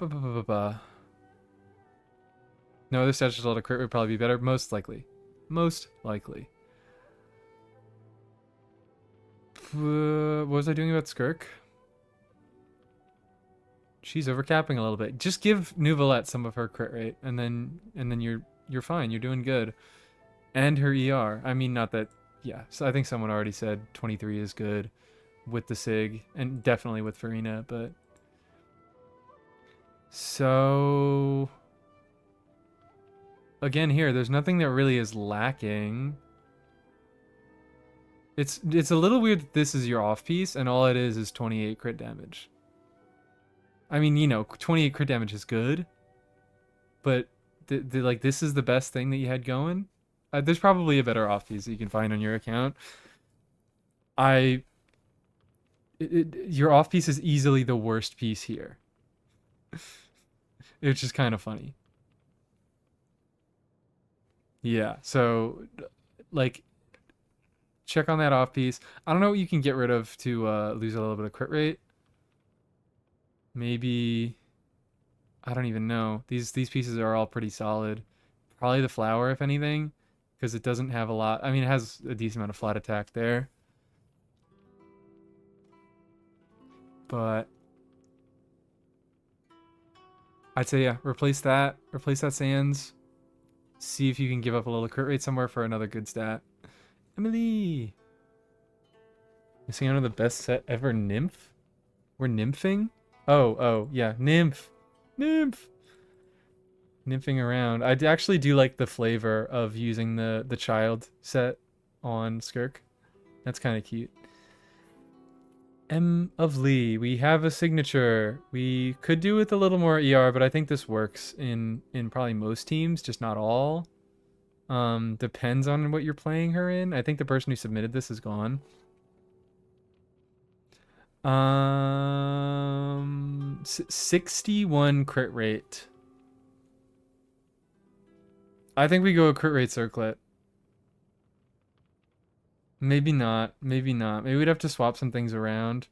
this stats result of crit would probably be better. Most likely. Most likely. What was I doing about Skirk? She's overcapping a little bit. Just give Nouvellette some of her crit rate, and then you're fine. You're doing good. And her ER. I mean, not that... Yeah, so I think someone already said 23 is good with the SIG, and definitely with Farina, but... So... Again, here, there's nothing that really is lacking. It's a little weird that this is your off piece, and all it is 28 crit damage. I mean, you know, 28 crit damage is good, but like this is the best thing that you had going. There's probably a better off piece that you can find on your account. your off piece is easily the worst piece here. It's just kind of funny. Yeah, so like check on that off piece. I don't know what you can get rid of to lose a little bit of crit rate. Maybe I don't even know. These pieces are all pretty solid. Probably the flower, if anything, because it doesn't have a lot. I mean, it has a decent amount of flat attack there. But I'd say, yeah, replace that. Replace that Sands. See if you can give up a little crit rate somewhere for another good stat. Emily! Missing out on the best set ever, Nymph? We're nymphing? Oh, yeah, Nymph! Nymph! Nymphing around. I actually do like the flavor of using the child set on Skirk. That's kind of cute. M of Lee. We have a signature. We could do with a little more ER, but I think this works in probably most teams, just not all. Depends on what you're playing her in. I think the person who submitted this is gone. 61 crit rate. I think we go a crit rate circlet. Maybe not. Maybe not. Maybe we'd have to swap some things around.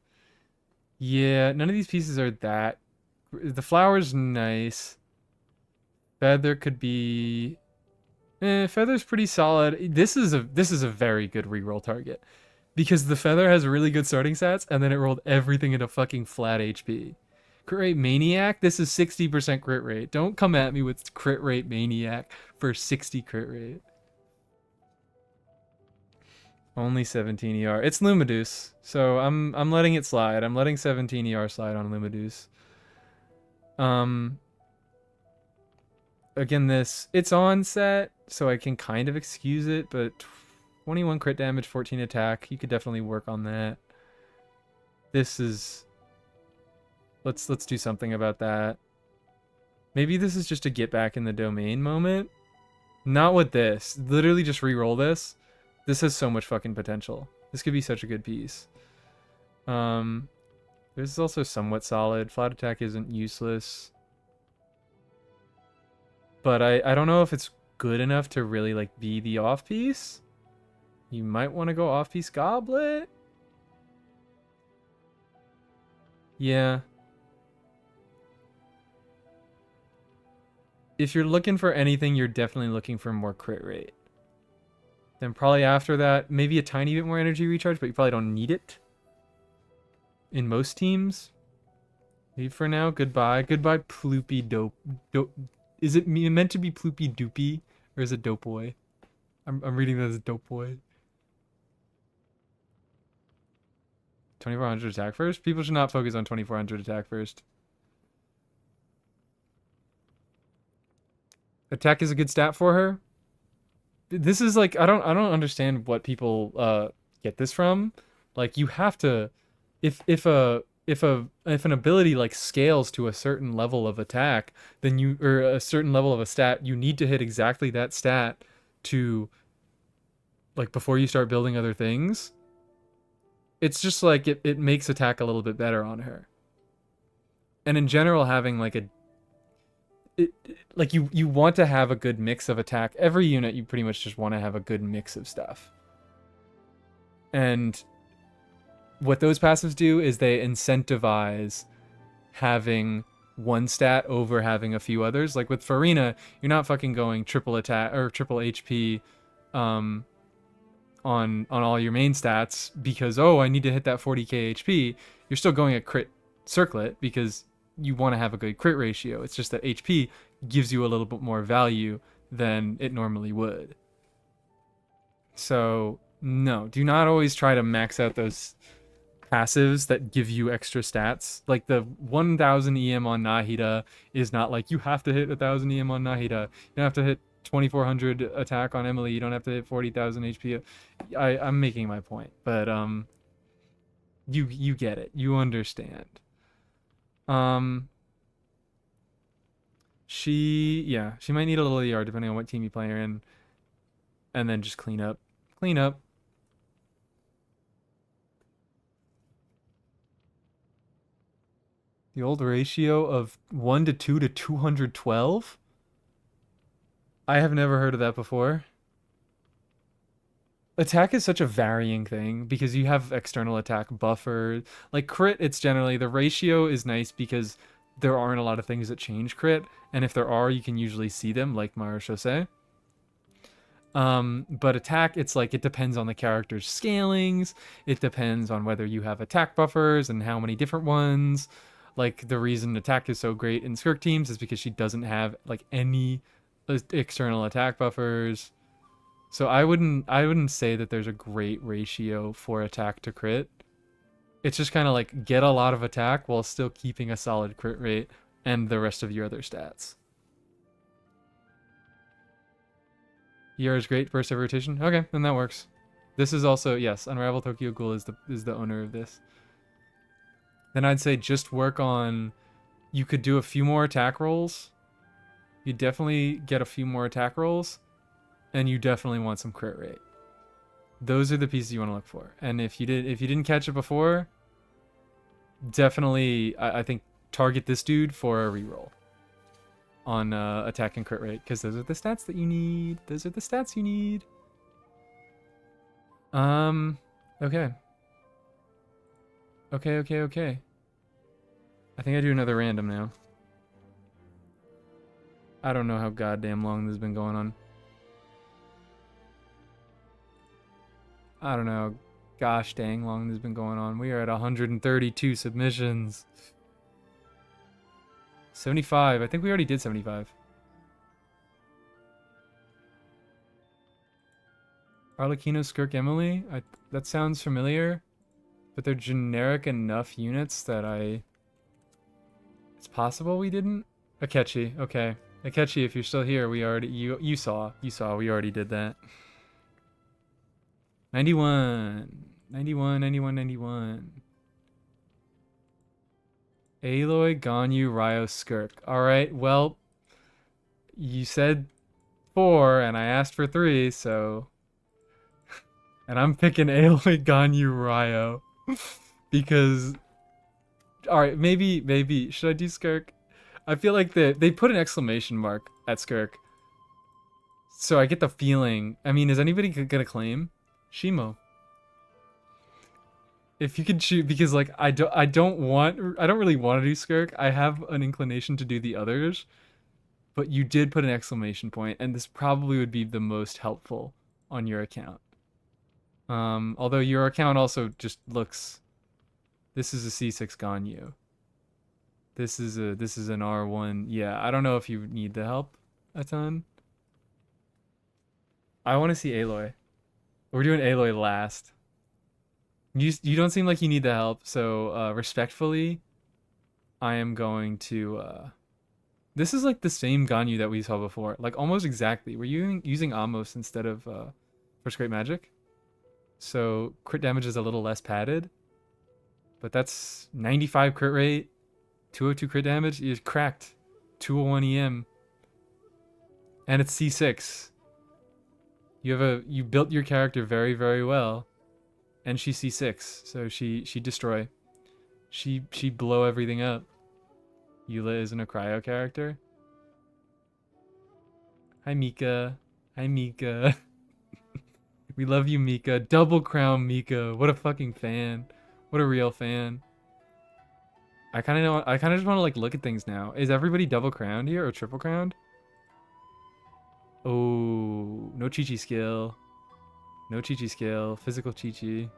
Yeah, none of these pieces are that. The flower's nice. Feather could be... feather's pretty solid. This is a very good reroll target. Because the feather has really good starting stats, and then it rolled everything into fucking flat HP. Crit rate Maniac? This is 60% crit rate. Don't come at me with crit rate Maniac for 60 crit rate. Only 17 ER. It's Lumiduce, so I'm letting it slide. I'm letting 17 ER slide on Lumiduce. Again, it's on set, so I can kind of excuse it, but 21 crit damage, 14 attack. You could definitely work on that. This is... Let's do something about that. Maybe this is just a get back in the domain moment. Not with this. Literally just re-roll this. This has so much fucking potential. This could be such a good piece. This is also somewhat solid. Flat attack isn't useless. But I don't know if it's good enough to really like be the off piece. You might want to go off piece Goblet. Yeah. If you're looking for anything, you're definitely looking for more crit rate. Then probably after that, maybe a tiny bit more energy recharge, but you probably don't need it. In most teams. Maybe for now, goodbye. Goodbye, Ploopy Dope. Is it meant to be Ploopy Doopy? Or is it Dope Boy? I'm reading that as Dope Boy. 2400 attack first? People should not focus on 2400 attack first. Attack is a good stat for her. This is like I don't understand what people get this from. Like you have to if an ability like scales to a certain level of attack, then or a certain level of a stat, you need to hit exactly that stat to like before you start building other things. It's just like it makes attack a little bit better on her. And in general having like you want to have a good mix of attack. Every unit, you pretty much just want to have a good mix of stuff. And what those passives do is they incentivize having one stat over having a few others. Like with Farina, you're not fucking going triple attack or triple HP on all your main stats because, oh, I need to hit that 40k HP. You're still going a crit circlet because you want to have a good crit ratio. It's just that HP gives you a little bit more value than it normally would. So, no, do not always try to max out those passives that give you extra stats. Like the 1000 EM on Nahida is not like you have to hit 1000 EM on Nahida. You don't have to hit 2400 attack on Emily. You don't have to hit 40,000 HP. I'm making my point, but you get it. You understand. She might need a little ER depending on what team you play her in, and then just clean up. The old ratio of 1 to 2 to 212? I have never heard of that before. Attack is such a varying thing because you have external attack buffer. Like crit, it's generally the ratio is nice because there aren't a lot of things that change crit, and if there are, you can usually see them, like Marechaussee. But attack, it's like it depends on the character's scalings. It depends on whether you have attack buffers and how many different ones. Like the reason attack is so great in Skirk teams is because she doesn't have like any external attack buffers. So I wouldn't say that there's a great ratio for attack to crit. It's just kind of like get a lot of attack while still keeping a solid crit rate and the rest of your other stats. Yara's great, first ever rotation. Okay, then that works. This is also, yes, Unravel Tokyo Ghoul is the owner of this. Then I'd say just work on, you could do a few more attack rolls. You definitely get a few more attack rolls, and you definitely want some crit rate. Those are the pieces you want to look for. And if you didn't catch it before, definitely I think target this dude for a reroll on attack and crit rate, because those are the stats that you need. Those are the stats you need. Okay. Okay. I think I do another random now. I don't know how goddamn long this has been going on. I don't know. Gosh dang long this has been going on. We are at 132 submissions. 75. I think we already did 75. Arlecchino, Skirk, Emily. That sounds familiar, but they're generic enough units that it's possible we didn't. Akechi. Okay. Akechi, if you're still here, we already you saw we already did that. 91. Aloy, Ganyu, Ryo, Skirk. Alright, well, you said 4, and I asked for 3, so... And I'm picking Aloy, Ganyu, Ryo. Because... Alright, maybe... Should I do Skirk? I feel like they put an exclamation mark at Skirk. So I get the feeling... I mean, is anybody gonna claim? Shimo. If you could shoot, because like I don't really want to do Skirk. I have an inclination to do the others, but you did put an exclamation point, and this probably would be the most helpful on your account. Although your account also just looks. This is a C6 Ganyu. This is an R1. Yeah, I don't know if you need the help a ton. I want to see Aloy. We're doing Aloy last. You don't seem like you need the help, so respectfully, I am going to... This is like the same Ganyu that we saw before. Like almost exactly. We're using Amos instead of First Great Magic. So crit damage is a little less padded. But that's 95 crit rate, 202 crit damage. You cracked 201 EM. And it's C6. You built your character very, very well. And she C6, so she destroy. She blow everything up. Eula isn't a cryo character. Hi Mika. Hi Mika. We love you, Mika. Double crown Mika. What a fucking fan. What a real fan. I kind of just want to like look at things now. Is everybody double crowned here or triple crowned? Oh, no Chi-Chi skill. No Chi-Chi skill. Physical Chi-Chi.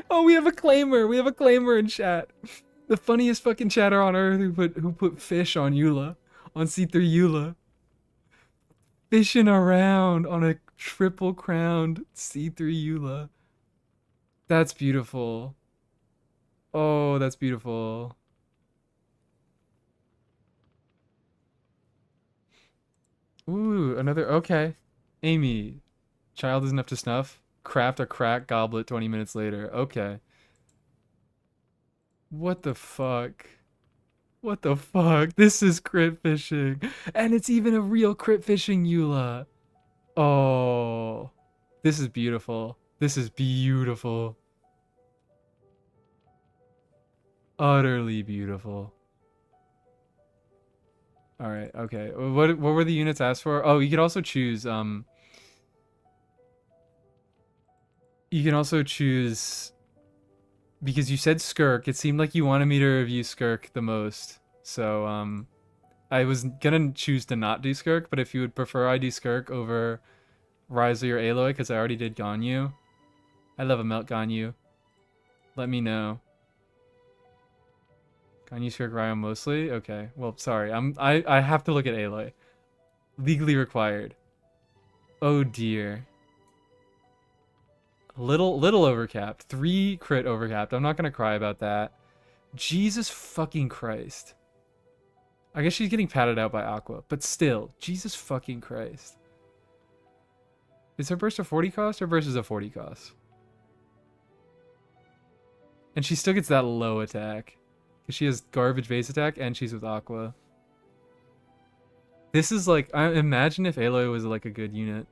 Oh, we have a claimer. We have a claimer in chat. The funniest fucking chatter on earth who put fish on Eula. On C3 Eula. Fishing around on a triple crowned C3 Eula. That's beautiful. Oh, that's beautiful. Ooh, another... Okay. Amy. Child isn't up to snuff. Craft a crack goblet 20 minutes later. Okay. What the fuck? What the fuck? This is crit fishing. And it's even a real crit fishing Eula. Oh. This is beautiful. This is beautiful. utterly beautiful. All right, okay. What were the units asked for? Oh, you could also choose you can also choose, because you said Skirk, it seemed like you wanted me to review Skirk the most. So I was gonna choose to not do Skirk, but if you would prefer I do Skirk over Risley or Aloy, because I already did Ganyu. I love a Melt Ganyu. Let me know. Ganyu Skirk Ryo mostly? Okay. Well, sorry. I have to look at Aloy. Legally required. Oh dear. Little overcapped. 3 crit overcapped. I'm not gonna cry about that. Jesus fucking Christ. I guess she's getting patted out by Aqua, but still, Jesus fucking Christ. Is her burst a 40 cost or versus a 40 cost? And she still gets that low attack. Because she has garbage base attack and she's with Aqua. This is like, I imagine if Aloy was like a good unit.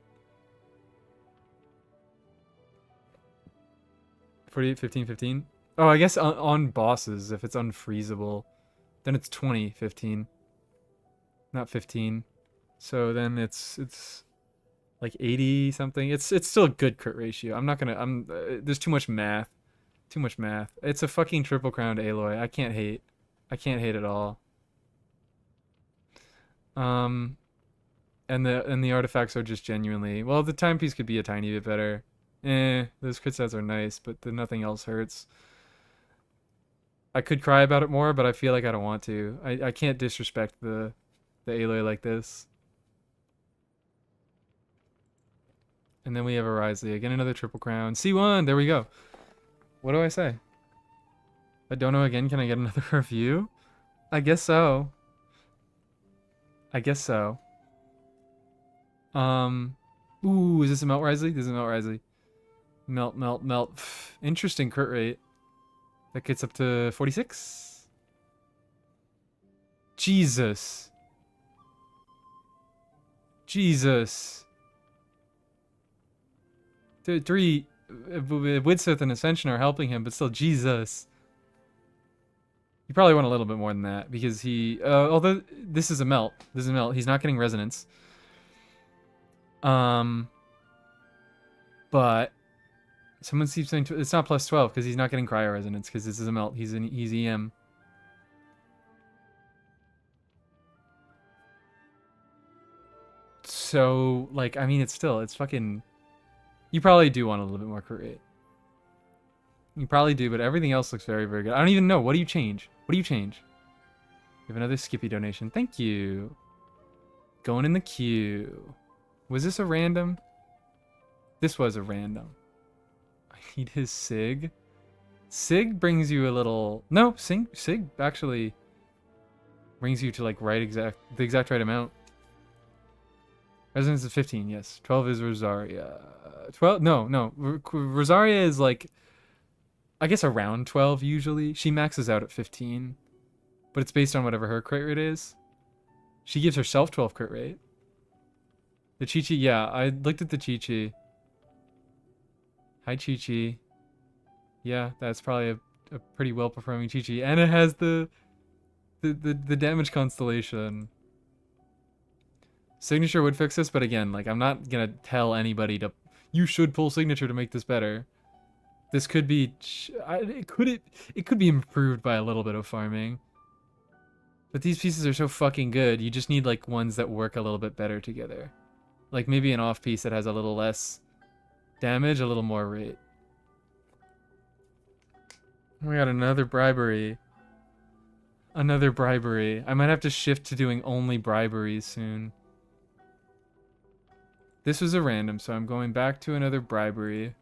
48, 15, 15. Oh, I guess on bosses, if it's unfreezable, then it's 20, 15. Not 15. So then it's like 80 something. It's still a good crit ratio. I'm not gonna, there's too much math. Too much math. It's a fucking triple crowned Aloy. I can't hate. I can't hate at all. And the artifacts are just genuinely, well, the timepiece could be a tiny bit better. Those crit stats are nice, but nothing else hurts. I could cry about it more, but I feel like I don't want to. I can't disrespect the Aloy like this. And then we have a Risley. Again, another triple crown. C1! There we go. What do I say? I don't know again. Can I get another review? I guess so. I guess so. Ooh, is this a Melt Risley? This is a Melt Risley. Melt, melt, melt. Interesting crit rate. That gets up to 46. Jesus. Jesus. 3 Widsith and Ascension are helping him, but still, Jesus. You probably want a little bit more than that, because he, although this is a melt. This is a melt. He's not getting resonance. But someone keeps saying it's not plus 12 because he's not getting cryo resonance because this is a melt. He's EM. So, like, I mean, it's fucking. You probably do want a little bit more crit rate. You probably do, but everything else looks very, very good. I don't even know. What do you change? What do you change? We have another Skippy donation. Thank you. Going in the queue. Was this a random? This was a random. I need his Sig. Sig brings you a little... No, Sig actually brings you to like the exact right amount. Resonance is 15, yes. 12 is Rosaria. 12, no. Rosaria is like, I guess around 12 usually. She maxes out at 15. But it's based on whatever her crit rate is. She gives herself 12 crit rate. The Chi-Chi, yeah, I looked at the Chi-Chi. Hi, Chi-Chi. Yeah, that's probably a pretty well-performing Chi-Chi. And it has the damage constellation. Signature would fix this, but again, like, I'm not gonna tell anybody to, you should pull Signature to make this better. This could be, it could be improved by a little bit of farming. But these pieces are so fucking good, you just need, like, ones that work a little bit better together. Like, maybe an off piece that has a little less damage, a little more rate. We got another bribery. Another bribery. I might have to shift to doing only briberies soon. This was a random, so I'm going back to another bribery.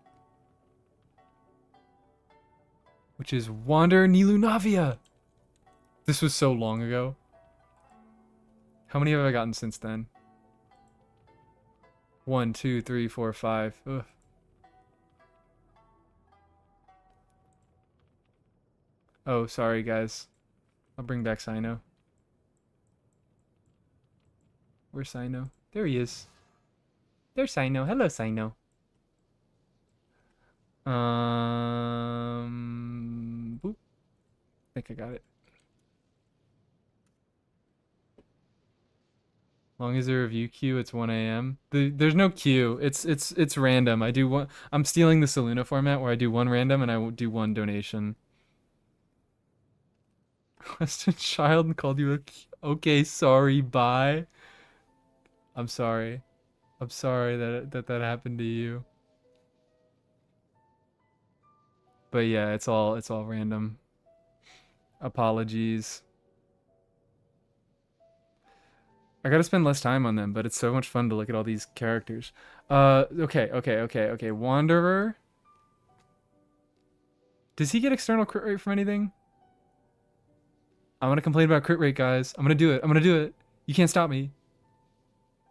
Which is Wander Nilunavia! This was so long ago. How many have I gotten since then? 1, 2, 3, 4, 5. Ugh. Oh, sorry guys. I'll bring back Sino. Where's Sino? There he is. There's Sino. Hello, Sino. Boop. think I got it. Long as the review queue, it's 1 a.m. There's no queue. It's random. I do one. I'm stealing the Saluna format where I do one random and I will do one donation. Question child called you a okay. Sorry. Bye. I'm sorry. I'm sorry that happened to you. But yeah, it's all random. Apologies. I gotta spend less time on them, but it's so much fun to look at all these characters. Okay. Wanderer. Does he get external crit rate from anything? I'm gonna complain about crit rate, guys. I'm gonna do it. I'm gonna do it. You can't stop me.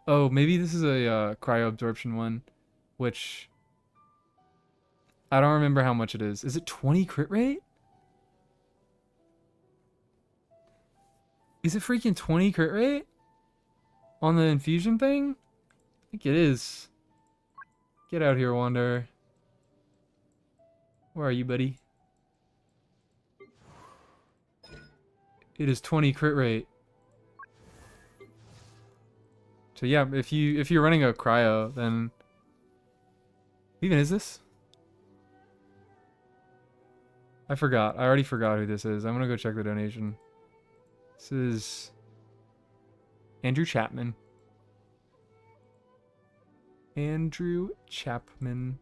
Oh, maybe this is a cryo absorption one, which I don't remember how much it is. Is it 20 crit rate? Is it freaking 20 crit rate? On the infusion thing? I think it is. Get out here, Wanderer. Where are you, buddy? It is 20 crit rate. So yeah, if you're running a cryo, then even is this? I forgot. I already forgot who this is. I'm gonna go check the donation. This is Andrew Chapman. Andrew Chapman.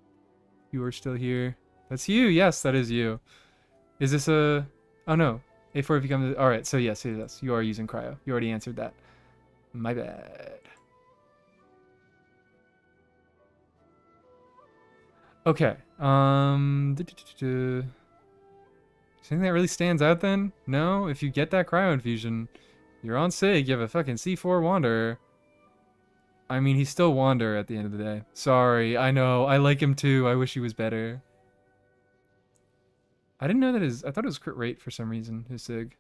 You are still here. That's you. Yes, that is you. Is this a... Oh, no. A4 becomes... Alright, so yes, you are using cryo. You already answered that. My bad. Okay. Anything that really stands out then? No? If you get that cryo infusion, you're on SIG. You have a fucking C4 Wanderer. I mean, he's still Wanderer at the end of the day. Sorry, I know. I like him too. I wish he was better. I didn't know that his... I thought it was crit rate for some reason, his SIG.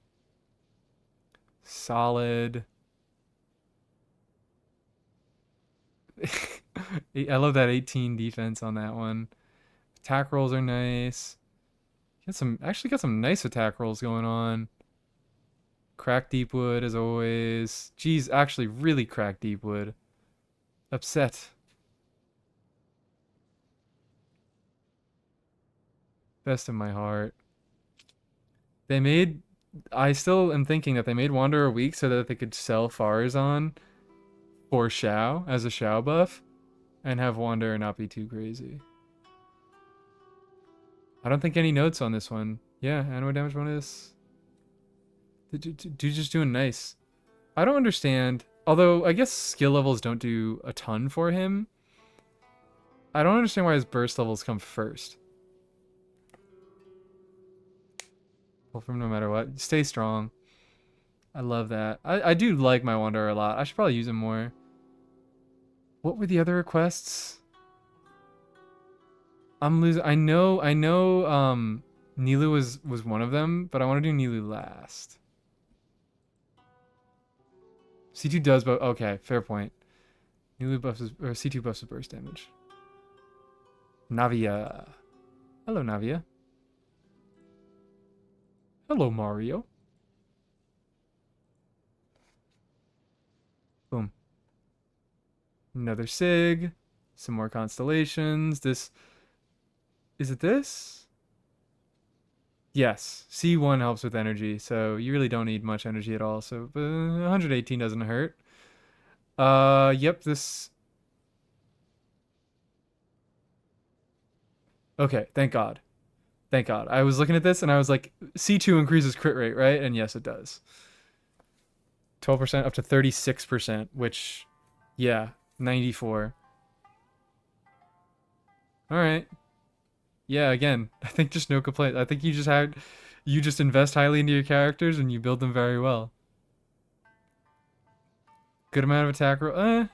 Solid. I love that 18 defense on that one. Attack rolls are nice. Actually got some nice attack rolls going on. Crack Deepwood as always. Geez, actually really crack Deepwood. Upset. Best of my heart. They made... I still am thinking that they made Wanderer weak so that they could sell Farazan for Shao as a Shao buff and have Wanderer not be too crazy. I don't think any notes on this one. Yeah, animal damage bonus. Dude's just doing nice. I don't understand. Although, I guess skill levels don't do a ton for him. I don't understand why his burst levels come first. Pull from no matter what. Stay strong. I love that. I do like my Wanderer a lot. I should probably use him more. What were the other requests? I'm losing. I know, Nilu was one of them, but I want to do Nilu last. C2 does, but okay, fair point. Nilu buffs his, or C2 buffs his burst damage. Navia. Hello, Navia. Hello, Mario. Boom. Another SIG. Some more constellations. This... Is it this? Yes. C1 helps with energy, so you really don't need much energy at all. So 118 doesn't hurt. Yep, this... Okay, thank God. Thank God. I was looking at this and I was like, C2 increases crit rate, right? And yes, it does. 12% up to 36%, which, yeah, 94. All right. Yeah, again, I think just no complaints. I think you just invest highly into your characters and you build them very well. Good amount of attack roll.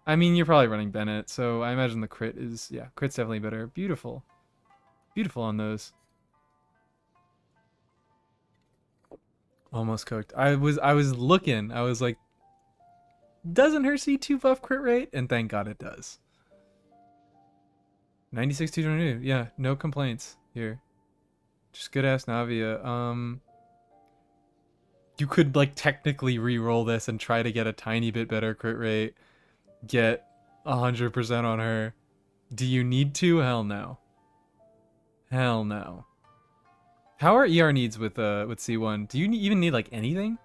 I mean, you're probably running Bennett, so I imagine the crit is, yeah, crit's definitely better. Beautiful. Beautiful on those. Almost cooked. I was looking. I was like, doesn't her C2 buff crit rate? And thank God it does. 96 222. Yeah, no complaints here. Just good ass Navia. You could like technically re-roll this and try to get a tiny bit better crit rate. Get 100% on her. Do you need to? Hell no. Hell no. How are ER needs with C1? Do you even need like anything?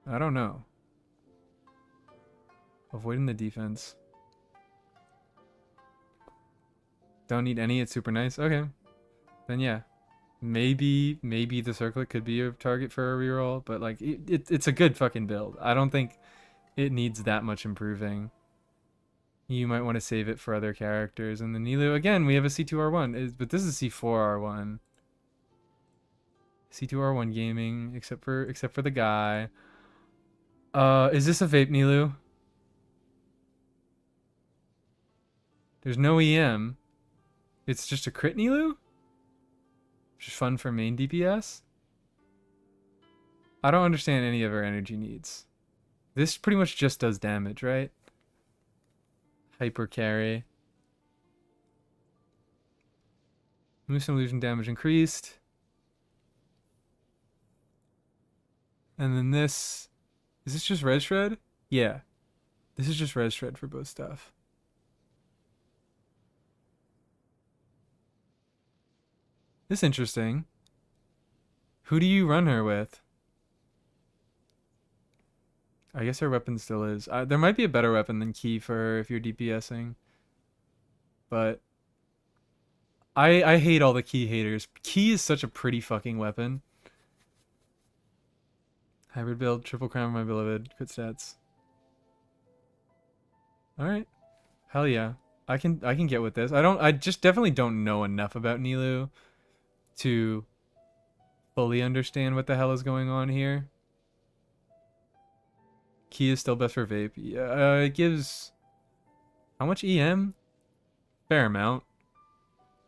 I don't know. Avoiding the defense. Don't need any, it's super nice. Okay. Then yeah. Maybe the circlet could be a target for a reroll, but like it's a good fucking build. I don't think it needs that much improving. You might want to save it for other characters. And the Nilu, again, we have a C2R1, but this is C4R1. C2R1 gaming, except for the guy. Is this a vape Nilu? There's no EM. It's just a crit Nilu? Which is fun for main DPS? I don't understand any of her energy needs. This pretty much just does damage, right? Hyper carry. Moose and illusion damage increased. And then this... Is this just res shred? Yeah. This is just res shred for both stuff. This is interesting. Who do you run her with? I guess her weapon still is. There might be a better weapon than Key for her if you're DPSing. But I hate all the Key haters. Key is such a pretty fucking weapon. Hybrid build, triple crown, my beloved. Crit stats. Alright. Hell yeah. I can get with this. I just definitely don't know enough about Nilu to fully understand what the hell is going on here. Key is still best for vape. Yeah, it gives... How much EM? Fair amount.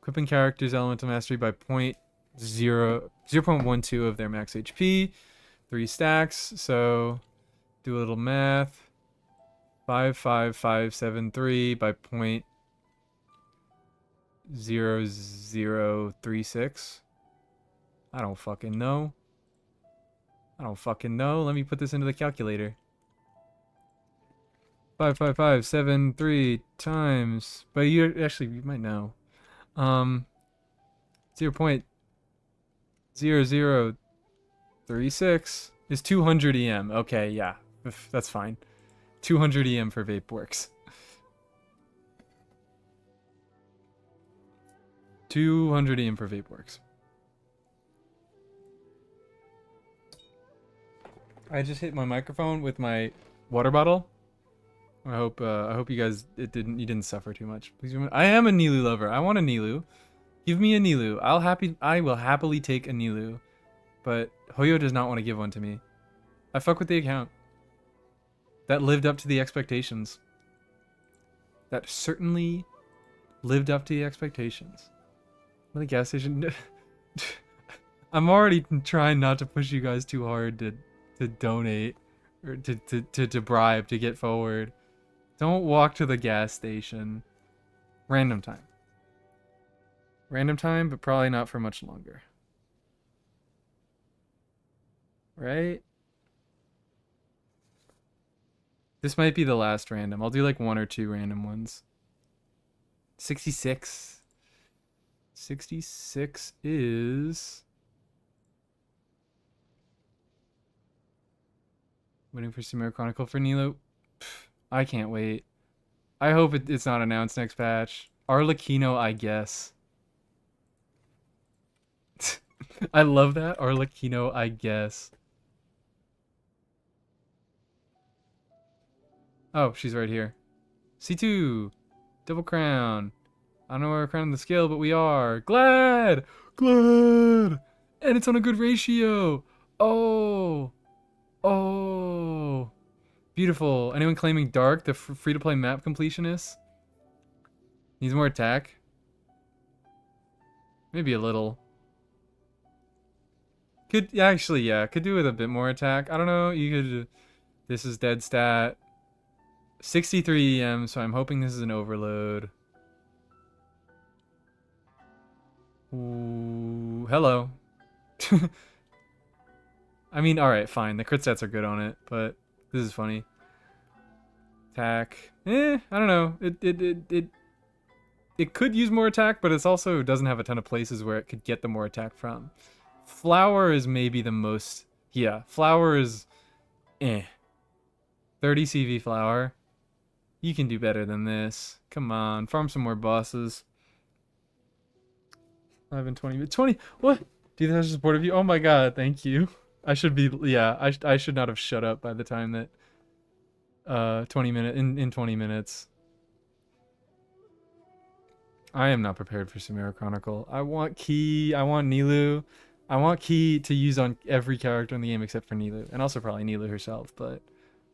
Equipping characters elemental mastery by 0.12 of their max HP. 3 stacks, so do a little math. 55573 by 0.0036. I don't fucking know. Let me put this into the calculator. 55573 times, but you might know. 0.0036 is 200 EM. Okay, yeah, that's fine. 200 EM for vape works. 200 EM for vape works. I just hit my microphone with my water bottle. I hope you guys you didn't suffer too much. Please remember, I am a Nilu lover. I want a Nilu. Give me a Nilu. I will happily take a Nilu. But Hoyo does not want to give one to me. I fuck with the account. That lived up to the expectations. That certainly lived up to the expectations. At the gas station. I'm already trying not to push you guys too hard to donate or to bribe to get forward. Don't walk to the gas station. Random time. Random time, but probably not for much longer. Right? This might be the last random. I'll do like 1 or 2 random ones. 66. 66 is... Waiting for Sumer Chronicle for Nilo. I can't wait. I hope it's not announced next patch. Arlecchino, I guess. I love that. Arlecchino, I guess. Oh, she's right here. C2. Double crown. I don't know where we're crowning the skill, but we are. Glad! Glad! And it's on a good ratio. Oh. Oh. Beautiful. Anyone claiming Dark, the free-to-play map completionist? Needs more attack? Maybe a little. Could, actually, yeah. Could do with a bit more attack. I don't know. You could... This is dead stat. 63 EM, so I'm hoping this is an overload. Ooh, hello. I mean, alright, fine. The crit stats are good on it, but this is funny. Attack. I don't know. It could use more attack, but it's also doesn't have a ton of places where it could get the more attack from. Flower is maybe the most... Yeah, flower is... 30 CV flower. You can do better than this. Come on, farm some more bosses. 11, 20, 20. What? Do that support of you? Oh my god, thank you. I should be, yeah, I should not have shut up by the time that 20 minutes in 20 minutes. I am not prepared for Samara Chronicle. I want Key, I want Nilu. I want Key to use on every character in the game except for Nilu, and also probably Nilu herself, but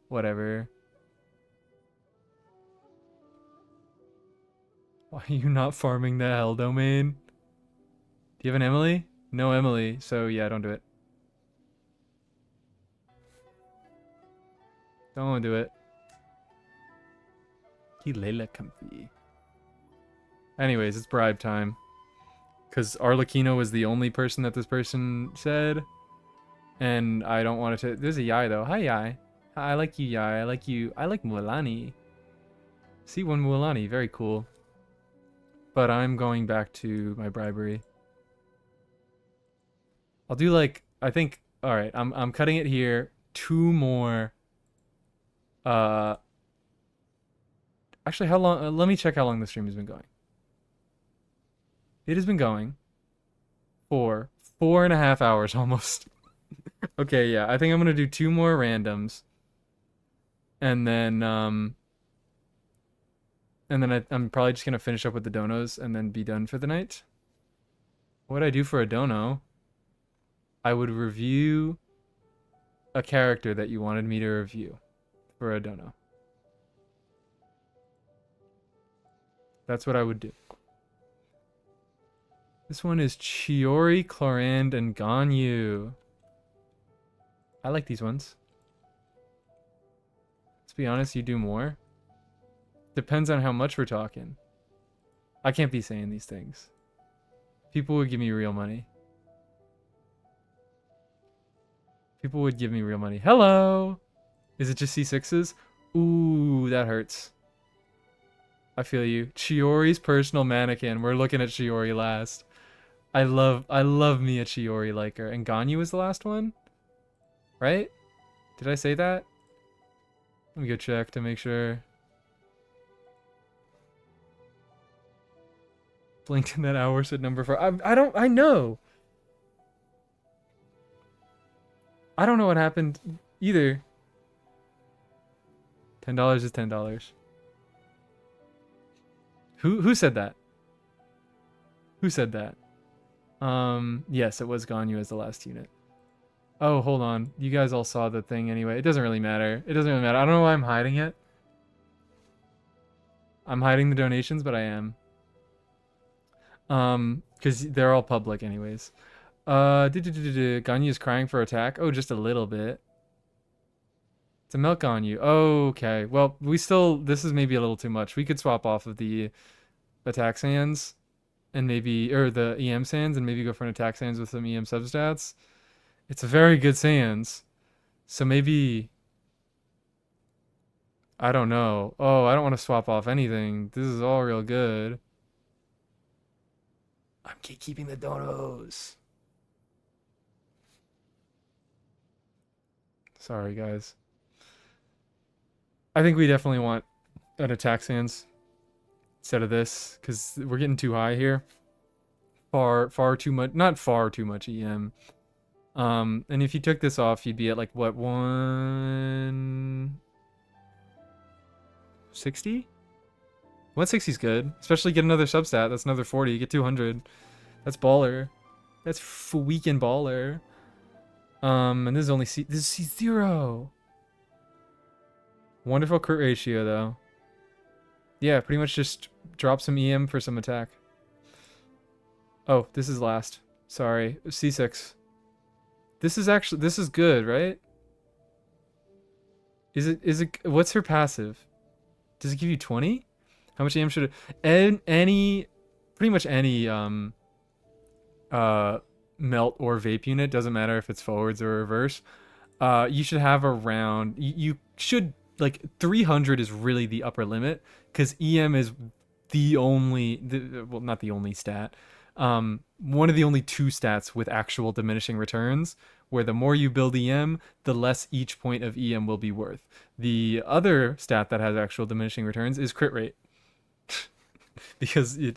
whatever. Why are you not farming the Hell domain? Do you have an Emily? No Emily, so yeah, don't do it. Don't do it. Kilela comfy. Anyways, it's bribe time. Because Arlecchino was the only person that this person said. And I don't want to... There's a Yai, though. Hi, Yai. I like you, Yai. I like you. I like Mualani. See, one Mualani. Very cool. But I'm going back to my bribery. I'll do, like... I think... Alright, I'm cutting it here. 2 more... Actually, how long... let me check how long the stream has been going. It has been going for 4.5 hours almost. Okay, yeah. I think I'm gonna do 2 more randoms. And then I'm probably just gonna finish up with the donos and then be done for the night. What would I do for a dono? I would review a character that you wanted me to review for a dono. That's what I would do. This one is Chiori, Chlorand, and Ganyu. I like these ones. Let's be honest, you do more. Depends on how much we're talking. I can't be saying these things. People would give me real money. People would give me real money. Hello! Is it just C6s? Ooh, that hurts. I feel you. Chiori's personal mannequin. We're looking at Chiori last. I love me a Chiori liker. And Ganyu was the last one? Right? Did I say that? Let me go check to make sure. Blinked in that hour said number 4. I know. I don't know what happened either. $10 is $10. Who said that? Who said that? Yes, it was Ganyu as the last unit. Oh, hold on. You guys all saw the thing anyway. It doesn't really matter. It doesn't really matter. I don't know why I'm hiding it. I'm hiding the donations, but I am. Because they're all public anyways. Ganyu is crying for attack. Oh, just a little bit. To milk Ganyu. Oh, okay. Well, this is maybe a little too much. We could swap off of the attack sands and maybe, or the EM sands and maybe go for an attack sands with some EM substats. It's a very good sands. So maybe, I don't know. Oh, I don't want to swap off anything. This is all real good. I'm keeping the donos. Sorry, guys. I think we definitely want an attack sands instead of this, because we're getting too high here. Far too much, not far too much EM. And if you took this off, you'd be at like, what, 160? 160 is good. Especially get another substat. That's another 40. You get 200. That's baller. That's weekend baller. And this is only this is C0. Wonderful crit ratio, though. Yeah, pretty much just drop some EM for some attack. Oh, this is last. Sorry. C6. This is good, right? Is it, what's her passive? Does it give you 20? How much EM should it, pretty much any, melt or vape unit, doesn't matter if it's forwards or reverse, you should have around, you should, like, 300 is really the upper limit, because EM is the only, well, not the only stat, one of the only two stats with actual diminishing returns, where the more you build EM, the less each point of EM will be worth. The other stat that has actual diminishing returns is crit rate. Because you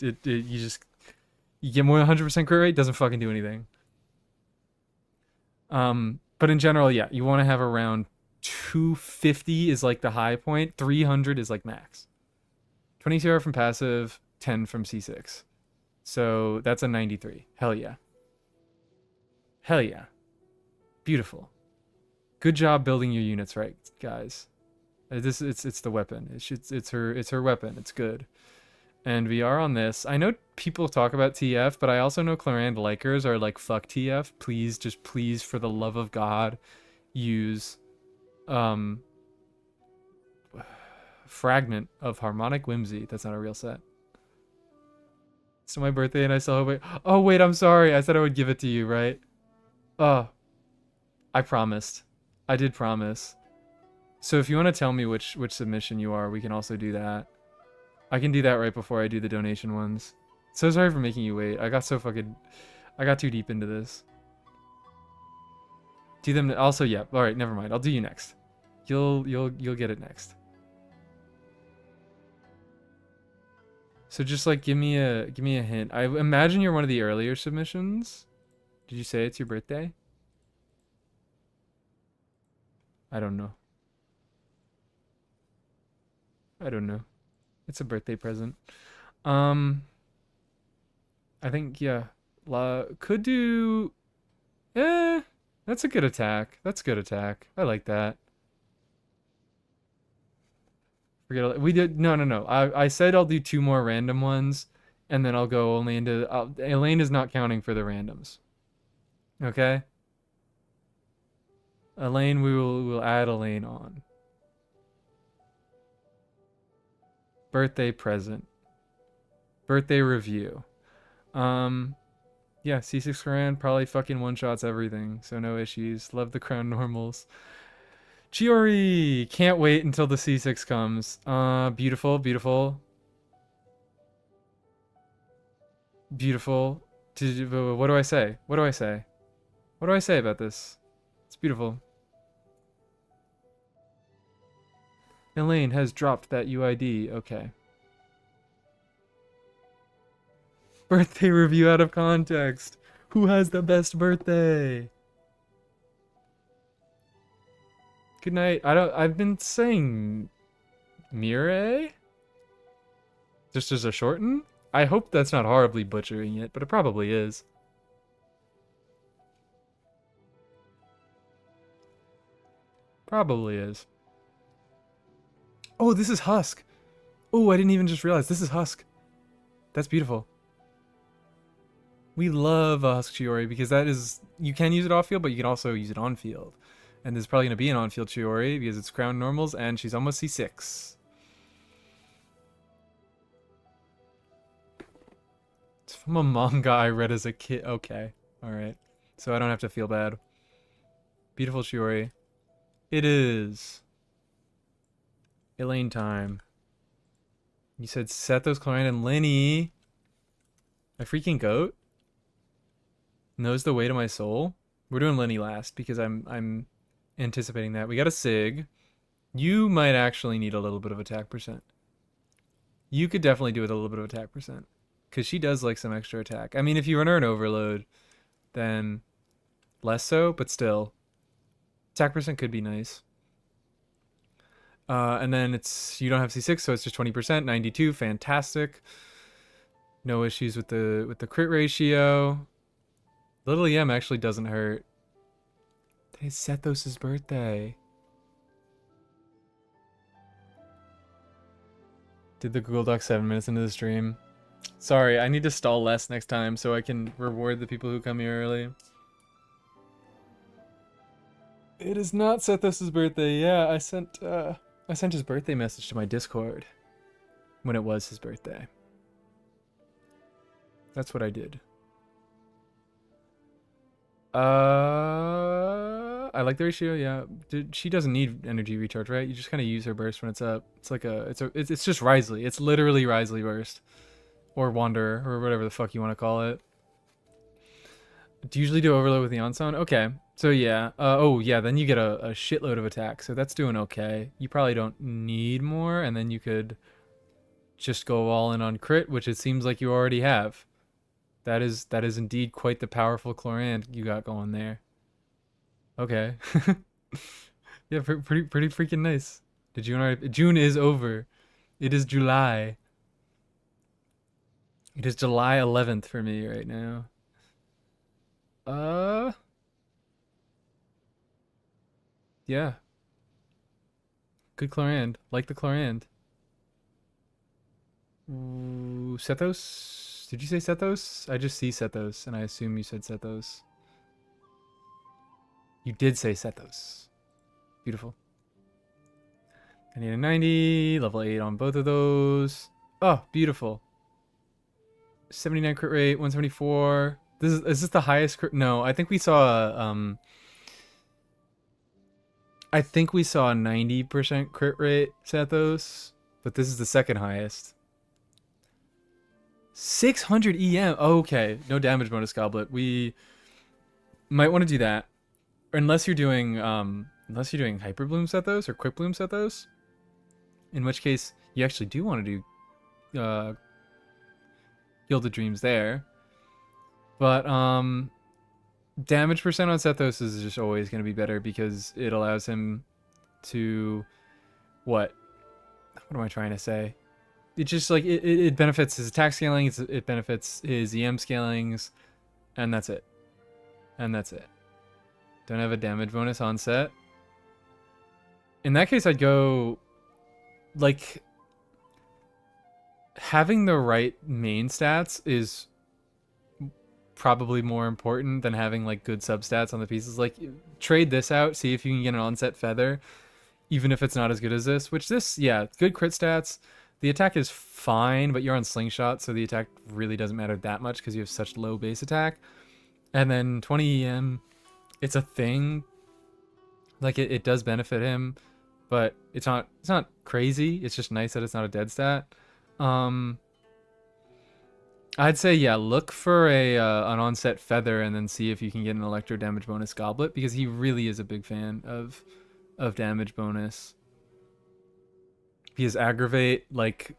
get more than 100% crit rate, doesn't fucking do anything. But in general, yeah, you want to have around 250 is like the high point, 300 is like max. 22 from passive, 10 from C6. So that's a 93. Hell yeah. Hell yeah. Beautiful. Good job building your units right, guys. It's the weapon. It's her weapon. It's good. And we are on this. I know people talk about TF, but I also know Clarand likers are like, fuck TF. Please, just please, for the love of God, use Fragment of Harmonic Whimsy. That's not a real set. It's my birthday and I celebrate. Oh wait, I'm sorry. I said I would give it to you, right? Oh, I promised. I did promise. So if you want to tell me which submission you are, we can also do that. I can do that right before I do the donation ones. So sorry for making you wait. I got too deep into this. Do them also, yeah. All right, never mind. I'll do you next. You'll get it next. So just like give me a hint. I imagine you're one of the earlier submissions. Did you say it's your birthday? I don't know. I don't know. It's a birthday present. I think, yeah. Could do... that's a good attack. That's good attack. I like that. Forget we did... No. I said I'll do 2 more random ones, and then I'll go only into... Elaine is not counting for the randoms. Okay? Elaine, we'll add Elaine on. Birthday present. Birthday review. Yeah, C6 Grand probably fucking one-shots everything, so no issues. Love the crown normals. Chiori! Can't wait until the C6 comes. Beautiful. Beautiful. What do I say? What do I say? What do I say about this? It's beautiful. Elaine has dropped that UID. Okay. Birthday review out of context. Who has the best birthday? Good night. I've been saying Mire? Just as a shorten? I hope that's not horribly butchering it, but it probably is. Probably is. Oh, this is Husk. Oh, I didn't even just realize this is Husk. That's beautiful. We love Husk Chiori because that is, you can use it off field, but you can also use it on field. And there's probably going to be an on field Chiori because it's crown normals and she's almost C6. It's from a manga I read as a kid. Okay. Alright. So I don't have to feel bad. Beautiful Chiori. It is. Elaine time. You said Sethos, Cloran, and Lenny. My freaking goat knows the way to my soul. We're doing Lenny last because I'm anticipating that. We got a Sig. You might actually need a little bit of attack percent. You could definitely do with a little bit of attack percent because she does like some extra attack. I mean, if you run her an overload, then less so, but still, attack percent could be nice. And then it's, you don't have C6, so it's just 20%, 92, fantastic. No issues with the crit ratio. Little EM actually doesn't hurt. Today's Sethos' birthday. Did the Google Doc 7 minutes into the stream. Sorry, I need to stall less next time so I can reward the people who come here early. It is not Sethos' birthday. Yeah, I sent his birthday message to my Discord when it was his birthday. That's what I did. I like the ratio. Yeah, she doesn't need energy recharge, right? You just kind of use her burst when it's up. It's like it's just Risley. It's literally Risley burst, or Wanderer, or whatever the fuck you want to call it. Do you usually do overload with the onsound? Okay, so yeah. Oh yeah, then you get a shitload of attack, so that's doing okay. You probably don't need more, and then you could just go all in on crit, which it seems like you already have. That is indeed quite the powerful Chlorand you got going there. Okay. Yeah, pretty freaking nice. Did you already? June is over. It is July. It is July 11th for me right now. Uh, yeah. Good Chlorand. Like the Chlorand. Ooh, Sethos? Did you say Sethos? I just see Sethos, and I assume you said Sethos. You did say Sethos. Beautiful. I need a 90, level 8 on both of those. Oh, beautiful. 79 crit rate, 174. Is this the highest crit? No, I think we saw I think we saw a 90% crit rate, Sethos, but this is the second highest. 600 EM. Oh, okay, no damage bonus goblet. We might want to do that. Unless you're doing hyper bloom Sethos or quick bloom Sethos. In which case you actually do want to do Gilded Dreams there. But damage percent on Sethos is just always going to be better because it allows him to what am I trying to say? It just like it benefits his attack scaling, it benefits his EM scalings, and that's it. And that's it. Don't have a damage bonus on set. In that case, I'd go like having the right main stats is probably more important than having like good substats on the pieces. Like trade this out, see if you can get an onset feather, even if it's not as good as this. Which this, yeah, good crit stats. The attack is fine, but you're on slingshot, so the attack really doesn't matter that much because you have such low base attack. And then 20 EM, it's a thing. Like it does benefit him, but it's not crazy. It's just nice that it's not a dead stat. I'd say yeah, look for an onset feather and then see if you can get an electro damage bonus goblet because he really is a big fan of damage bonus. Because aggravate, like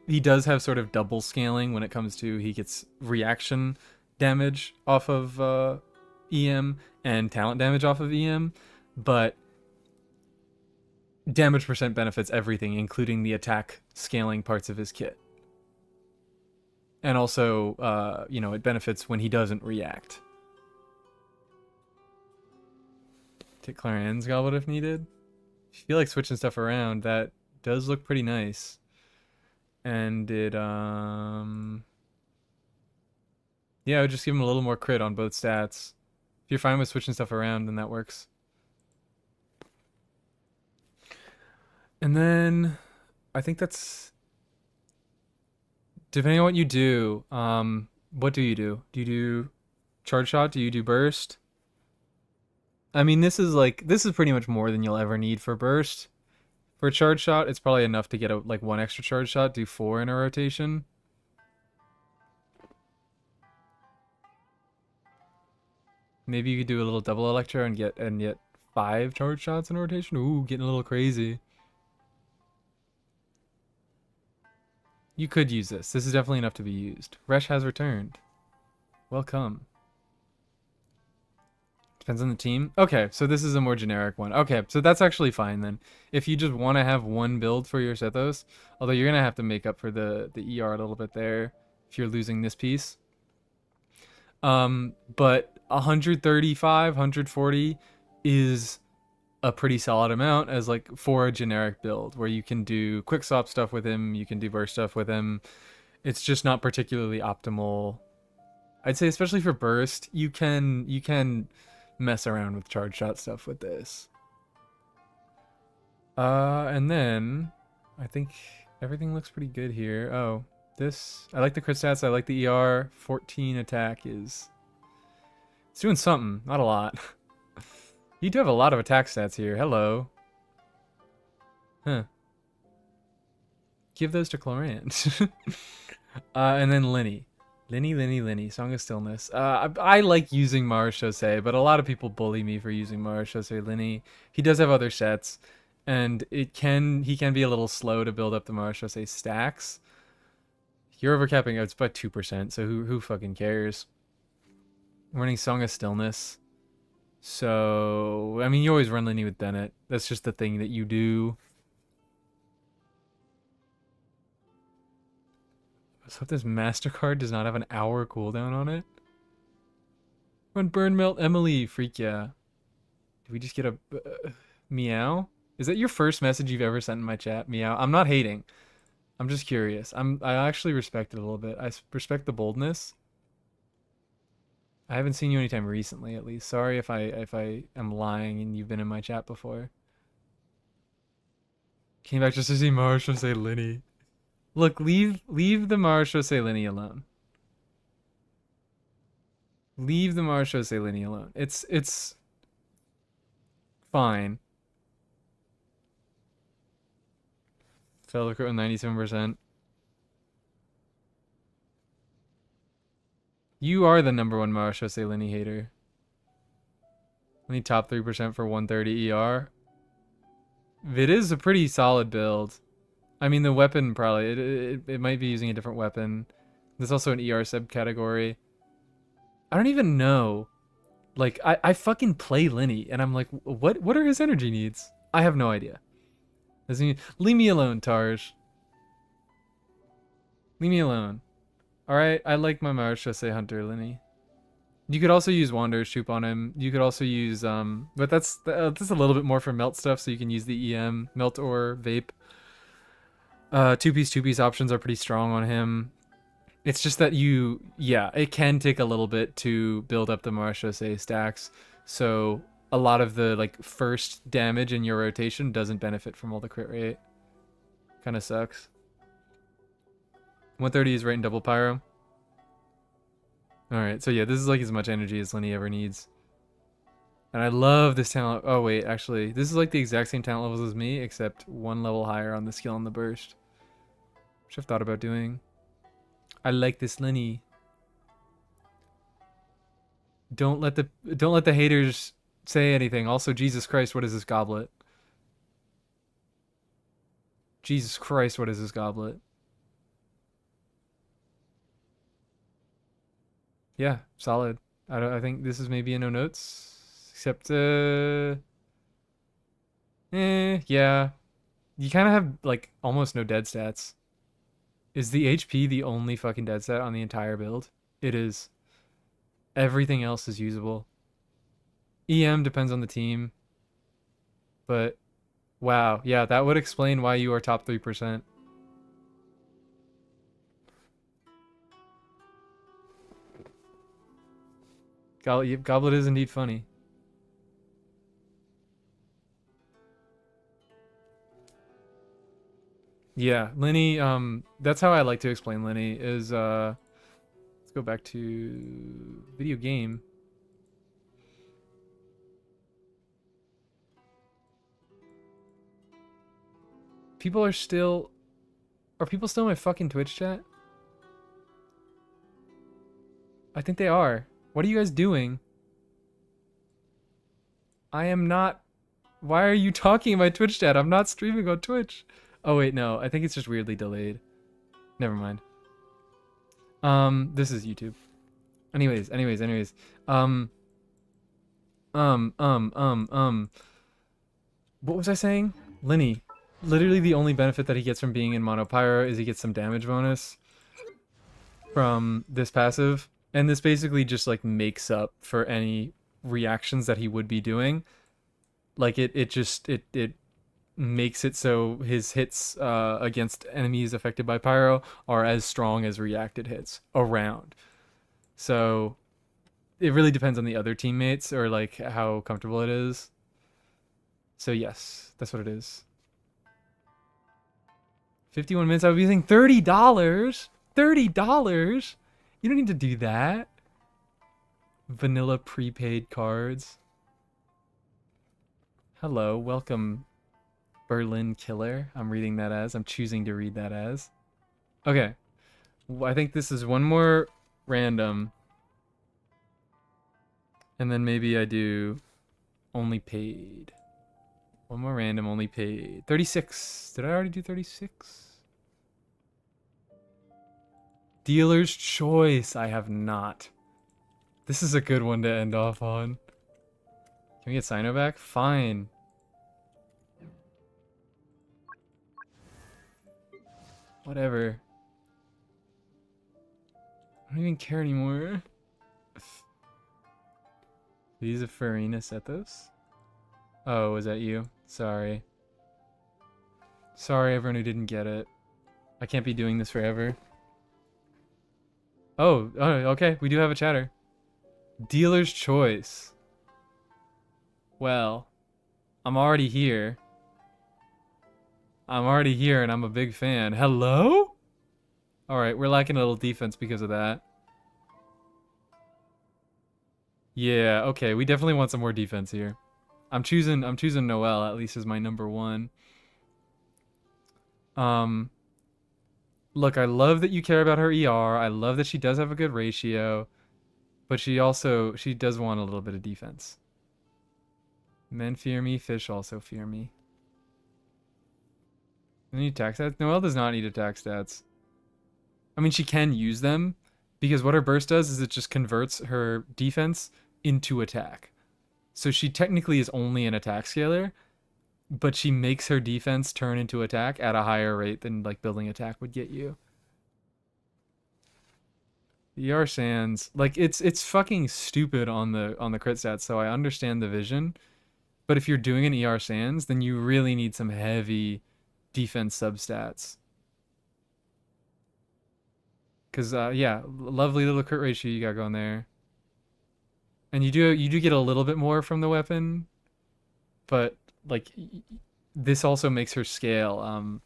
he does have sort of double scaling when it comes to he gets reaction damage off of EM and talent damage off of EM, but damage percent benefits everything, including the attack scaling parts of his kit. And also, you know, it benefits when he doesn't react. Take Clarend's Goblet if needed. If you feel like switching stuff around, that does look pretty nice. And it, yeah, I would just give him a little more crit on both stats. If you're fine with switching stuff around, then that works. And then I think that's depending on what you do. What do you do? Do you do charge shot? Do you do burst? I mean, this is pretty much more than you'll ever need for burst. For charge shot, it's probably enough to get like one extra charge shot. Do 4 in a rotation. Maybe you could do a little double electro and get 5 charge shots in a rotation. Ooh, getting a little crazy. You could use this. This is definitely enough to be used. Resh has returned. Welcome. Depends on the team. Okay, so this is a more generic one. Okay, so that's actually fine then. If you just want to have one build for your Sethos, although you're going to have to make up for the ER a little bit there if you're losing this piece. But 135, 140 is a pretty solid amount as like for a generic build where you can do quick swap stuff with him, you can do burst stuff with him. It's just not particularly optimal. I'd say especially for burst, you can mess around with charge shot stuff with this. And then I think everything looks pretty good here. Oh, this, I like the crit stats, I like the ER. 14 attack is It's doing something, not a lot. You do have a lot of attack stats here. Hello. Huh. Give those to Clorant. And then Linny. Linny. Song of Stillness. I like using Marechaussee, but a lot of people bully me for using Marechaussee Linny. He does have other sets, and he can be a little slow to build up the Marechaussee stacks. You're overcapping. It's by 2%, so who fucking cares? I'm running Song of Stillness. So, I mean, you always run Linny with Bennett. That's just the thing that you do. Let's hope this MasterCard does not have an hour cooldown on it. Run Burn Melt Emily, freak yeah. Did we just get a meow? Is that your first message you've ever sent in my chat? Meow. I'm not hating. I'm just curious. I actually respect it a little bit. I respect the boldness. I haven't seen you anytime recently, at least. Sorry if I am lying and you've been in my chat before. Came back just to see Marechaussee Linny. Look, leave the Marechaussee Linny alone. Leave the Marechaussee Linny alone. It's fine. Fellow Crow 97%. You are the #1 Marechaussee Linny hater. Only top 3% for 130 ER. It is a pretty solid build. I mean, the weapon probably, it might be using a different weapon. There's also an ER subcategory. I don't even know. Like, I fucking play Linny, and I'm like, what are his energy needs? I have no idea. Leave me alone, Tarj. Leave me alone. Alright, I like my Marechaussee Hunter, Linny. You could also use Wanderer's Troop on him. You could also use, but that's a little bit more for melt stuff, so you can use the EM, melt or vape. Two-piece options are pretty strong on him. It's just that it can take a little bit to build up the Marechaussee stacks. So a lot of the like first damage in your rotation doesn't benefit from all the crit rate. Kind of sucks. 130 is right in double pyro. Alright, so yeah, this is like as much energy as Linny ever needs. And I love this talent. Oh wait, actually, this is like the exact same talent levels as me, except 1 level higher on the skill and the burst. Which I've thought about doing. I like this Linny. Don't let the haters say anything. Also, Jesus Christ, what is this goblet? Jesus Christ, what is this goblet? Yeah, solid. I think this is maybe a no notes, except yeah. You kind of have like almost no dead stats. Is the HP the only fucking dead stat on the entire build? It is. Everything else is usable. EM depends on the team. But wow, yeah, that would explain why you are top 3%. Goblet is indeed funny. Yeah, Linny, that's how I like to explain Linny is, let's go back to video game. Are people still in my fucking Twitch chat? I think they are. What are you guys doing? I am not. Why are you talking in my Twitch chat? I'm not streaming on Twitch. Oh wait, no. I think it's just weirdly delayed. Never mind. This is YouTube. Anyways. What was I saying? Linny. Literally the only benefit that he gets from being in Mono Pyro is he gets some damage bonus from this passive. And this basically just like makes up for any reactions that he would be doing. Like it makes it so his hits against enemies affected by pyro are as strong as reacted hits around. So it really depends on the other teammates or like how comfortable it is. So yes, that's what it is. 51 minutes, I would be using $30. $30? You don't need to do that. Vanilla prepaid cards. Hello, welcome, Berlin Killer. I'm reading that as. I'm choosing to read that as. Okay. I think this is one more random. And then maybe I do only paid. One more random, only paid. 36. Did I already do 36? Dealer's choice. I have not. This is a good one to end off on. Can we get Sino back? Fine. Whatever. I don't even care anymore. These are Farina Sethos? Oh, was that you? Sorry. Sorry, everyone who didn't get it. I can't be doing this forever. Oh, okay. We do have a chatter. Dealer's choice. Well, I'm already here. I'm already here and I'm a big fan. Hello? Alright, we're lacking a little defense because of that. Yeah, okay, we definitely want some more defense here. I'm choosing Noelle at least as my number one. Look, I love that you care about her ER. I love that she does have a good ratio, but she does want a little bit of defense. Men fear me, fish also fear me. Do you need attack stats? Noelle does not need attack stats. I mean, she can use them because what her burst does is it just converts her defense into attack. So she technically is only an attack scaler, but she makes her defense turn into attack at a higher rate than like building attack would get you. ER Sands, like it's fucking stupid on the crit stats, so I understand the vision. But if you're doing an ER Sands, then you really need some heavy defense substats. Cause yeah, lovely little crit ratio you got going there. And you do get a little bit more from the weapon, but like this also makes her scale,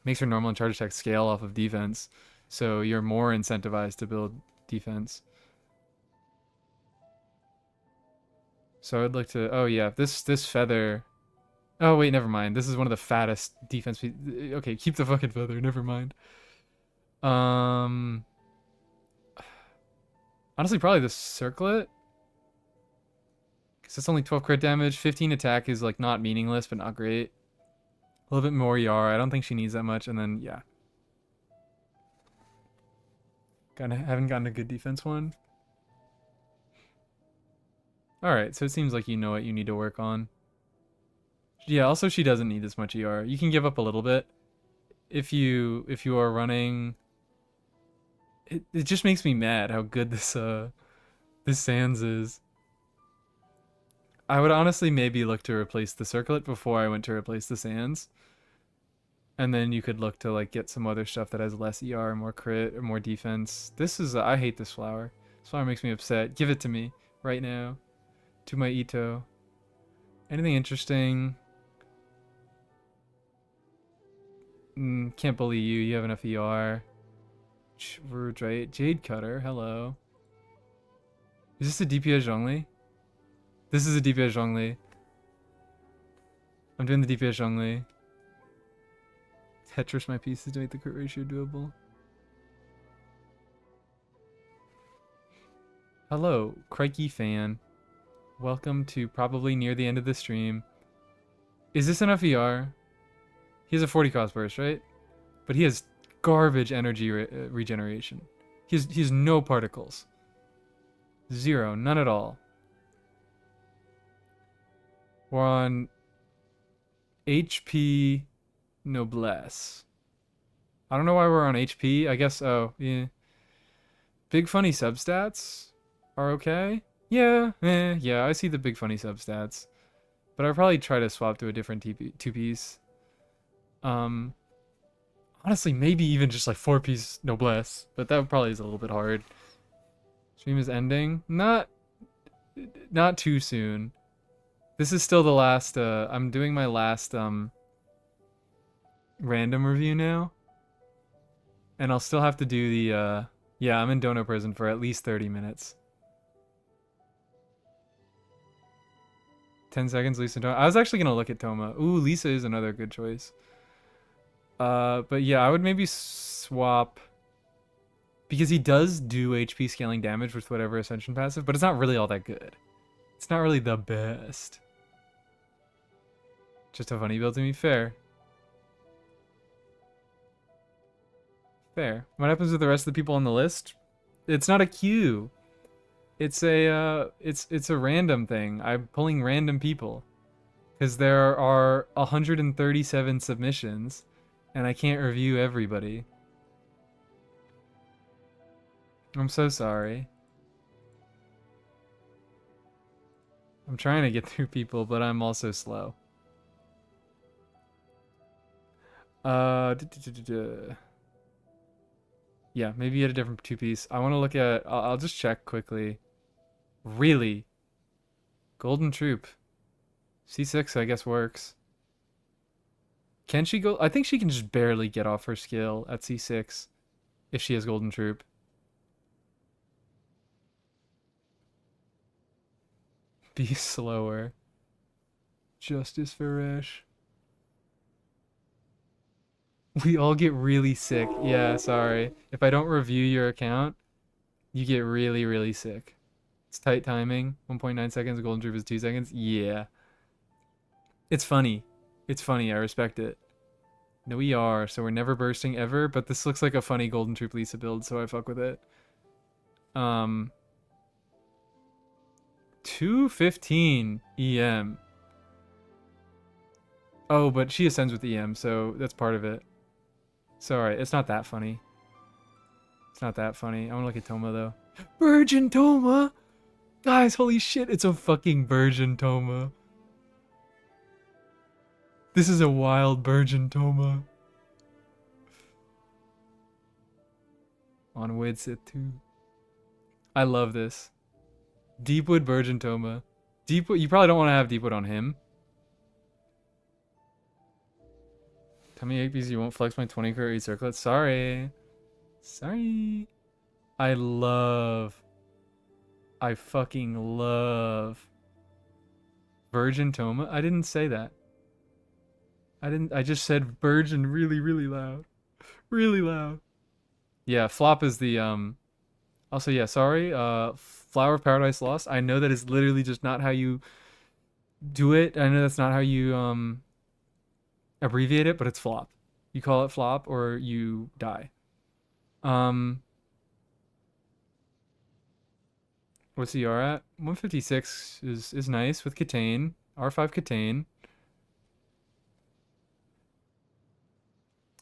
makes her normal and charge attack scale off of defense, so you're more incentivized to build defense. So I'd like to. Oh yeah, this feather. Oh wait, never mind. This is one of the fattest defense. Okay, keep the fucking feather. Never mind. Honestly, probably the circlet. Because it's only 12 crit damage. 15 attack is like not meaningless, but not great. A little bit more ER. I don't think she needs that much. And then, yeah. Haven't gotten a good defense one. Alright, so it seems like you know what you need to work on. Yeah, also she doesn't need this much ER. You can give up a little bit. If you are running... It just makes me mad how good this Sans is. I would honestly maybe look to replace the circlet before I went to replace the Sans. And then you could look to like get some other stuff that has less ER, more crit, or more defense. This is I hate this flower. This flower makes me upset. Give it to me right now. To my Ito. Anything interesting? Can't bully you. You have enough ER. Rude, right? Jade Cutter. Hello. Is this a DPS Zhongli? This is a DPS Zhongli. I'm doing the DPS Zhongli. Tetris my pieces to make the crit ratio doable. Hello, Crikey fan. Welcome to probably near the end of the stream. Is this enough ER? He has a 40 cost burst, right? But he has garbage energy regeneration. He has no particles. Zero, none at all. We're on HP Noblesse. I don't know why we're on HP. I guess, oh, yeah. Big funny substats are okay. Yeah, yeah, I see the big funny substats. But I'd probably try to swap to a different two-piece. Honestly, maybe even just like 4-piece Noblesse. But that probably is a little bit hard. Stream is ending. Not too soon. This is still the last, I'm doing my last, random review now. And I'll still have to do the, yeah, I'm in Dono prison for at least 30 minutes. 10 seconds, Lisa and Toma. I was actually gonna look at Toma. Ooh, Lisa is another good choice. But yeah, I would maybe swap because he does do HP scaling damage with whatever Ascension passive, but it's not really all that good. It's not really the best. Just a funny build to me. Fair. Fair. What happens with the rest of the people on the list? It's not a queue. It's a random thing. I'm pulling random people because there are 137 submissions and I can't review everybody. I'm so sorry. I'm trying to get through people, but I'm also slow. Yeah, maybe get a different two-piece. I want to look at... I'll just check quickly. Really? Golden Troop. C6, I guess, works. Can she go... I think she can just barely get off her skill at C6 if she has Golden Troop. Be slower. Justice for Resh. We all get really sick. Yeah, sorry. If I don't review your account, you get really, really sick. It's tight timing. 1.9 seconds. Golden Troop is 2 seconds. Yeah. It's funny. It's funny. I respect it. No ER, so we're never bursting ever, but this looks like a funny Golden Troop Lisa build, so I fuck with it. 215 EM. Oh, but she ascends with EM, so that's part of it. So, alright, it's not that funny. It's not that funny. I want to look at Toma, though. Virgin Toma! Guys, holy shit, it's a fucking Virgin Toma. This is a wild Virgin Toma. On Widsit, too. I love this. Deepwood Virgin Toma. Deepwood, you probably don't want to have Deepwood on him. Tell me APs you won't flex my 20 career circlet. Sorry. Sorry. I fucking love Virgin Toma. I didn't say that. I just said Virgin really, really loud. Really loud. Yeah, flop is the also yeah, sorry. Flower of Paradise Lost. I know that is literally just not how you do it. I know that's not how you abbreviate it, but it's flop. You call it flop or you die. What's the R at? 156 is nice with Catane. R5 Catane.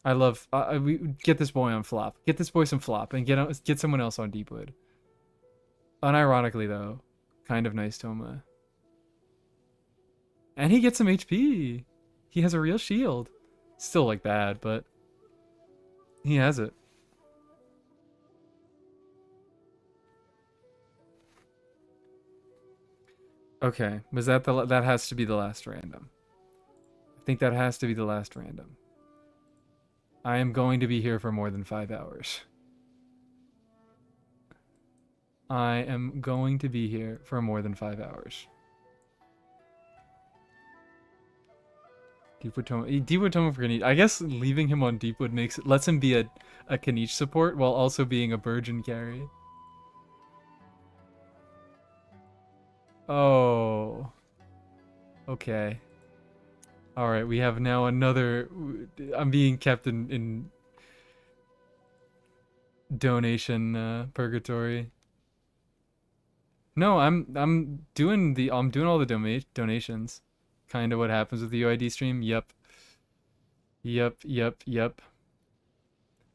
I love we get this boy on flop. Get this boy some flop and get someone else on Deepwood. Unironically though, kind of nice Toma. And he gets some HP. He has a real shield. Still like bad, but he has it. Okay, was that that has to be the last random. I think that has to be the last random. I am going to be here for more than 5 hours. I am going to be here for more than 5 hours. Deepwood Toma for Kaniche. I guess leaving him on Deepwood lets him be a Kaniche support while also being a Virgin carry. Oh. Okay. Alright, we have now another... I'm being kept in donation purgatory. No, I'm doing all the donations. Kind of what happens with the UID stream. Yep.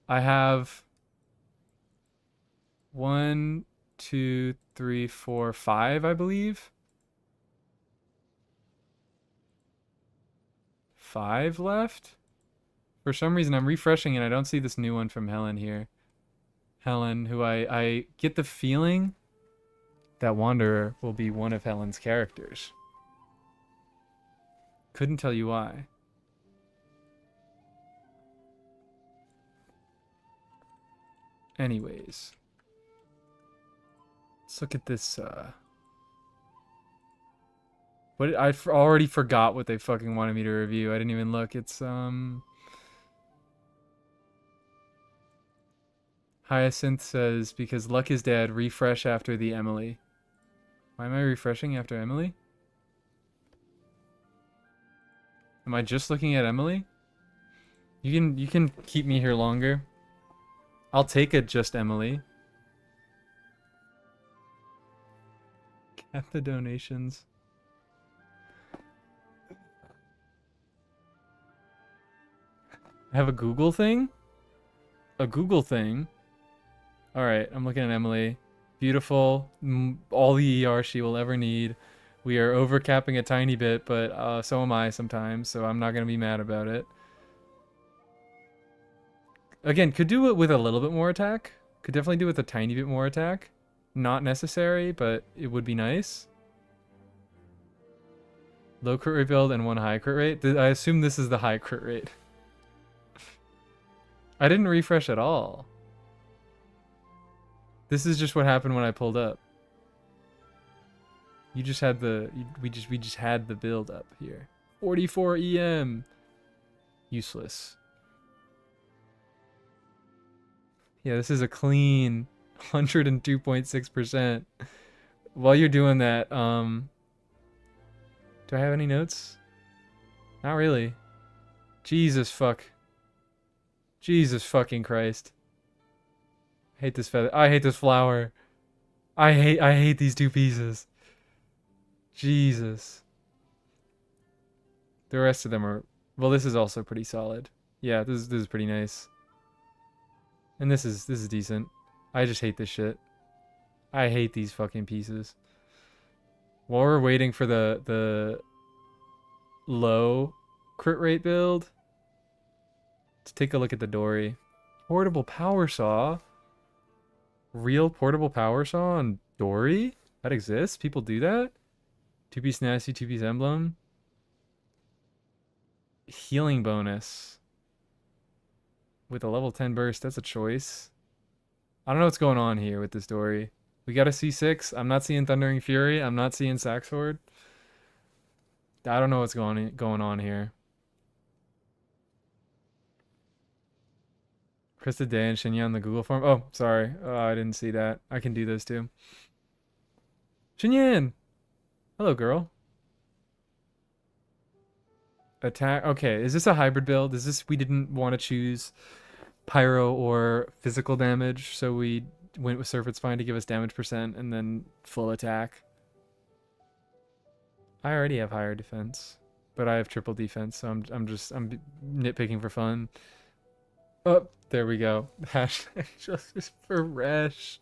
I have 1, 2, 3, 4, 5, I believe. 5 left? For some reason, I'm refreshing and I don't see this new one from Helen here. Helen, who I get the feeling that Wanderer will be one of Helen's characters. Couldn't tell you why. Anyways. Let's look at this, What already forgot what they fucking wanted me to review. I didn't even look. It's Hyacinth says because luck is dead, refresh after the Emily. Why am I refreshing after Emily? Am I just looking at Emily? You can keep me here longer. I'll take a just Emily. Get the donations. I have a Google thing? A Google thing? Alright, I'm looking at Emily. Beautiful. All the ER she will ever need. We are overcapping a tiny bit, but so am I sometimes, so I'm not going to be mad about it. Again, could do it with a little bit more attack. Could definitely do it with a tiny bit more attack. Not necessary, but it would be nice. Low crit rate build and 1 high crit rate. I assume this is the high crit rate. I didn't refresh at all. This is just what happened when I pulled up. You just had the we just had the build up here. 44 EM. Useless. Yeah, this is a clean 102.6%. While you're doing that, do I have any notes? Not really. Jesus fuck. Jesus fucking Christ. I hate this feather. I hate this flower. I hate these 2 pieces. Jesus. The rest of them are, well, this is also pretty solid. Yeah, this is pretty nice. And this is decent. I just hate this shit. I hate these fucking pieces. While we're waiting for the low crit rate build, let's take a look at the Dory. Portable power saw. Real portable power saw on Dory? That exists? People do that? 2-piece nasty, 2-piece emblem. Healing bonus. With a level 10 burst, that's a choice. I don't know what's going on here with this Dory. We got a C6. I'm not seeing Thundering Fury. I'm not seeing Saxhord. I don't know what's going on here. Krista Day and Xinyan on the Google form. Oh, sorry. I didn't see that. I can do those too. Xinyan! Hello, girl. Attack. Okay, is this a hybrid build? Is this, we didn't want to choose pyro or physical damage, so we went with Surfeit Spine to give us damage percent and then full attack. I already have higher defense, but I have triple defense, so I'm nitpicking for fun. Oh, there we go. Hashtag justice for Resh.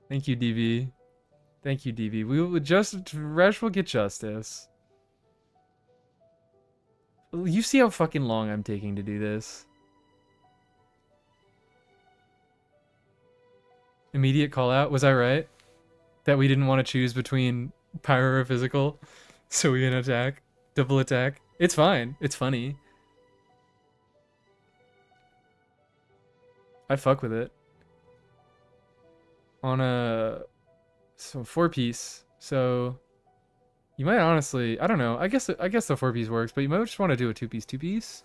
Thank you, DV. Thank you, DV. We will just, Resh will get justice. You see how fucking long I'm taking to do this. Immediate call out. Was I right? That we didn't want to choose between pyro or physical, so we can attack. Double attack. It's fine. It's funny. I fuck with it. On a 4-piece, so you might honestly, I don't know. I guess the 4-piece works, but you might just want to do a 2-piece.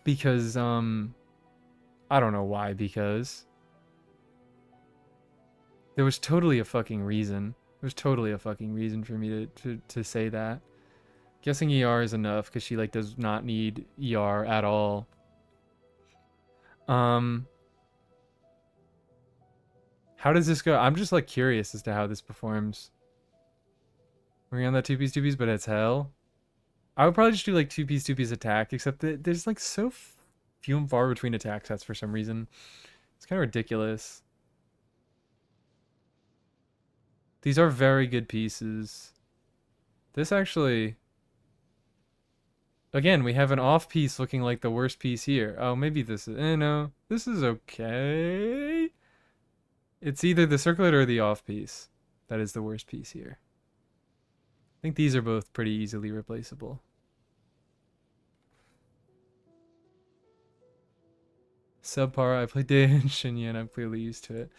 Because I don't know why, because there was totally a fucking reason. There was totally a fucking reason for me to say that. Guessing ER is enough because she like does not need ER at all. How does this go? I'm just like curious as to how this performs. We're on that 2-piece, but it's hell. I would probably just do like 2-piece attack, except that there's like so few and far between attack sets for some reason. It's kind of ridiculous. These are very good pieces. This actually... Again, we have an off piece looking like the worst piece here. Oh, maybe this is... no. This is okay. It's either the circlet or the off piece that is the worst piece here. I think these are both pretty easily replaceable. Subpar, I played Day and Xinyan, I'm clearly used to it.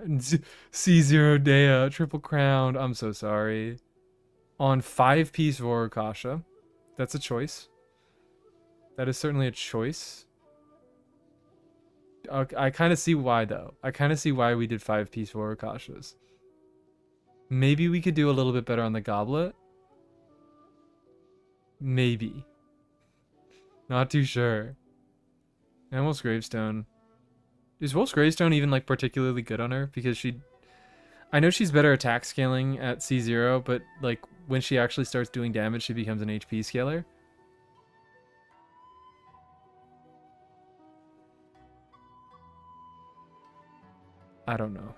C0 Dea, triple crowned. I'm so sorry. On 5-piece Vorokasha. That's a choice. That is certainly a choice. I kind of see why, though. I kind of see why we did 5-piece Vorokashas. Maybe we could do a little bit better on the goblet. Maybe. Not too sure. And Wolf's Gravestone. Is Wolf's Gravestone even, like, particularly good on her? Because she... I know she's better attack scaling at C0, but, like, when she actually starts doing damage, she becomes an HP scaler. I don't know.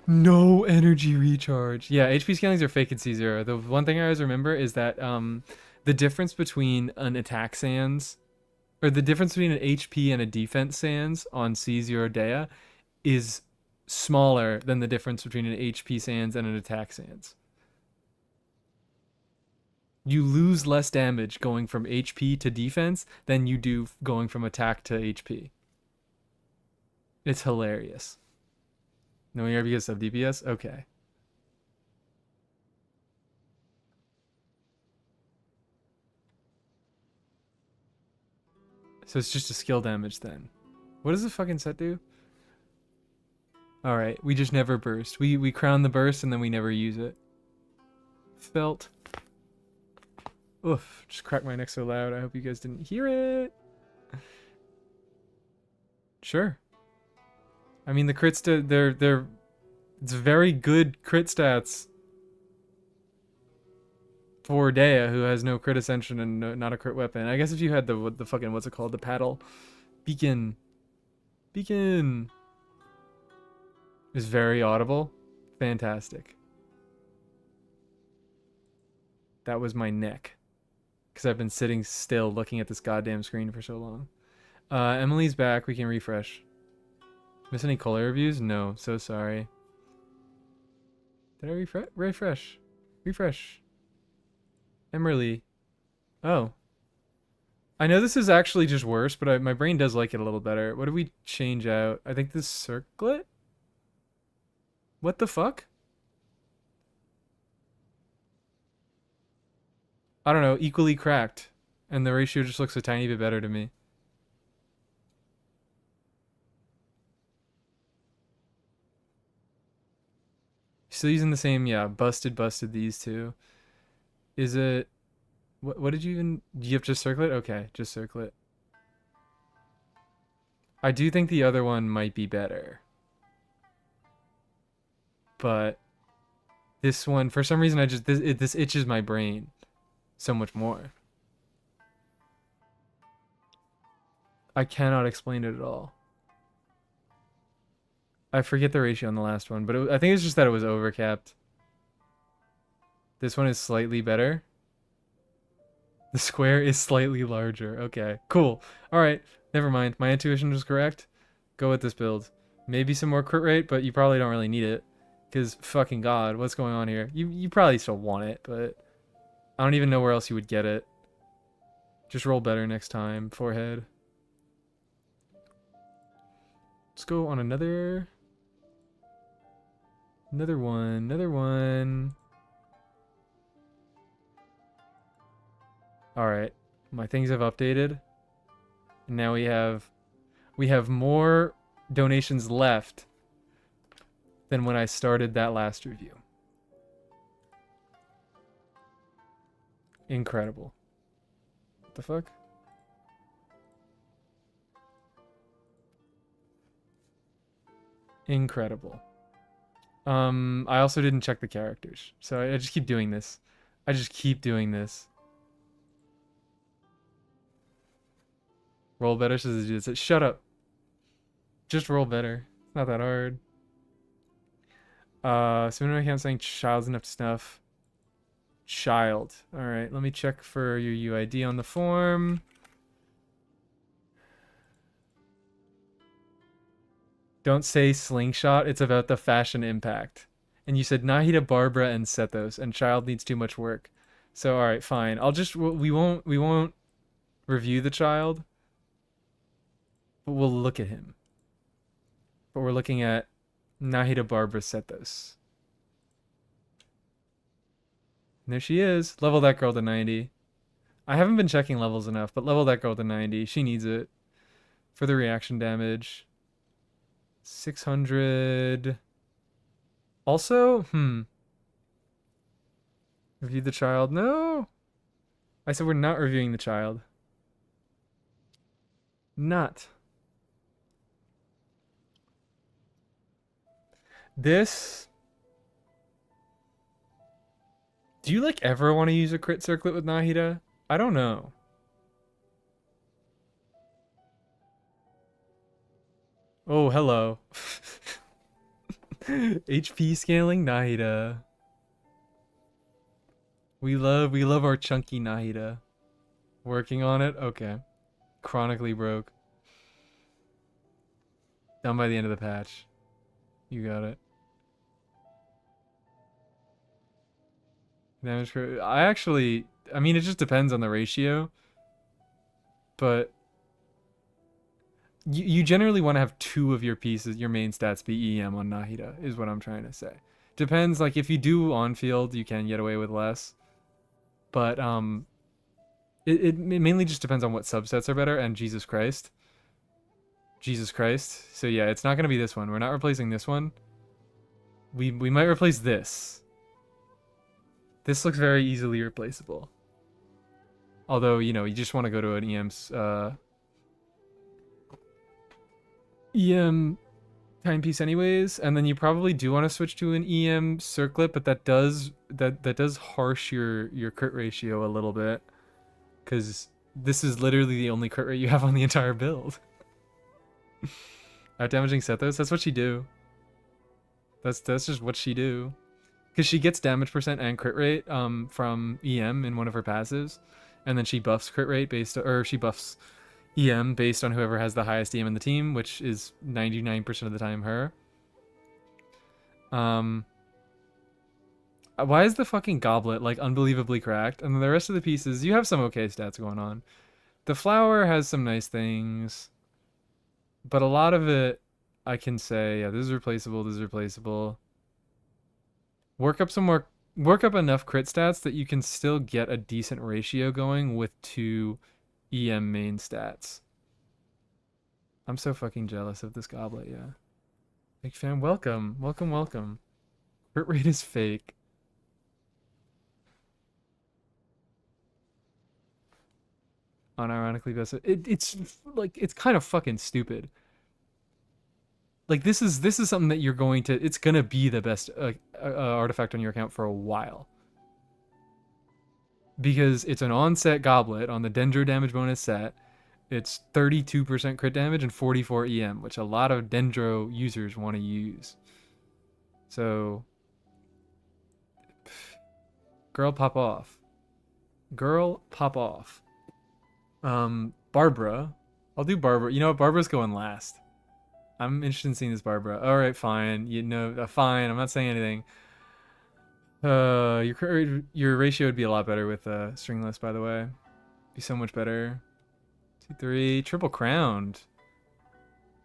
No energy recharge. Yeah, HP scalings are fake at C0. The one thing I always remember is that the difference between an attack sans, or the difference between an HP and a defense sans on C0 Dea is smaller than the difference between an HP sans and an attack sans. You lose less damage going from HP to defense than you do going from attack to HP. It's hilarious. No ERBS of DPS? Okay. So it's just a skill damage then. What does the fucking set do? Alright, we just never burst. We crown the burst and then we never use it. Felt. Oof, just cracked my neck so loud. I hope you guys didn't hear it. Sure. I mean, the crits, they're it's very good crit stats for Dea, who has no crit ascension and not a crit weapon. I guess if you had the fucking, what's it called, the paddle beacon is very audible. Fantastic. That was my neck, because I've been sitting still looking at this goddamn screen for so long. Emily's back. We can refresh. Miss any color reviews? No. So sorry. Did I refresh? Refresh. Emily. Oh. I know this is actually just worse, but my brain does like it a little better. What did we change out? I think this circlet? What the fuck? I don't know. Equally cracked. And the ratio just looks a tiny bit better to me. Still using the same, yeah, busted these two. Is it, what did you even, do you have just circle it? Okay, just circle it. I do think the other one might be better. But this one, for some reason, this itches my brain so much more. I cannot explain it at all. I forget the ratio on the last one, but I think it's just that it was overcapped. This one is slightly better. The square is slightly larger. Okay, cool. All right, never mind. My intuition was correct. Go with this build. Maybe some more crit rate, but you probably don't really need it. Because fucking god, what's going on here? You probably still want it, but I don't even know where else you would get it. Just roll better next time. Forehead. Let's go on another one. All right, my things have updated. And now we have more donations left than when I started that last review. Incredible. What the fuck? Incredible. I also didn't check the characters, so I just keep doing this. Roll better says it is. Shut up. Just roll better. It's not that hard. So when I can't saying child's enough to snuff. Child. Alright, let me check for your UID on the form. Don't say slingshot, it's about the fashion impact. And you said Nahida, Barbara, and Sethos, and child needs too much work. So alright, fine. We won't review the child. But we'll look at him. But we're looking at Nahida Barbara Sethos. And there she is. Level that girl to 90. I haven't been checking levels enough, but level that girl to 90. She needs it. For the reaction damage. 600. Also, Review the child. No! I said we're not reviewing the child. Not. This... Do you, like, ever want to use a crit circlet with Nahida? I don't know. Oh, hello. HP scaling Nahida. We love our chunky Nahida. Working on it? Okay. Chronically broke. Done by the end of the patch. You got it. Damage crit. I mean, it just depends on the ratio. But you generally want to have 2 of your pieces, your main stats be EM on Nahida, is what I'm trying to say. Depends, like, if you do on field, you can get away with less. But it mainly just depends on what subsets are better, and Jesus Christ. Jesus Christ. So yeah, it's not going to be this one. We're not replacing this one. We might replace this. This looks very easily replaceable. Although, you know, you just want to go to an EM timepiece anyways, and then you probably do want to switch to an EM circlet, but that does harsh your crit ratio a little bit, because this is literally the only crit rate you have on the entire build. Out-damaging Sethos, that's what she do. That's just what she do. Because she gets damage percent and crit rate from EM in one of her passives, and then she buffs crit rate she buffs EM based on whoever has the highest EM in the team, which is 99% of the time her. Why is the fucking goblet like unbelievably cracked? And then the rest of the pieces, you have some okay stats going on. The flower has some nice things, but a lot of it, I can say, yeah, this is replaceable, this is replaceable. Work up enough crit stats that you can still get a decent ratio going with 2 EM main stats. I'm so fucking jealous of this goblet, yeah. Big fan, welcome. Welcome. Crit rate is fake. Unironically best. It's like, it's kind of fucking stupid. Like, this is something that you're going to, it's gonna be the best artifact on your account for a while. Because it's an on-set goblet on the Dendro damage bonus set. It's 32% crit damage and 44 EM, which a lot of Dendro users want to use. So, girl, pop off. Girl, pop off. Barbara. I'll do Barbara. You know what? Barbara's going last. I'm interested in seeing this Barbara. Alright, fine. You know, fine. I'm not saying anything. Your ratio would be a lot better with stringless, by the way. Be so much better. 2, 3, triple crowned.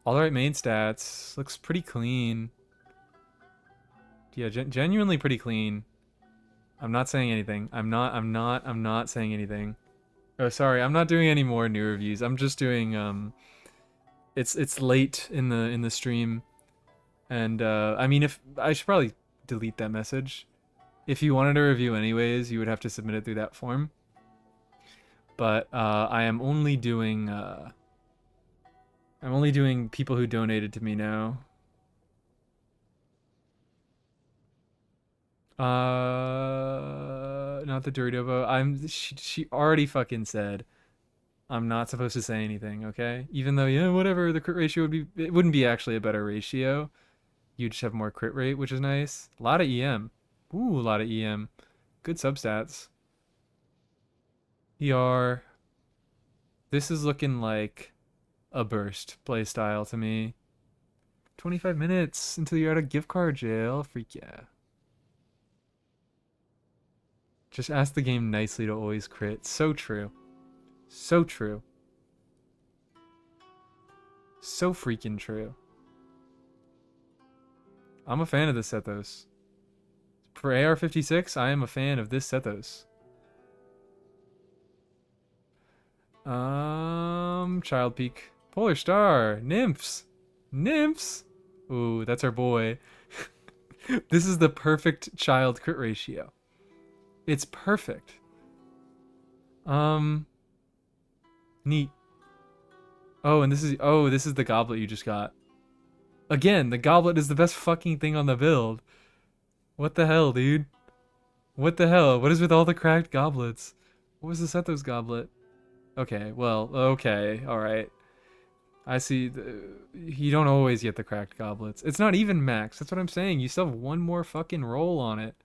All the right main stats. Looks pretty clean. Yeah, genuinely pretty clean. I'm not saying anything. I'm not saying anything. Oh, sorry. I'm not doing any more new reviews. I'm just doing it's late in the stream, and I mean, if I should probably delete that message. If you wanted a review anyways, you would have to submit it through that form. But I am only doing people who donated to me now. Not the Doridobo. She already fucking said I'm not supposed to say anything, okay? Even though, yeah, whatever, the crit ratio would be, it wouldn't be actually a better ratio. You'd just have more crit rate, which is nice. A lot of EM. Ooh, a lot of EM. Good substats. ER. This is looking like a burst playstyle to me. 25 minutes until you're out of gift card jail. Freak yeah. Just ask the game nicely to always crit. So true. So true. So freaking true. I'm a fan of this Sethos. For AR-56, I am a fan of this Sethos. Child Peak. Polar Star. Nymphs. Nymphs. Ooh, that's our boy. This is the perfect child crit ratio. It's perfect. Neat. Oh, and this is the goblet you just got. Again, the goblet is the best fucking thing on the build. What the hell, dude? What the hell? What is with all the cracked goblets? What was the Sethos goblet? Okay, well, okay, alright. I see. You don't always get the cracked goblets. It's not even max. That's what I'm saying. You still have one more fucking roll on it.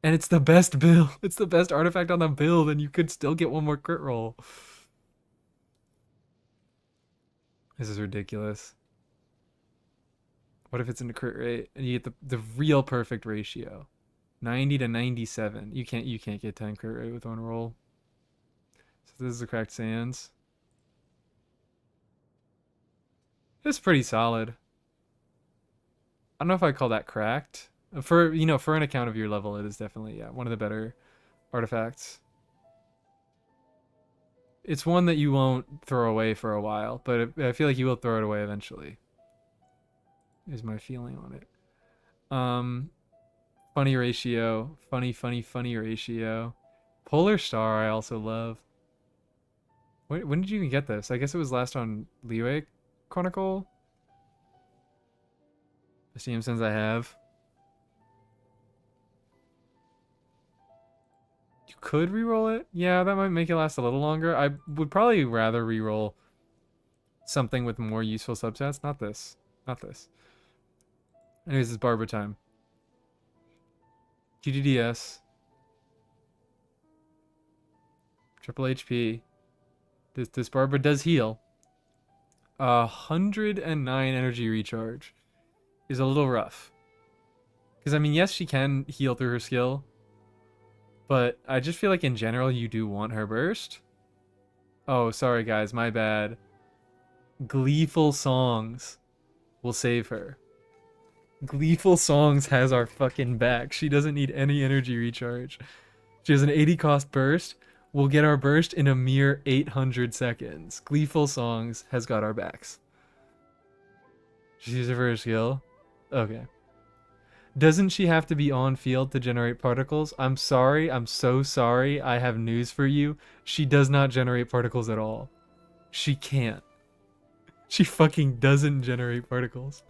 And it's the best build. It's the best artifact on the build, and you could still get one more crit roll. This is ridiculous. What if it's in the crit rate and you get the real perfect ratio? 90 to 97. You can't get 10 crit rate with one roll. So this is the cracked sands. It's pretty solid. I don't know if I call that cracked. For for an account of your level, it is definitely one of the better artifacts. It's one that you won't throw away for a while, but I feel like you will throw it away eventually. Is my feeling on it. Funny ratio. Funny ratio. Polar Star I also love. When did you even get this? I guess it was last on Leeway Chronicle. The CM I have. You could reroll it? Yeah, that might make it last a little longer. I would probably rather reroll something with more useful substats. Not this. Not this. Anyways, it's Barbara time. GDDS. Triple HP. This Barbara does heal. 109 energy recharge is a little rough. Because, I mean, yes, she can heal through her skill. But I just feel like in general you do want her burst. Oh, sorry guys, my bad. Gleeful Songs will save her. Gleeful Songs has our fucking back. She doesn't need any energy recharge. She has an 80 cost burst. We'll get our burst in a mere 800 seconds. Gleeful Songs has got our backs. She's using her skill? Okay. Doesn't she have to be on field to generate particles? I'm sorry. I'm so sorry. I have news for you. She does not generate particles at all. She can't. She fucking doesn't generate particles.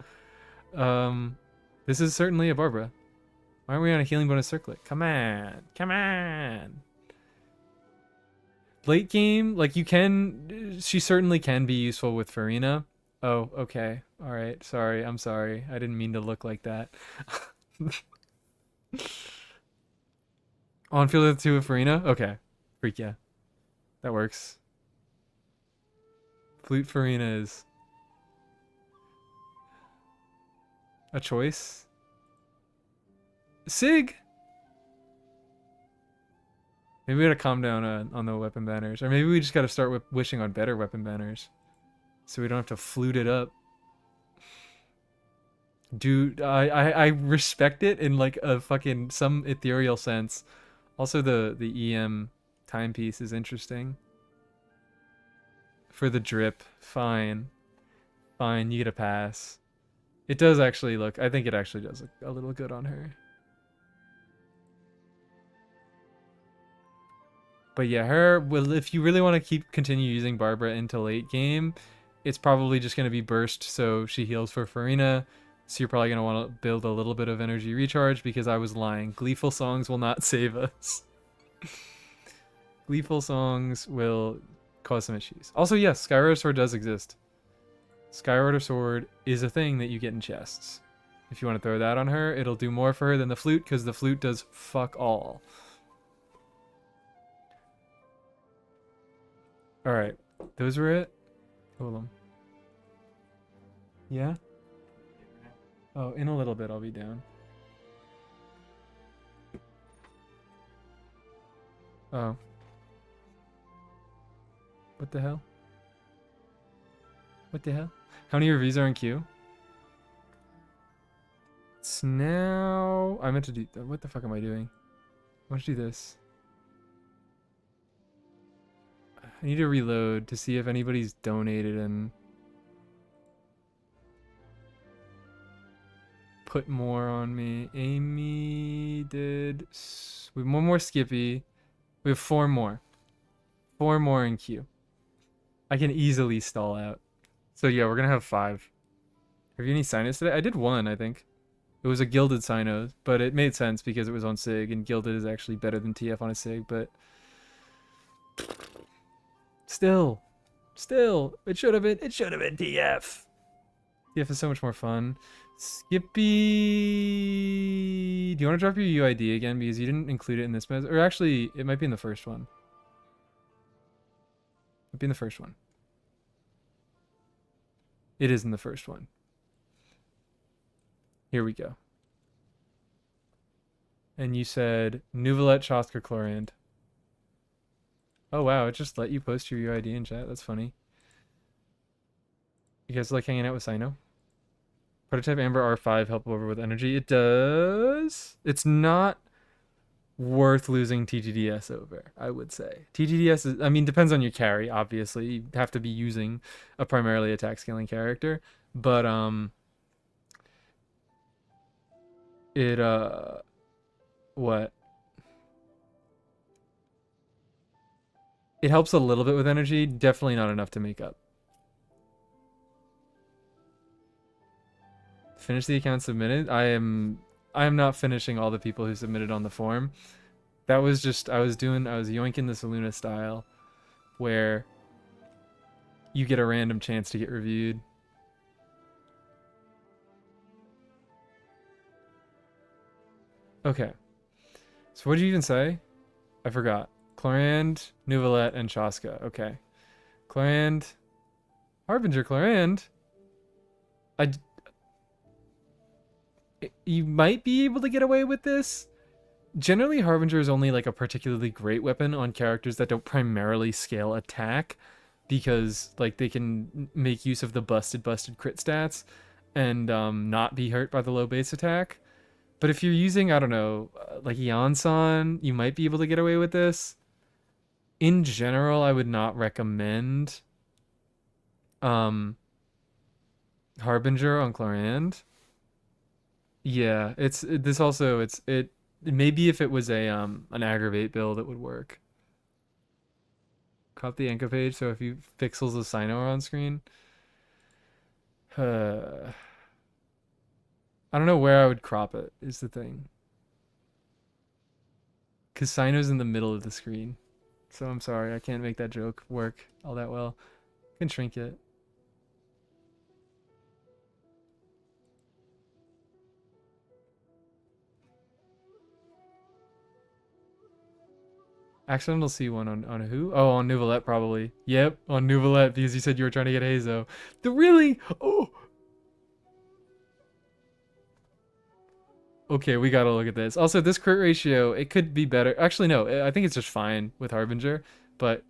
This is certainly a Barbara. Why aren't we on a healing bonus circlet? Come on. Come on. Late game, like you can, she certainly can be useful with Farina. Oh, okay. All right. Sorry. I'm sorry. I didn't mean to look like that. On field with 2 with Farina? Okay. Freak yeah. That works. Flute Farina is a choice. Sig! Maybe we gotta calm down on the weapon banners. Or maybe we just gotta start wishing on better weapon banners. So we don't have to flute it up. Dude, I respect it in like a fucking some ethereal sense. Also the EM timepiece is interesting. For the drip, fine. Fine, you get a pass. It does actually look, I think it actually does look a little good on her. But yeah, her, well, if you really want to continue using Barbara into late game, it's probably just going to be burst, so she heals for Farina. So you're probably going to want to build a little bit of energy recharge, because I was lying. Gleeful Songs will not save us. Gleeful Songs will cause some issues. Also, yes, Skyraider Sword does exist. Skyraider Sword is a thing that you get in chests. If you want to throw that on her, it'll do more for her than the flute, because the flute does fuck all. Alright, those were it? Hold on. Yeah? Oh, in a little bit I'll be down. Oh. What the hell? What the hell? How many reviews are in queue? It's now... I meant to do... What the fuck am I doing? I want to do this. I need to reload to see if anybody's donated and put more on me. Amy did... We have one more Skippy. We have 4 more. 4 more in queue. I can easily stall out. So yeah, we're gonna have 5. Have you any Sinus today? I did 1, I think. It was a Gilded Sinus, but it made sense because it was on SIG, and Gilded is actually better than TF on a SIG, but... Still, it should have been TF. TF is so much more fun. Skippy, do you want to drop your UID again because you didn't include it in this message? Or actually, it might be in the first one. It is in the first one. Here we go. And you said Nouvelette Chaska Chlorand. Oh wow, it just let you post your UID in chat. That's funny. You guys like hanging out with Sino? Prototype Amber R5 help over with energy. It does. It's not worth losing TTDS over, I would say. TTDS is, I mean, depends on your carry, obviously. You have to be using a primarily attack scaling character. But, what? It helps a little bit with energy, definitely not enough to make up. Finish the account submitted. I am not finishing all the people who submitted on the form. That was just I was yoinking the Saluna style where you get a random chance to get reviewed. Okay. So what did you even say? I forgot. Chlorand, Nouvelette, and Chaska. Okay. Chlorand. Harbinger Chlorand. You might be able to get away with this. Generally, Harbinger is only like a particularly great weapon on characters that don't primarily scale attack because like they can make use of the busted crit stats and not be hurt by the low base attack. But if you're using, I don't know, like Yansan, you might be able to get away with this. In general, I would not recommend Harbinger on Chlorand. Yeah, it maybe if it was a an aggravate build it would work. Crop the Enka page so a few pixels of Sino are on screen. I don't know where I would crop it is the thing. Cause Sino's in the middle of the screen. So I'm sorry, I can't make that joke work all that well. I can shrink it. Accidental C1 on who? Oh, on Nouvelette probably. Yep, on Nouvelette because you said you were trying to get Hazo. Really? Oh. Okay, we gotta look at this. Also, this crit ratio, it could be better. Actually, no, I think it's just fine with Harbinger, but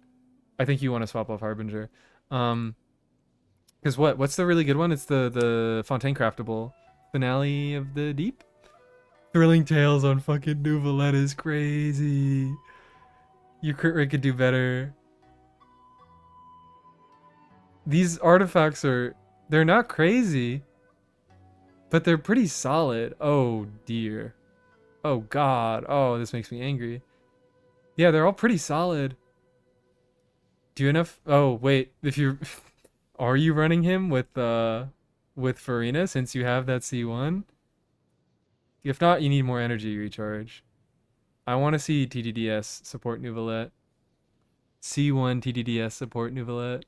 I think you want to swap off Harbinger. Because what's the really good one? It's the Fontaine Craftable Finale of the Deep? Thrilling Tales on fucking Nouvelette is crazy. Your crit rate could do better. These artifacts they're not crazy, but they're pretty solid. Oh dear. Oh god. Oh, this makes me angry. Yeah, they're all pretty solid. Do you enough? Oh, wait. If you are you running him with Farina since you have that C1? If not, you need more energy recharge. I want to see TDDS support Nouvelette. C1 TDDS support Nouvelette.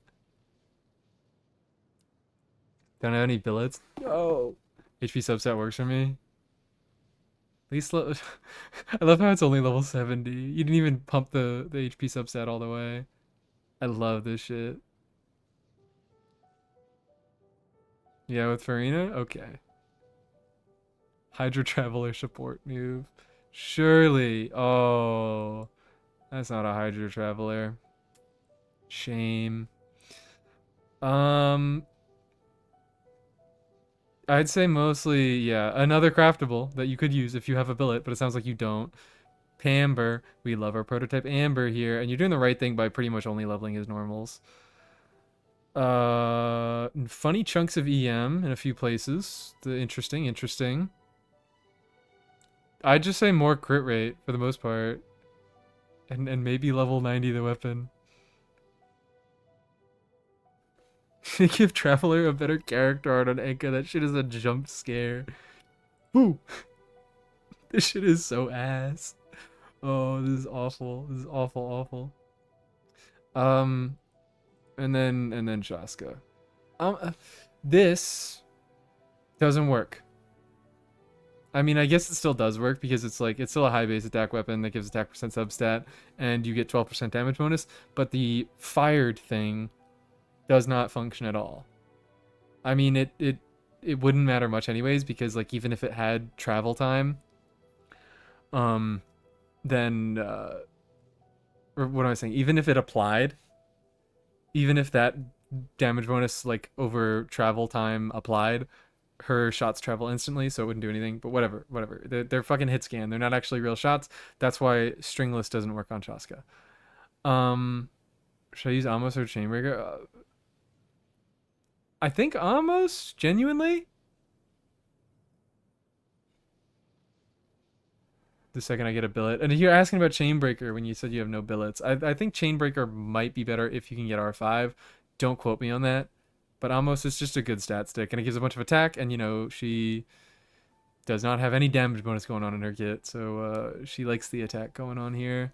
Don't have any billets? Oh. HP subset works for me. At least I love how it's only level 70. You didn't even pump the HP subset all the way. I love this shit. Yeah, with Farina? Okay. Hydro Traveler support move. Surely. Oh. That's not a Hydro Traveler. Shame. I'd say mostly, yeah, another craftable that you could use if you have a billet, but it sounds like you don't. Pamber, we love our prototype Amber here, and you're doing the right thing by pretty much only leveling his normals. Funny chunks of EM in a few places. Interesting. I'd just say more crit rate for the most part. And maybe level 90 the weapon. Give Traveler a better character art on Enka. That shit is a jump scare. Woo! This shit is so ass. Oh, this is awful. This is awful. And then Shaska. This doesn't work. I mean, I guess it still does work because it's still a high base attack weapon that gives attack percent substat, and you get 12% damage bonus. But the fired thing does not function at all. I mean, it wouldn't matter much anyways because like even if it had travel time, then or what am I saying? Even if it applied, even if that damage bonus like over travel time applied, her shots travel instantly, so it wouldn't do anything. But whatever. They're fucking hit scan. They're not actually real shots. That's why stringless doesn't work on Shaska. Should I use Amos or Chainbreaker? I think Amos, genuinely. The second I get a billet. And you're asking about Chainbreaker when you said you have no billets. I think Chainbreaker might be better if you can get R5. Don't quote me on that. But Amos is just a good stat stick, and it gives a bunch of attack, and, you know, she does not have any damage bonus going on in her kit, so she likes the attack going on here.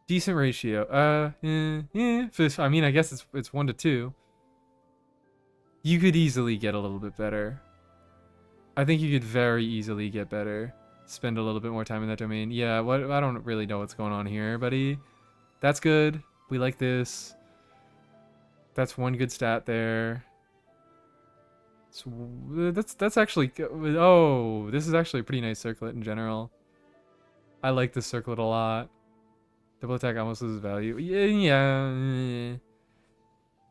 Decent ratio. I mean, I guess it's 1 to 2. You could easily get a little bit better. I think you could very easily get better. Spend a little bit more time in that domain. Yeah, I don't really know what's going on here, buddy. That's good. We like this. That's one good stat there. So that's actually... Oh, this is actually a pretty nice circlet in general. I like this circlet a lot. Double attack almost loses value.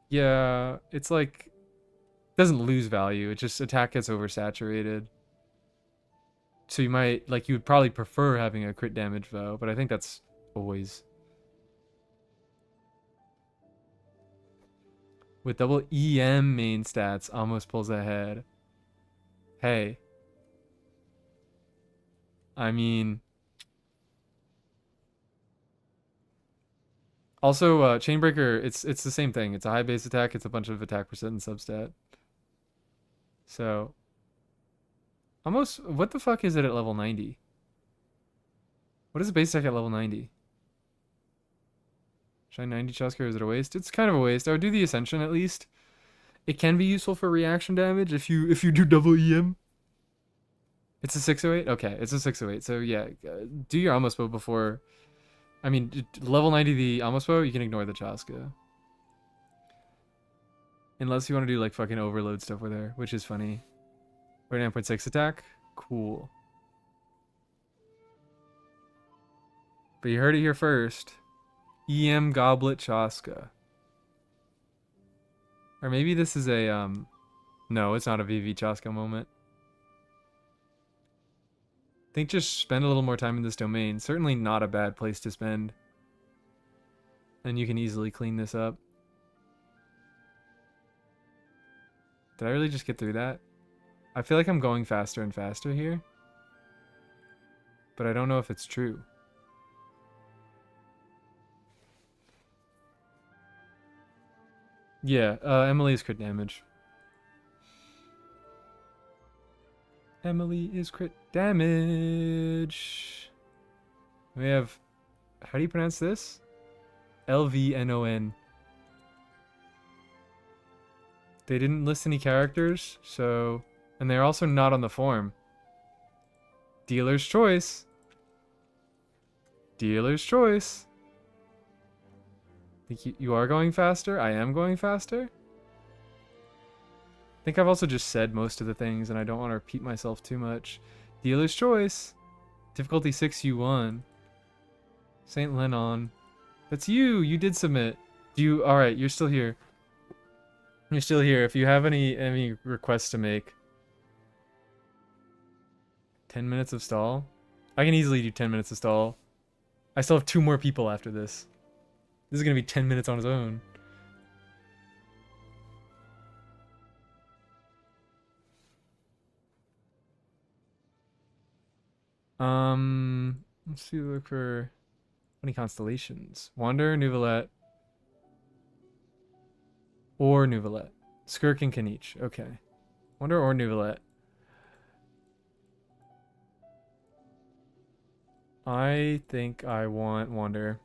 Yeah, it's like... doesn't lose value. It just attack gets oversaturated. So you might... like, you would probably prefer having a crit damage vow, but I think that's always... With double EM main stats, almost pulls ahead. Hey. I mean... Also, Chainbreaker, it's the same thing. It's a high base attack, it's a bunch of attack percent and substat. So... almost... what the fuck is it at level 90? What is a base attack at level 90? Should I 90 Chaska or is it a waste? It's kind of a waste. I would do the Ascension at least. It can be useful for reaction damage if you do double EM. It's a 608? Okay, it's a 608. So yeah, do your Almost Bow before... I mean, level 90 the Almost Bow, you can ignore the Chaska. Unless you want to do like fucking overload stuff with her, which is funny. 49.6 attack? Cool. But you heard it here first. EM Goblet Chaska. Or maybe this is a, no, it's not a VV Chaska moment. I think just spend a little more time in this domain. Certainly not a bad place to spend. And you can easily clean this up. Did I really just get through that? I feel like I'm going faster and faster here. But I don't know if it's true. Yeah, Emily is crit damage. Emily is crit damage. We have... how do you pronounce this? LVNON. They didn't list any characters, so... and they're also not on the form. Dealer's choice. Dealer's choice. Think you are going faster? I am going faster? I think I've also just said most of the things, and I don't want to repeat myself too much. Dealer's choice. Difficulty 6, you won. St. Lennon. That's you! You did submit. Do you... alright, you're still here. You're still here. If you have any requests to make. 10 minutes of stall? I can easily do 10 minutes of stall. I still have 2 more people after this. This is gonna be 10 minutes on its own. Let's see, look for any constellations. Wander, Nuvalet, or Nuvalet. Skirk and Kanich. Okay. Wander or Nuvalet. I think I want Wander.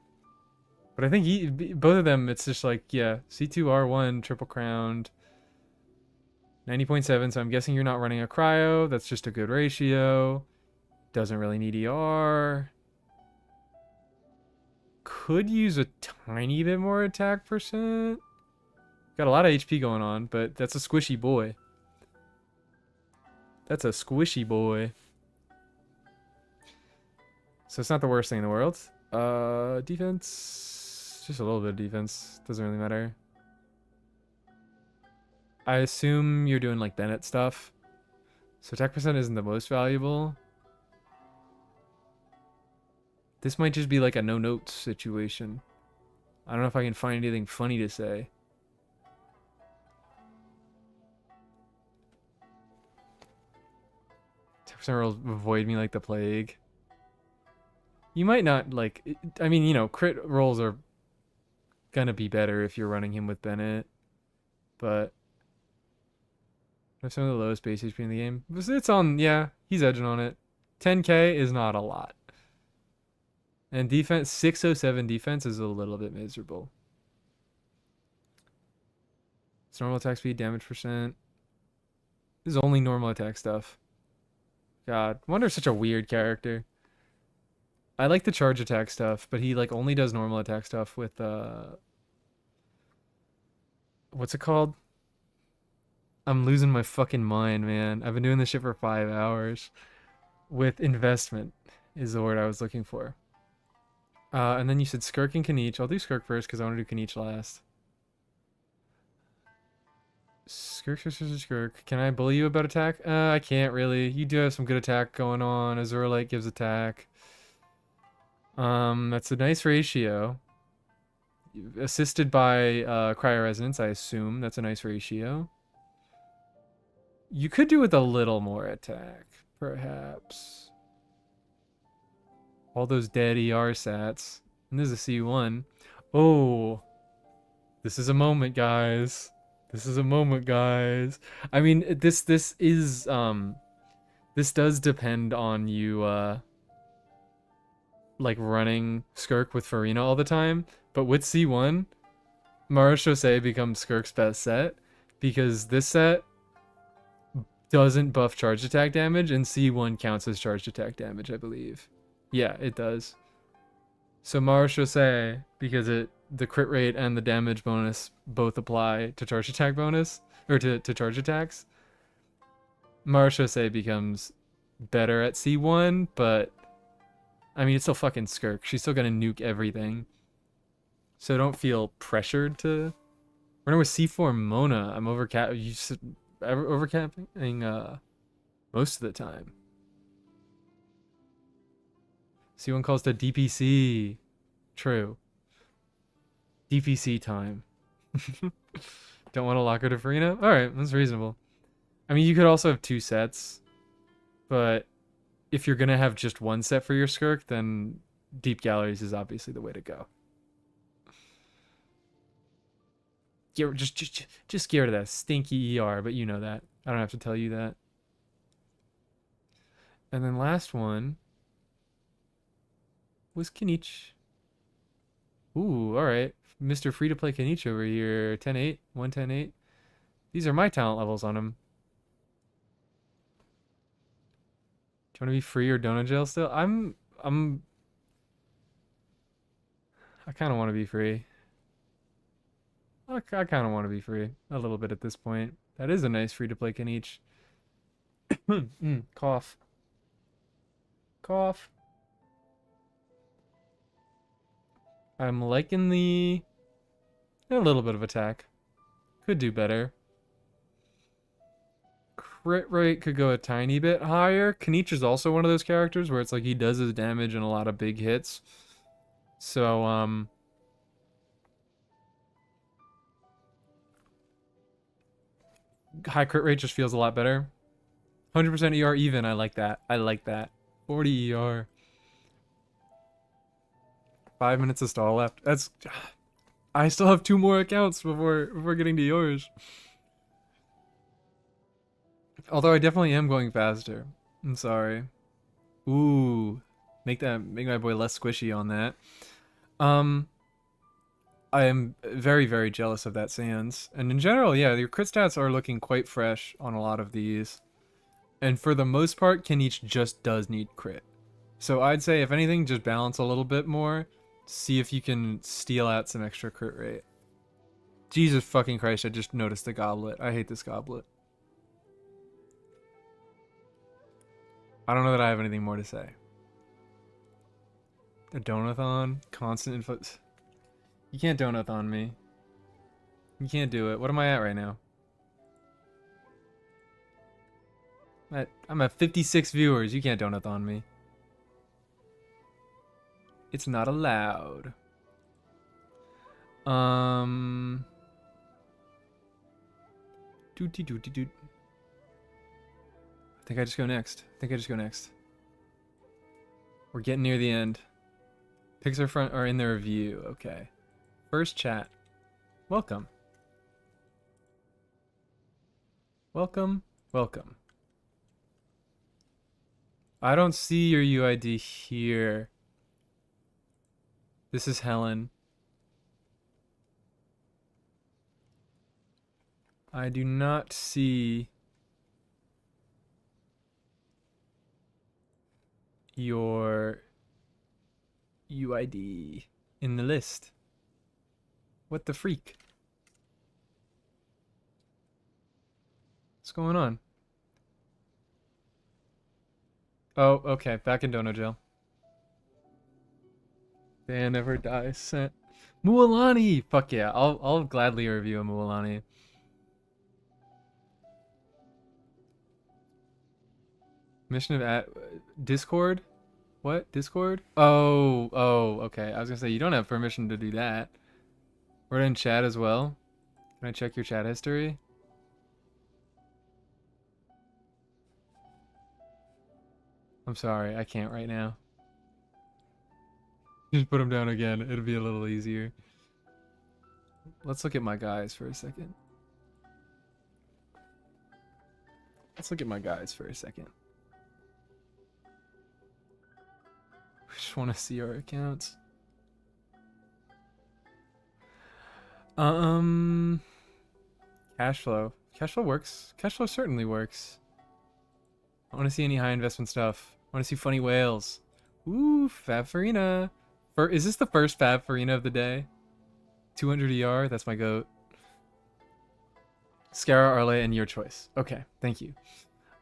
But I think both of them, it's just like, yeah, C2R1, triple crowned. 90.7, so I'm guessing you're not running a cryo. That's just a good ratio. Doesn't really need ER. Could use a tiny bit more attack percent. Got a lot of HP going on, but that's a squishy boy. That's a squishy boy. So it's not the worst thing in the world. Defense, just a little bit of defense. Doesn't really matter. I assume you're doing like Bennett stuff. So attack percent isn't the most valuable. This might just be like a no notes situation. I don't know if I can find anything funny to say. Attack percent will avoid me like the plague. You might not like, I mean, you know, crit rolls are gonna be better if you're running him with Bennett, but some of the lowest base HP in the game. It's on, yeah, he's edging on it. 10k is not a lot. And defense, 607 defense is a little bit miserable. It's normal attack speed, damage percent. This is only normal attack stuff. God, Wonder's such a weird character. I like the charge attack stuff, but he like only does normal attack stuff with what's it called? I'm losing my fucking mind, man. I've been doing this shit for 5 hours. With investment is the word I was looking for. And then you said Skirk and Kanich. I'll do Skirk first because I want to do Kanich last. Skirk. Can I bully you about attack? I can't really. You do have some good attack going on. Azurlite gives attack. That's a nice ratio. Assisted by Cryo Resonance, I assume. That's a nice ratio. You could do with a little more attack, perhaps. All those dead ER sats. And this is a C1. Oh. This is a moment, guys. This is a moment, guys. I mean, this is this does depend on you like running Skirk with Farina all the time, but with C1, Marechaussee becomes Skirk's best set because this set doesn't buff charged attack damage, and C1 counts as charged attack damage, I believe. Yeah, it does. So Marechaussee, because the crit rate and the damage bonus both apply to charge attack bonus, or to charge attacks, Marechaussee becomes better at C1, but I mean, it's still fucking Skirk. She's still gonna nuke everything. So don't feel pressured to run with C4 Mona. I'm overcapping most of the time. C1 calls to DPC. True. DPC time. Don't want to lock her to Farina? Alright, that's reasonable. I mean, you could also have 2 sets, but if you're gonna have just 1 set for your Skirk, then Deep Galleries is obviously the way to go. Just get rid of that stinky ER, but you know that. I don't have to tell you that. And then last one was Kanich. Ooh, alright. Mr. Free to Play Kanich over here. 10-8, 110-8. These are my talent levels on him. Do you want to be free or donut jail still? I kind of want to be free. I kind of want to be free a little bit at this point. That is a nice free to play Kanich. Cough. Cough. I'm liking a little bit of attack. Could do better. Crit rate could go a tiny bit higher. Kanich's is also one of those characters where it's like he does his damage in a lot of big hits. So, high crit rate just feels a lot better. 100% ER even, I like that. I like that. 40 ER. 5 minutes of stall left. That's... I still have 2 more accounts before getting to yours. Although I definitely am going faster. I'm sorry. Ooh. Make my boy less squishy on that. I am very, very jealous of that Sans. And in general, yeah, your crit stats are looking quite fresh on a lot of these. And for the most part, Kenich just does need crit. So I'd say, if anything, just balance a little bit more. See if you can steal out some extra crit rate. Jesus fucking Christ, I just noticed the goblet. I hate this goblet. I don't know that I have anything more to say. A donathon? Constant info... You can't donathon me. You can't do it. What am I at right now? I'm at 56 viewers. You can't donathon me. It's not allowed. Dooty dooty doot. I think I just go next. We're getting near the end. Pics are in the review. Okay. First chat. Welcome. Welcome. Welcome. I don't see your UID here. This is Helen. I do not see your UID in the list. What the freak? What's going on? Oh, okay. Back in Dono Jail. They never die. Sent. Mualani! Fuck yeah. I'll gladly review a Mualani. Mission of Discord? What? Discord? Oh, okay. I was gonna say, you don't have permission to do that. We're in chat as well. Can I check your chat history? I'm sorry, I can't right now. Just put them down again. It'll be a little easier. Let's look at my guys for a second. We just want to see our accounts. Cash flow. Cash flow works. Cash flow certainly works. I want to see any high investment stuff. I want to see funny whales. Ooh, Fab Farina. Is this the first Fab Farina of the day? 200 ER. That's my goat. Scara, Arle, and your choice. Okay, thank you.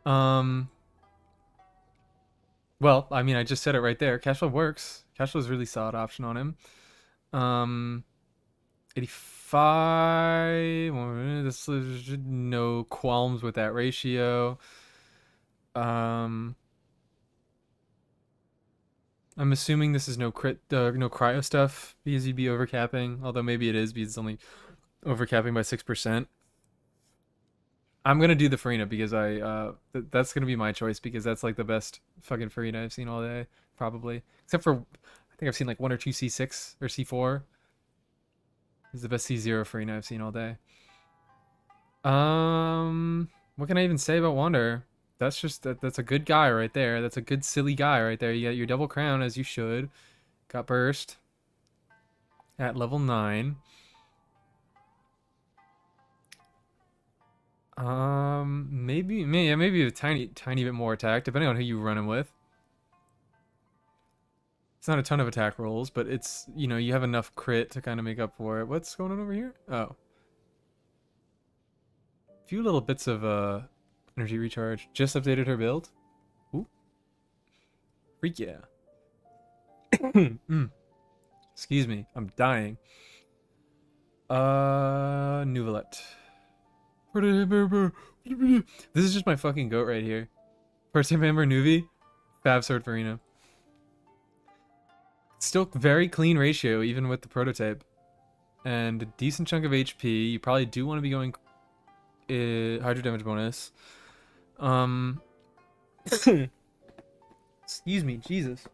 Well, I mean, I just said it right there. Cash flow works. Cash flow is a really solid option on him. 85. This is no qualms with that ratio. I'm assuming this is no cryo stuff because you'd be overcapping. Although maybe it is because it's only overcapping by 6%. I'm gonna do the Farina because that's gonna be my choice because that's like the best fucking Farina I've seen all day, probably. Except for, I think I've seen like 1 or 2 C6 or C4. This is the best C0 Farina I've seen all day. What can I even say about Wander? That's just that's a good guy right there. That's a good silly guy right there. You got your double crown as you should. Got burst at level 9. Maybe a tiny bit more attack, depending on who you run him with. It's not a ton of attack rolls, but it's, you know, you have enough crit to kind of make up for it. What's going on over here? Oh. A few little bits of energy recharge. Just updated her build. Ooh. Freak yeah. Excuse me, I'm dying. Nouvelette. This is just my fucking goat right here. Prototype Amber Nuvi, Fab Sword Farina. Still very clean ratio, even with the prototype. And a decent chunk of HP. You probably do want to be going Hydro damage bonus. Excuse me, Jesus.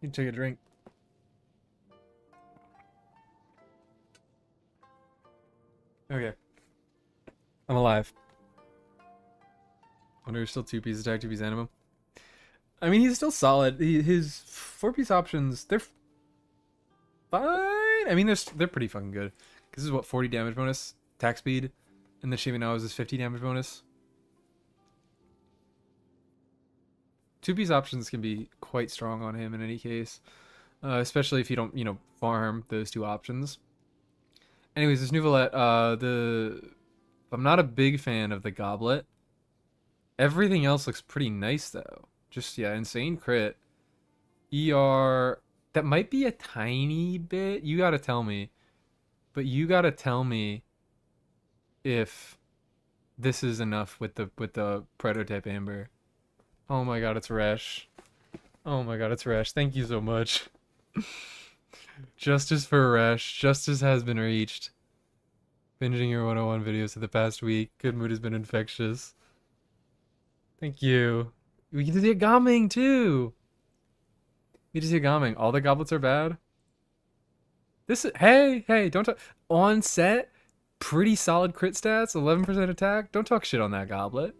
Need to take a drink. Okay. I'm alive. Wonder if still 2 pieces attack, 2 pieces animal. I mean, he's still solid. His 4-piece options, they're fine. I mean, they're pretty fucking good. This is what, 40 damage bonus, attack speed, and the Shaving Hours is 50 damage bonus. 2-piece options can be quite strong on him in any case, especially if you don't, farm those 2 options. Anyways, this Nouvelette, I'm not a big fan of the goblet. Everything else looks pretty nice though. Just, yeah, insane crit. ER, that might be a tiny bit. You gotta tell me. But you gotta tell me if this is enough with the prototype Amber. Oh my god, it's Resh. Oh my god, it's Resh. Thank you so much. Justice for Resh. Justice has been reached. Binging your 101 videos for the past week. Good mood has been infectious. Thank you. We get to see a Gaming too. We get to see a Gaming. All the goblets are bad. This is, hey, don't talk. On set, pretty solid crit stats, 11% attack. Don't talk shit on that goblet.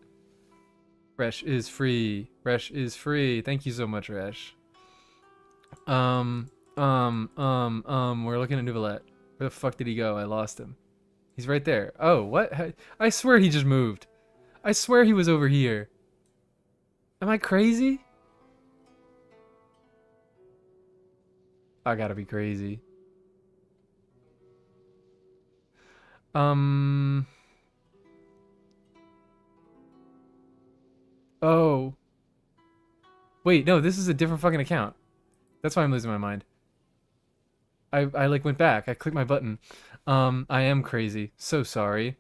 Resh is free. Resh is free. Thank you so much, Resh. We're looking at Nouvelette. Where the fuck did he go? I lost him. He's right there. Oh, what? I swear he just moved. I swear he was over here. Am I crazy? I gotta be crazy. Oh. Wait, no, this is a different fucking account. That's why I'm losing my mind. I like went back. I clicked my button. I am crazy. So sorry.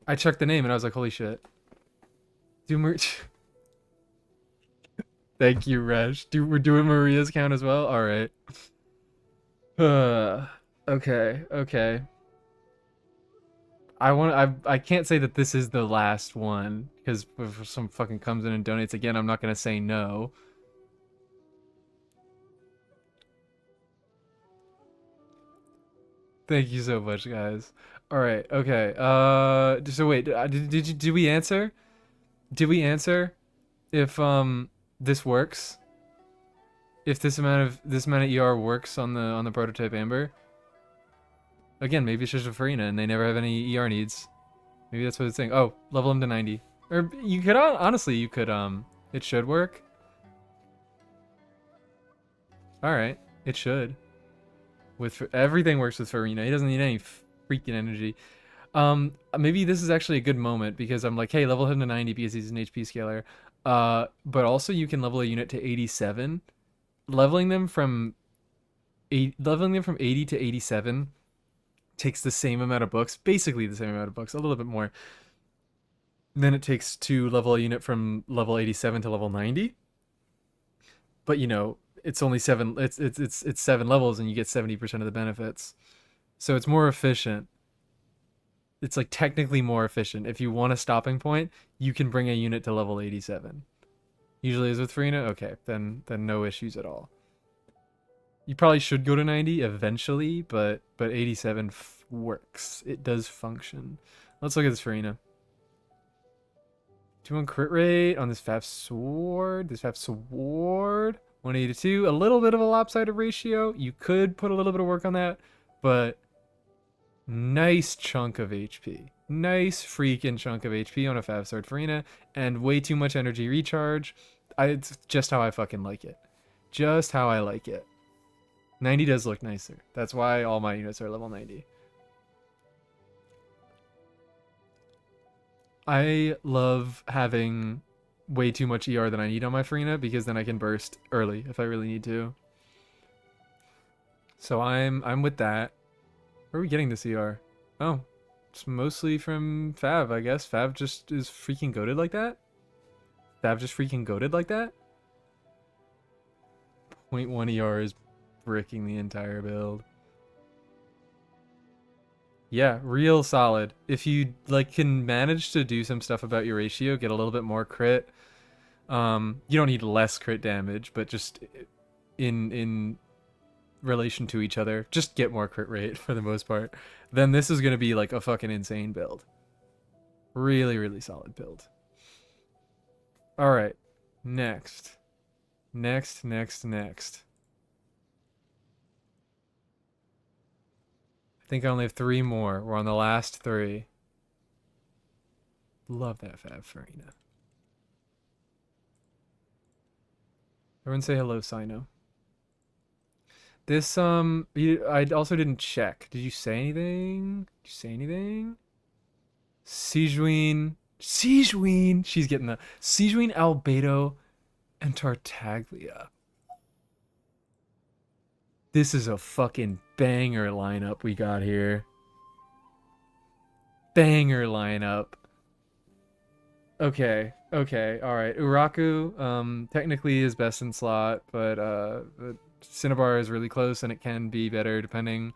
I checked the name and I was like, holy shit. Do merch. Thank you, Resh. We're doing Maria's count as well? Alright. Okay. I can't say that this is the last one, because if some fucking comes in and donates again, I'm not gonna say no. Thank you so much, guys. Alright, okay. So wait, did we answer? Did we answer if this works? If this amount of ER works on the prototype Amber? Again, maybe it's just a Farina and they never have any ER needs. Maybe that's what it's saying. Oh, level him to 90. Or you could honestly, you could it should work. Alright, it should. Everything works with Farina. He doesn't need any freaking energy. Maybe this is actually a good moment because I'm like, hey, level him to 90 because he's an HP scaler. But also you can level a unit to 87. Leveling them from 80 to 87 takes the same amount of books, basically the same amount of books, a little bit more. Then it takes to level a unit from level 87 to level 90. But it's only 7 it's 7 levels and you get 70% of the benefits. So it's more efficient. It's like technically more efficient. If you want a stopping point, you can bring a unit to level 87. Usually is with Farina? Okay, then no issues at all. You probably should go to 90 eventually, but 87 works. It does function. Let's look at this Farina. 2-1 crit rate on this Fab Sword. 182. A little bit of a lopsided ratio. You could put a little bit of work on that, but nice chunk of HP. Nice freaking chunk of HP on a Fab Sword Farina, and way too much energy recharge. It's just how I fucking like it. Just how I like it. 90 does look nicer. That's why all my units are level 90. I love having way too much ER than I need on my Farina because then I can burst early if I really need to. So I'm with that. Where are we getting this ER? Oh, It's mostly from Fav, I guess. Fav just is freaking goated like that. Fav just freaking goated like that. 0.1 ER is bricking the entire build. Yeah, real solid. If you like can manage to do some stuff about your ratio, get a little bit more crit. You don't need less crit damage, but just in relation to each other, just get more crit rate for the most part. Then this is gonna be like a fucking insane build. Really, really solid build. All right, next. I think I only have 3 more. We're on the last 3. Love that Fab Farina. Everyone say hello, Sino. This, I also didn't check. Did you say anything? Did you say anything? Sijuin. She's getting the Sijuin, Albedo, and Tartaglia. This is a fucking banger lineup we got here. Banger lineup. Okay, alright. Uraku, technically is best in slot, but Cinnabar is really close and it can be better depending.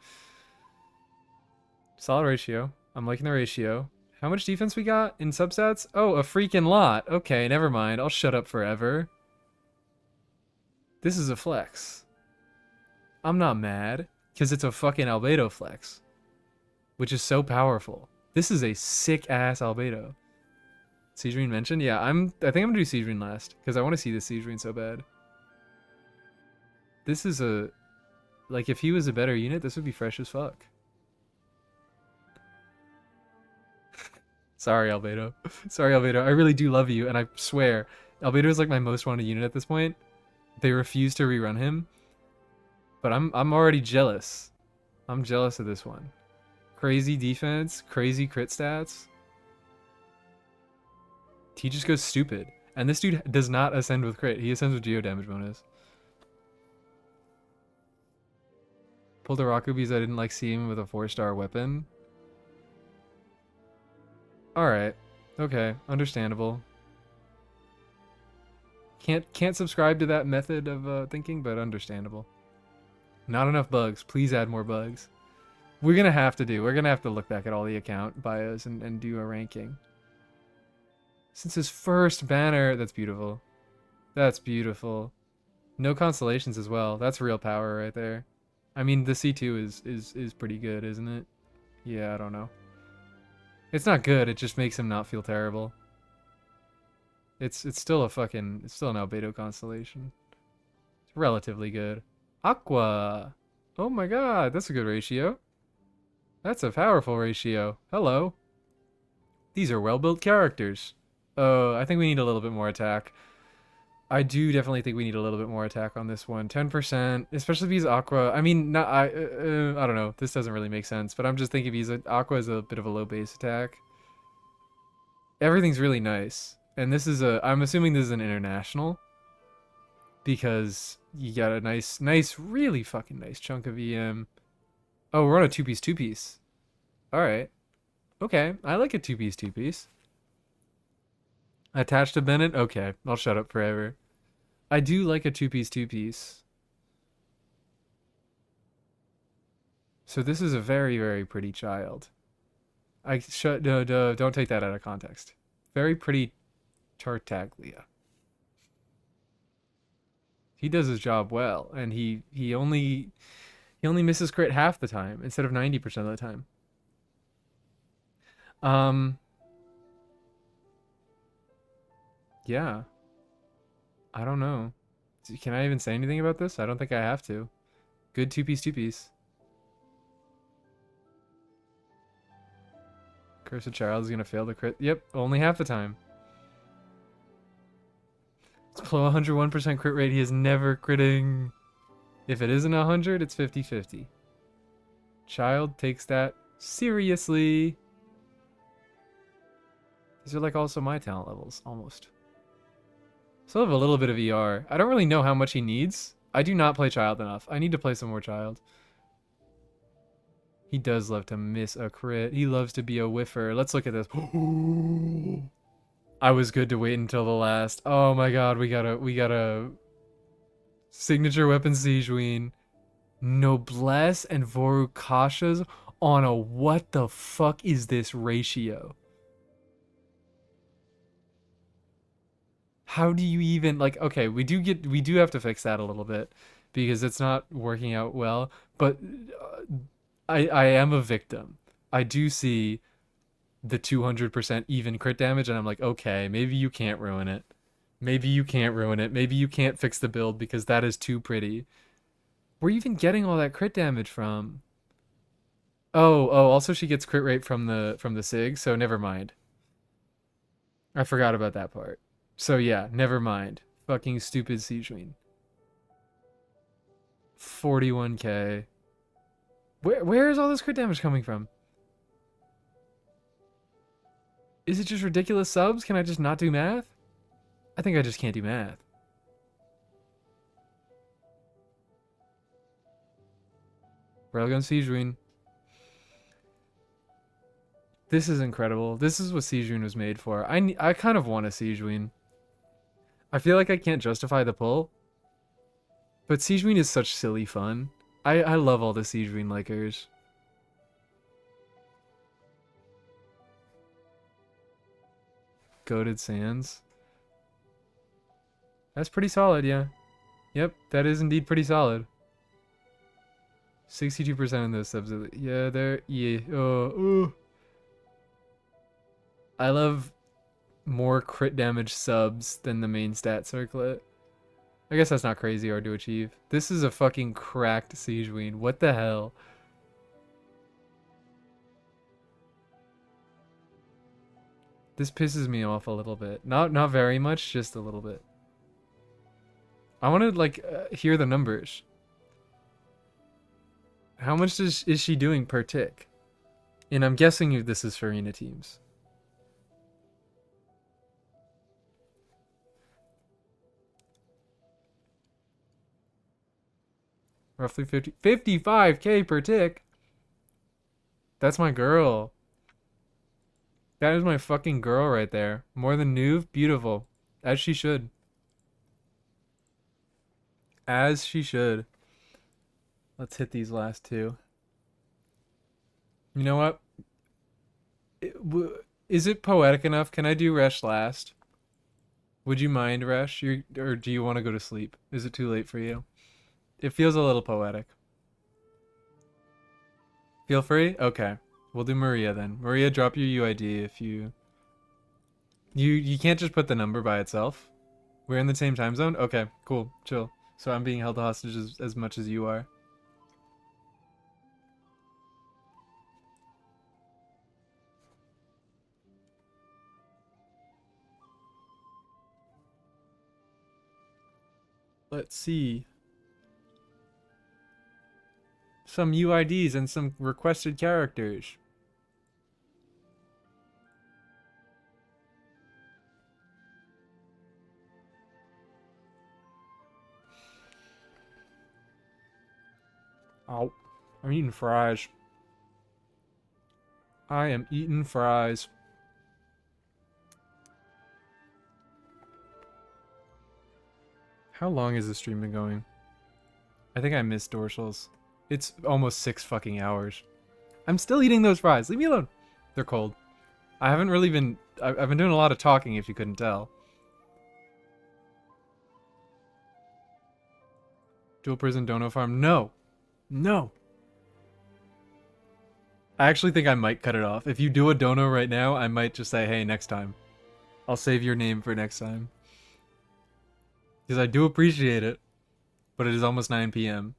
Solid ratio. I'm liking the ratio. How much defense we got in subsets? Oh, a freaking lot. Okay, never mind. I'll shut up forever. This is a flex. I'm not mad, because it's a fucking Albedo flex, which is so powerful. This is a sick-ass Albedo. Siegeween mentioned? Yeah, I think I'm gonna do Siegeween last, because I want to see this Siegeween so bad. This is a... Like, if he was a better unit, this would be fresh as fuck. Sorry, Albedo. Sorry, Albedo. I really do love you, and I swear, Albedo is like my most wanted unit at this point. They refuse to rerun him. But I'm already jealous. I'm jealous of this one. Crazy defense, crazy crit stats. He just goes stupid. And this dude does not ascend with crit. He ascends with geo damage bonus. Pulled a Raku because I didn't like seeing him with a 4-star weapon. Alright. Okay. Understandable. Can't subscribe to that method of thinking, but understandable. Not enough bugs. Please add more bugs. We're gonna have to look back at all the account bios and do a ranking. Since his first banner, that's beautiful. That's beautiful. No constellations as well. That's real power right there. I mean, the C2 is pretty good, isn't it? Yeah, I don't know. It's not good. It just makes him not feel terrible. It's still an Albedo constellation. It's relatively good. Aqua. Oh my god, that's a good ratio. That's a powerful ratio. Hello. These are well-built characters. Oh, I think we need a little bit more attack. I do definitely think we need a little bit more attack on this one. 10%, especially if he's Aqua. I mean, I don't know. This doesn't really make sense, but I'm just thinking Aqua is a bit of a low base attack. Everything's really nice. And this is I'm assuming this is an international. Because you got a nice, really fucking nice chunk of EM. Oh, we're on a 2-piece. Alright. Okay, I like a 2-piece. Attached to Bennett? Okay, I'll shut up forever. I do like a 2-piece. So this is a very, very pretty child. Don't take that out of context. Very pretty Tartaglia. He does his job well, and he only misses crit half the time instead of 90% of the time. Yeah. I don't know. Can I even say anything about this? I don't think I have to. Good 2-piece. Cursed Child is gonna fail the crit. Yep, only half the time. It's below 101% crit rate. He is never critting. If it isn't 100, it's 50-50. Child takes that seriously. These are like also my talent levels, almost. Still have a little bit of ER. I don't really know how much he needs. I do not play Child enough. I need to play some more Child. He does love to miss a crit. He loves to be a whiffer. Let's look at this. I was good to wait until the last. Oh my god, we got a signature weapon Sijuin. Noblesse and Vorukasha's on a what the fuck is this ratio? How do you even like okay, we do have to fix that a little bit because it's not working out well, but I am a victim. I do see the 200% even crit damage and I'm like, "Okay, maybe you can't ruin it. Maybe you can't ruin it. Maybe you can't fix the build because that is too pretty." Where are you even getting all that crit damage from? Oh, also she gets crit rate from the Sig, so never mind. I forgot about that part. So yeah, never mind. Fucking stupid Sijuin. 41k. Where is all this crit damage coming from? Is it just ridiculous subs? Can I just not do math? I think I just can't do math. Railgun Sijuin. This is incredible. This is what Sijuin was made for. I kind of want a Sijuin. I feel like I can't justify the pull. But Sijuin is such silly fun. I love all the Sijuin likers. Goated Sands. That's pretty solid, yeah. Yep, that is indeed pretty solid. 62% of those subs. Yeah, they're... Yeah. Oh. I love more crit damage subs than the main stat circlet. I guess that's not crazy hard to achieve. This is a fucking cracked Sijuin. What the hell? This pisses me off a little bit. Not very much, just a little bit. I want to like hear the numbers. How much is she doing per tick? And I'm guessing this is for arena teams. Roughly 55k per tick. That's my girl. That is my fucking girl right there. More than Nuve, beautiful. As she should. As she should. Let's hit these last two. You know what? Is it poetic enough? Can I do Resh last? Would you mind, Resh? Or do you want to go to sleep? Is it too late for you? It feels a little poetic. Feel free? Okay. We'll do Maria then. Maria, drop your UID if you... You can't just put the number by itself. We're in the same time zone? Okay, cool. Chill. So I'm being held hostage as much as you are. Let's see. Some UIDs and some requested characters. Oh, I'm eating fries. I am eating fries. How long has the stream been going? I think I missed dorsals. It's almost 6 fucking hours. I'm still eating those fries. Leave me alone. They're cold. I haven't really been... I've been doing a lot of talking, if you couldn't tell. Dual prison dono farm? No. No. I actually think I might cut it off. If you do a dono right now, I might just say, hey, next time. I'll save your name for next time. Because I do appreciate it. But it is almost 9 p.m.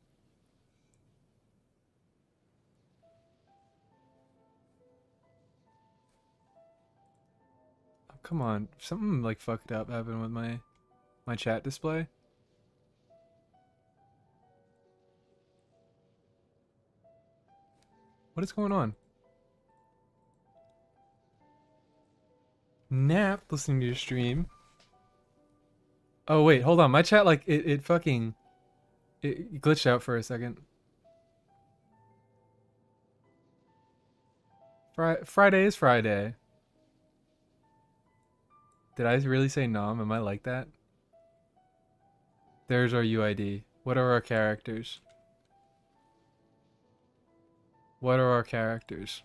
Oh, come on. Something like fucked up happened with my chat display. What is going on? Nap listening to your stream. Oh wait, hold on. My chat like it fucking it glitched out for a second. Friday is Friday. Did I really say nom? Am I like that? There's our UID. What are our characters? What are our characters?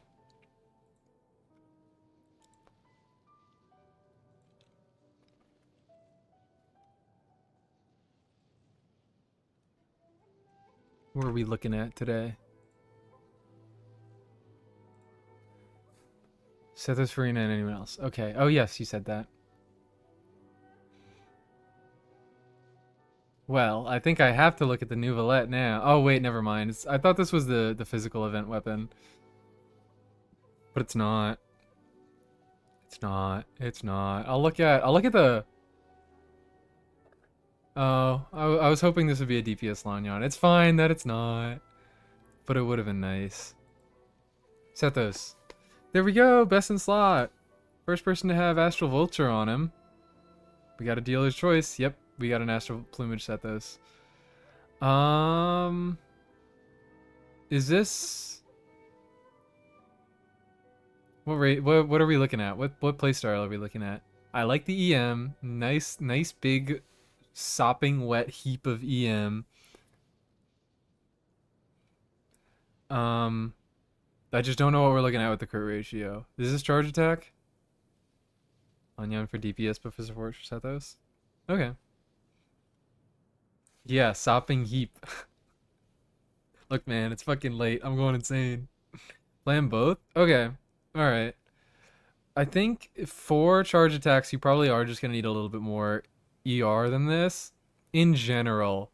What are we looking at today? Sethos, Farina, and anyone else. Okay. Oh, yes, you said that. Well, I think I have to look at the new Valette now. Oh, wait, never mind. I thought this was the physical event weapon. But it's not. It's not. It's not. I'll look at the... Oh, I was hoping this would be a DPS Lanyon. It's fine that it's not. But it would have been nice. Sethos. There we go, best in slot. First person to have Astral Vulture on him. We got a dealer's choice. Yep, we got an Astral Plumage Sethos. Is this... What rate? What are we looking at? What playstyle are we looking at? I like the EM. Nice big sopping wet heap of EM. I just don't know what we're looking at with the crit ratio. Is this charge attack? Onion for DPS, but for support for Sethos? Okay. Yeah, sopping heap. Look, man, it's fucking late. I'm going insane. Plan both? Okay. Alright. I think for charge attacks, you probably are just going to need a little bit more ER than this. In general,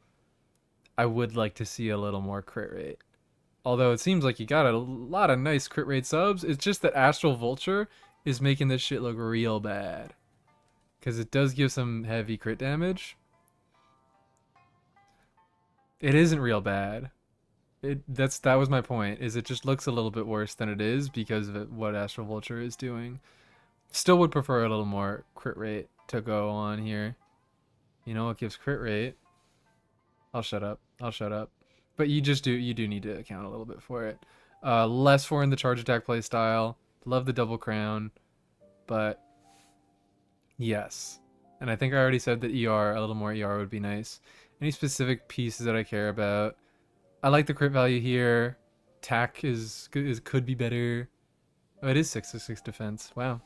I would like to see a little more crit rate. Although it seems like you got a lot of nice crit rate subs. It's just that Astral Vulture is making this shit look real bad. Because it does give some heavy crit damage. It isn't real bad. That was my point, is it just looks a little bit worse than it is because of what Astral Vulture is doing. Still would prefer a little more crit rate to go on here. You know what gives crit rate? I'll shut up. But you do need to account a little bit for it. Less for in the charge attack playstyle. Love the double crown. But yes. And I think I already said that ER, a little more ER would be nice. Any specific pieces that I care about? I like the crit value here. Tack could be better. Oh, it is 6/6 defense. Wow.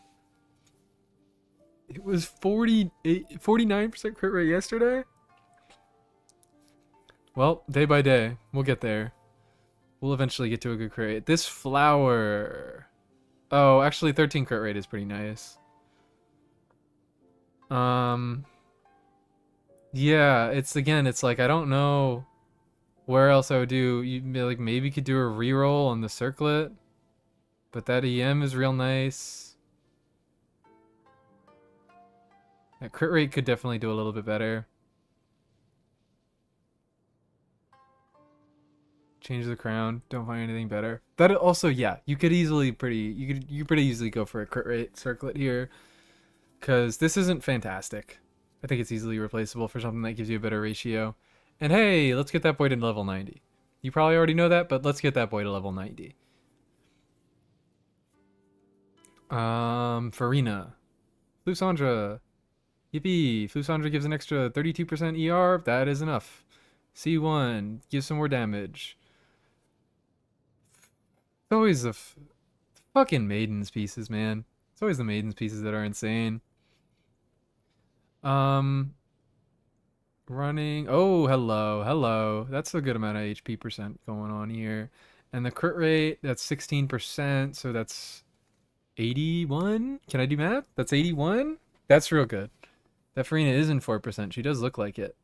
It was 49% crit rate yesterday? Well, day by day. We'll get there. We'll eventually get to a good crit rate. This flower... Oh, actually 13 crit rate is pretty nice. Yeah, it's like, I don't know where else I would do. You like maybe could do a reroll on the circlet. But that EM is real nice. That crit rate could definitely do a little bit better. Change the crown. Don't find anything better. That also, yeah, you could pretty easily go for a crit rate circlet here, because this isn't fantastic. I think it's easily replaceable for something that gives you a better ratio. And hey, let's get that boy to level 90. You probably already know that, but let's get that boy to level 90. Farina. Flusandra. Yippee. Flusandra gives an extra 32% ER. That is enough. C1. Gives some more damage. It's always the fucking Maiden's pieces, man. It's always the Maiden's pieces that are insane. Running. Oh, hello. That's a good amount of HP percent going on here. And the crit rate, that's 16%, so that's 81? Can I do math? That's 81? That's real good. That Farina is in 4%. She does look like it.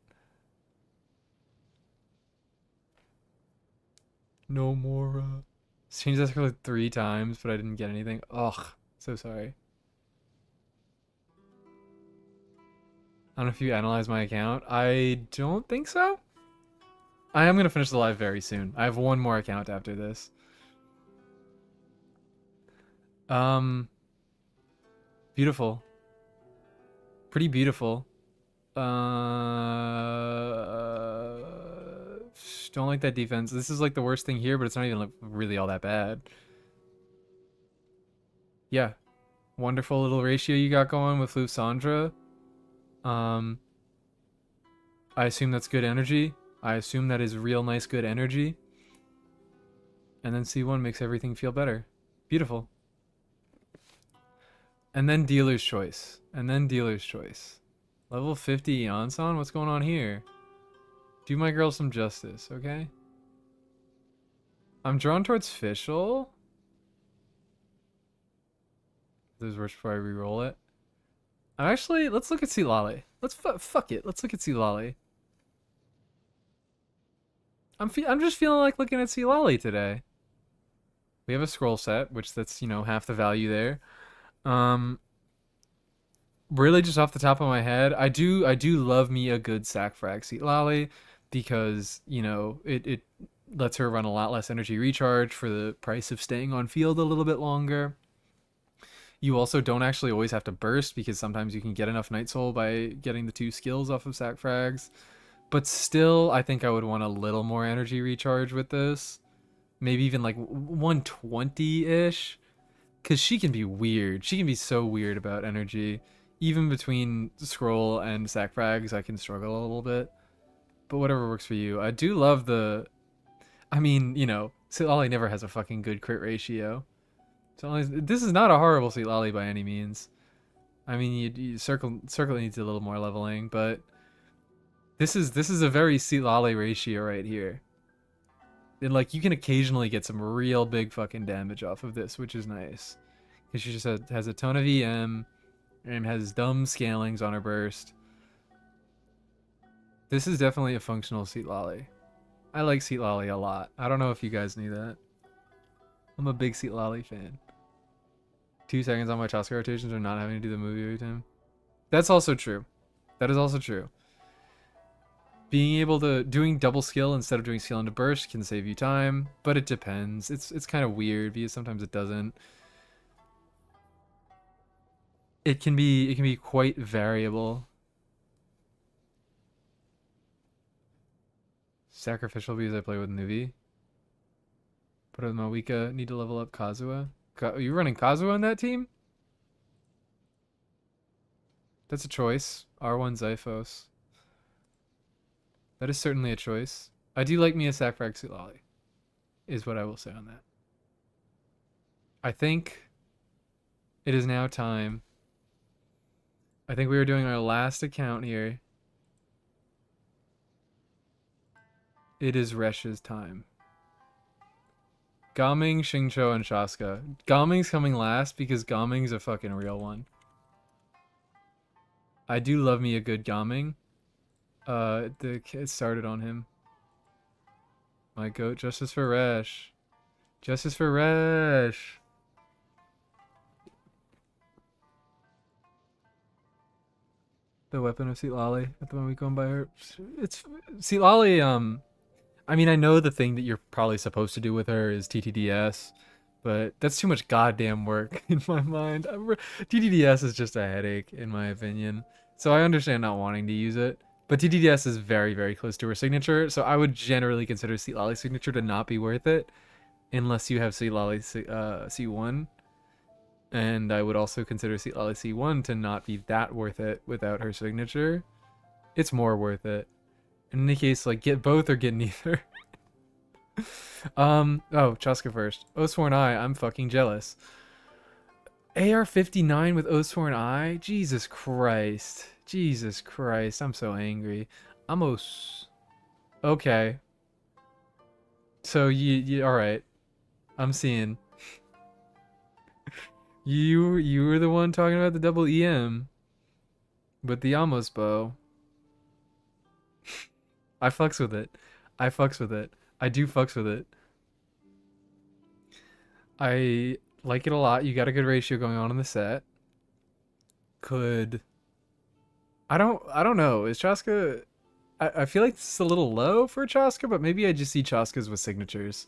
No more, Changed that like 3 times, but I didn't get anything. Ugh, so sorry. I don't know if you analyzed my account. I don't think so. I am going to finish the live very soon. I have one more account after this. Beautiful. Pretty beautiful. Don't like that defense. This is like the worst thing here, but it's not even like really all that bad. Yeah. Wonderful little ratio you got going with Lusandra. I assume that's good energy. I assume that is real nice good energy. And then C1 makes everything feel better. Beautiful. And then dealer's choice. And then dealer's choice. Level 50 Yansan? What's going on here? Do my girl some justice, okay? I'm drawn towards Fischl. This is worse before I re-roll it. I'm actually, let's look at Silale. Let's fuck it. Let's look at Silale. I'm just feeling like looking at Silale today. We have a scroll set, which that's, you know, half the value there. Really just off the top of my head, I do love me a good sack frag Silale because, you know, it lets her run a lot less energy recharge for the price of staying on field a little bit longer. You also don't actually always have to burst because sometimes you can get enough Night Soul by getting the 2 skills off of sack frags. But still, I think I would want a little more energy recharge with this. Maybe even like 120-ish. Because she can be weird. She can be so weird about energy. Even between scroll and sack frags, I can struggle a little bit. But whatever works for you. I do love the... I mean, you know, Silale never has a fucking good crit ratio. So this is not a horrible Silale by any means. I mean, you circle needs a little more leveling, but this is a very Silale ratio right here. And like you can occasionally get some real big fucking damage off of this, which is nice. Because she just has a ton of EM and has dumb scalings on her burst. This is definitely a functional Silale. I like Silale a lot. I don't know if you guys knew that. I'm a big Silale fan. 2 seconds on my Chaska rotations or not having to do the movie every time. That's also true. That is also true. Being able to... Doing double skill instead of doing skill into burst can save you time, but it depends. It's kind of weird because sometimes it doesn't. It can be quite variable. Sacrificial because I play with Nuvi. Put with Mawika. Need to level up Kazuha. Are you running Kazuha on that team? That's a choice. R1 Zyphos. That is certainly a choice. I do like me a Sackfrag Silale. Is what I will say on that. I think it is now time. I think we are doing our last account here. It is Resh's time. Gaming, Xingqiu, and Shaska. Gaming's coming last because Gaming's a fucking real one. I do love me a good Gaming. The kid started on him. My goat, justice for Resh. Justice for Resh. The weapon of Silale at the moment we going by her. It's Silale, I mean, I know the thing that you're probably supposed to do with her is TTDS, but that's too much goddamn work in my mind. TTDS is just a headache, in my opinion. So I understand not wanting to use it, but TTDS is very, very close to her signature, so I would generally consider Silale's signature to not be worth it, unless you have Silale C1, and I would also consider Silale C1 to not be that worth it without her signature. It's more worth it. In any case, like, get both or get neither. Oh, Chaska first. Oathsworn Eye, I'm fucking jealous. AR-59 with Oathsworn Eye? Jesus Christ. Jesus Christ, I'm so angry. Okay. So, you alright. I'm seeing. You were the one talking about the double EM. With the Amos bow. I fucks with it. I fucks with it. I do fucks with it. I like it a lot. You got a good ratio going on in the set. I don't know. Is Chaska... I feel like it's a little low for Chaska, but maybe I just see Chaskas with signatures.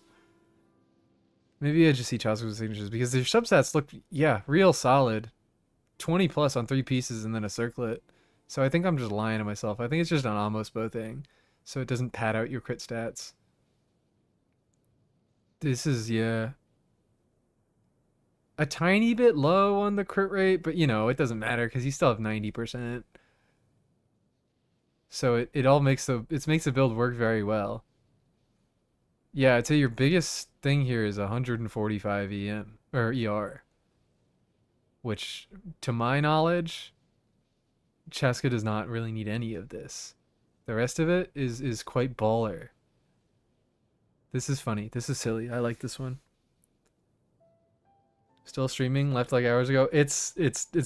Maybe I just see Chaskas with signatures because their substats look, yeah, real solid. 20 plus on 3 pieces and then a circlet. So I think I'm just lying to myself. I think it's just an almost bow thing. So it doesn't pad out your crit stats. This is, yeah. a tiny bit low on the crit rate, but you know, it doesn't matter because you still have 90%. So it all makes the build work very well. Yeah, I'd say your biggest thing here is 145 EM or ER, which to my knowledge, Cheska does not really need any of this. The rest of it is quite baller. This is funny. This is silly. I like this one. Still streaming, left like hours ago. It's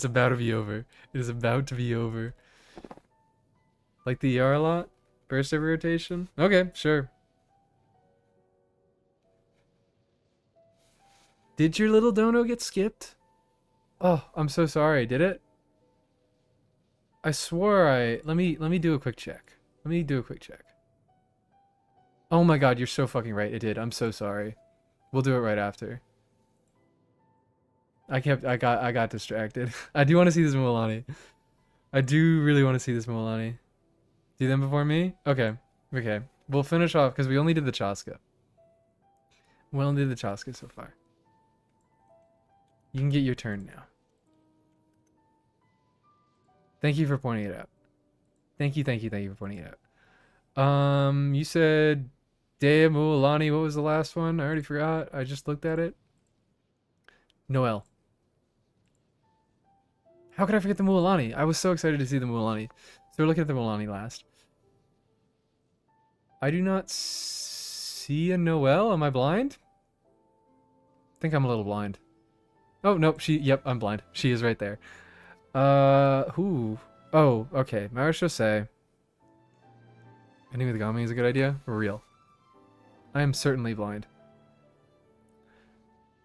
about to be over. It is about to be over. Like the ER a lot? Burst every rotation? Okay, sure. Did your little dono get skipped? Oh, I'm so sorry. Did it? I swore let me do a quick check. Let me do a quick check. Oh my god, you're so fucking right. It did. I'm so sorry. We'll do it right after. I got distracted. I do want to see this Mualani. I do really want to see this Mualani. Do them before me? Okay. Okay. We'll finish off because we only did the Chaska. We only did the Chaska so far. You can get your turn now. Thank you for pointing it out. Thank you for pointing it out. You said Dea Mualani. What was the last one? I already forgot. I just looked at it. Noel. How could I forget the Mualani? I was so excited to see the Mualani. So we're looking at the Mualani last. I do not see a Noel. Am I blind? I think I'm a little blind. Oh, nope. Yep, I'm blind. She is right there. Who? Oh, okay. Marishose. Ending with Gami is a good idea. For real. I am certainly blind.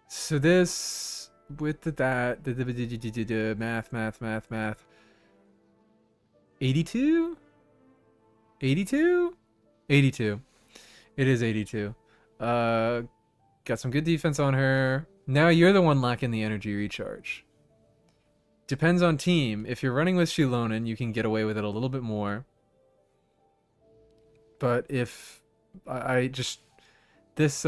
So this, with the math. 82? 82? 82. It is 82. Got some good defense on her. Now you're the one lacking the energy recharge. Depends on team. If you're running with Shilonen, you can get away with it a little bit more. But if I just this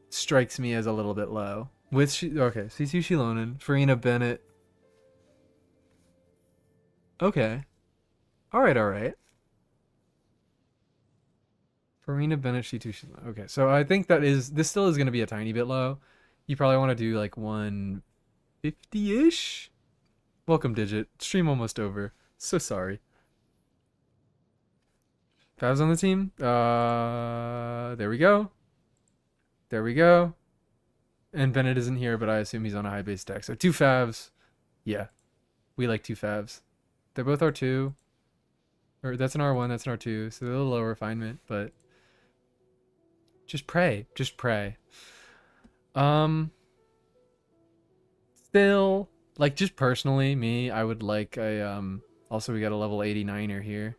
strikes me as a little bit low. With okay, C2 Shilonen, Farina Bennett. Okay. Alright. Farina Bennett, C2 Shilonen. Okay, so I think this still is gonna be a tiny bit low. You probably want to do like 150-ish? Welcome, Digit. Stream almost over. So sorry. Favs on the team. There we go. There we go. And Bennett isn't here, but I assume he's on a high base deck. So 2 Favs. Yeah. We like 2 Favs. They're both R2. Or that's an R1, that's an R2. So they're a little lower refinement, but just pray. Just pray. Still, like, just personally, me, I would like a, also we got a level 89er here.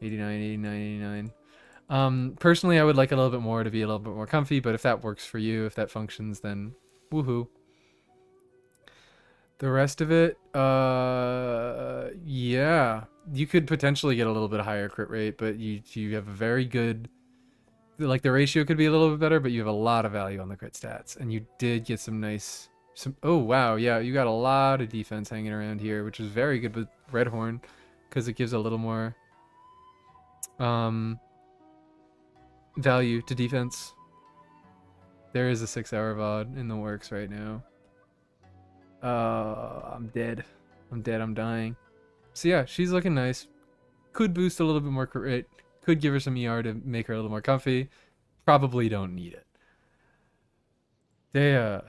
89. Personally, I would like a little bit more to be a little bit more comfy, but if that works for you, if that functions, then woohoo. The rest of it, yeah, you could potentially get a little bit higher crit rate, but you have a very good, like, the ratio could be a little bit better, but you have a lot of value on the crit stats, and you did get some nice, oh wow, yeah, you got a lot of defense hanging around here, which is very good with Redhorn, because it gives a little more value to defense. There is a 6-hour VOD in the works right now. I'm dead. I'm dying. So yeah, she's looking nice. Could boost a little bit more crit rate. Could give her some ER to make her a little more comfy. Probably don't need it. Dea.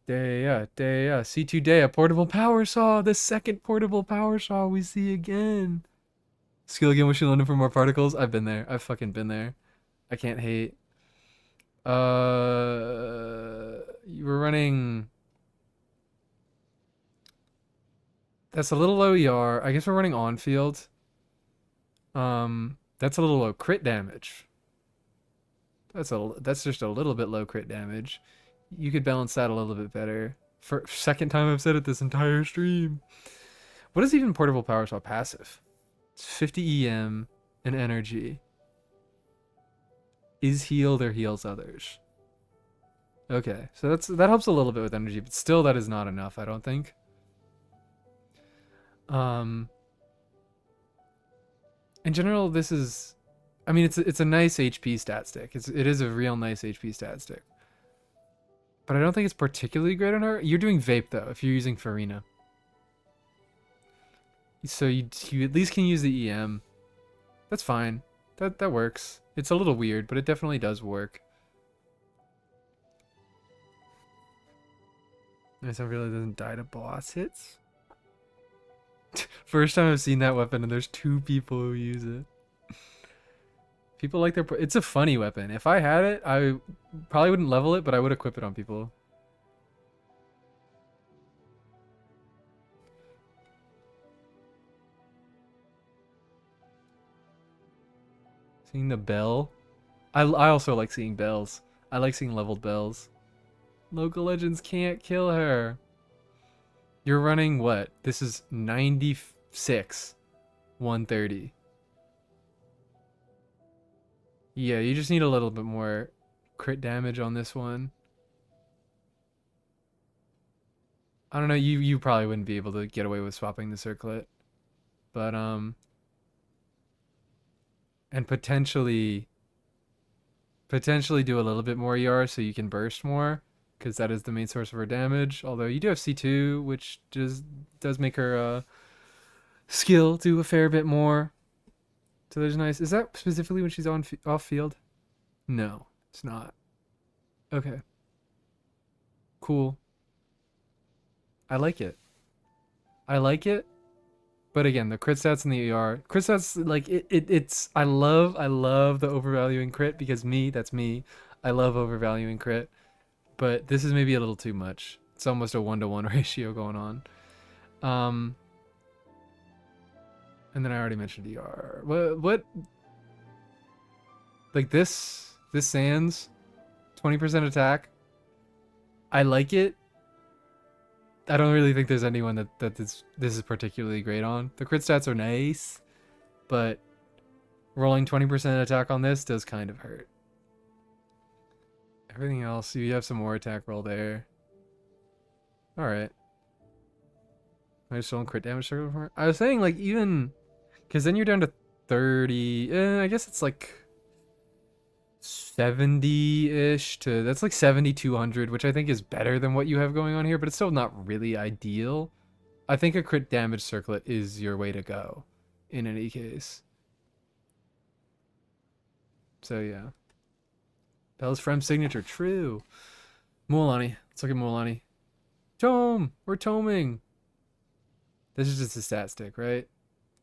C2 Dea. Portable power saw. The second portable power saw we see again. Skill again with Shilonen for more particles. I've been there. I've fucking been there. I can't hate. You were running. That's a little low ER. I guess we're running on field. That's a little low crit damage. That's just a little bit low crit damage. You could balance that a little bit better. For second time I've said it this entire stream. What is even portable power saw passive? It's 50 EM and energy. Is healed or heals others. Okay, so that helps a little bit with energy, but still that is not enough, I don't think. In general, this is, I mean, it's a nice HP stat stick. It is a real nice HP stat stick. But I don't think it's particularly great on her. You're doing vape though, if you're using Farina. So you at least can use the EM. That's fine. That works. It's a little weird, but it definitely does work. Nice, I really doesn't die to boss hits. First time I've seen that weapon, and there's 2 people who use it. People like their. It's a funny weapon. If I had it, I probably wouldn't level it, but I would equip it on people. Seeing the bell. I also like seeing bells. I like seeing leveled bells. Local Legends can't kill her. You're running what? This is 96. 130. Yeah, you just need a little bit more crit damage on this one. I don't know, you probably wouldn't be able to get away with swapping the circlet. But and potentially do a little bit more ER so you can burst more, because that is the main source of her damage. Although you do have C2, which just does make her skill do a fair bit more. So there's nice. Is that specifically when she's on off field? No, it's not. Okay. Cool. I like it. I like it. But again, the crit stats and the ER. Crit stats, like, it's... I love the overvaluing crit, because that's me. I love overvaluing crit. But this is maybe a little too much. It's almost a 1-to-1 ratio going on. And then I already mentioned ER. What? Like this Sans, 20% attack. I like it. I don't really think there's anyone that this is particularly great on. The crit stats are nice, but rolling 20% attack on this does kind of hurt. Everything else, you have some more attack roll there. Alright. Am I still on crit damage circle for it? I was saying, like, even... Because then you're down to 30... I guess it's like 70-ish to... That's like 7,200, which I think is better than what you have going on here, but it's still not really ideal. I think a crit damage circlet is your way to go, in any case. So, yeah. Bell's Frem's signature, true. Mualani. Let's look at Mualani. Tome! We're toming! This is just a stat stick, right?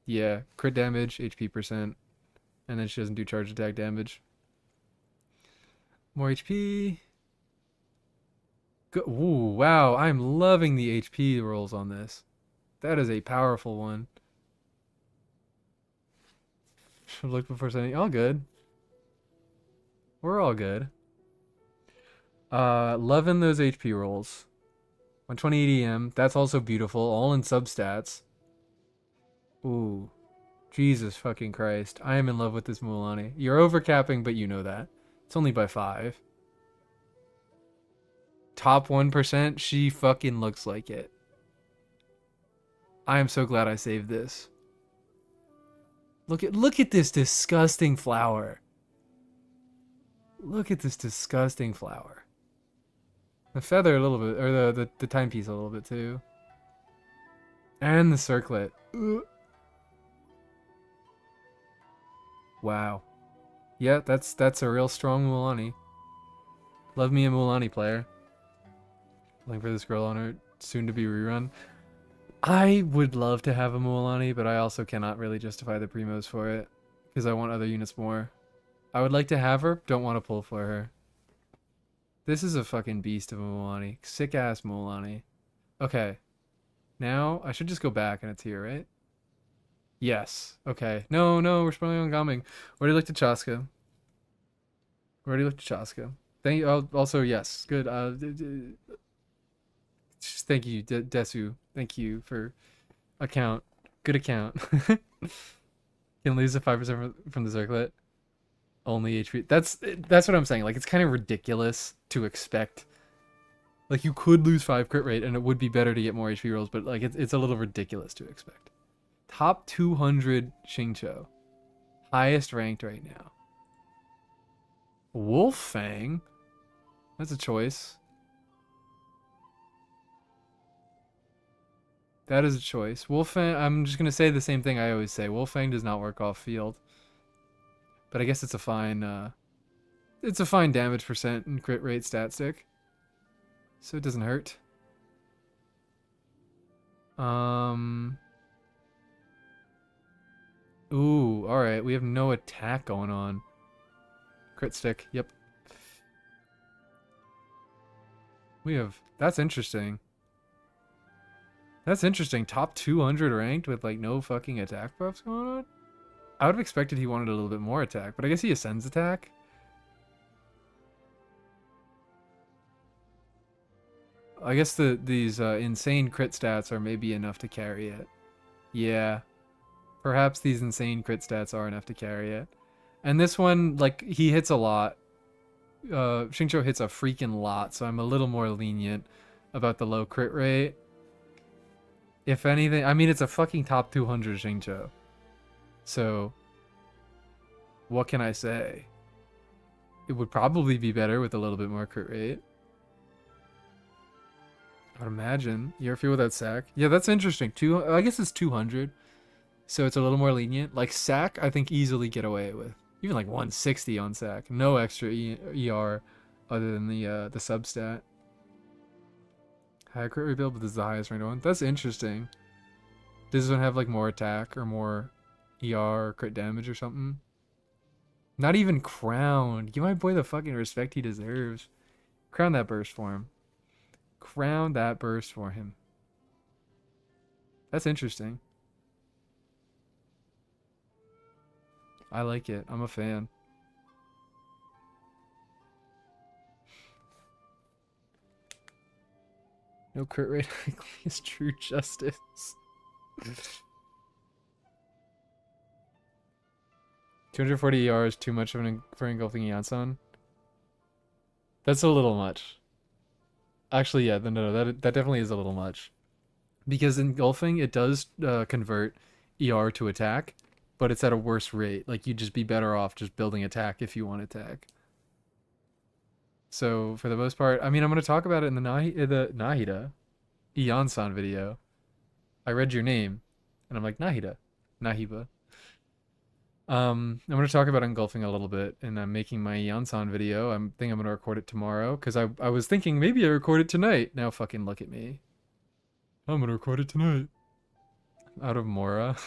Yeah, crit damage, HP %, and then she doesn't do charge attack damage. More HP. Ooh, wow, I'm loving the HP rolls on this. That is a powerful one. Should look before sending. All good. We're all good. Loving those HP rolls. 120 EM. That's also beautiful. All in substats. Ooh. Jesus fucking Christ. I am in love with this Mualani. You're overcapping, but you know that. It's only by 5. Top 1%, she fucking looks like it. I am so glad I saved this. Look at this disgusting flower. Look at this disgusting flower. The feather a little bit, or the timepiece a little bit too. And the circlet. Ugh. Wow. Yeah, that's a real strong Mualani. Love me a Mualani player. Looking for this girl on her soon to be rerun. I would love to have a Mualani, but I also cannot really justify the primos for it, because I want other units more. I would like to have her, don't want to pull for her. This is a fucking beast of a Mualani. Sick ass Mualani. Okay. Now, I should just go back and it's here, right? Yes. Okay. No, we're spelling on Gaming. Already looked at Chaska. Thank you. Also, yes. Good. Thank you, Desu. Thank you for account. Good account. Can lose the 5% from the circlet. Only HP. That's what I'm saying. Like, it's kind of ridiculous to expect Like, you could lose 5 crit rate, and it would be better to get more HP rolls, but, like, it's a little ridiculous to expect. Top 200 Xingqiu. Highest ranked right now. Wolffang? That's a choice. That is a choice. Wolffang, I'm just going to say the same thing I always say. Wolffang does not work off field. But I guess it's a fine damage percent and crit rate stat stick. So it doesn't hurt. Ooh, alright. We have no attack going on. Crit stick, yep. We have... That's interesting. That's interesting. Top 200 ranked with, like, no fucking attack buffs going on? I would have expected he wanted a little bit more attack, but I guess he ascends attack. I guess these insane crit stats are maybe enough to carry it. Yeah. Perhaps these insane crit stats are enough to carry it. And this one, like, he hits a lot. Xingqiu hits a freaking lot, so I'm a little more lenient about the low crit rate. If anything, I mean, it's a fucking top 200 Xingqiu. So, what can I say? It would probably be better with a little bit more crit rate. I would imagine. You ever feel without sack? Yeah, that's interesting. I guess it's 200. So it's a little more lenient. Like sack, I think easily get away with. Even like 160 on sack. No extra ER other than the substat. High crit rebuild, but this is the highest ranked one. That's interesting. Does this one have like more attack or more ER or crit damage or something? Not even crowned. Give my boy the fucking respect he deserves. Crown that burst for him. Crown that burst for him. That's interesting. I like it. I'm a fan. No crit rate is true justice. 240 ER is too much for engulfing Yansan. That's a little much. Actually, yeah, no, that definitely is a little much. Because engulfing, it does convert ER to attack, but it's at a worse rate. Like, you'd just be better off just building attack if you want attack. So, for the most part, I mean, I'm going to talk about it in the Nahida Iansan video. I read your name, and I'm like, Nahida. Nahiba. I'm going to talk about engulfing a little bit, and I'm making my Iansan video. I think I'm going to record it tomorrow, because I was thinking maybe I record it tonight. Now fucking look at me. I'm going to record it tonight. Out of Mora.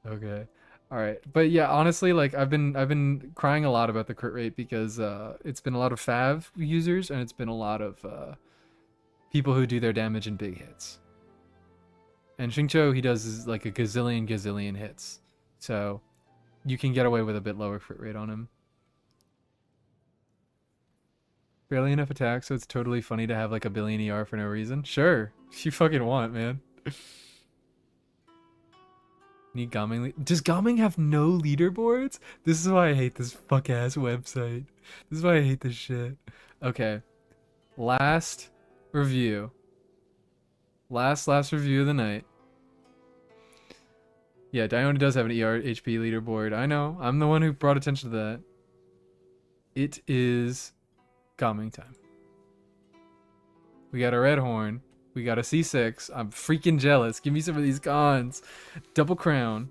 Okay. All right. But yeah, honestly, like I've been crying a lot about the crit rate because it's been a lot of Fav users and it's been a lot of people who do their damage in big hits. And Xingqiu, he does like a gazillion hits. So you can get away with a bit lower crit rate on him. Barely enough attack, so it's totally funny to have like a billion ER for no reason. Sure. If you fucking want, man. Need Gaming. Does Gaming have no leaderboards? This is why I hate this fuck ass website. This is why I hate this shit. Okay. Last review. Last review of the night. Yeah, Diona does have an ER HP leaderboard. I know. I'm the one who brought attention to that. It is Gaming time. We got a red horn. We got a C6. I'm freaking jealous. Give me some of these cons. Double crown.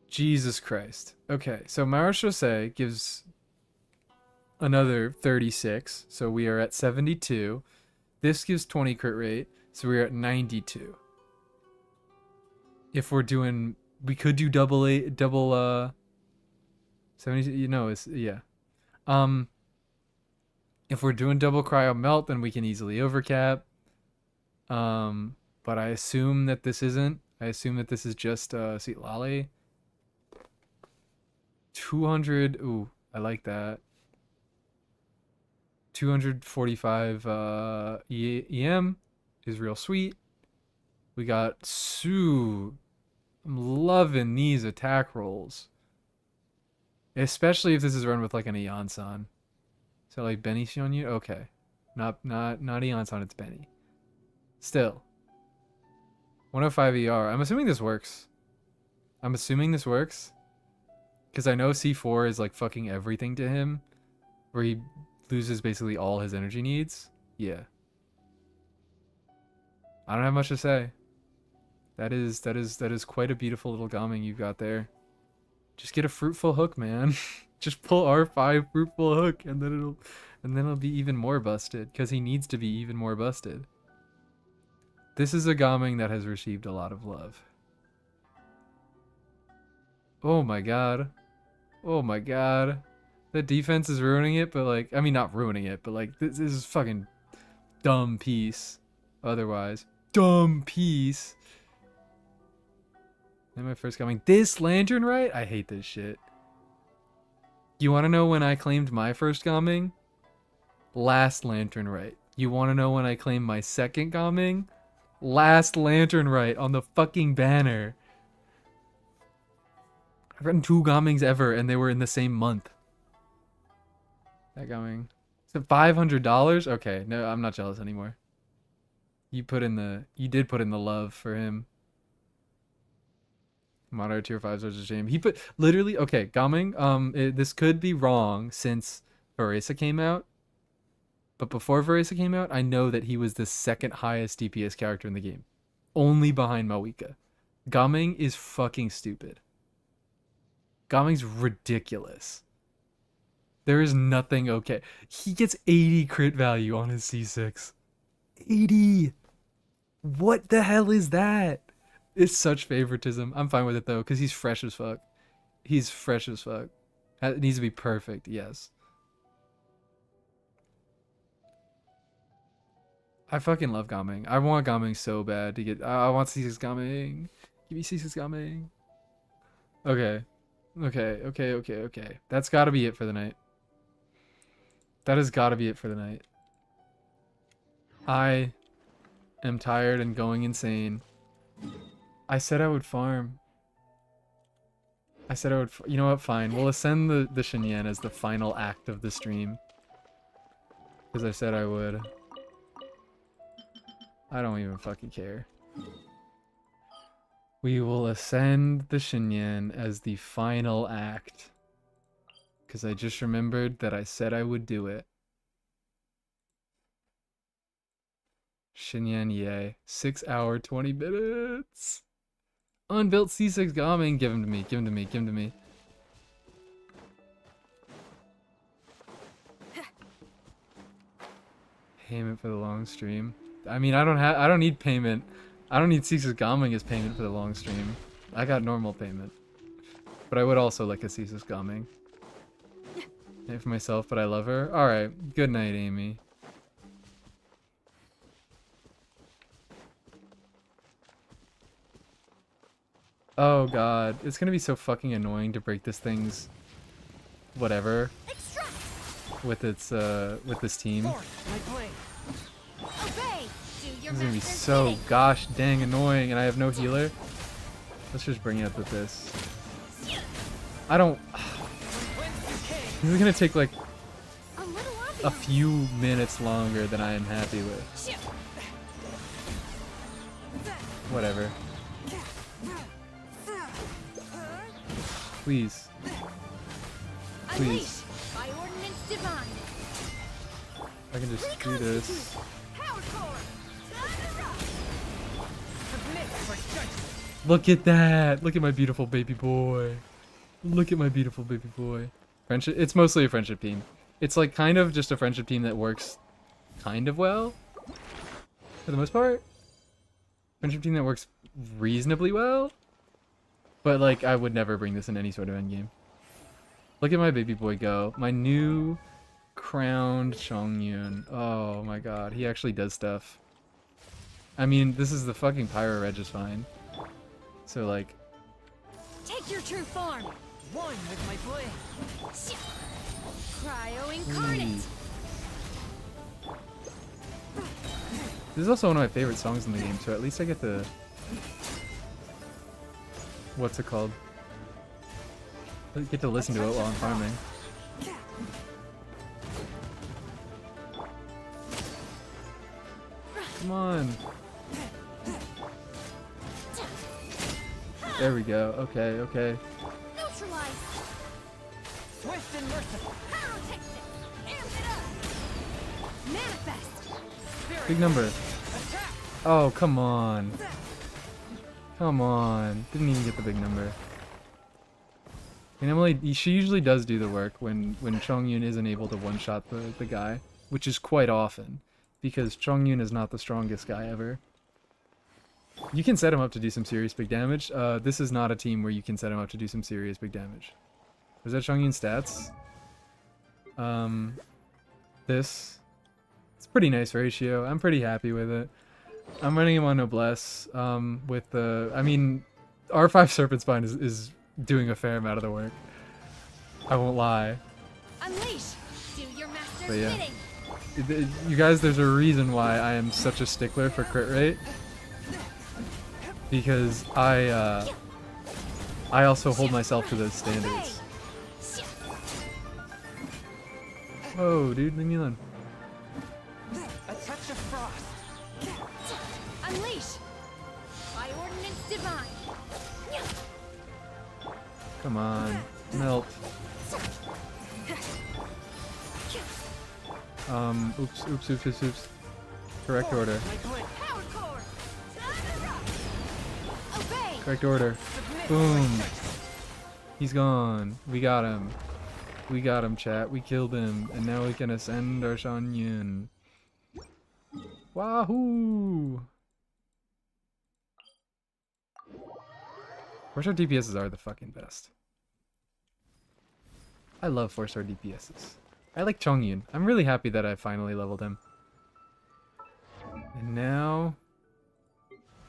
Jesus Christ. Okay, so Marechaussee gives another 36. So we are at 72. This gives 20 crit rate. So we're at 92. If we're doing... We could do double 70... You know, it's... Yeah. If we're doing double cryo melt, then we can easily overcap. But I assume that this isn't. I assume that this is just Seat Lolly. 200. Ooh, I like that. 245 EM is real sweet. We got Sue. I'm loving these attack rolls. Especially if this is run with like an Iansan. Is that like Benny Chongyun? Okay. Not Eonson, it's Benny. Still. 105 ER. I'm assuming this works. Because I know C4 is like fucking everything to him. Where he loses basically all his energy needs. Yeah. I don't have much to say. That is quite a beautiful little Gaming you've got there. Just get a fruitful hook, man. Just pull R5 fruitful hook and then it'll be even more busted. Because he needs to be even more busted. This is a Gaming that has received a lot of love. Oh my god. Oh my god. The defense is ruining it, but like, I mean not ruining it, but like this is fucking dumb piece. Otherwise. Dumb piece. And my first Gaming. This lantern right? I hate this shit. You wanna know when I claimed my first Gaming? Last lantern right. You wanna know when I claimed my second Gaming? Last lantern right on the fucking banner. I've gotten 2 Gamings ever and they were in the same month. That Gaming. So $500? Okay, no, I'm not jealous anymore. You did put in the love for him. Moderate tier 5 such a shame. He put literally okay, Gaming, this could be wrong since Varesa came out. But before Varesa came out, I know that he was the second highest DPS character in the game. Only behind Mawika. Gaming is fucking stupid. Gaming's ridiculous. There is nothing okay. He gets 80 crit value on his C6. 80! What the hell is that? It's such favoritism. I'm fine with it though, because he's fresh as fuck. He's fresh as fuck. It needs to be perfect, yes. I fucking love Gaming. I want Gaming so bad to get... I want C6 Gaming. Give me C6 Gaming. Okay. Okay. That's gotta be it for the night. That has gotta be it for the night. I am tired and going insane. I said I would farm. You know what? Fine. We'll ascend the Xinyan as the final act of the stream. Because I said I would. I don't even fucking care. We will ascend the Xinyan as the final act. Because I just remembered that I said I would do it. Xinyan, yay. 6 hour, 20 minutes. Unbuilt C6 Gaming. Give him to me. Payment for the long stream. I mean, I don't need payment. I don't need C6 Gaming as payment for the long stream. I got normal payment. But I would also like a C6 Gaming. Pay for myself, but I love her. Alright. Good night, Amy. Oh god. It's gonna be so fucking annoying to break this thing's... whatever. With its, with this team. This is gonna be so gosh dang annoying, and I have no healer. Let's just bring it up with this. I don't... This is gonna take like a few minutes longer than I am happy with. Whatever. Please. Please. I can just do this. Look at that! Look at my beautiful baby boy. Look at my beautiful baby boy. Friendship. It's mostly a friendship team. It's like kind of just a friendship team that works kind of well. For the most part. Friendship team that works reasonably well. But like I would never bring this in any sort of endgame. Look at my baby boy go. My new crowned Chongyun. Oh my god. He actually does stuff. I mean, this is the fucking pyro reg is fine. So like... Take your true form! One with my blade! Cryo incarnate! This is also one of my favorite songs in the game, so at least I get to... What's it called? I get to listen to it while I'm farming. Come on. There we go. Okay, okay. Neutralize. Swift and merciful. Pyrotechnic. Amp it up. Manifest. Spirit. Big number. Attack. Oh, come on. Come on. Didn't even get the big number. And Emily, she usually does do the work when Chongyun isn't able to one-shot the guy, which is quite often, because Chongyun is not the strongest guy ever. You can set him up to do some serious big damage. This is not a team where you can set him up to do some serious big damage. Was that Chongyun's stats? This. It's a pretty nice ratio. I'm pretty happy with it. I'm running him on Noblesse. With the... I mean, R5 Serpent Spine is doing a fair amount of the work. I won't lie. Unleash. Do your master's But yeah. bidding. You guys, there's a reason why I am such a stickler for crit rate. Because I also hold myself to those standards. Whoa, dude, leave me alone. A touch of frost. Unleash. By ordinance divine. Come on, melt. Oops. Correct order. Power core. Obey. Correct order. Boom. He's gone. We got him. We got him, chat. We killed him. And now we can ascend our Chongyun. Wahoo! 4-star DPSs are the fucking best. I love 4-star DPSs. I like Chongyun. I'm really happy that I finally leveled him. And now...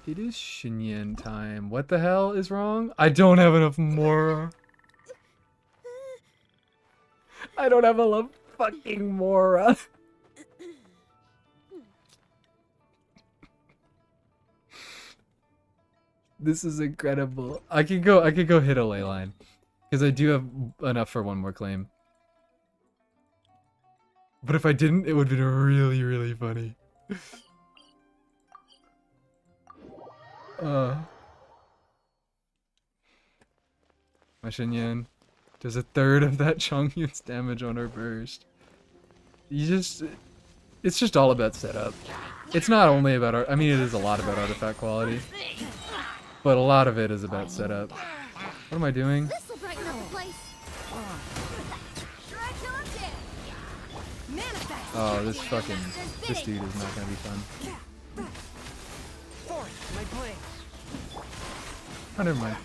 it is Xinyan time. What the hell is wrong? I don't have enough Mora. I don't have enough fucking Mora. This is incredible. I could go hit a ley line. Because I do have enough for one more claim. But if I didn't, it would have been really, really funny. My Xinyan does a third of that Chongyun's damage on her burst. It's just all about setup. It's not only about I mean, it is a lot about artifact quality, but a lot of it is about setup. What am I doing? This'll brighten up the place. Manifest. Oh, this dude is not gonna be fun. Forth my blade. Oh, never mind.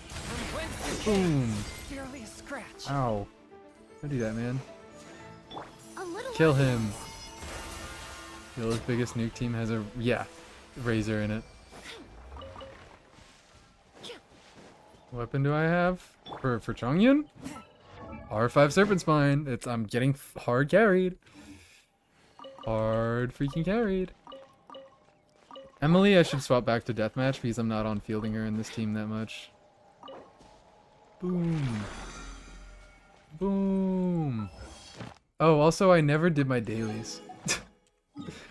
Boom. Barely a scratch. Ow. Don't do that, man. A little Kill him. Yellow's biggest nuke team has a razor in it. What weapon do I have for Chongyun? R5 Serpent Spine. I'm getting hard carried. Hard freaking carried. Emily, I should swap back to deathmatch because I'm not on fielding her in this team that much. Boom. Boom. Oh, also, I never did my dailies.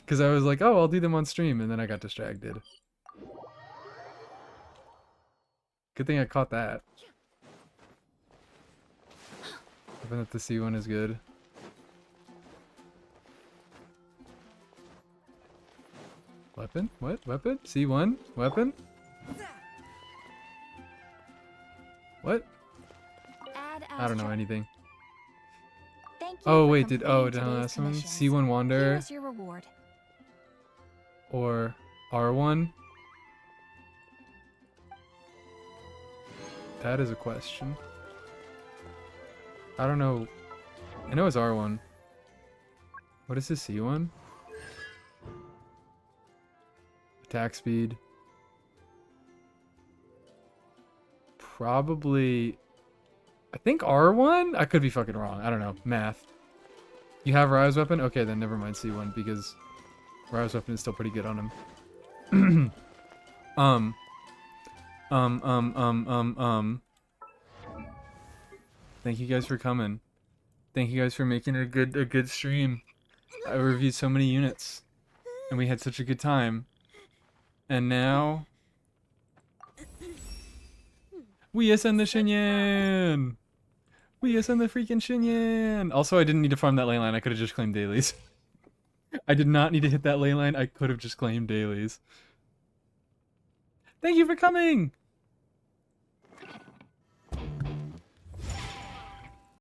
Because I was like, oh, I'll do them on stream, and then I got distracted. Good thing I caught that. Hoping that the C1 is good. Weapon? What? Weapon? C1? Weapon? What? I don't know anything. Oh wait, did someone C1 Wanderer Here's your reward. or R1? That is a question. I don't know. I know it's R1. What is this C1? Attack speed. Probably. I think R1? I could be fucking wrong. I don't know. Math. You have Ryu's weapon? Okay, then never mind C1 because Ryu's weapon is still pretty good on him. Thank you guys for coming. Thank you guys for making it a good stream. I reviewed so many units, and we had such a good time. And now we ascend the Xinyan. We ascend the freaking Xinyan. Also, I didn't need to farm that ley line. I could have just claimed dailies. I did not need to hit that ley line. I could have just claimed dailies. Thank you for coming.